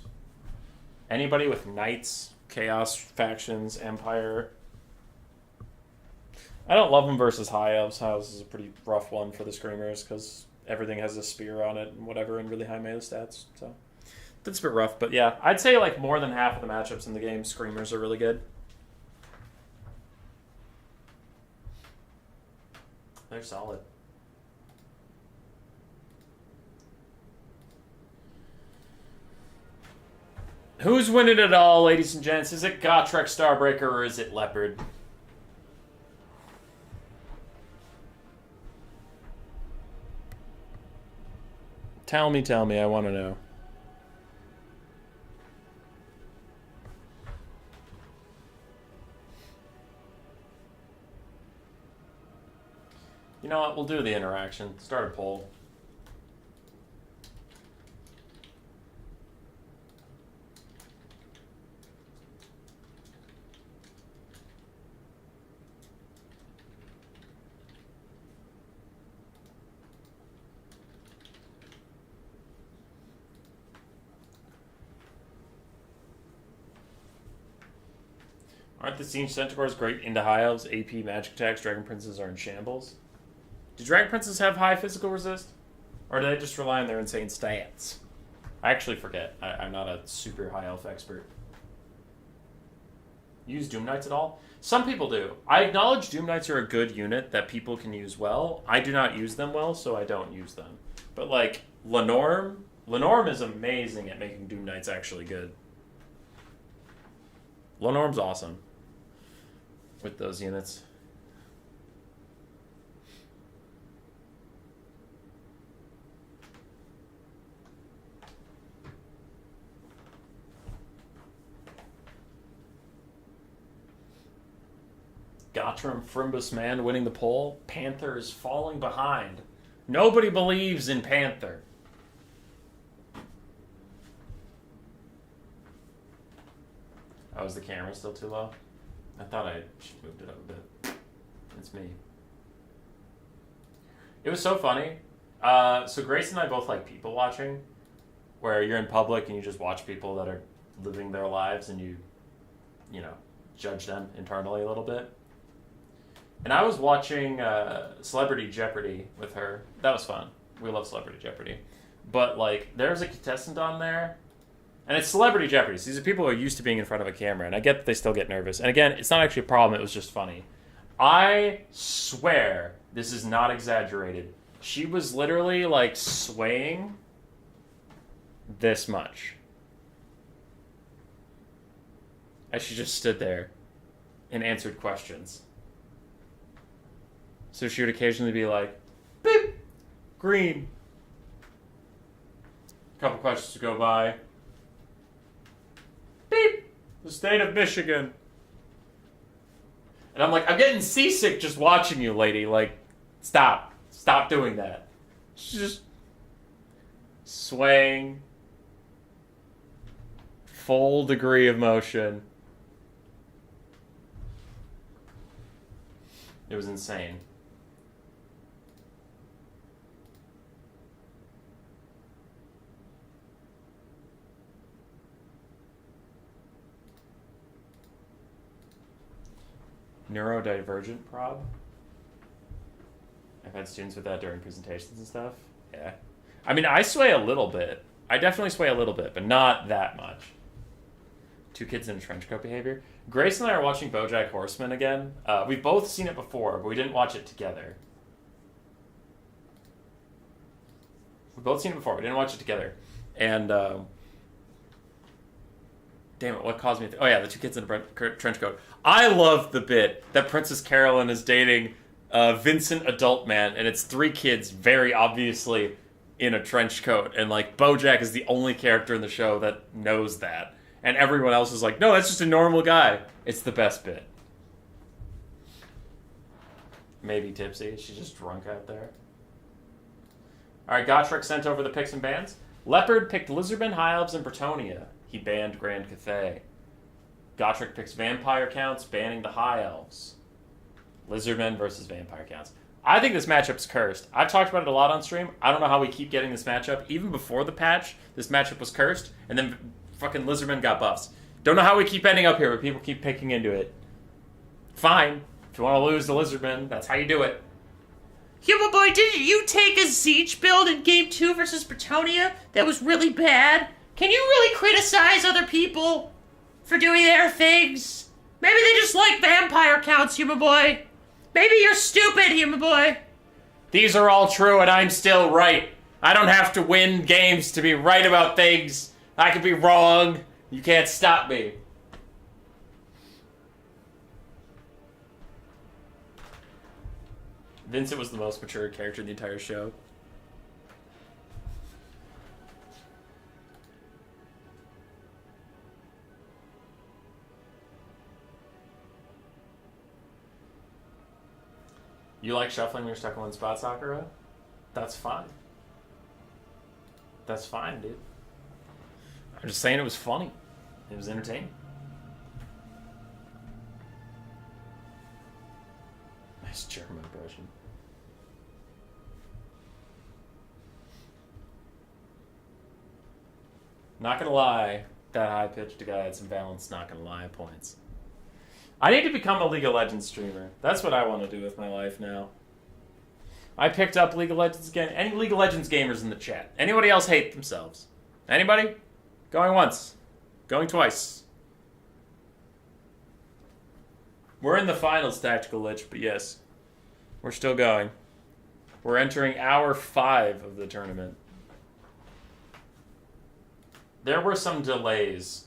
[SPEAKER 1] anybody with Knights, Chaos Factions, Empire. I don't love them versus High Elves. High Elves is a pretty rough one for the Screamers because everything has a spear on it and whatever and really high melee stats. So that's a bit rough, but yeah. I'd say like more than half of the matchups in the game, Screamers are really good. They're solid. Who's winning it all, ladies and gents? Is it Gotrek Starbreaker or is it Leopard? Tell me, I want to know. You know what? We'll do the interaction. Start a poll. Aren't the Siege Centaurs great into high elves, AP, magic attacks, dragon princes are in shambles? Do dragon princes have high physical resist? Or do they just rely on their insane stats? I actually forget. I'm not a super high elf expert. Use Doom Knights at all? Some people do. I acknowledge Doom Knights are a good unit that people can use well. I do not use them well, so I don't use them. But like Lenorm is amazing at making Doom Knights actually good. Lenorm's awesome with those units. Gottram Frimbus Man winning the poll. Panther is falling behind. Nobody believes in Panther. Oh, is the camera still too low? I thought I moved it up a bit. It's me. It was so funny. So Grace and I both like people watching, where you're in public and you just watch people that are living their lives and you know, judge them internally a little bit. And I was watching Celebrity Jeopardy with her. That was fun. We love Celebrity Jeopardy. But, like, there's a contestant on there. And it's Celebrity Jeopardy. So these are people who are used to being in front of a camera. And I get that they still get nervous. And again, it's not actually a problem. It was just funny. I swear this is not exaggerated. She was literally, like, swaying this much. As she just stood there and answered questions. So she would occasionally be like, beep, green. A couple questions to go by. Beep, the state of Michigan. And I'm like, I'm getting seasick just watching you, lady. Like, stop. Stop doing that. She's just swaying. Full degree of motion. It was insane. Neurodivergent prob. I've had students with that during presentations and stuff. Yeah. I mean, I sway a little bit. I definitely sway a little bit, but not that much. Two kids in a trench coat behavior. Grace and I are watching BoJack Horseman again. We've both seen it before, but we didn't watch it together. We've both seen it before. We didn't watch it together. And, damn it, what caused me to... Oh, yeah, the two kids in a trench coat. I love the bit that Princess Carolyn is dating Vincent Adult Man, and it's three kids very obviously in a trench coat. And, like, BoJack is the only character in the show that knows that. And everyone else is like, no, that's just a normal guy. It's the best bit. Maybe tipsy. She's just drunk out there. Alright, Gotrek sent over the picks and bans. Leopard picked Lizardmen, High Elves, and Bretonnia. He banned Grand Cathay. Gotrek picks Vampire Counts, banning the High Elves. Lizardmen versus Vampire Counts. I think this matchup's cursed. I've talked about it a lot on stream. I don't know how we keep getting this matchup. Even before the patch, this matchup was cursed, and then fucking Lizardmen got buffs. Don't know how we keep ending up here, but people keep picking into it. Fine. If you want to lose the Lizardmen, that's how you do it.
[SPEAKER 4] Human Boy, didn't you take a Siege build in Game 2 versus Bretonnia that was really bad? Can you really criticize other people for doing their things? Maybe they just like vampire counts, Human Boy. Maybe you're stupid, Human Boy.
[SPEAKER 1] These are all true, and I'm still right. I don't have to win games to be right about things. I could be wrong. You can't stop me. Vincent was the most mature character in the entire show. You like shuffling when you're stuck in one spot, Sakura? That's fine. That's fine, dude. I'm just saying it was funny. It was entertaining. Nice German impression. Not gonna lie, that high-pitched guy had some balance, not gonna lie, points. I need to become a League of Legends streamer. That's what I want to do with my life now. I picked up League of Legends again. Any League of Legends gamers in the chat? Anybody else hate themselves? Anybody? Going once. Going twice. We're in the finals, Tactical Lich, but yes. We're still going. We're entering hour 5 of the tournament. There were some delays.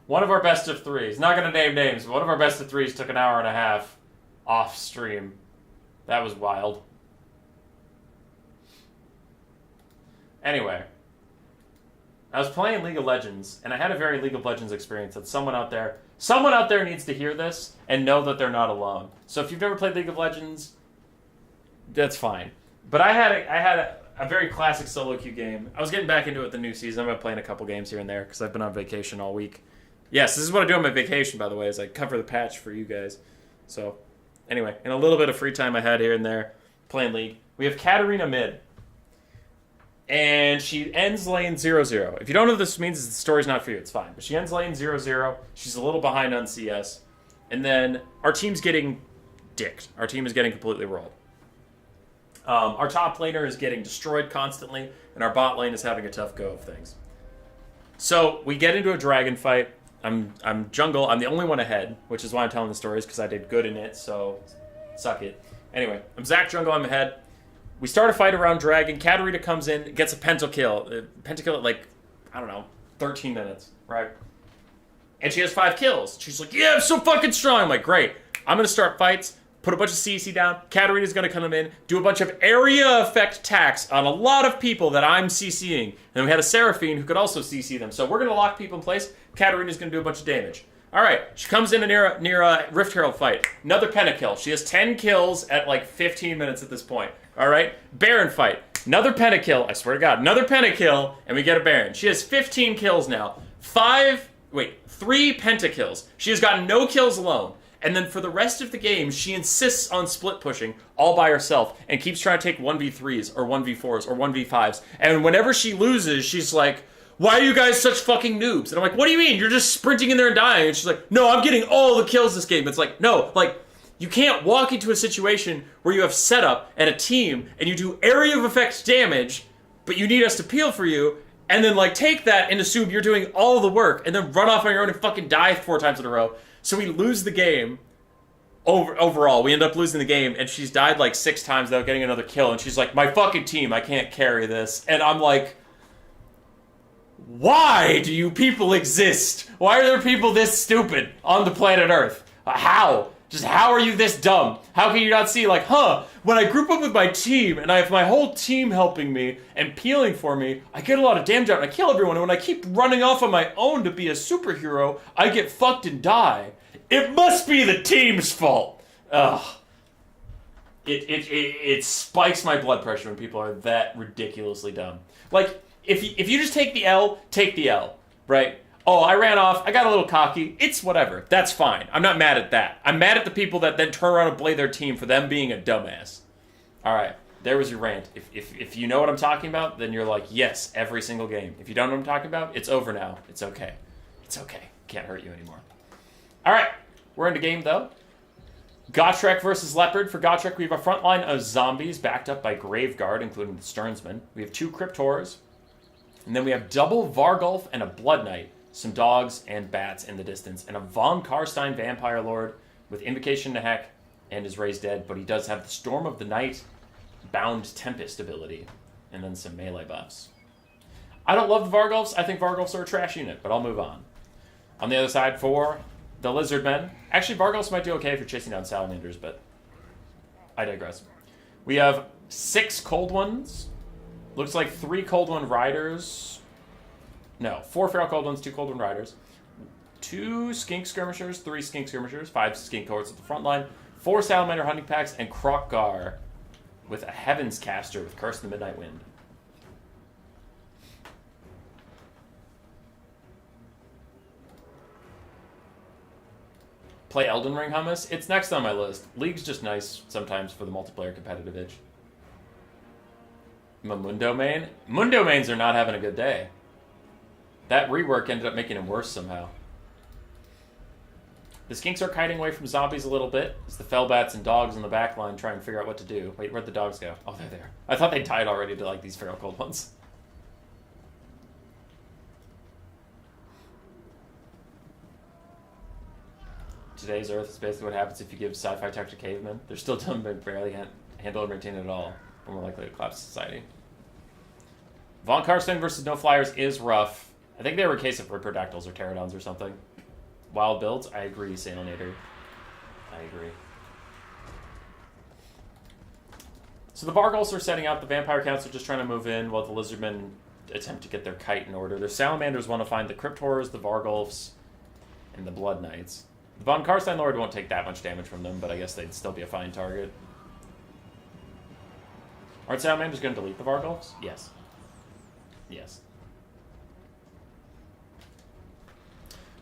[SPEAKER 1] One of our best of threes, not going to name names, but one of our best of threes took an hour and a half off stream. That was wild. Anyway, I was playing League of Legends, and I had a very League of Legends experience that someone out there needs to hear this and know that they're not alone. So if you've never played League of Legends, that's fine. But I had a very classic solo queue game. I was getting back into it the new season. I'm going to play in a couple games here and there because I've been on vacation all week. Yes, this is what I do on my vacation, by the way, is I cover the patch for you guys. So, anyway, in a little bit of free time I had here and there, playing League, we have Katarina mid. And she ends lane 0-0. If you don't know what this means, the story's not for you. It's fine. But she ends lane 0-0. She's a little behind on CS. And then our team's getting dicked. Our team is getting completely rolled. Our top laner is getting destroyed constantly, and our bot lane is having a tough go of things. So we get into a dragon fight. I'm jungle. I'm the only one ahead, which is why I'm telling the stories, because I did good in it, so suck it. Anyway, I'm Zac jungle. I'm ahead. We start a fight around dragon. Katarina comes in, gets a pentakill. Pentakill at, like, I don't know, 13 minutes, right? And she has 5 kills. She's like, yeah, I'm so fucking strong. I'm like, great. I'm going to start fights. Put a bunch of CC down. Katarina's going to come in, do a bunch of area effect attacks on a lot of people that I'm CCing. And then we had a Seraphine who could also CC them. So we're going to lock people in place. Katarina's going to do a bunch of damage. All right, she comes in near a Rift Herald fight. Another pentakill. She has 10 kills at like 15 minutes at this point. All right, Baron fight. Another pentakill. I swear to God, another pentakill, and we get a Baron. She has 15 kills now. 3 pentakills. She has gotten no kills alone. And then for the rest of the game, she insists on split pushing all by herself and keeps trying to take 1v3s or 1v4s or 1v5s. And whenever she loses, she's like, why are you guys such fucking noobs? And I'm like, what do you mean? You're just sprinting in there and dying. And she's like, no, I'm getting all the kills this game. It's like, no, like, you can't walk into a situation where you have setup and a team and you do area of effect damage, but you need us to peel for you, and then, like, take that and assume you're doing all the work and then run off on your own and fucking die 4 times in a row. So we lose the game. Overall, we end up losing the game, and she's died like 6 times without getting another kill, and she's like, my fucking team, I can't carry this. And I'm like, why do you people exist? Why are there people this stupid on the planet Earth? How? Just how are you this dumb? How can you not see, like, when I group up with my team, and I have my whole team helping me and peeling for me, I get a lot of damage out and I kill everyone, and when I keep running off on my own to be a superhero, I get fucked and die. It must be the team's fault. Ugh. It spikes my blood pressure when people are that ridiculously dumb. Like, if you just take the L, right? Oh, I ran off, I got a little cocky, it's whatever. That's fine. I'm not mad at that. I'm mad at the people that then turn around and blame their team for them being a dumbass. Alright, there was your rant. If you know what I'm talking about, then you're like, yes, every single game. If you don't know what I'm talking about, it's over now. It's okay. It's okay. Can't hurt you anymore. Alright, we're into game though. Gotrek versus Leopard. For Gotrek, we have a front line of zombies backed up by Graveguard, including the Stearnsman. We have 2 Cryptors. And then we have double Vargulf and a Blood Knight. Some dogs and bats in the distance. And a Von Karstein Vampire Lord with Invocation to Heck and is raised dead. But he does have the Storm of the Night, Bound Tempest ability. And then some melee buffs. I don't love the Vargulfs. I think Vargulfs are a trash unit, but I'll move on. On the other side, for the Lizardmen. Actually, Vargulfs might do okay if you're chasing down Salamanders, but I digress. We have 6 Cold Ones. Looks like 3 Cold One Riders. No, 4 Feral Cold Ones, 2 Cold One Riders. 2 Skink Skirmishers, 3 Skink Skirmishers, 5 Skink Cohorts at the front line, 4 Salamander Hunting Packs, and Krokgar with a Heavens Caster with Curse of the Midnight Wind. Play Elden Ring Hummus? It's next on my list. League's just nice sometimes for the multiplayer competitive itch. Mundo main? Mundo mains are not having a good day. That rework ended up making him worse somehow. The Skinks are kiting away from zombies a little bit as the Fellbats and dogs in the back line try and figure out what to do. Wait, where'd the dogs go? Oh, they're there. I thought they died already to like these Feral Cold ones. Today's Earth is basically what happens if you give sci-fi tech to cavemen. They're still dumb but barely handle or maintain it at all. We're more likely to collapse society. Von Karstein versus No Flyers is rough. I think they were a case of Ripterdactyls or Pterodons or something. Wild builds? I agree, Salinator. I agree. So the Vargulfs are setting out. The Vampire Counts are just trying to move in while the Lizardmen attempt to get their kite in order. Their Salamanders want to find the Crypt Horrors, the Vargulfs, and the Blood Knights. The Von Karstein Lord won't take that much damage from them, but I guess they'd still be a fine target. Aren't Salamanders going to delete the Vargulfs? Yes. Yes.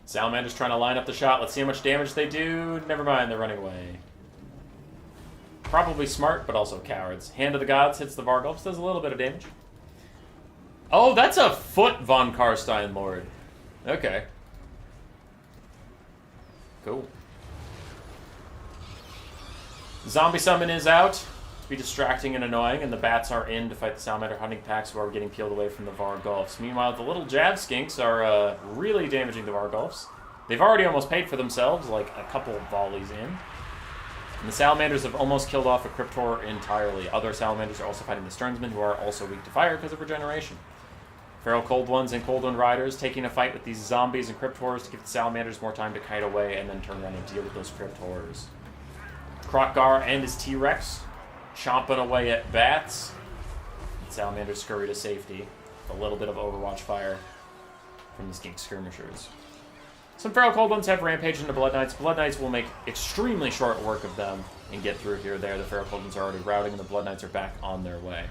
[SPEAKER 1] Salamander's trying to line up the shot. Let's see how much damage they do. Never mind, they're running away. Probably smart, but also cowards. Hand of the Gods hits the Vargulfs, does a little bit of damage. Oh, that's a foot Von Karstein Lord. Okay. Cool. Zombie Summon is out to be distracting and annoying, and the Bats are in to fight the Salamander hunting packs who are getting peeled away from the Vargulfs. Meanwhile, the little Jab Skinks are really damaging the Vargulfs. They've already almost paid for themselves, like a couple volleys in. And the Salamanders have almost killed off a Crypt Horror entirely. Other Salamanders are also fighting the Sternsmen, who are also weak to fire because of regeneration. Feral Cold Ones and Cold One Riders taking a fight with these zombies and Crypt Horrors to give the Salamanders more time to kite away and then turn around and deal with those Crypt Horrors. Krokgar and his T-Rex chomping away at Bats. And Salamanders scurry to safety. A little bit of Overwatch fire from the Skink Skirmishers. Some Feral Cold Ones have Rampage into Blood Knights. Blood Knights will make extremely short work of them and get through here or there. The Feral Cold Ones are already routing and the Blood Knights are back on their way.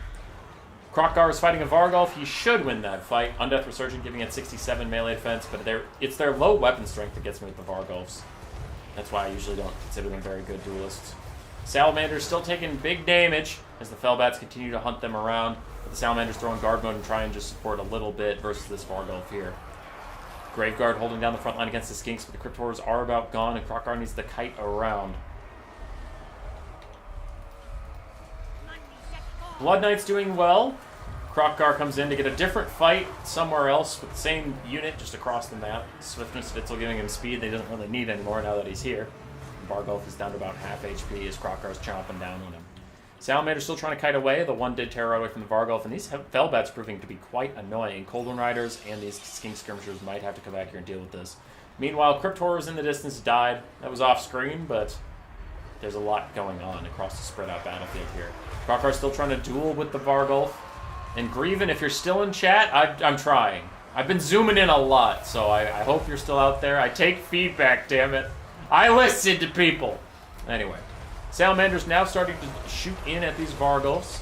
[SPEAKER 1] Krokgar is fighting a Vargulf. He should win that fight. Undeath Resurgent giving it 67 melee defense, but it's their low weapon strength that gets me with the Vargulfs. That's why I usually don't consider them very good duelists. Salamanders still taking big damage as the Fellbats continue to hunt them around, but the Salamanders throw in guard mode and try and just support a little bit versus this Vargulf here. Graveguard holding down the front line against the Skinks, but the Crypt Horrors are about gone, and Krokgar needs to kite around. Blood Knight's doing well. Krokgar comes in to get a different fight somewhere else with the same unit just across the map. Swiftness Fitzel giving him speed they doesn't really need anymore now that he's here. Vargulf is down to about half HP as Krokgar's chomping down on him. Salamander's still trying to kite away. The one did tear away from the Vargulf, and these Fellbats proving to be quite annoying. Cold One Riders and these Skink Skirmishers might have to come back here and deal with this. Meanwhile, Crypt Horrors in the distance died. That was off screen, but there's a lot going on across the spread out battlefield here. Krokgar's still trying to duel with the Vargulf. And Greven, if you're still in chat, I'm trying. I've been zooming in a lot, so I hope you're still out there. I take feedback, damn it. I listen to people. Anyway, Salamander's now starting to shoot in at these Vargulfs.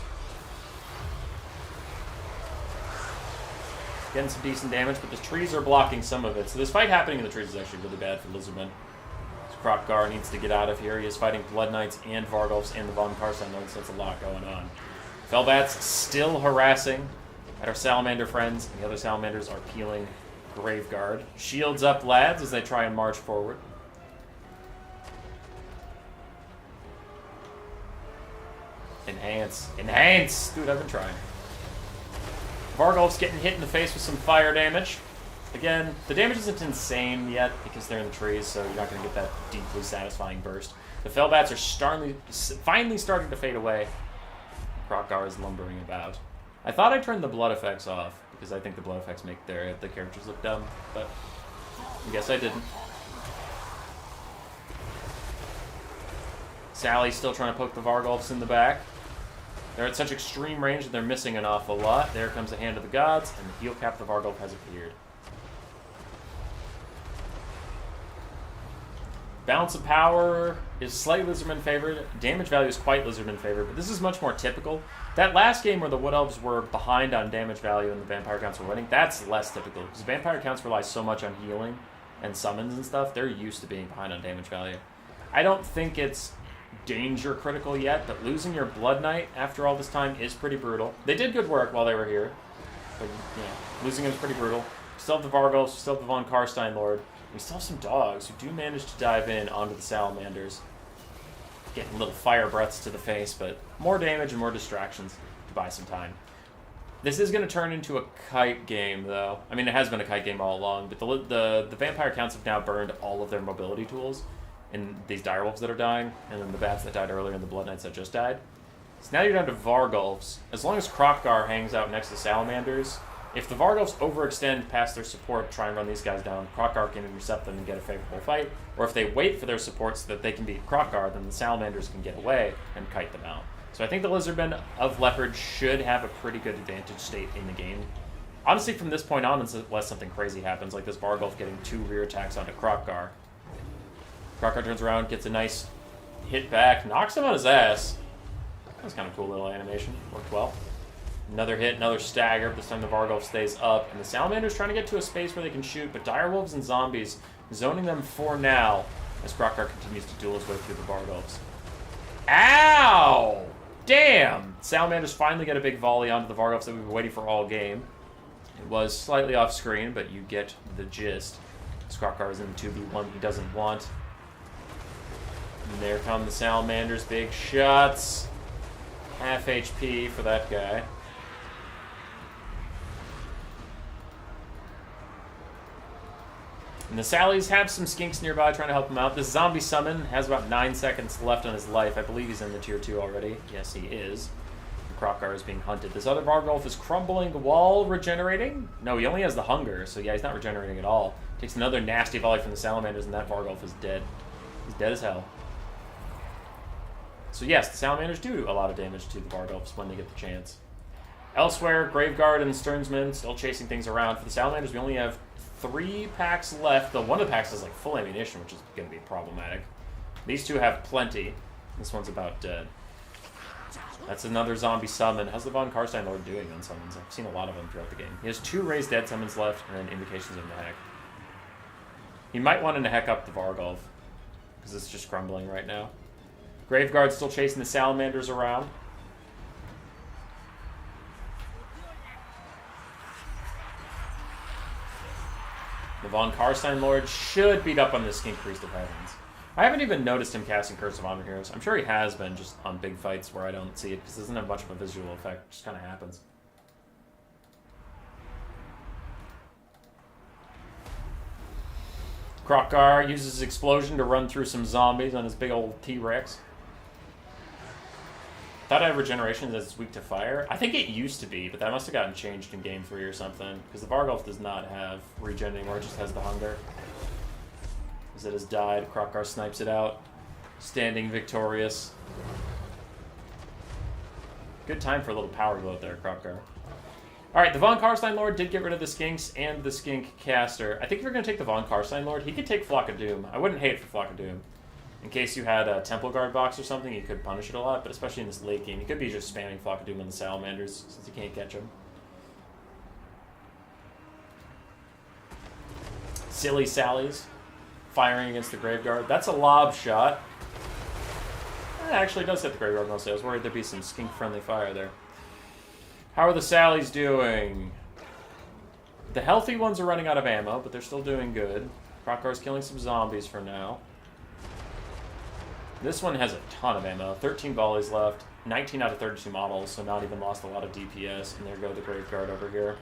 [SPEAKER 1] Getting some decent damage, but the trees are blocking some of it. So this fight happening in the trees is actually really bad for Lizardmen. So Krokgar needs to get out of here. He is fighting Blood Knights and Vargulfs and the Von Karstein Lords, so that's a lot going on. Fellbats still harassing at our Salamander friends, and the other Salamanders are peeling Graveguard. Shields up, lads, as they try and march forward. Enhance. Enhance! Dude, I've been trying. Vargulf's getting hit in the face with some fire damage. Again, the damage isn't insane yet because they're in the trees, so you're not going to get that deeply satisfying burst. The Fellbats are finally starting to fade away. Krokgar is lumbering about. I thought I turned the blood effects off because I think the blood effects make the characters look dumb, but I guess I didn't. Sally's still trying to poke the Vargulfs in the back. They're at such extreme range that they're missing an awful lot. There comes the Hand of the Gods, and the heal cap of the Vargulf has appeared. Balance of power is slightly Lizardman favored. Damage value is quite Lizardman favored, but this is much more typical. That last game where the Wood Elves were behind on damage value and the Vampire Counts were winning, that's less typical, because Vampire Counts rely so much on healing and summons and stuff, they're used to being behind on damage value. I don't think it's danger critical yet, but losing your Blood Knight after all this time is pretty brutal. They did good work while they were here, but yeah, losing him is pretty brutal. Still have the Vargulfs, still have the Von Karstein Lord. We still have some dogs who do manage to dive in onto the salamanders. Getting little fire breaths to the face, but more damage and more distractions to buy some time. This is going to turn into a kite game, though. I mean, it has been a kite game all along, but the vampire counts have now burned all of their mobility tools in these direwolves that are dying, and then the bats that died earlier and the blood knights that just died. So now you're down to Vargulfs. As long as Kroq-Gar hangs out next to salamanders, if the Vargulfs overextend past their support, try and run these guys down, Kroq-Gar can intercept them and get a favorable fight. Or if they wait for their support so that they can beat Kroq-Gar, then the salamanders can get away and kite them out. So I think the Lizardmen of Leopard should have a pretty good advantage state in the game. Honestly, from this point on, unless something crazy happens, like this Vargulf getting 2 rear attacks onto Kroq-Gar. Kroq-Gar turns around, gets a nice hit back, knocks him on his ass. That was kind of a cool little animation. Worked well. Another hit, another stagger, but this time the Vargulf stays up, and the Salamander's trying to get to a space where they can shoot, but direwolves and zombies zoning them for now as Kroq-Gar continues to duel his way through the Vargulfs. Ow! Damn! Salamanders finally get a big volley onto the Vargulfs that we've been waiting for all game. It was slightly off screen, but you get the gist. Kroq-Gar is in the 2v1 he doesn't want. And there come the Salamanders, big shots. Half HP for that guy. And the Sallies have some skinks nearby trying to help him out. This zombie summon has about 9 seconds left on his life. I believe he's in the tier 2 already. Yes, he is. Kroq-Gar is being hunted. This other Vargulf is crumbling while regenerating. No, he only has the hunger, so yeah, he's not regenerating at all. Takes another nasty volley from the Salamanders, and that Vargulf is dead. He's dead as hell. So yes, the Salamanders do a lot of damage to the Vargulfs when they get the chance. Elsewhere, Graveguard and Sternsmen still chasing things around. For the Salamanders, we only have 3 packs left, though one of the packs has like full ammunition, which is going to be problematic. These two have plenty. This one's about dead. That's another zombie summon. How's the Von Karstein Lord doing on summons? I've seen a lot of them throughout the game. He has 2 raised dead summons left, and then Invocations of Nehek. He might want to Nehek up the Vargulf, because it's just crumbling right now. Graveguard's still chasing the Salamanders around. The Von Karstein Lord should beat up on this Skink Priest of Heavens. I haven't even noticed him casting Curse of Honor Heroes. I'm sure he has been, just on big fights where I don't see it, because it doesn't have much of a visual effect. It just kind of happens. Kroq-Gar uses his explosion to run through some zombies on his big old T-Rex. Thought I had regeneration that's weak to fire. I think it used to be, but that must have gotten changed in Game 3 or something, because the Vargulf does not have regen anymore, it just has the hunger. As it has died, Kroq-Gar snipes it out, standing victorious. Good time for a little power glow there, Kroq-Gar. Alright, the Von Karstein Lord did get rid of the Skinks and the Skink Caster. I think if you're going to take the Von Karstein Lord, he could take Flock of Doom. I wouldn't hate it for Flock of Doom. In case you had a Temple Guard box or something, you could punish it a lot, but especially in this late game, you could be just spamming Flock of Doom on the Salamanders, since you can't catch them. Silly Sallies, firing against the Graveguard. That's a lob shot. It actually does hit the Graveguard mostly. I was worried there'd be some skink-friendly fire there. How are the Sallies doing? The healthy ones are running out of ammo, but they're still doing good. Kroq-Gar's killing some zombies for now. This one has a ton of ammo. 13 volleys left. 19 out of 32 models, so not even lost a lot of DPS. And there go the Graveguard over here.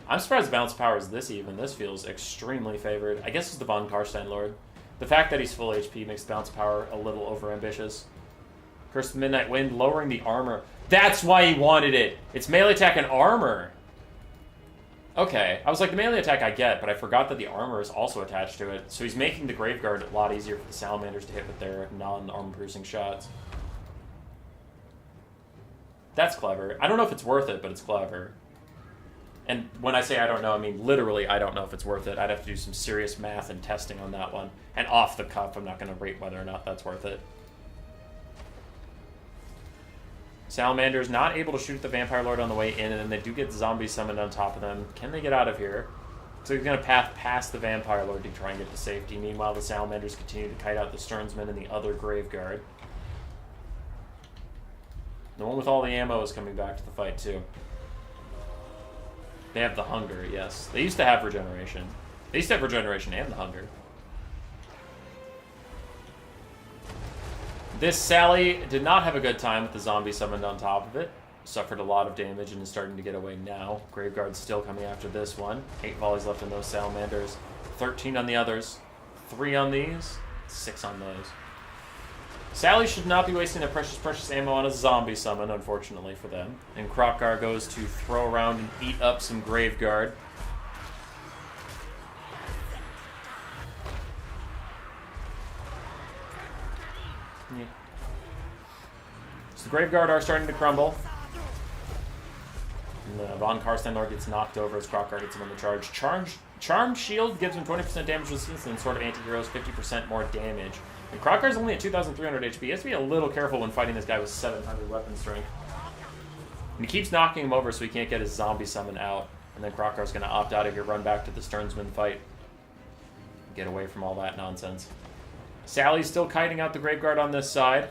[SPEAKER 1] I'm surprised the bounce power is this even. This feels extremely favored. I guess it's the Von Karstein Lord. The fact that he's full HP makes the bounce power a little overambitious. Curse of the Midnight Wind, lowering the armor. That's why he wanted it! It's melee attack and armor! Okay, I was like, the melee attack I get, but I forgot that the armor is also attached to it. So he's making the Graveguard a lot easier for the Salamanders to hit with their non-armor-piercing shots. That's clever. I don't know if it's worth it, but it's clever. And when I say I don't know, I mean literally I don't know if it's worth it. I'd have to do some serious math and testing on that one. And off the cuff, I'm not going to rate whether or not that's worth it. Salamander's not able to shoot the Vampire Lord on the way in, and then they do get zombies summoned on top of them. Can they get out of here? So he's going to path past the Vampire Lord to try and get to safety. Meanwhile, the Salamanders continue to kite out the Sternsmen and the other Graveguard. The one with all the ammo is coming back to the fight, too. They have the hunger, yes. They used to have regeneration. They used to have regeneration and the hunger. This Sally did not have a good time with the zombie summoned on top of it. Suffered a lot of damage and is starting to get away now. Graveguard's still coming after this one. 8 volleys left on those salamanders. 13 on the others. 3 on these. 6 on those. Sally should not be wasting their precious ammo on a zombie summon, unfortunately for them. And Kroq-Gar goes to throw around and eat up some Graveguard. Yeah. So the Graveguard are starting to crumble. And the Von Karstein Lord gets knocked over as Kroq-Gar gets him on the charge. Charmed Shield gives him 20% damage resistance and Sword of Anti-Heroes 50% more damage. And Kroq-Gar's only at 2,300 HP. He has to be a little careful when fighting this guy with 700 weapon strength. And he keeps knocking him over so he can't get his zombie summon out. And then Kroq-Gar's going to opt out of here, run back to the Sternsman fight. Get away from all that nonsense. Sally's still kiting out the Graveguard on this side.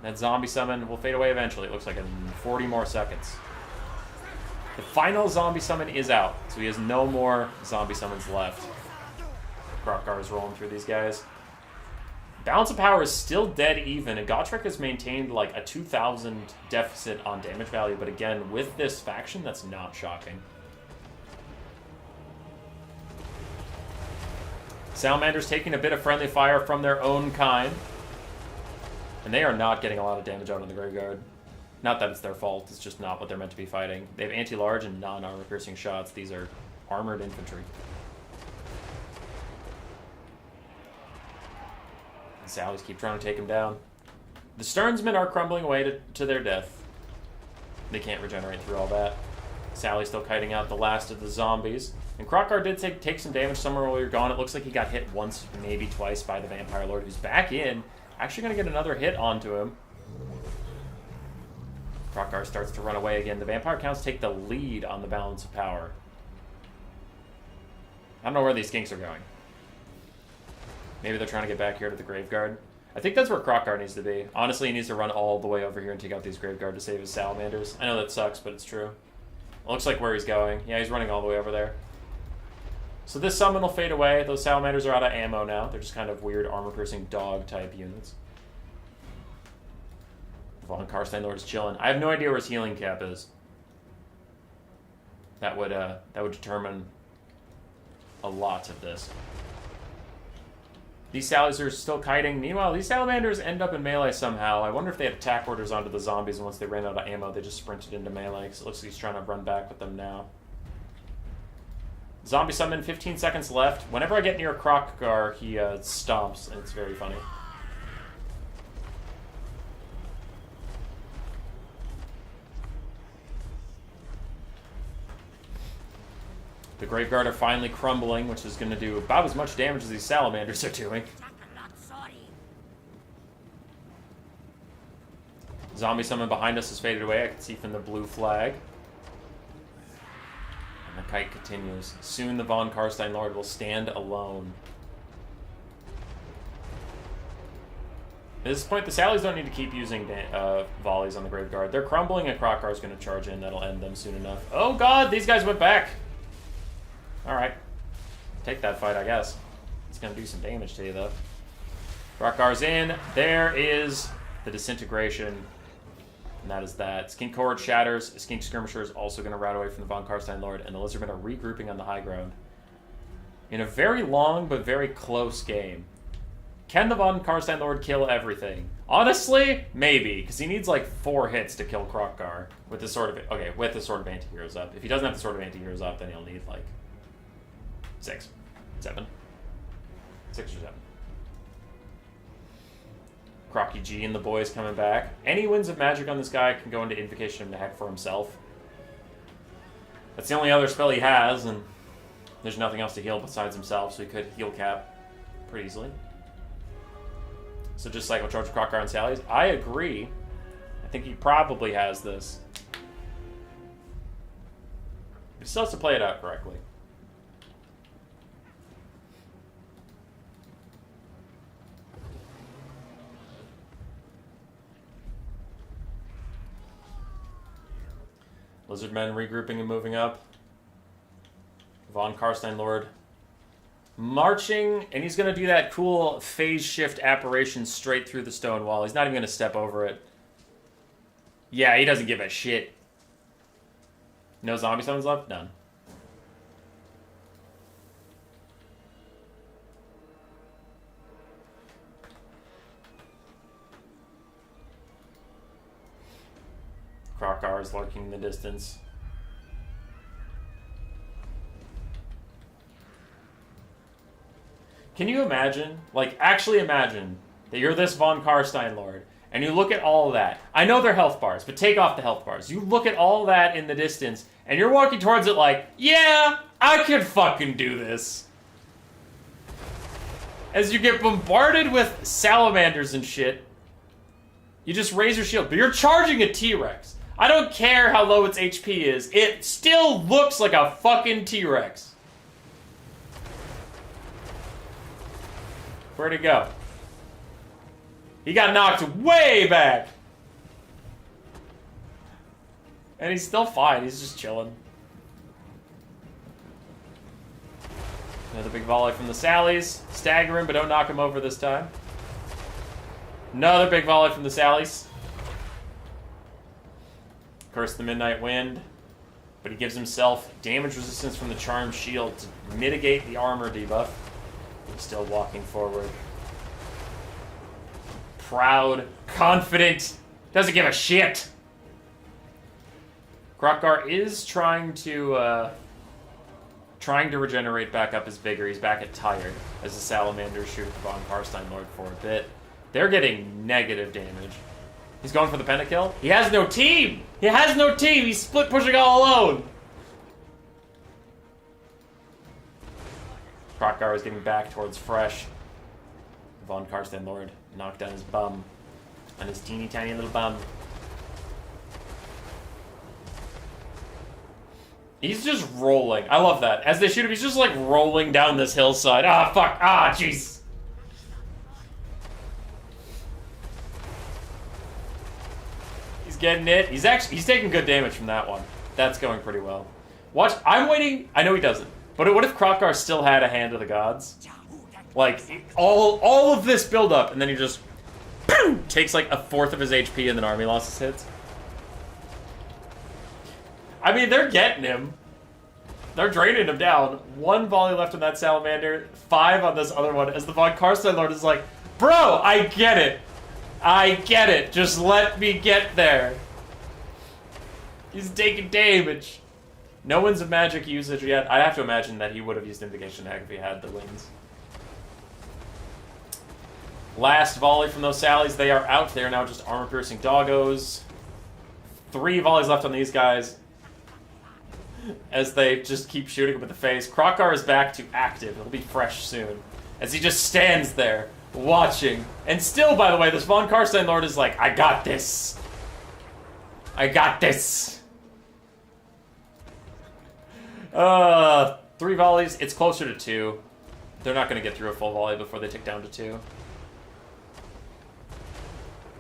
[SPEAKER 1] That zombie summon will fade away eventually. It looks like in 40 more seconds. The final zombie summon is out, so he has no more zombie summons left. Kroq-Gar is rolling through these guys. Balance of Power is still dead even, and Gotrek has maintained like a 2,000 deficit on damage value, but again, with this faction, that's not shocking. Salamander's taking a bit of friendly fire from their own kind, and they are not getting a lot of damage out on the Graveguard. Not that it's their fault, it's just not what they're meant to be fighting. They have anti-large and non-armor piercing shots. These are armored infantry. And Sallies keep trying to take him down. The Sternsmen are crumbling away to their death. They can't regenerate through all that. Sally's still kiting out the last of the zombies. And Kroq-Gar did take some damage somewhere while you're gone. It looks like he got hit once, maybe twice by the Vampire Lord, who's back in. Actually going to get another hit onto him. Kroq-Gar starts to run away again. The Vampire Counts take the lead on the Balance of Power. I don't know where these skinks are going. Maybe they're trying to get back here to the Graveguard. I think that's where Kroq-Gar needs to be. Honestly, he needs to run all the way over here and take out these Graveguard to save his Salamanders. I know that sucks, but it's true. It looks like where he's going. Yeah, he's running all the way over there. So this summon will fade away. Those Salamanders are out of ammo now. They're just kind of weird armor-piercing dog-type units. Von Karstein Lord's chilling. I have no idea where his healing cap is. That would determine a lot of this. These Sallies are still kiting. Meanwhile, these Salamanders end up in melee somehow. I wonder if they had attack orders onto the zombies, and once they ran out of ammo, they just sprinted into melee, because it looks like he's trying to run back with them now. Zombie summon, 15 seconds left. Whenever I get near Kroq-Gar, he stomps, and it's very funny. The Graveguard are finally crumbling, which is going to do about as much damage as these Salamanders are doing. Zombie summon behind us has faded away. I can see from the blue flag. And the kite continues. Soon the Von Karstein Lord will stand alone. At this point, the Sallies don't need to keep using volleys on the Graveguard. They're crumbling, and Kroq-Gar is going to charge in. That'll end them soon enough. Oh god, these guys went back! Alright. Take that fight, I guess. It's going to do some damage to you, though. Kroq-Gar's in. There is the disintegration. And that is that. Skink Horde shatters. Skink Skirmisher is also going to rout away from the Von Karstein Lord. And the Lizardmen are regrouping on the high ground. In a very long but very close game. Can the Von Karstein Lord kill everything? Honestly, maybe. Because he needs like 4 hits to kill Kroq-Gar. With the Sword of... Okay, with the Sword of Anti-Heroes up. If he doesn't have the Sword of Anti-Heroes up, then he'll need like... 6. 7. 6 or 7. Crocky G and the boys coming back. Any winds of magic on this guy can go into Invocation of Nehek for himself. That's the only other spell he has, and there's nothing else to heal besides himself, so he could heal cap pretty easily. So just Cycle Charge Kroq-Gar and Sallies. I agree. I think he probably has this. He still has to play it out correctly. Lizardmen regrouping and moving up. Von Karstein Lord Marching, and he's going to do that cool phase shift apparition straight through the stone wall. He's not even going to step over it. Yeah, he doesn't give a shit. No zombie summons left? None. Krokar is lurking in the distance. Can you imagine, like, actually imagine that you're this Von Karstein Lord, and you look at all of that. I know they're health bars, but take off the health bars. You look at all that in the distance, and you're walking towards it like, yeah, I could fucking do this. As you get bombarded with salamanders and shit, you just raise your shield, but you're charging a T-Rex. I don't care how low its HP is, it still looks like a fucking T-Rex. Where'd it go? He got knocked way back. And he's still fine. He's just chilling. Another big volley from the Sallies. Stagger him, but don't knock him over this time. Another big volley from the Sallies. Curse the Midnight Wind. But he gives himself damage resistance from the Charmed Shield to mitigate the armor debuff. He's still walking forward. Proud, confident, doesn't give a shit. Krokar is trying to regenerate back up his vigor. He's back at tired as the salamanders shoot Von Karstein Lord for a bit. They're getting negative damage. He's going for the pentakill. He has no team! He has no team! He's split pushing all alone! Krokar is getting back towards Fresh. Von Karstein Lord knocked down his bum. On his teeny tiny little bum. He's just rolling. I love that. As they shoot him, he's just like rolling down this hillside. Ah, fuck. Ah, jeez. He's getting it. He's taking good damage from that one. That's going pretty well. Watch. I'm waiting. I know he doesn't. But what if Krokar still had a Hand of the Gods? Like, all of this build-up, and then he just takes like a fourth of his HP and then army losses hits. I mean, they're getting him. They're draining him down. 1 volley left on that salamander, 5 on this other one, as the Von Karstein Lord is like, bro, I get it. I get it. Just let me get there. He's taking damage. No one's of magic usage yet. I have to imagine that he would have used Invocation Heck if he had the wings. Last volley from those Sallies. They are out. They are now just armor-piercing doggos. 3 volleys left on these guys as they just keep shooting him in the face. Krokar is back to active. He'll be fresh soon. As he just stands there, watching. And still, by the way, this Von Karstein Lord is like, I got this. I got this. 3 volleys. It's closer to 2. They're not going to get through a full volley before they tick down to 2.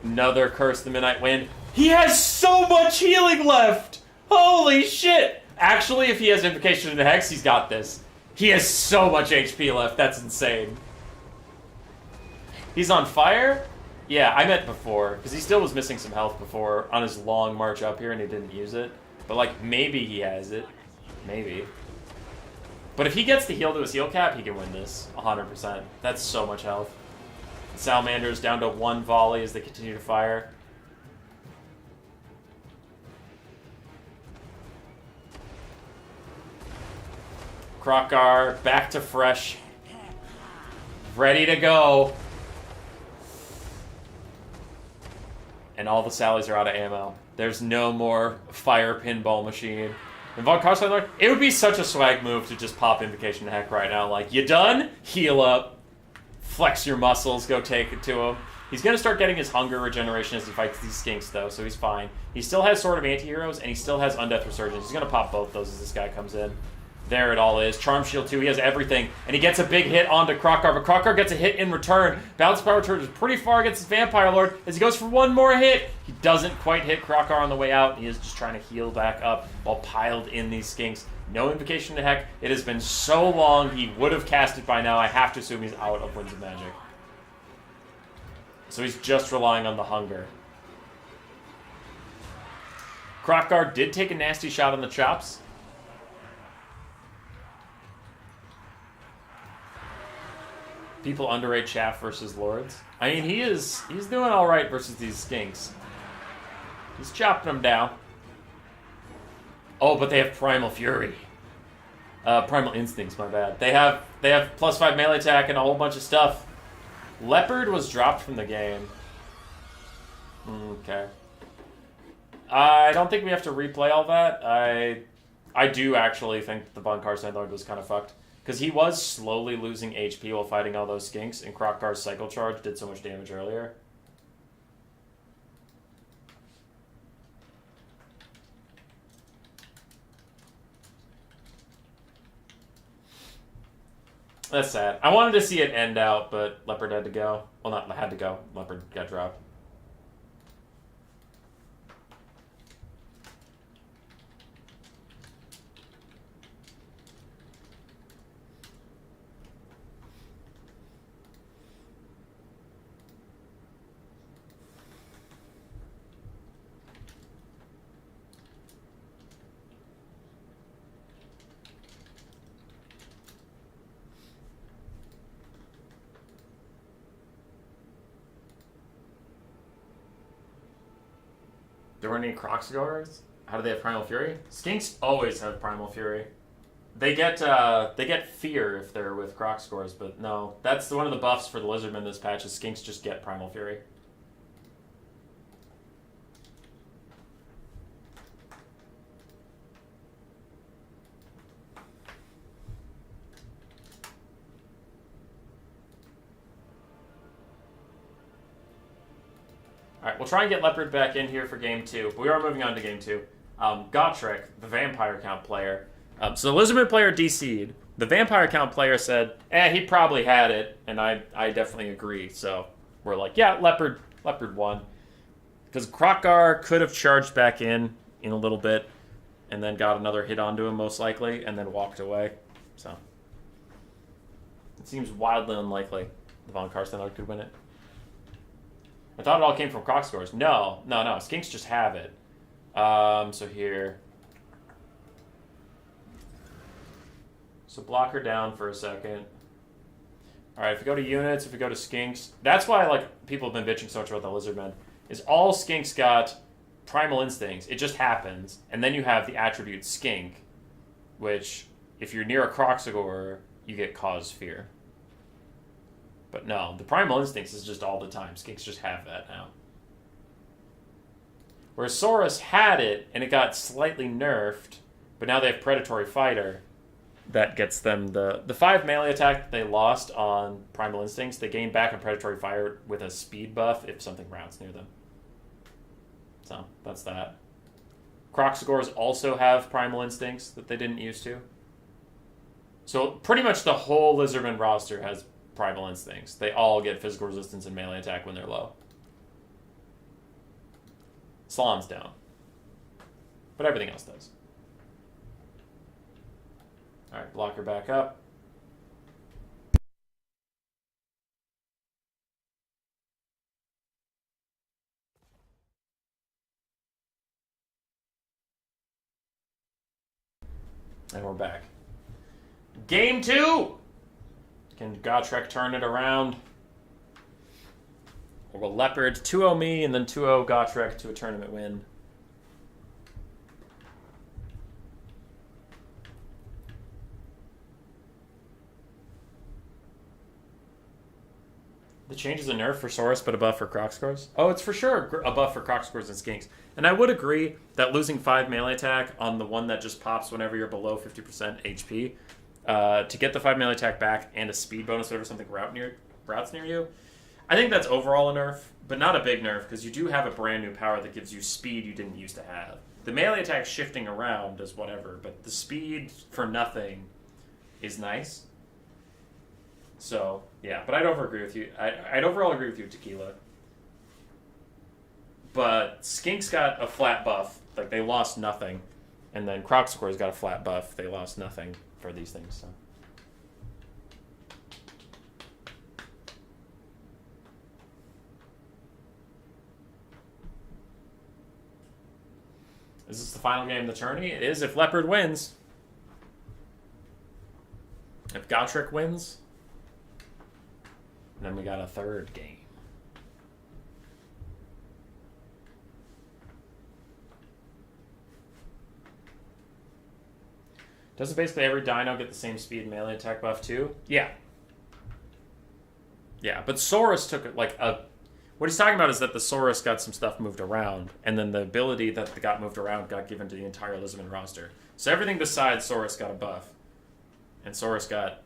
[SPEAKER 1] Another Curse of the Midnight Wind. He has so much healing left! Holy shit! Actually, if he has Invocation into Hex, he's got this. He has so much HP left. That's insane. He's on fire? Yeah, I meant before, because he still was missing some health before on his long march up here and he didn't use it. But, like, maybe he has it. Maybe. But if he gets the heal to his heal cap, he can win this. 100%. That's so much health. Salamander's down to 1 volley as they continue to fire. Krokar back to fresh. Ready to go. And all the Sallies are out of ammo. There's no more fire pinball machine. And Von Karstein Lord, it would be such a swag move to just pop Invocation Heck right now. Like, you done? Heal up. Flex your muscles, go take it to him. He's going to start getting his hunger regeneration as he fights these skinks, though, so he's fine. He still has Sword of Antiheroes, and he still has Undeath Resurgence. He's going to pop both those as this guy comes in. There it all is. Charm Shield too. He has everything. And he gets a big hit onto Krokar, but Krokar gets a hit in return. Bounce Power charges pretty far against his Vampire Lord as he goes for one more hit. He doesn't quite hit Krokar on the way out. He is just trying to heal back up while piled in these skinks. No Invocation to Heck. It has been so long, he would have cast it by now. I have to assume he's out of Winds of Magic. So he's just relying on the Hunger. Krokar did take a nasty shot on the chops. People underrate Chaff versus Lords. I mean, he's doing all right versus these skinks. He's chopping them down. Oh, but they have Primal Fury. Primal Instincts, my bad. They have +5 melee attack and a whole bunch of stuff. Leopard was dropped from the game. Okay. I don't think we have to replay all that. I do actually think the Von Karstein Lord was kind of fucked. Because he was slowly losing HP while fighting all those skinks, and Krokkar's Cycle Charge did so much damage earlier. That's sad. I wanted to see it end out, but Leopard had to go. Well, not had to go. Leopard got dropped. There weren't any Kroxigors? How do they have Primal Fury? Skinks always have Primal Fury. They get Fear if they're with Kroxigors, but no. That's one of the buffs for the Lizardmen this patch is Skinks just get Primal Fury. Alright, we'll try and get Leopard back in here for game 2, but we are moving on to game 2. Gotrek, the Vampire Count player. So the Lizardman player DC'd. The Vampire Count player said, he probably had it, and I definitely agree. So we're like, yeah, Leopard won. Because Krokar could have charged back in a little bit, and then got another hit onto him most likely, and then walked away. So it seems wildly unlikely the Von Karstein could win it. I thought it all came from Kroxigors. No. Skinks just have it. So here. So block her down for a second. Alright, if we go to units, if we go to Skinks. That's why people have been bitching so much about the Lizardmen. Is all Skinks got Primal Instincts. It just happens. And then you have the attribute Skink. Which, if you're near a Kroxigor, you get Cause Fear. But no, the Primal Instincts is just all the time. Skinks just have that now. Whereas Saurus had it, and it got slightly nerfed, but now they have Predatory Fighter. That gets them the 5 melee attack that they lost on Primal Instincts, they gain back on Predatory Fire with a speed buff if something routes near them. So, that's that. Kroxigors also have Primal Instincts that they didn't used to. So, pretty much the whole Lizardman roster has Primal Instincts. They all get physical resistance and melee attack when they're low. Slan's down. But everything else does. Alright, block her back up. And we're back. Game 2! Can Gotrek turn it around? Or will Leopard 2-0 me and then 2-0 Gotrek to a tournament win? The change is a nerf for Saurus, but a buff for Kroxigors? Oh, it's for sure a buff for Kroxigors and Skinks. And I would agree that losing 5 melee attack on the one that just pops whenever you're below 50% HP, to get the 5 melee attack back and a speed bonus whenever something routes near you, I think that's overall a nerf, but not a big nerf, because you do have a brand new power that gives you speed you didn't used to have. The melee attack shifting around is whatever, but the speed for nothing is nice. So, yeah, but I'd agree with you. I'd overall agree with you, Tequila. But Skink's got a flat buff. Like, they lost nothing. And then Croxicor's got a flat buff. They lost nothing for these things, so. Is this the final game of the tourney? It is if Leopard wins. If Gotrek wins, then we got a third game. Doesn't basically every dino get the same speed and melee attack buff too? Yeah. Yeah, but Saurus took it like a... What he's talking about is that the Saurus got some stuff moved around, and then the ability that got moved around got given to the entire Lisbon roster. So everything besides Saurus got a buff. And Saurus got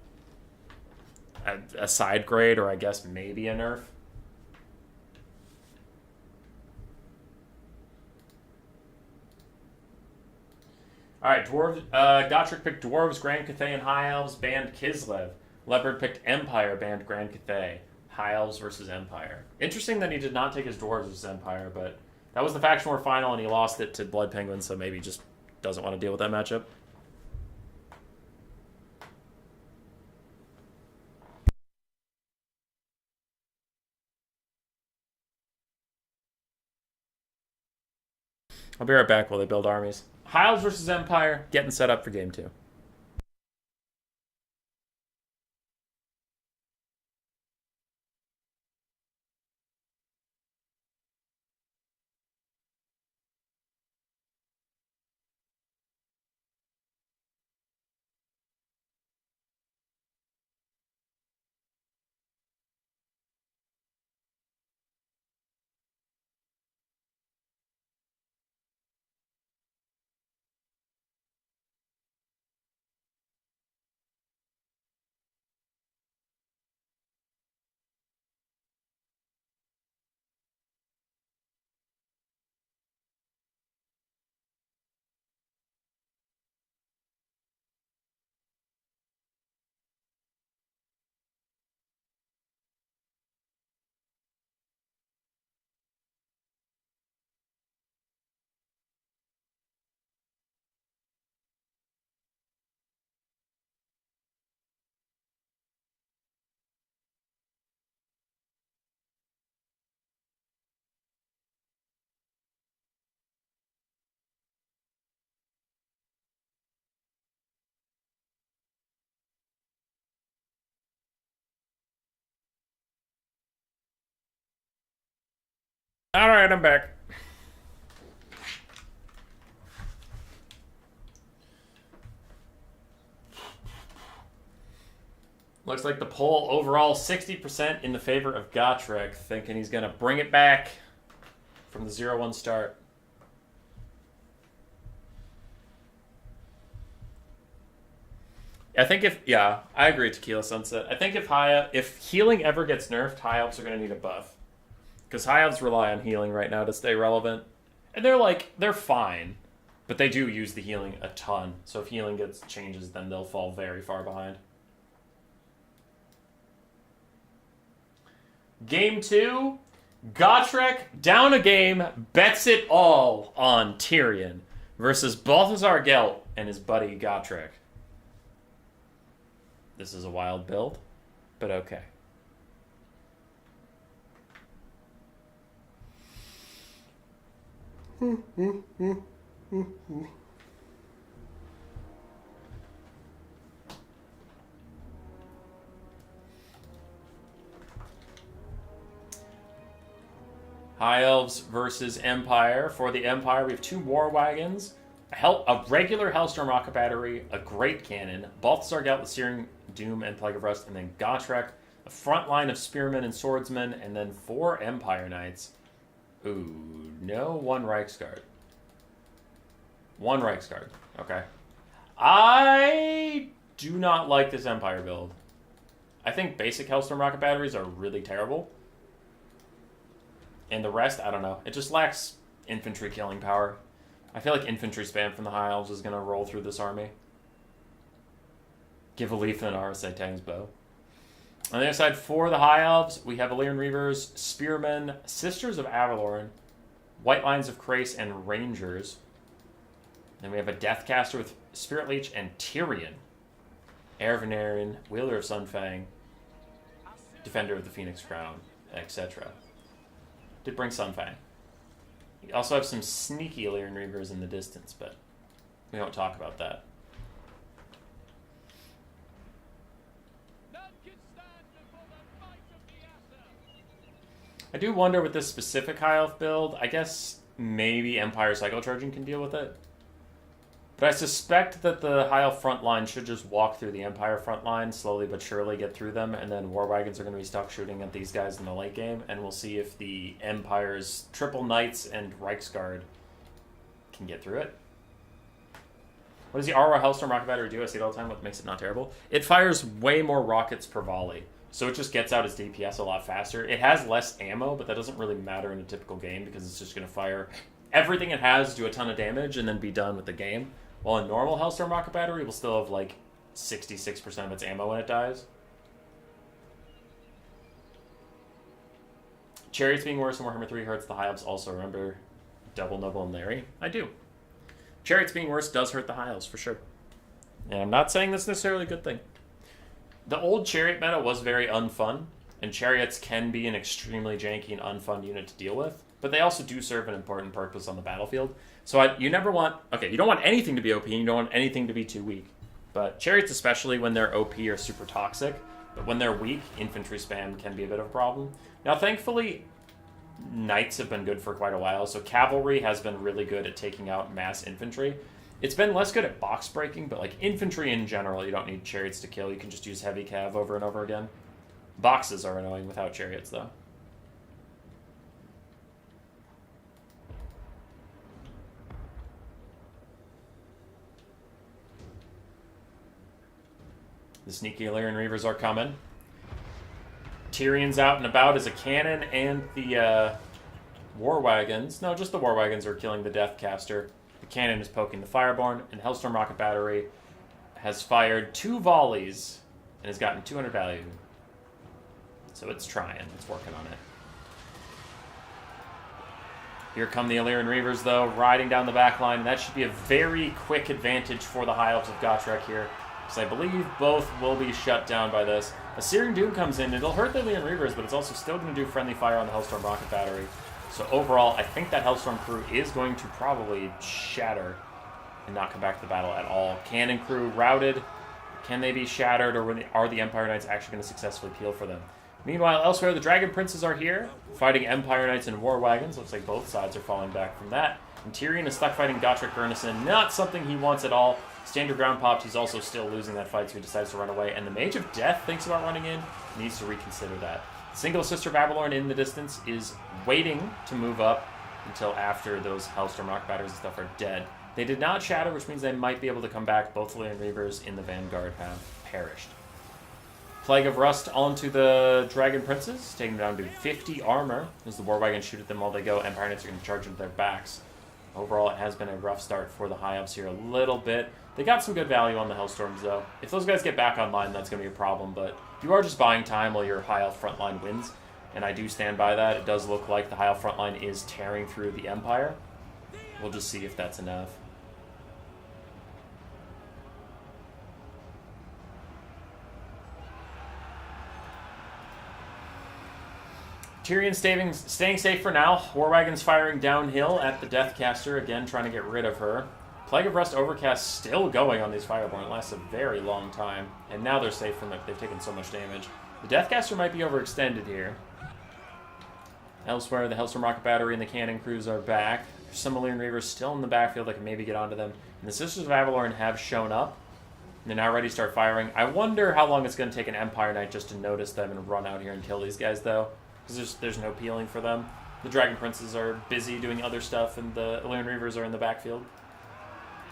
[SPEAKER 1] a side grade, or I guess maybe a nerf. Alright, Gotrek picked Dwarves, Grand Cathay, and High Elves, banned Kislev. Leopard picked Empire, banned Grand Cathay. High Elves versus Empire. Interesting that he did not take his Dwarves versus Empire, but that was the Faction War final, and he lost it to Blood Penguin, so maybe he just doesn't want to deal with that matchup. I'll be right back while they build armies. High Elves versus Empire, getting set up for game 2. Alright, I'm back. Looks like the poll overall 60% in the favor of Gotrek, thinking he's going to bring it back from the 0-1 start. I think I agree, Tequila Sunset. I think if healing ever gets nerfed, High Elves are going to need a buff. Because High Elves rely on healing right now to stay relevant. And they're fine. But they do use the healing a ton. So if healing changes, then they'll fall very far behind. Game 2, Gotrek down a game, bets it all on Tyrion versus Balthazar Gelt and his buddy Gotrek. This is a wild build, but okay. High Elves versus Empire. For the Empire, we have 2 War Wagons, a regular Hellstorm Rocket Battery, a Great Cannon, Balthazar Gelt with Searing Doom and Plague of Rust, and then Gotrek, a front line of Spearmen and Swordsmen, and then 4 Empire Knights. Ooh, no, 1 Reiksguard. 1 Reiksguard, okay. I do not like this Empire build. I think basic Hellstorm Rocket Batteries are really terrible. And the rest, I don't know. It just lacks infantry killing power. I feel like infantry spam from the High Elves is going to roll through this army. Give a leaf and an RSA Tang's bow. On the other side, for the High Elves, we have Illyrian Reavers, Spearmen, Sisters of Avalorn, White Lines of Krace, and Rangers. Then we have a Deathcaster with Spirit Leech and Tyrion. Heir Venerin, Wielder of Sunfang, Defender of the Phoenix Crown, etc. Did bring Sunfang. We also have some sneaky Illyrian Reavers in the distance, but we won't talk about that. I do wonder with this specific High Elf build, I guess maybe Empire Cycle Charging can deal with it. But I suspect that the High Elf front line should just walk through the Empire front line, slowly but surely get through them, and then War Wagons are going to be stuck shooting at these guys in the late game, and we'll see if the Empire's Triple Knights and Reiksguard can get through it. What does the Aurora Hellstorm Rocket Battery do? I see it all the time. What makes it not terrible? It fires way more rockets per volley. So it just gets out its DPS a lot faster. It has less ammo, but that doesn't really matter in a typical game because it's just going to fire everything it has, do a ton of damage, and then be done with the game. While a normal Hellstorm Rocket Battery will still have like 66% of its ammo when it dies. Chariots being worse than Warhammer 3 hurts the High Elves also. Remember Double Noble and Larry? I do. Chariots being worse does hurt the High Elves for sure. And I'm not saying that's necessarily a good thing. The old Chariot meta was very unfun, and Chariots can be an extremely janky and unfun unit to deal with, but they also do serve an important purpose on the battlefield. So you never want... Okay, you don't want anything to be OP, and you don't want anything to be too weak. But Chariots, especially when they're OP, are super toxic. But when they're weak, infantry spam can be a bit of a problem. Now, thankfully, Knights have been good for quite a while, so Cavalry has been really good at taking out mass infantry. It's been less good at box breaking, but like infantry in general, you don't need Chariots to kill. You can just use heavy cav over and over again. Boxes are annoying without Chariots, though. The sneaky Illyrian Reavers are coming. Tyrion's out and about as a cannon, and the War Wagons... No, just the War Wagons are killing the Deathcaster. The cannon is poking the Fireborn, and Hellstorm Rocket Battery has fired 2 volleys and has gotten 200 value. So it's trying. It's working on it. Here come the Illyrian Reavers, though, riding down the back line. That should be a very quick advantage for the High Elves of Gotrek here, because I believe both will be shut down by this. A Searing Doom comes in. It'll hurt the Illyrian Reavers, but it's also still going to do friendly fire on the Hellstorm Rocket Battery. So overall, I think that Hellstorm crew is going to probably shatter and not come back to the battle at all. Cannon crew routed. Can they be shattered, or are the Empire Knights actually going to successfully peel for them? Meanwhile, elsewhere, the Dragon Princes are here, fighting Empire Knights and War Wagons. Looks like both sides are falling back from that. And Tyrion is stuck fighting Gotrek Gurnison. Not something he wants at all. Standard ground popped. He's also still losing that fight, so he decides to run away. And the Mage of Death thinks about running in. Needs to reconsider that. Single Sister of Avalorn in the distance is waiting to move up until after those Hellstorm Rock Batteries and stuff are dead. They did not shatter, which means they might be able to come back. Both Illyrian Reavers in the Vanguard have perished. Plague of Rust onto the Dragon Princes, taking them down to 50 armor. As the War Wagons shoot at them while they go, Empire Knights are going to charge into their backs. Overall, it has been a rough start for the High Elves here a little bit. They got some good value on the Hellstorms, though. If those guys get back online, that's going to be a problem, but you are just buying time while your High Elf frontline wins, and I do stand by that. It does look like the High Elf frontline is tearing through the Empire. We'll just see if that's enough. Tyrion staying safe for now. War Wagons firing downhill at the Deathcaster, again trying to get rid of her. Plague of Rust Overcast still going on these Fireborn. It lasts a very long time. And now they're safe from it. They've taken so much damage. The Deathcaster might be overextended here. Elsewhere, the Hellstorm Rocket Battery and the Cannon Crews are back. There's some Illyrian Reavers still in the backfield that can maybe get onto them. And the Sisters of Avalorn have shown up. And they're now ready to start firing. I wonder how long it's going to take an Empire Knight just to notice them and run out here and kill these guys, though. Because there's no peeling for them. The Dragon Princes are busy doing other stuff, and the Illyrian Reavers are in the backfield.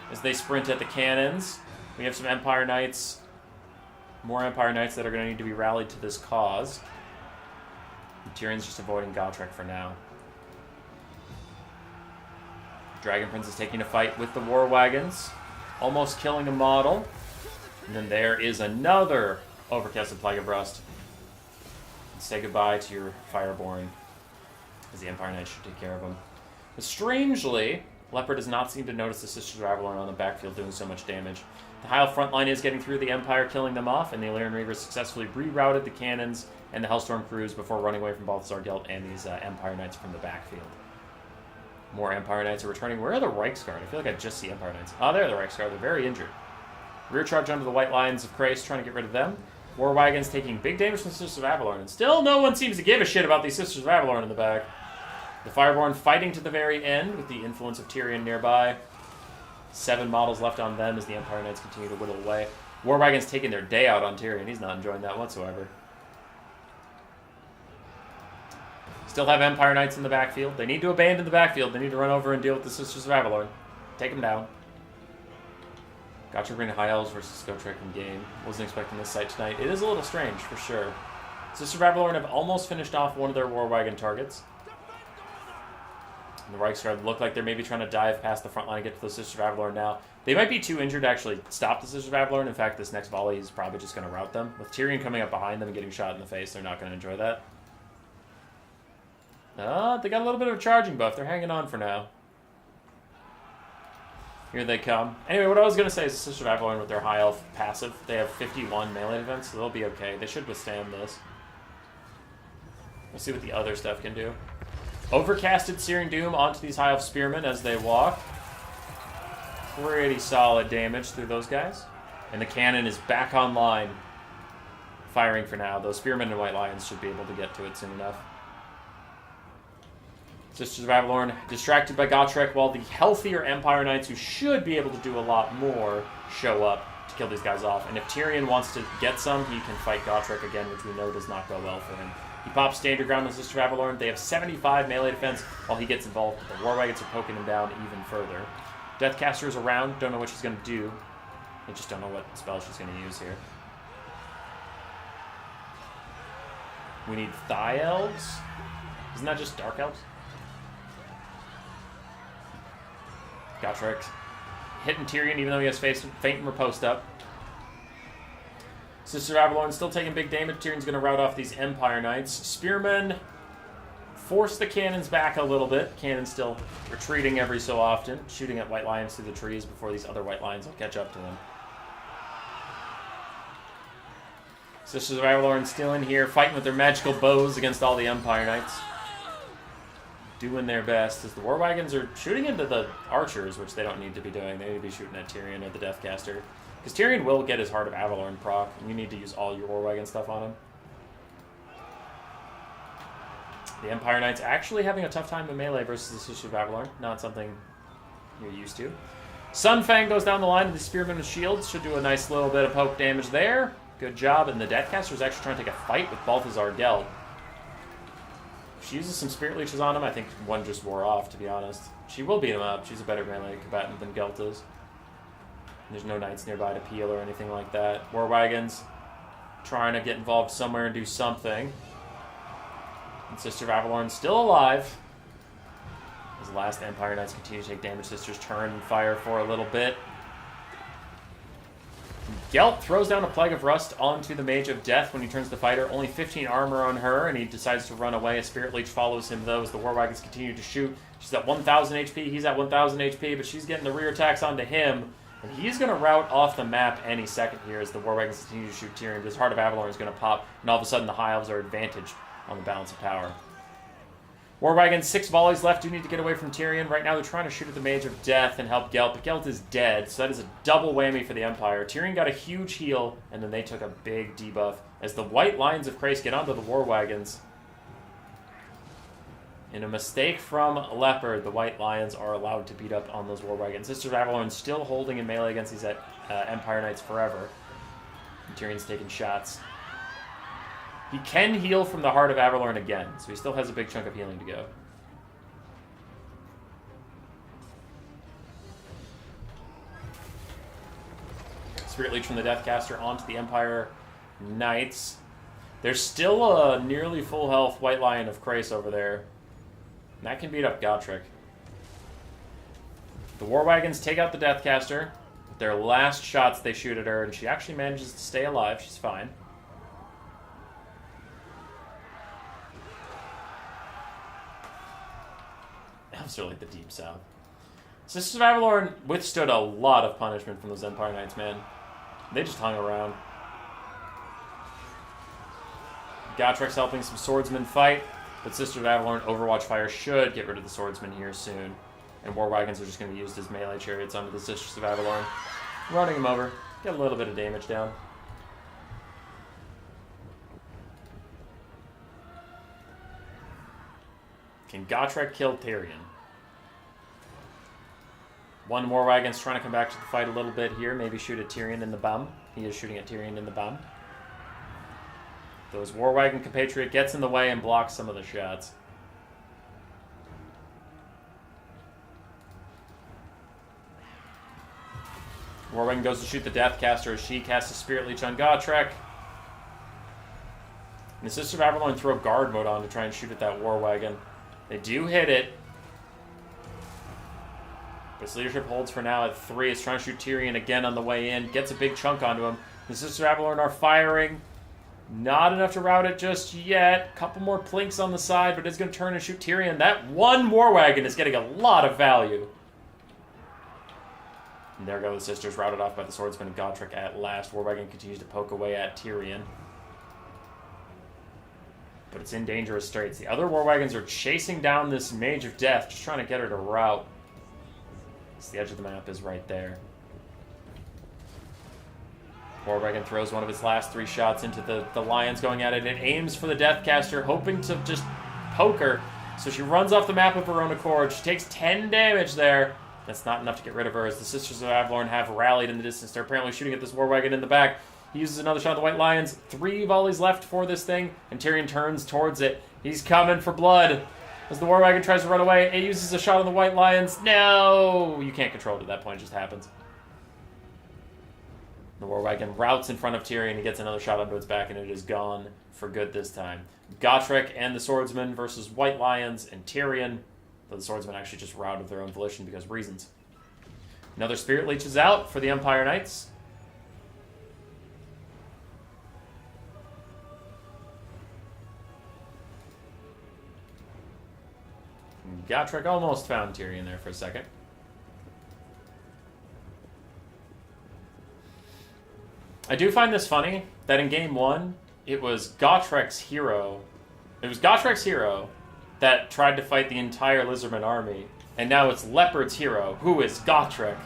[SPEAKER 1] As they sprint at the cannons, we have some Empire Knights. More Empire Knights that are going to need to be rallied to this cause. And Tyrion's just avoiding Gotrek for now. Dragon Prince is taking a fight with the War Wagons, almost killing a model. And then there is another overcasted Plague of Rust. And say goodbye to your Fireborn, as the Empire Knights should take care of him. But strangely, Leopard does not seem to notice the Sisters of Avalorn on the backfield doing so much damage. The Hyle front line is getting through the Empire, killing them off, and the Illyrian Reavers successfully rerouted the cannons and the Hellstorm crews before running away from Balthazar Gelt and these Empire Knights from the backfield. More Empire Knights are returning. Where are the Reiksguard? I feel like I just see Empire Knights. Oh, there are the Reiksguard. They're very injured. Rear charge onto the White Lions of Krace, trying to get rid of them. War Wagons taking big damage from the Sisters of Avalorn, and still no one seems to give a shit about these Sisters of Avalorn in the back. The Fireborn fighting to the very end with the influence of Tyrion nearby. 7 models left on them as the Empire Knights continue to whittle away. War Wagons taking their day out on Tyrion. He's not enjoying that whatsoever. Still have Empire Knights in the backfield. They need to abandon the backfield. They need to run over and deal with the Sisters of Avalorn. Take them down. Gotrek High Elves versus Gotrek in game. Wasn't expecting this sight tonight. It is a little strange, for sure. Sisters of Avalorn have almost finished off one of their War Wagon targets. And the Reiksguard look like they're maybe trying to dive past the front line and get to the Sisters of Avalorn now. They might be too injured to actually stop the Sisters of Avalorn. In fact, this next volley is probably just going to rout them. With Tyrion coming up behind them and getting shot in the face, they're not going to enjoy that. They got a little bit of a charging buff. They're hanging on for now. Here they come. Anyway, what I was going to say is the Sisters of Avalorn with their high elf passive, they have 51 melee defense, so they'll be okay. They should withstand this. We'll see what the other stuff can do. Overcasted Searing Doom onto these high elf spearmen as they walk. Pretty solid damage through those guys. And the cannon is back online. Firing for now. Those spearmen and White Lions should be able to get to it soon enough. Sisters of Avalorn distracted by Gotrek, while the healthier Empire Knights, who should be able to do a lot more, show up to kill these guys off. And if Tyrion wants to get some, he can fight Gotrek again, which we know does not go well for him. He pops Standard Ground with Sisters of Avalorn. They have 75 melee defense while he gets involved. The War Wagons are poking him down even further. Deathcaster is around. Don't know what she's going to do. I just don't know what spell she's going to use here. We need Thigh Elves. Isn't that just Dark Elves? Gotrek hitting Tyrion even though he has Faint and Riposte up. Sister Avalorn still taking big damage. Tyrion's going to rout off these Empire Knights. Spearmen force the cannons back a little bit. Cannons still retreating every so often, shooting at White Lions through the trees before these other White Lions will catch up to them. Sisters of Avalorn still in here, fighting with their magical bows against all the Empire Knights. Doing their best as the War Wagons are shooting into the archers, which they don't need to be doing. They need to be shooting at Tyrion or the Deathcaster. Because Tyrion will get his Heart of Avalorn proc, and you need to use all your War Wagon stuff on him. The Empire Knights actually having a tough time in melee versus the Sisters of Avalorn. Not something you're used to. Sunfang goes down the line of the Spearmen with shields. Should do a nice little bit of poke damage there. Good job. And the Deathcaster is actually trying to take a fight with Balthazar Gelt. She uses some Spirit Leeches on him. I think one just wore off, to be honest. She will beat him up. She's a better melee combatant than Gelt is. There's no knights nearby to peel or anything like that. War Wagons trying to get involved somewhere and do something. And Sister of Avalorn still alive. As the last Empire Knights continue to take damage, Sisters turn and fire for a little bit. Gelt throws down a Plague of Rust onto the Mage of Death when he turns the fighter. Only 15 armor on her, and he decides to run away. A Spirit Leech follows him, though, as the War Wagons continue to shoot. She's at 1,000 HP, he's at 1,000 HP, but she's getting the rear attacks onto him. And he's going to rout off the map any second here as the War Wagons continue to shoot Tyrion. His Heart of Avalorn is going to pop, and all of a sudden the High Elves are advantaged on the balance of power. War Wagons, 6 volleys left, do need to get away from Tyrion. Right now they're trying to shoot at the Mage of Death and help Gelt, but Gelt is dead, so that is a double whammy for the Empire. Tyrion got a huge heal, and then they took a big debuff as the White Lions of Krace get onto the War Wagons. In a mistake from Leopard, the White Lions are allowed to beat up on those War Wagons. Sisters of Avalorn still holding in melee against these Empire Knights forever. And Tyrion's taking shots. He can heal from the Heart of Avalorn again, so he still has a big chunk of healing to go. Spirit Leech from the Deathcaster onto the Empire Knights. There's still a nearly full health White Lion of Krace over there. And that can beat up Gotrek. The War Wagons take out the Deathcaster. With their last shots, they shoot at her, and she actually manages to stay alive. She's fine. That was really the Deep South. Sisters of Avalorn withstood a lot of punishment from those Empire Knights, man. They just hung around. Gotrek's helping some swordsmen fight, but Sisters of Avalorn Overwatch Fire should get rid of the swordsmen here soon. And War Wagons are just going to be used as melee chariots onto the Sisters of Avalorn. Running them over. Get a little bit of damage down. Can Gotrek kill Tyrion? One War Wagon's trying to come back to the fight a little bit here. Maybe shoot at Tyrion in the bum. He is shooting at Tyrion in the bum. Those War Wagon compatriot gets in the way and blocks some of the shots. War Wagon goes to shoot the Deathcaster as she casts a Spirit Leech on Gotrek. And the Sisters of Avalorn throw guard mode on to try and shoot at that War Wagon. They do hit it. But its leadership holds for now at 3. It's trying to shoot Tyrion again on the way in. Gets a big chunk onto him. The Sisters of Avalorn are firing. Not enough to rout it just yet. Couple more plinks on the side, but it's going to turn and shoot Tyrion. That one War Wagon is getting a lot of value. And there go the Sisters, routed off by the Swordsman of Gotrek at last. War Wagon continues to poke away at Tyrion. But it's in dangerous straits. The other War Wagons are chasing down this Mage of Death, just trying to get her to rout. So the edge of the map is right there. War Wagon throws one of its last 3 shots into the Lions going at it. It aims for the Deathcaster, hoping to just poke her. So she runs off the map of her own accord. She takes 10 damage there. That's not enough to get rid of her, as the Sisters of Avalorn have rallied in the distance. They're apparently shooting at this War Wagon in the back. He uses another shot at the White Lions. 3 volleys left for this thing, and Tyrion turns towards it. He's coming for blood. As the War Wagon tries to run away, it uses a shot on the White Lions. No! You can't control it at that point. It just happens. The War Wagon routs in front of Tyrion. He gets another shot onto its back, and it is gone for good this time. Gotrek and the Swordsman versus White Lions and Tyrion. Though the Swordsman actually just routed of their own volition because of reasons. Another Spirit Leech is out for the Empire Knights. Gotrek almost found Tyrion there for a second. I do find this funny that in Game 1, it was Gotrek's hero. It was Gotrek's hero that tried to fight the entire Lizardman army, and now it's Leopard's hero, who is Gotrek,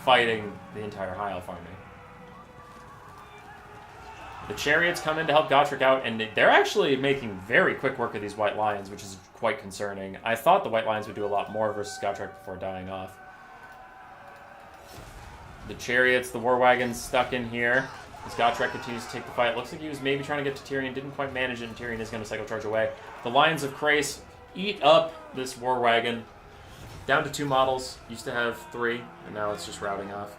[SPEAKER 1] fighting the entire High Elf army. The Chariots come in to help Gotrek out, and they're actually making very quick work of these White Lions, which is quite concerning. I thought the White Lions would do a lot more versus Gotrek before dying off. The Chariots, the War Wagons stuck in here. As Gotrek continues to take the fight. Looks like he was maybe trying to get to Tyrion, didn't quite manage it, and Tyrion is going to cycle charge away. The Lions of Krace eat up this War Wagon. Down to 2 models. Used to have 3, and now it's just routing off.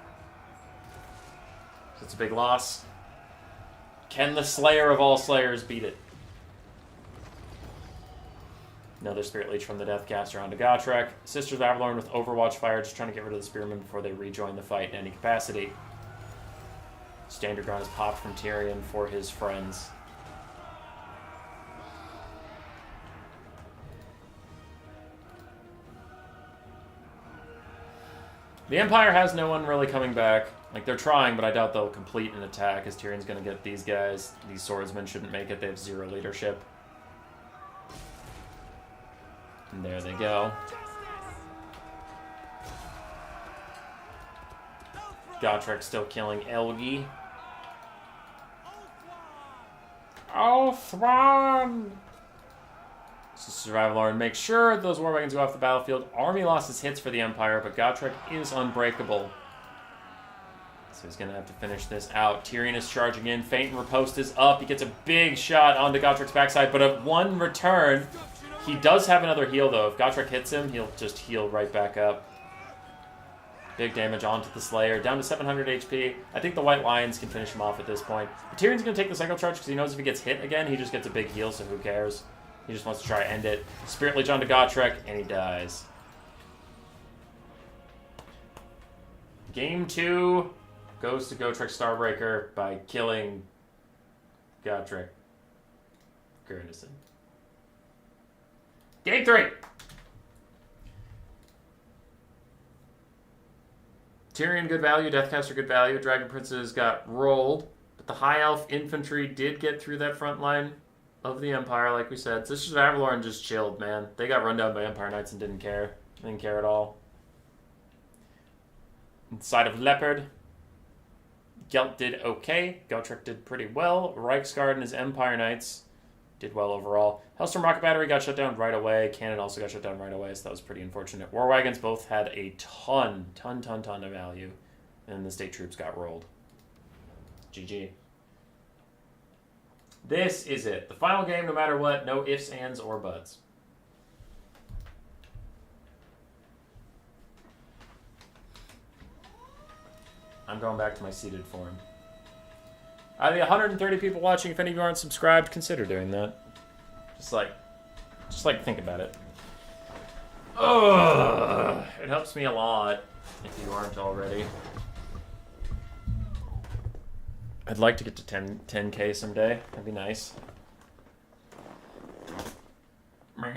[SPEAKER 1] So it's a big loss. Can the Slayer of all Slayers beat it? Another Spirit Leech from the Deathcaster onto Gotrek. Sisters of Avalorn with Overwatch Fire, just trying to get rid of the Spearmen before they rejoin the fight in any capacity. Standard Ground is popped from Tyrion for his friends. The Empire has no one really coming back. Like, they're trying, but I doubt they'll complete an attack, as Tyrion's going to get these guys. These swordsmen shouldn't make it. They have 0 leadership. And there they go. Gotrek still killing Elgi. Oh, Thrawn! Sisters of Avalorn make sure those War Wagons go off the battlefield. Army losses hits for the Empire, but Gotrek is unbreakable. So he's going to have to finish this out. Tyrion is charging in. Feint and Riposte is up. He gets a big shot onto Gotrek's backside, but at one return, he does have another heal, though. If Gotrek hits him, he'll just heal right back up. Big damage onto the Slayer. Down to 700 HP. I think the White Lions can finish him off at this point. But Tyrion's going to take the Cycle Charge because he knows if he gets hit again, he just gets a big heal, so who cares? He just wants to try to end it. Spirit Leech onto Gotrek, and he dies. Game 2 goes to Gotrek Starbreaker by killing Gotrek Gurnison. Game 3. Tyrion, good value. Deathcaster, good value. Dragon Princes got rolled. But the High Elf Infantry did get through that front line of the Empire, like we said. Sisters of Avalorn just chilled, man. They got run down by Empire Knights and didn't care. Didn't care at all. Inside of Leopard, Gelt did okay. Gotrek did pretty well. Reiksguard and his Empire Knights did well overall. Hellstorm Rocket Battery got shut down right away. Cannon also got shut down right away, so that was pretty unfortunate. War Wagons both had a ton of value, and the state troops got rolled. GG. This is it. The final game, no matter what. No ifs, ands, or buts. I'm going back to my seated form. Out of the 130 people watching, if any of you aren't subscribed, consider doing that. Just like think about it. Ugh, it helps me a lot if you aren't already. I'd like to get to 10K someday. That'd be nice. I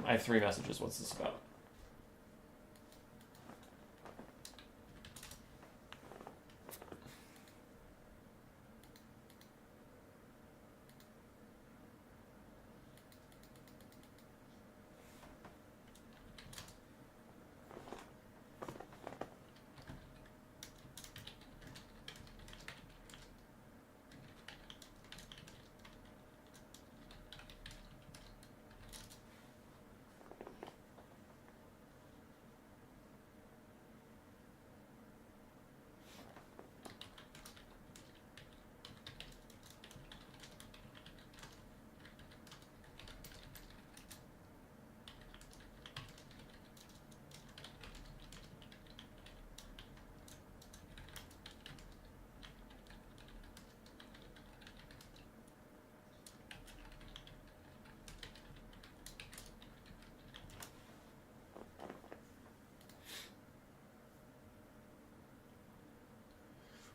[SPEAKER 1] have 3 messages. What's this about?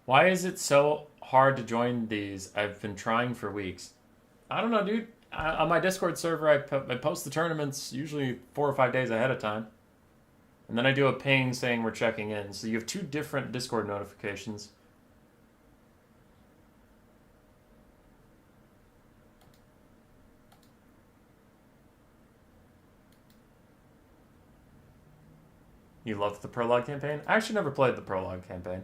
[SPEAKER 1] Why is it so hard to join these? I've been trying for weeks. I don't know, dude. On my Discord server, I post the tournaments usually 4 or 5 days ahead of time. And then I do a ping saying we're checking in. So you have 2 different Discord notifications. You loved the prologue campaign? I actually never played the prologue campaign.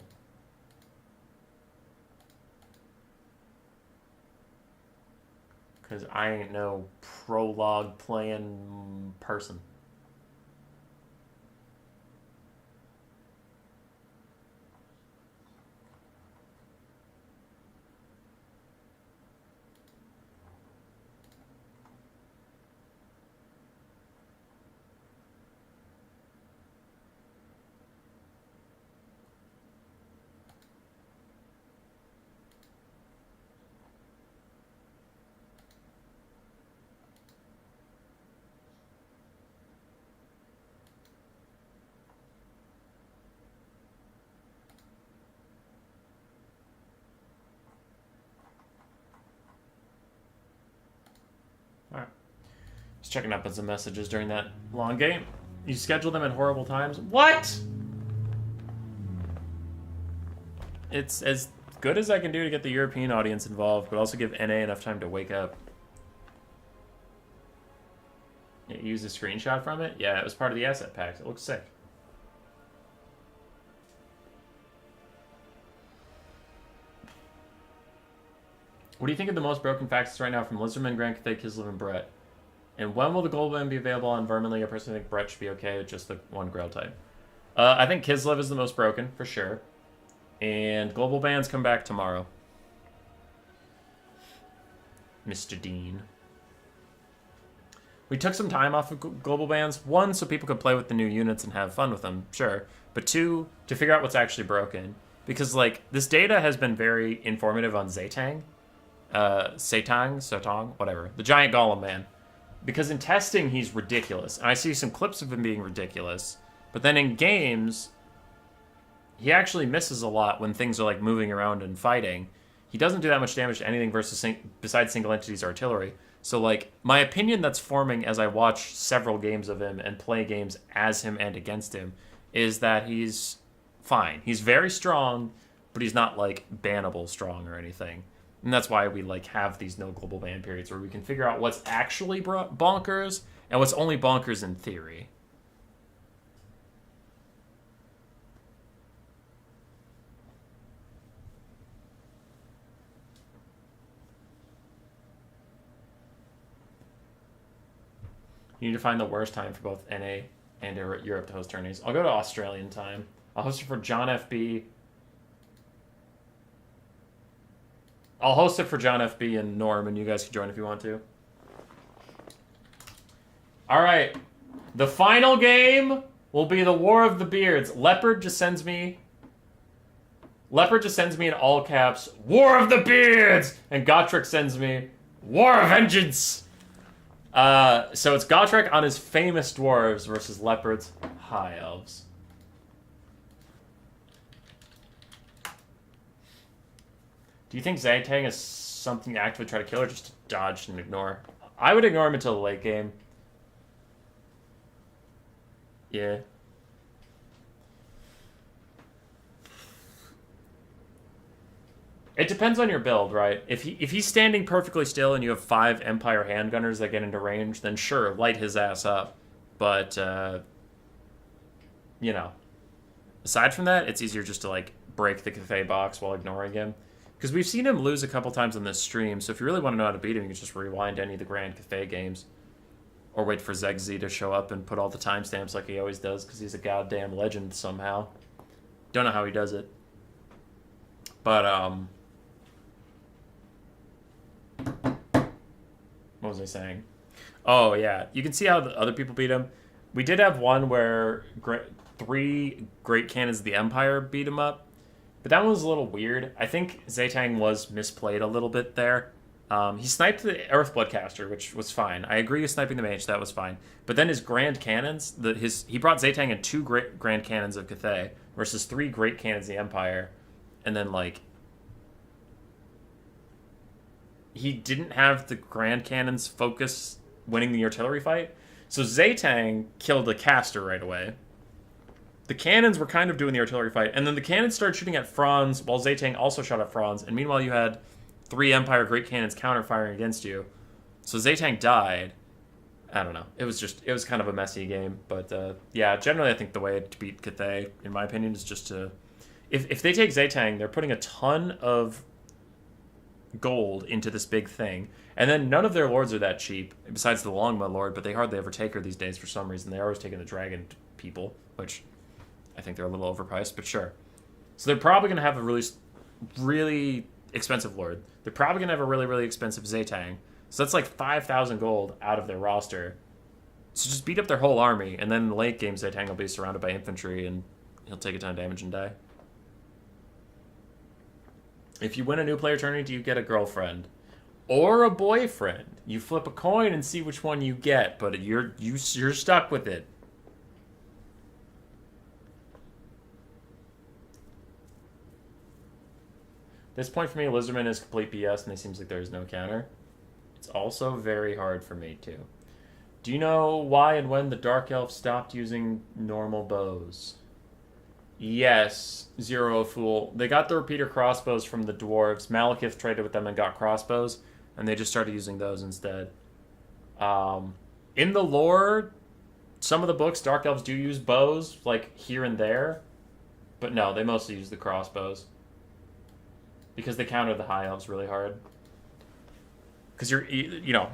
[SPEAKER 1] Because I ain't no prologue playing person. Just checking up on some messages during that long game. You schedule them at horrible times. What? It's as good as I can do to get the European audience involved, but also give NA enough time to wake up. You use a screenshot from it? Yeah, it was part of the asset pack. It looks sick. What do you think of the most broken faxes right now from Lizardman, Grand Cathay, Kislev, and Brett? And when will the Global Band be available on Vermin League? I personally think Brett should be okay with just the one Grail type. I think Kislev is the most broken, for sure. And Global Bands come back tomorrow. Mr. Dean. We took some time off of Global Bands. 1, so people could play with the new units and have fun with them, sure. But 2, to figure out what's actually broken. Because, like, this data has been very informative on Zaytang. Sotong, whatever. The giant golem man. Because in testing, he's ridiculous. And I see some clips of him being ridiculous. But then in games, he actually misses a lot when things are like moving around and fighting. He doesn't do that much damage to anything besides single entities artillery. So like my opinion that's forming as I watch several games of him and play games as him and against him is that he's fine. He's very strong, but he's not like bannable strong or anything. And that's why we like have these no global ban periods where we can figure out what's actually bonkers and what's only bonkers in theory. You need to find the worst time for both NA and Europe to host tourneys. I'll go to Australian time. I'll host it for John FB. I'll host it for John FB and Norm, and you guys can join if you want to. All right. The final game will be the War of the Beards. Leopard just sends me in all caps, War of the Beards! And Gotrek sends me, War of Vengeance! So it's Gotrek on his famous dwarves versus Leopard's high elves. Do you think Zaytang is something to actively try to kill or just to dodge and ignore? I would ignore him until the late game. Yeah. It depends on your build, right? If he's standing perfectly still and you have 5 Empire handgunners that get into range, then sure, light his ass up. But, you know, aside from that, it's easier just to, like, break the Cathay box while ignoring him. Because we've seen him lose a couple times on this stream, so if you really want to know how to beat him, you can just rewind any of the Grand Cathay games. Or wait for Zegzi to show up and put all the timestamps like he always does, because he's a goddamn legend somehow. Don't know how he does it. But, what was I saying? Oh, yeah. You can see how the other people beat him. We did have one where 3 Great Cannons of the Empire beat him up. But that one was a little weird. I think Zaytang was misplayed a little bit there. He sniped the Earthblood Caster, which was fine. I agree with sniping the Mage, that was fine. But then his Grand Cannons, he brought Zaytang in 2 Grand Cannons of Cathay versus 3 Great Cannons of the Empire. And then, like, he didn't have the Grand Cannons focus winning the artillery fight. So Zaytang killed the caster right away. The cannons were kind of doing the artillery fight, and then the cannons started shooting at Franz while Zaytang also shot at Franz, and meanwhile you had 3 Empire Great Cannons counter-firing against you. So Zaytang died. I don't know. It was kind of a messy game, but yeah, generally I think the way to beat Cathay, in my opinion, is just to... If they take Zaytang, they're putting a ton of gold into this big thing, and then none of their lords are that cheap, besides the Longma Lord, but they hardly ever take her these days for some reason. They're always taking the dragon people, which I think they're a little overpriced, but sure. So they're probably going to have a really expensive lord. They're probably going to have a really expensive Zaytang. So that's like 5,000 gold out of their roster. So just beat up their whole army, and then in the late game, Zaytang will be surrounded by infantry, and he'll take a ton of damage and die. If you win a new player tourney, do you get a girlfriend? Or a boyfriend? You flip a coin and see which one you get, but you're stuck with it. This point for me, Lizardman is complete BS, and it seems like there is no counter. It's also very hard for me, too. Do you know why and when the Dark Elves stopped using normal bows? Yes, Zero Fool. They got the repeater crossbows from the dwarves. Malekith traded with them and got crossbows, and they just started using those instead. In the lore, some of the books, Dark Elves do use bows, like here and there, but no, they mostly use the crossbows. Because they counter the high elves really hard. Because you know,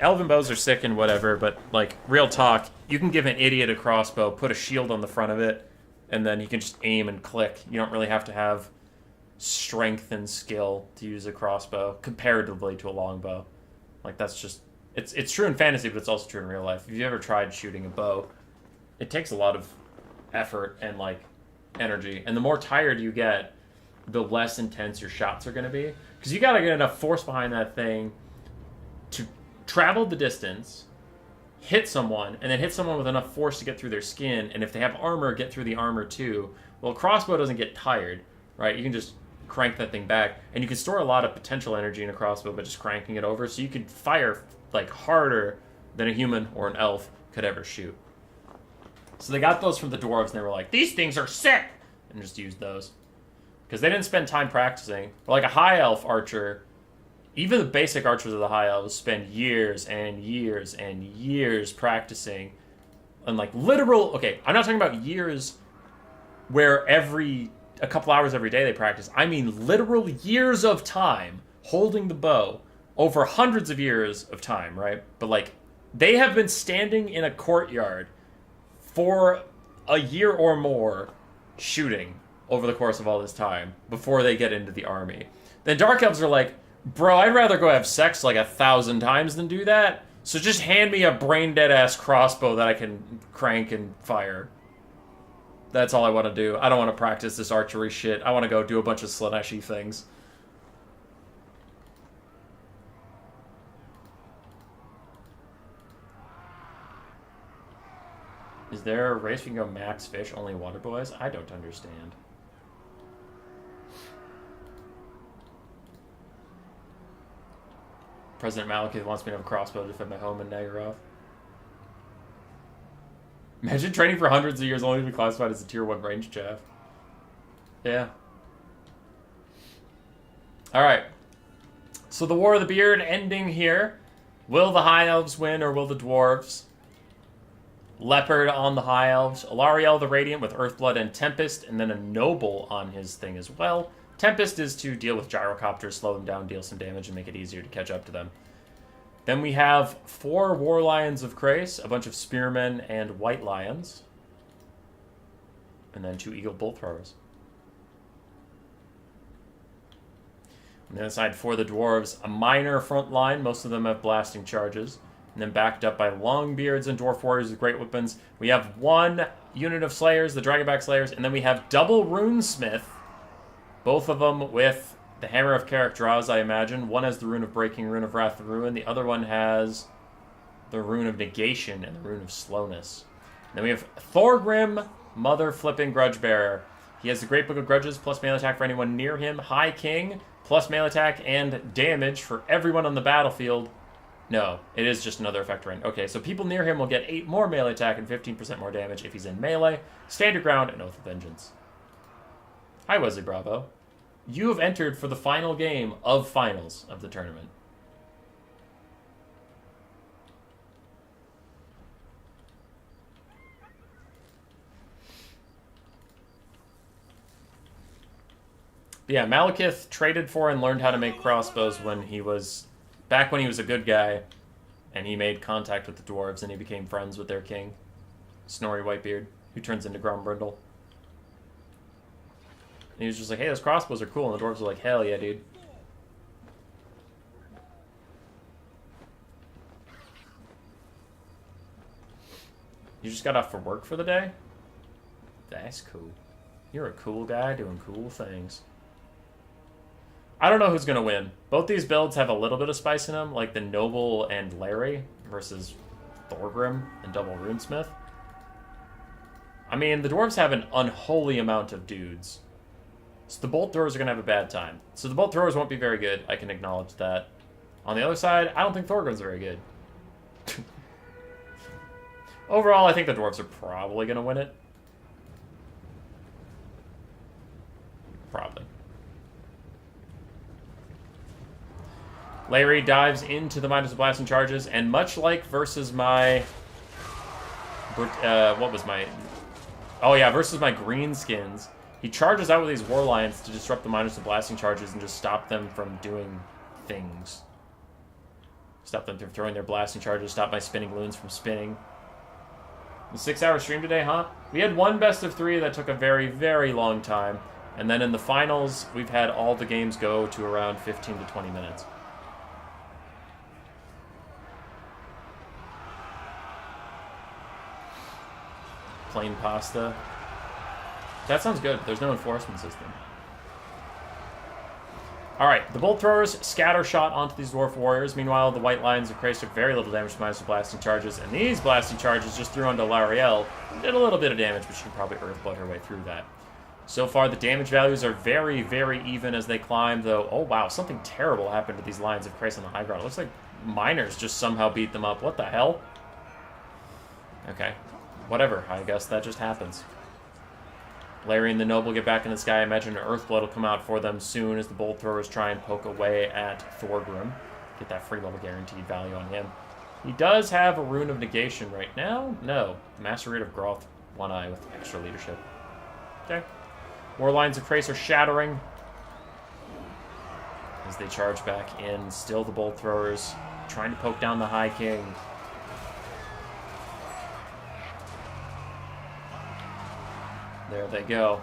[SPEAKER 1] elven bows are sick and whatever, but like real talk, you can give an idiot a crossbow, put a shield on the front of it, and then he can just aim and click. You don't really have to have strength and skill to use a crossbow comparatively to a longbow. Like that's just it's true in fantasy, but it's also true in real life. If you ever tried shooting a bow, it takes a lot of effort and like energy, and the more tired you get, the less intense your shots are going to be. Because you got to get enough force behind that thing to travel the distance, hit someone, and then hit someone with enough force to get through their skin, and if they have armor, get through the armor too. Well, a crossbow doesn't get tired, right? You can just crank that thing back, and you can store a lot of potential energy in a crossbow by just cranking it over, so you could fire like harder than a human or an elf could ever shoot. So they got those from the dwarves, and they were like, these things are sick, and just used those. Because they didn't spend time practicing. But like a high elf archer, even the basic archers of the high elves spend years and years and years practicing. And like literal, okay, I'm not talking about years where a couple hours every day they practice. I mean literal years of time holding the bow over hundreds of years of time, right? But like they have been standing in a courtyard for a year or more shooting over the course of all this time before they get into the army. Then Dark Elves are like, bro, I'd rather go have sex like 1,000 times than do that. So just hand me a brain-dead ass crossbow that I can crank and fire. That's all I want to do. I don't want to practice this archery shit. I want to go do a bunch of Slaaneshi things. Is there a race we can go max fish, only water boys? I don't understand. President Malekith wants me to have a crossbow to defend my home in Nagaroth. Imagine training for hundreds of years only to be classified as a tier 1 range chaff. Yeah. Alright. So the War of the Beard ending here. Will the High Elves win or will the Dwarves? Leopard on the High Elves. Alariel the Radiant with Earthblood and Tempest, and then a Noble on his thing as well. Tempest is to deal with gyrocopters, slow them down, deal some damage, and make it easier to catch up to them. Then we have 4 War Lions of Krace, a bunch of Spearmen and White Lions. And then 2 Eagle Bolt Throwers. On the other side, for the Dwarves, a minor front line. Most of them have blasting charges. And then backed up by Longbeards and Dwarf Warriors with great weapons. We have 1 unit of Slayers, the Dragonback Slayers, and then we have double Runesmith. Both of them with the Hammer of Karak-Draz, I imagine. One has the Rune of Breaking, Rune of Wrath, the Ruin. The other one has the Rune of Negation and the Rune of Slowness. And then we have Thorgrim, Mother-Flipping Grudgebearer. He has the Great Book of Grudges, plus melee attack for anyone near him. High King, plus melee attack and damage for everyone on the battlefield. No, it is just another effect range. Okay, so people near him will get 8 more melee attack and 15% more damage if he's in melee. Stand your ground and Oath of Vengeance. Hi, Wesley Bravo. You have entered for the final game of finals of the tournament. Yeah, Malekith traded for and learned how to make crossbows when he was... back when he was a good guy, and he made contact with the dwarves, and he became friends with their king, Snorri Whitebeard, who turns into Grombrindle. And he was just like, hey, those crossbows are cool. And the dwarves were like, hell yeah, dude. You just got off for work for the day? That's cool. You're a cool guy doing cool things. I don't know who's going to win. Both these builds have a little bit of spice in them, like the Noble and Larry versus Thorgrim and Double Runesmith. I mean, the dwarves have an unholy amount of dudes. So the bolt throwers are going to have a bad time. So the bolt throwers won't be very good. I can acknowledge that. On the other side, I don't think Thorgrim's very good. Overall, I think the dwarves are probably going to win it. Probably. Larry dives into the Midas of Blasting Charges, and much like versus my... what was my... Oh yeah, versus my Greenskins, he charges out with these War Lions to disrupt the Midas of Blasting Charges and just stop them from doing things. Stop them from throwing their Blasting Charges, stop my Spinning Loons from spinning. The 6-hour stream today, huh? We had one best of 3 that took a very, very long time, and then in the finals, we've had all the games go to around 15 to 20 minutes. Plain pasta. That sounds good. There's no enforcement system. Alright, the Bolt Throwers scatter shot onto these Dwarf Warriors. Meanwhile, the White Lions of Krace took very little damage from the blasting charges, and these blasting charges just threw onto Lariel. Did a little bit of damage, but she can probably Earthblood her way through that. So far, the damage values are very, very even as they climb, though. Oh, wow, something terrible happened to these Lions of Krace on the high ground. It looks like miners just somehow beat them up. What the hell? Okay. Whatever. I guess that just happens. Larry and the Noble get back in the sky. I imagine an Earthblood will come out for them soon as the Bolt Throwers try and poke away at Thorgrim. Get that free level guaranteed value on him. He does have a Rune of Negation right now. No. Master of Groth, 1 eye with extra leadership. Okay. War Lions of Krace are shattering as they charge back in. Still the Bolt Throwers trying to poke down the High King. There they go.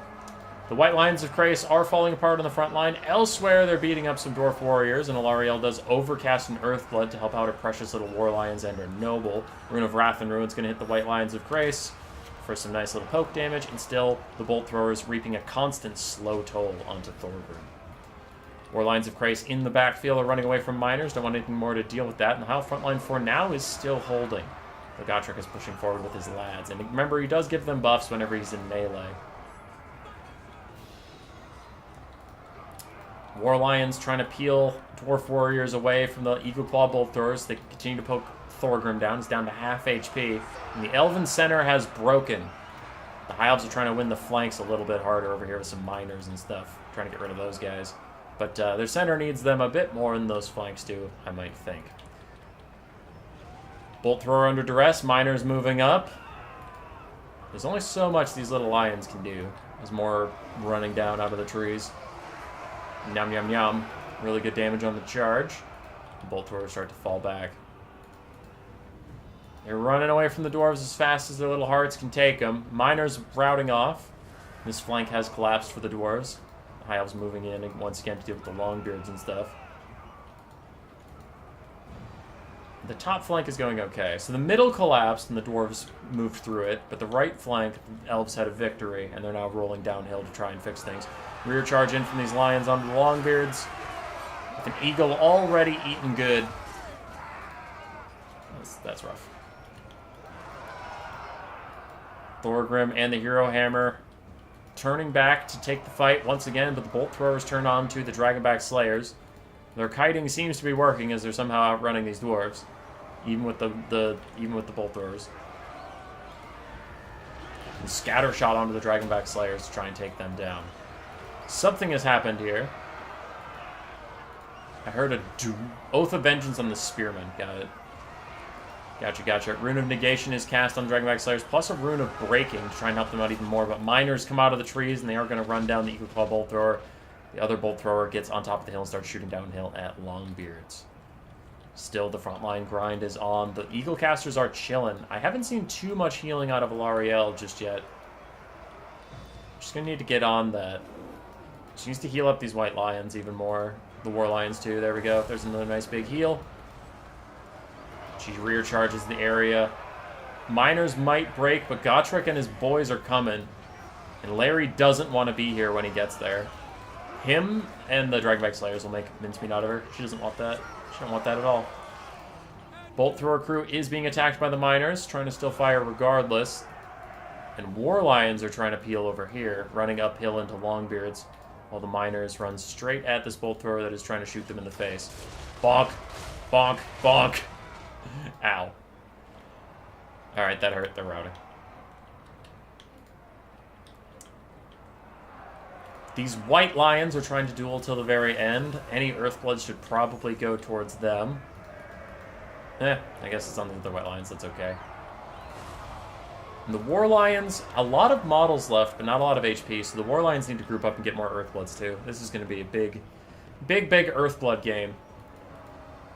[SPEAKER 1] The White Lions of Krace are falling apart on the front line. Elsewhere, they're beating up some Dwarf Warriors, and Alarielle does overcast an Earthblood to help out her precious little War Lions and her Noble. Rune of Wrath and Ruin's going to hit the White Lions of Krace for some nice little poke damage, and still the Bolt Throwers reaping a constant slow toll onto Thorgrim. War Lions of Krace in the backfield are running away from miners. Don't want anything more to deal with that, and the Heil front line for now is still holding. Gotrek is pushing forward with his lads. And remember, he does give them buffs whenever he's in melee. War Lions trying to peel Dwarf Warriors away from the Eagle Claw Bolt Throwers. They continue to poke Thorgrim down. He's down to half HP. And the Elven Center has broken. The High Elves are trying to win the flanks a little bit harder over here with some miners and stuff. Trying to get rid of those guys. But their center needs them a bit more than those flanks do, I might think. Bolt Thrower under duress, miners moving up. There's only so much these little lions can do. There's more running down out of the trees. Yum, yum, yum. Really good damage on the charge. The Bolt Throwers start to fall back. They're running away from the dwarves as fast as their little hearts can take them. Miners routing off. This flank has collapsed for the dwarves. The High Elves moving in once again to deal with the Longbeards and stuff. The top flank is going okay. So the middle collapsed and the dwarves moved through it, but the right flank, the elves had a victory, and they're now rolling downhill to try and fix things. Rear charge in from these lions onto the Longbeards. With an eagle already eaten good. That's rough. Thorgrim and the Hero Hammer turning back to take the fight once again, but the Bolt Throwers turn on to the Dragonback Slayers. Their kiting seems to be working as they're somehow outrunning these dwarves, even with the Bolt Throwers. And scatter shot onto the Dragonback Slayers to try and take them down. Something has happened here. I heard a Oath of Vengeance on the Spearman. Got it. Gotcha. Rune of Negation is cast on the Dragonback Slayers, plus a Rune of Breaking to try and help them out even more. But miners come out of the trees, and they are going to run down the Eagle Claw Bolt Thrower. The other Bolt Thrower gets on top of the hill and starts shooting downhill at Longbeards. Still, the frontline grind is on. The Eagle Casters are chilling. I haven't seen too much healing out of Alarielle just yet. Just going to need to get on that. She needs to heal up these White Lions even more. The War Lions, too. There we go. There's another nice big heal. She rear charges the area. Miners might break, but Gotrek and his boys are coming. And Larry doesn't want to be here when he gets there. Him and the Dragonback Slayers will make mincemeat out of her. She doesn't want that. She don't want that at all. Bolt Thrower crew is being attacked by the miners, trying to still fire regardless. And War Lions are trying to peel over here, running uphill into Longbeards, while the miners run straight at this Bolt Thrower that is trying to shoot them in the face. Bonk. Bonk. Bonk. Ow. Alright, that hurt. They're routing. These White Lions are trying to duel till the very end. Any Earthbloods should probably go towards them. I guess it's on the other White Lions. That's okay. And the War Lions, a lot of models left, but not a lot of HP, so the War Lions need to group up and get more Earthbloods too. This is going to be a big Earthblood game.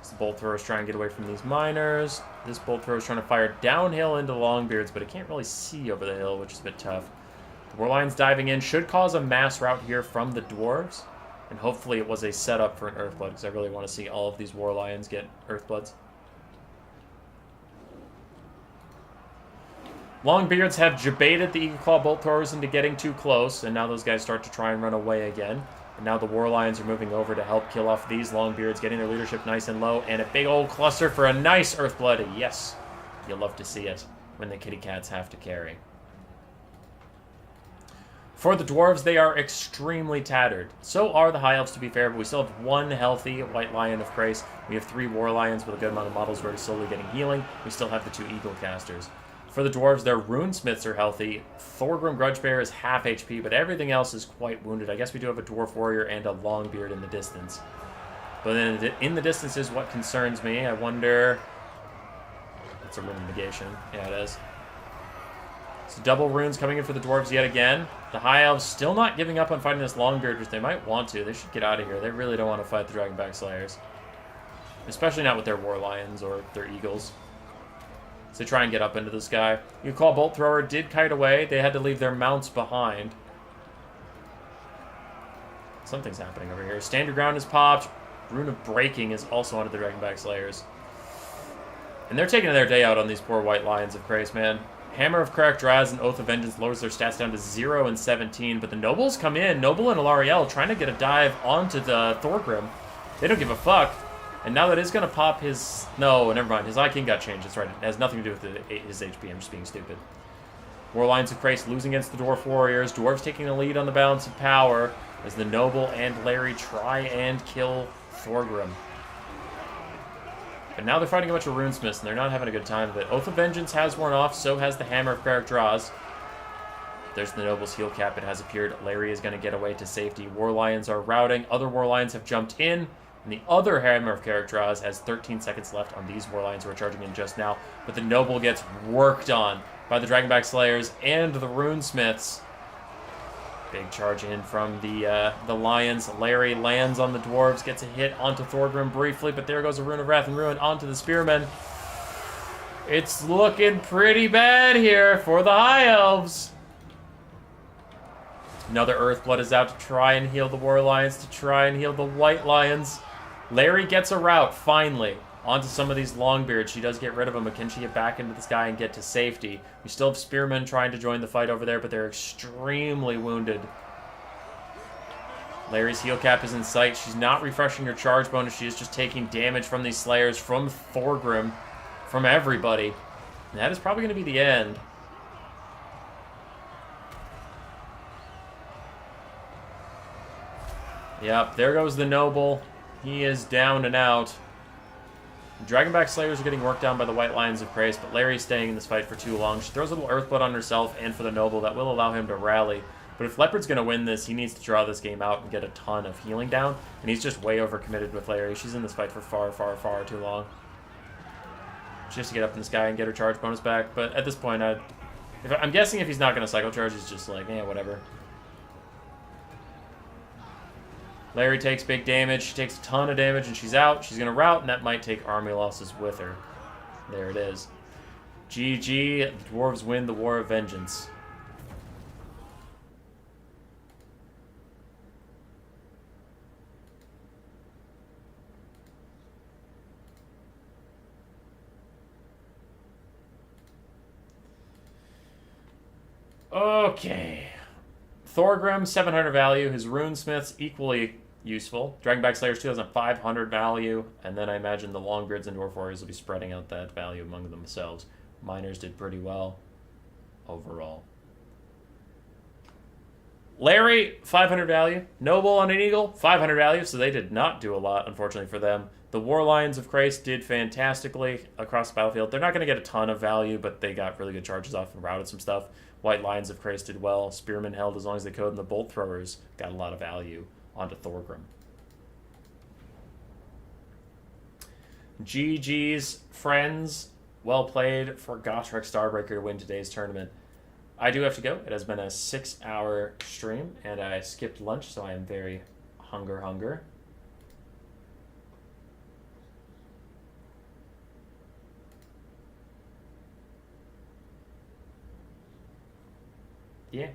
[SPEAKER 1] So the Bolt Thrower is trying to get away from these miners. This Bolt Thrower is trying to fire downhill into Longbeards, but it can't really see over the hill, which is a bit tough. The War Lions diving in should cause a mass rout here from the Dwarves, and hopefully it was a setup for an Earthblood, because I really want to see all of these War Lions get Earthbloods. Longbeards have jebaited the Eagle Claw Bolt Throwers into getting too close, and now those guys start to try and run away again. And now the War Lions are moving over to help kill off these Longbeards, getting their leadership nice and low, and a big old cluster for a nice Earthblood. Yes, you'll love to see it when the kitty cats have to carry. For the dwarves, they are extremely tattered. So are the high elves, to be fair, but we still have one healthy White Lion of Krace. We have 3 War Lions with a good amount of models who are slowly getting healing. We still have the 2 Eagle Casters. For the dwarves, their Runesmiths are healthy. Thorgrim Grudgebearer is half HP, but everything else is quite wounded. I guess we do have a Dwarf Warrior and a Longbeard in the distance. But then in the distance is what concerns me. I wonder... It's a rune negation. Yeah, it is. So double runes coming in for the dwarves yet again. The High Elves still not giving up on fighting this Longbeard, which they might want to. They should get out of here. They really don't want to fight the Dragonback Slayers. Especially not with their War Lions or their Eagles. So they try and get up into the sky. You call Bolt Thrower did kite away. They had to leave their mounts behind. Something's happening over here. Stand Your Ground is popped. Rune of Breaking is also onto the Dragonback Slayers. And they're taking their day out on these poor White Lions of Krace, man. Hammer of Karak-Draz and Oath of Vengeance lowers their stats down to 0 and 17, but the Nobles come in. Noble and Alarielle trying to get a dive onto the Thorgrim. They don't give a fuck. And now that is going to pop his... No, never mind. His Eye King got changed. That's right. It has nothing to do with his HP. I'm just being stupid. War Lions of Krace losing against the Dwarf Warriors. Dwarves taking the lead on the balance of power as the Noble and Larry try and kill Thorgrim. But now they're fighting a bunch of Runesmiths, and they're not having a good time with it. Oath of Vengeance has worn off, so has the Hammer of Karak-Draz. There's the Noble's heal cap. It has appeared. Larry is going to get away to safety. War Lions are routing. Other War Lions have jumped in. And the other Hammer of Karak-Draz has 13 seconds left on these War Lions who are charging in just now. But the Noble gets worked on by the Dragonback Slayers and the Runesmiths. Big charge in from the Lions. Larry lands on the Dwarves, gets a hit onto Thorgrim briefly, but there goes a Rune of Wrath and Ruin onto the Spearmen. It's looking pretty bad here for the High Elves. Another Earthblood is out to try and heal the War Lions, to try and heal the White Lions. Larry gets a route, finally, onto some of these Longbeards. She does get rid of them, but can she get back into the sky and get to safety? We still have Spearmen trying to join the fight over there, but they're extremely wounded. Larry's heal cap is in sight. She's not refreshing her charge bonus. She is just taking damage from these Slayers, from Thorgrim, from everybody. And that is probably going to be the end. Yep, there goes the Noble. He is down and out. Dragonback Slayers are getting worked down by the White Lions of Krace, but Larry's staying in this fight for too long. She throws a little Earthblood on herself and for the Noble. That will allow him to rally. But if Leopard's going to win this, he needs to draw this game out and get a ton of healing down. And he's just way overcommitted with Larry. She's in this fight for far, far, far too long. She has to get up in the sky and get her charge bonus back. But at this point, I'm guessing if he's not going to cycle charge, he's just like, whatever. Larry takes big damage. She takes a ton of damage, and she's out. She's going to rout, and that might take army losses with her. There it is. GG. The Dwarves win the War of Vengeance. Okay. Thorgrim, 700 value. His Runesmiths, equally useful. Dragonback Slayers, 2,500 value. And then I imagine the Longbeards and Dwarf Warriors will be spreading out that value among themselves. Miners did pretty well overall. Larry, 500 value. Noble on an Eagle, 500 value. So they did not do a lot, unfortunately, for them. The War Lions of Krace did fantastically across the battlefield. They're not going to get a ton of value, but they got really good charges off and routed some stuff. White Lions of Krace did well. Spearmen held as long as they could, and the Bolt Throwers got a lot of value onto Thorgrim. GG's, friends. Well played for Gotrek Starbreaker to win today's tournament. I do have to go. It has been a 6-hour stream, and I skipped lunch, so I am very hunger. Yeah.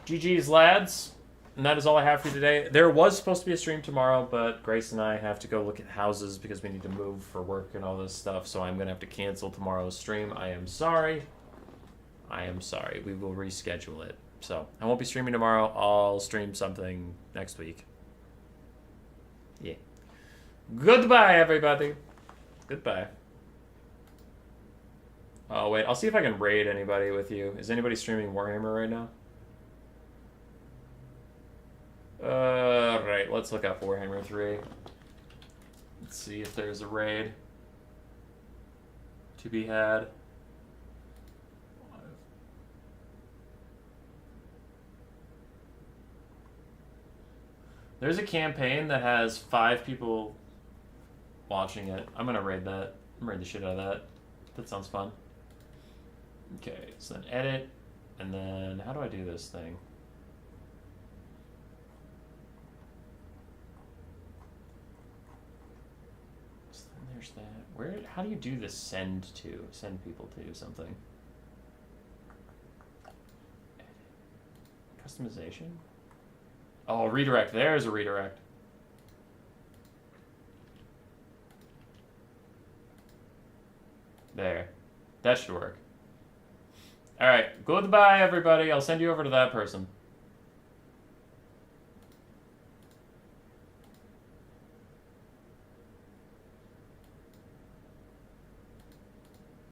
[SPEAKER 1] GG's, lads. And that is all I have for you today. There was supposed to be a stream tomorrow, but Grace and I have to go look at houses because we need to move for work and all this stuff, so I'm going to have to cancel tomorrow's stream. I am sorry. I am sorry. We will reschedule it. So I won't be streaming tomorrow. I'll stream something next week. Yeah. Goodbye, everybody. Goodbye. Oh, wait. I'll see if I can raid anybody with you. Is anybody streaming Warhammer right now? Right. Let's look up Warhammer 3. Let's see if there's a raid to be had. There's a campaign that has 5 people watching it. I'm gonna raid that. I'm gonna raid the shit out of that. That sounds fun. Okay, so then edit, and then how do I do this thing? So then there's that. Where? How do you do this? Send people to something. Edit. Customization. Oh, redirect. There's a redirect. There. That should work. Alright. Goodbye, everybody. I'll send you over to that person.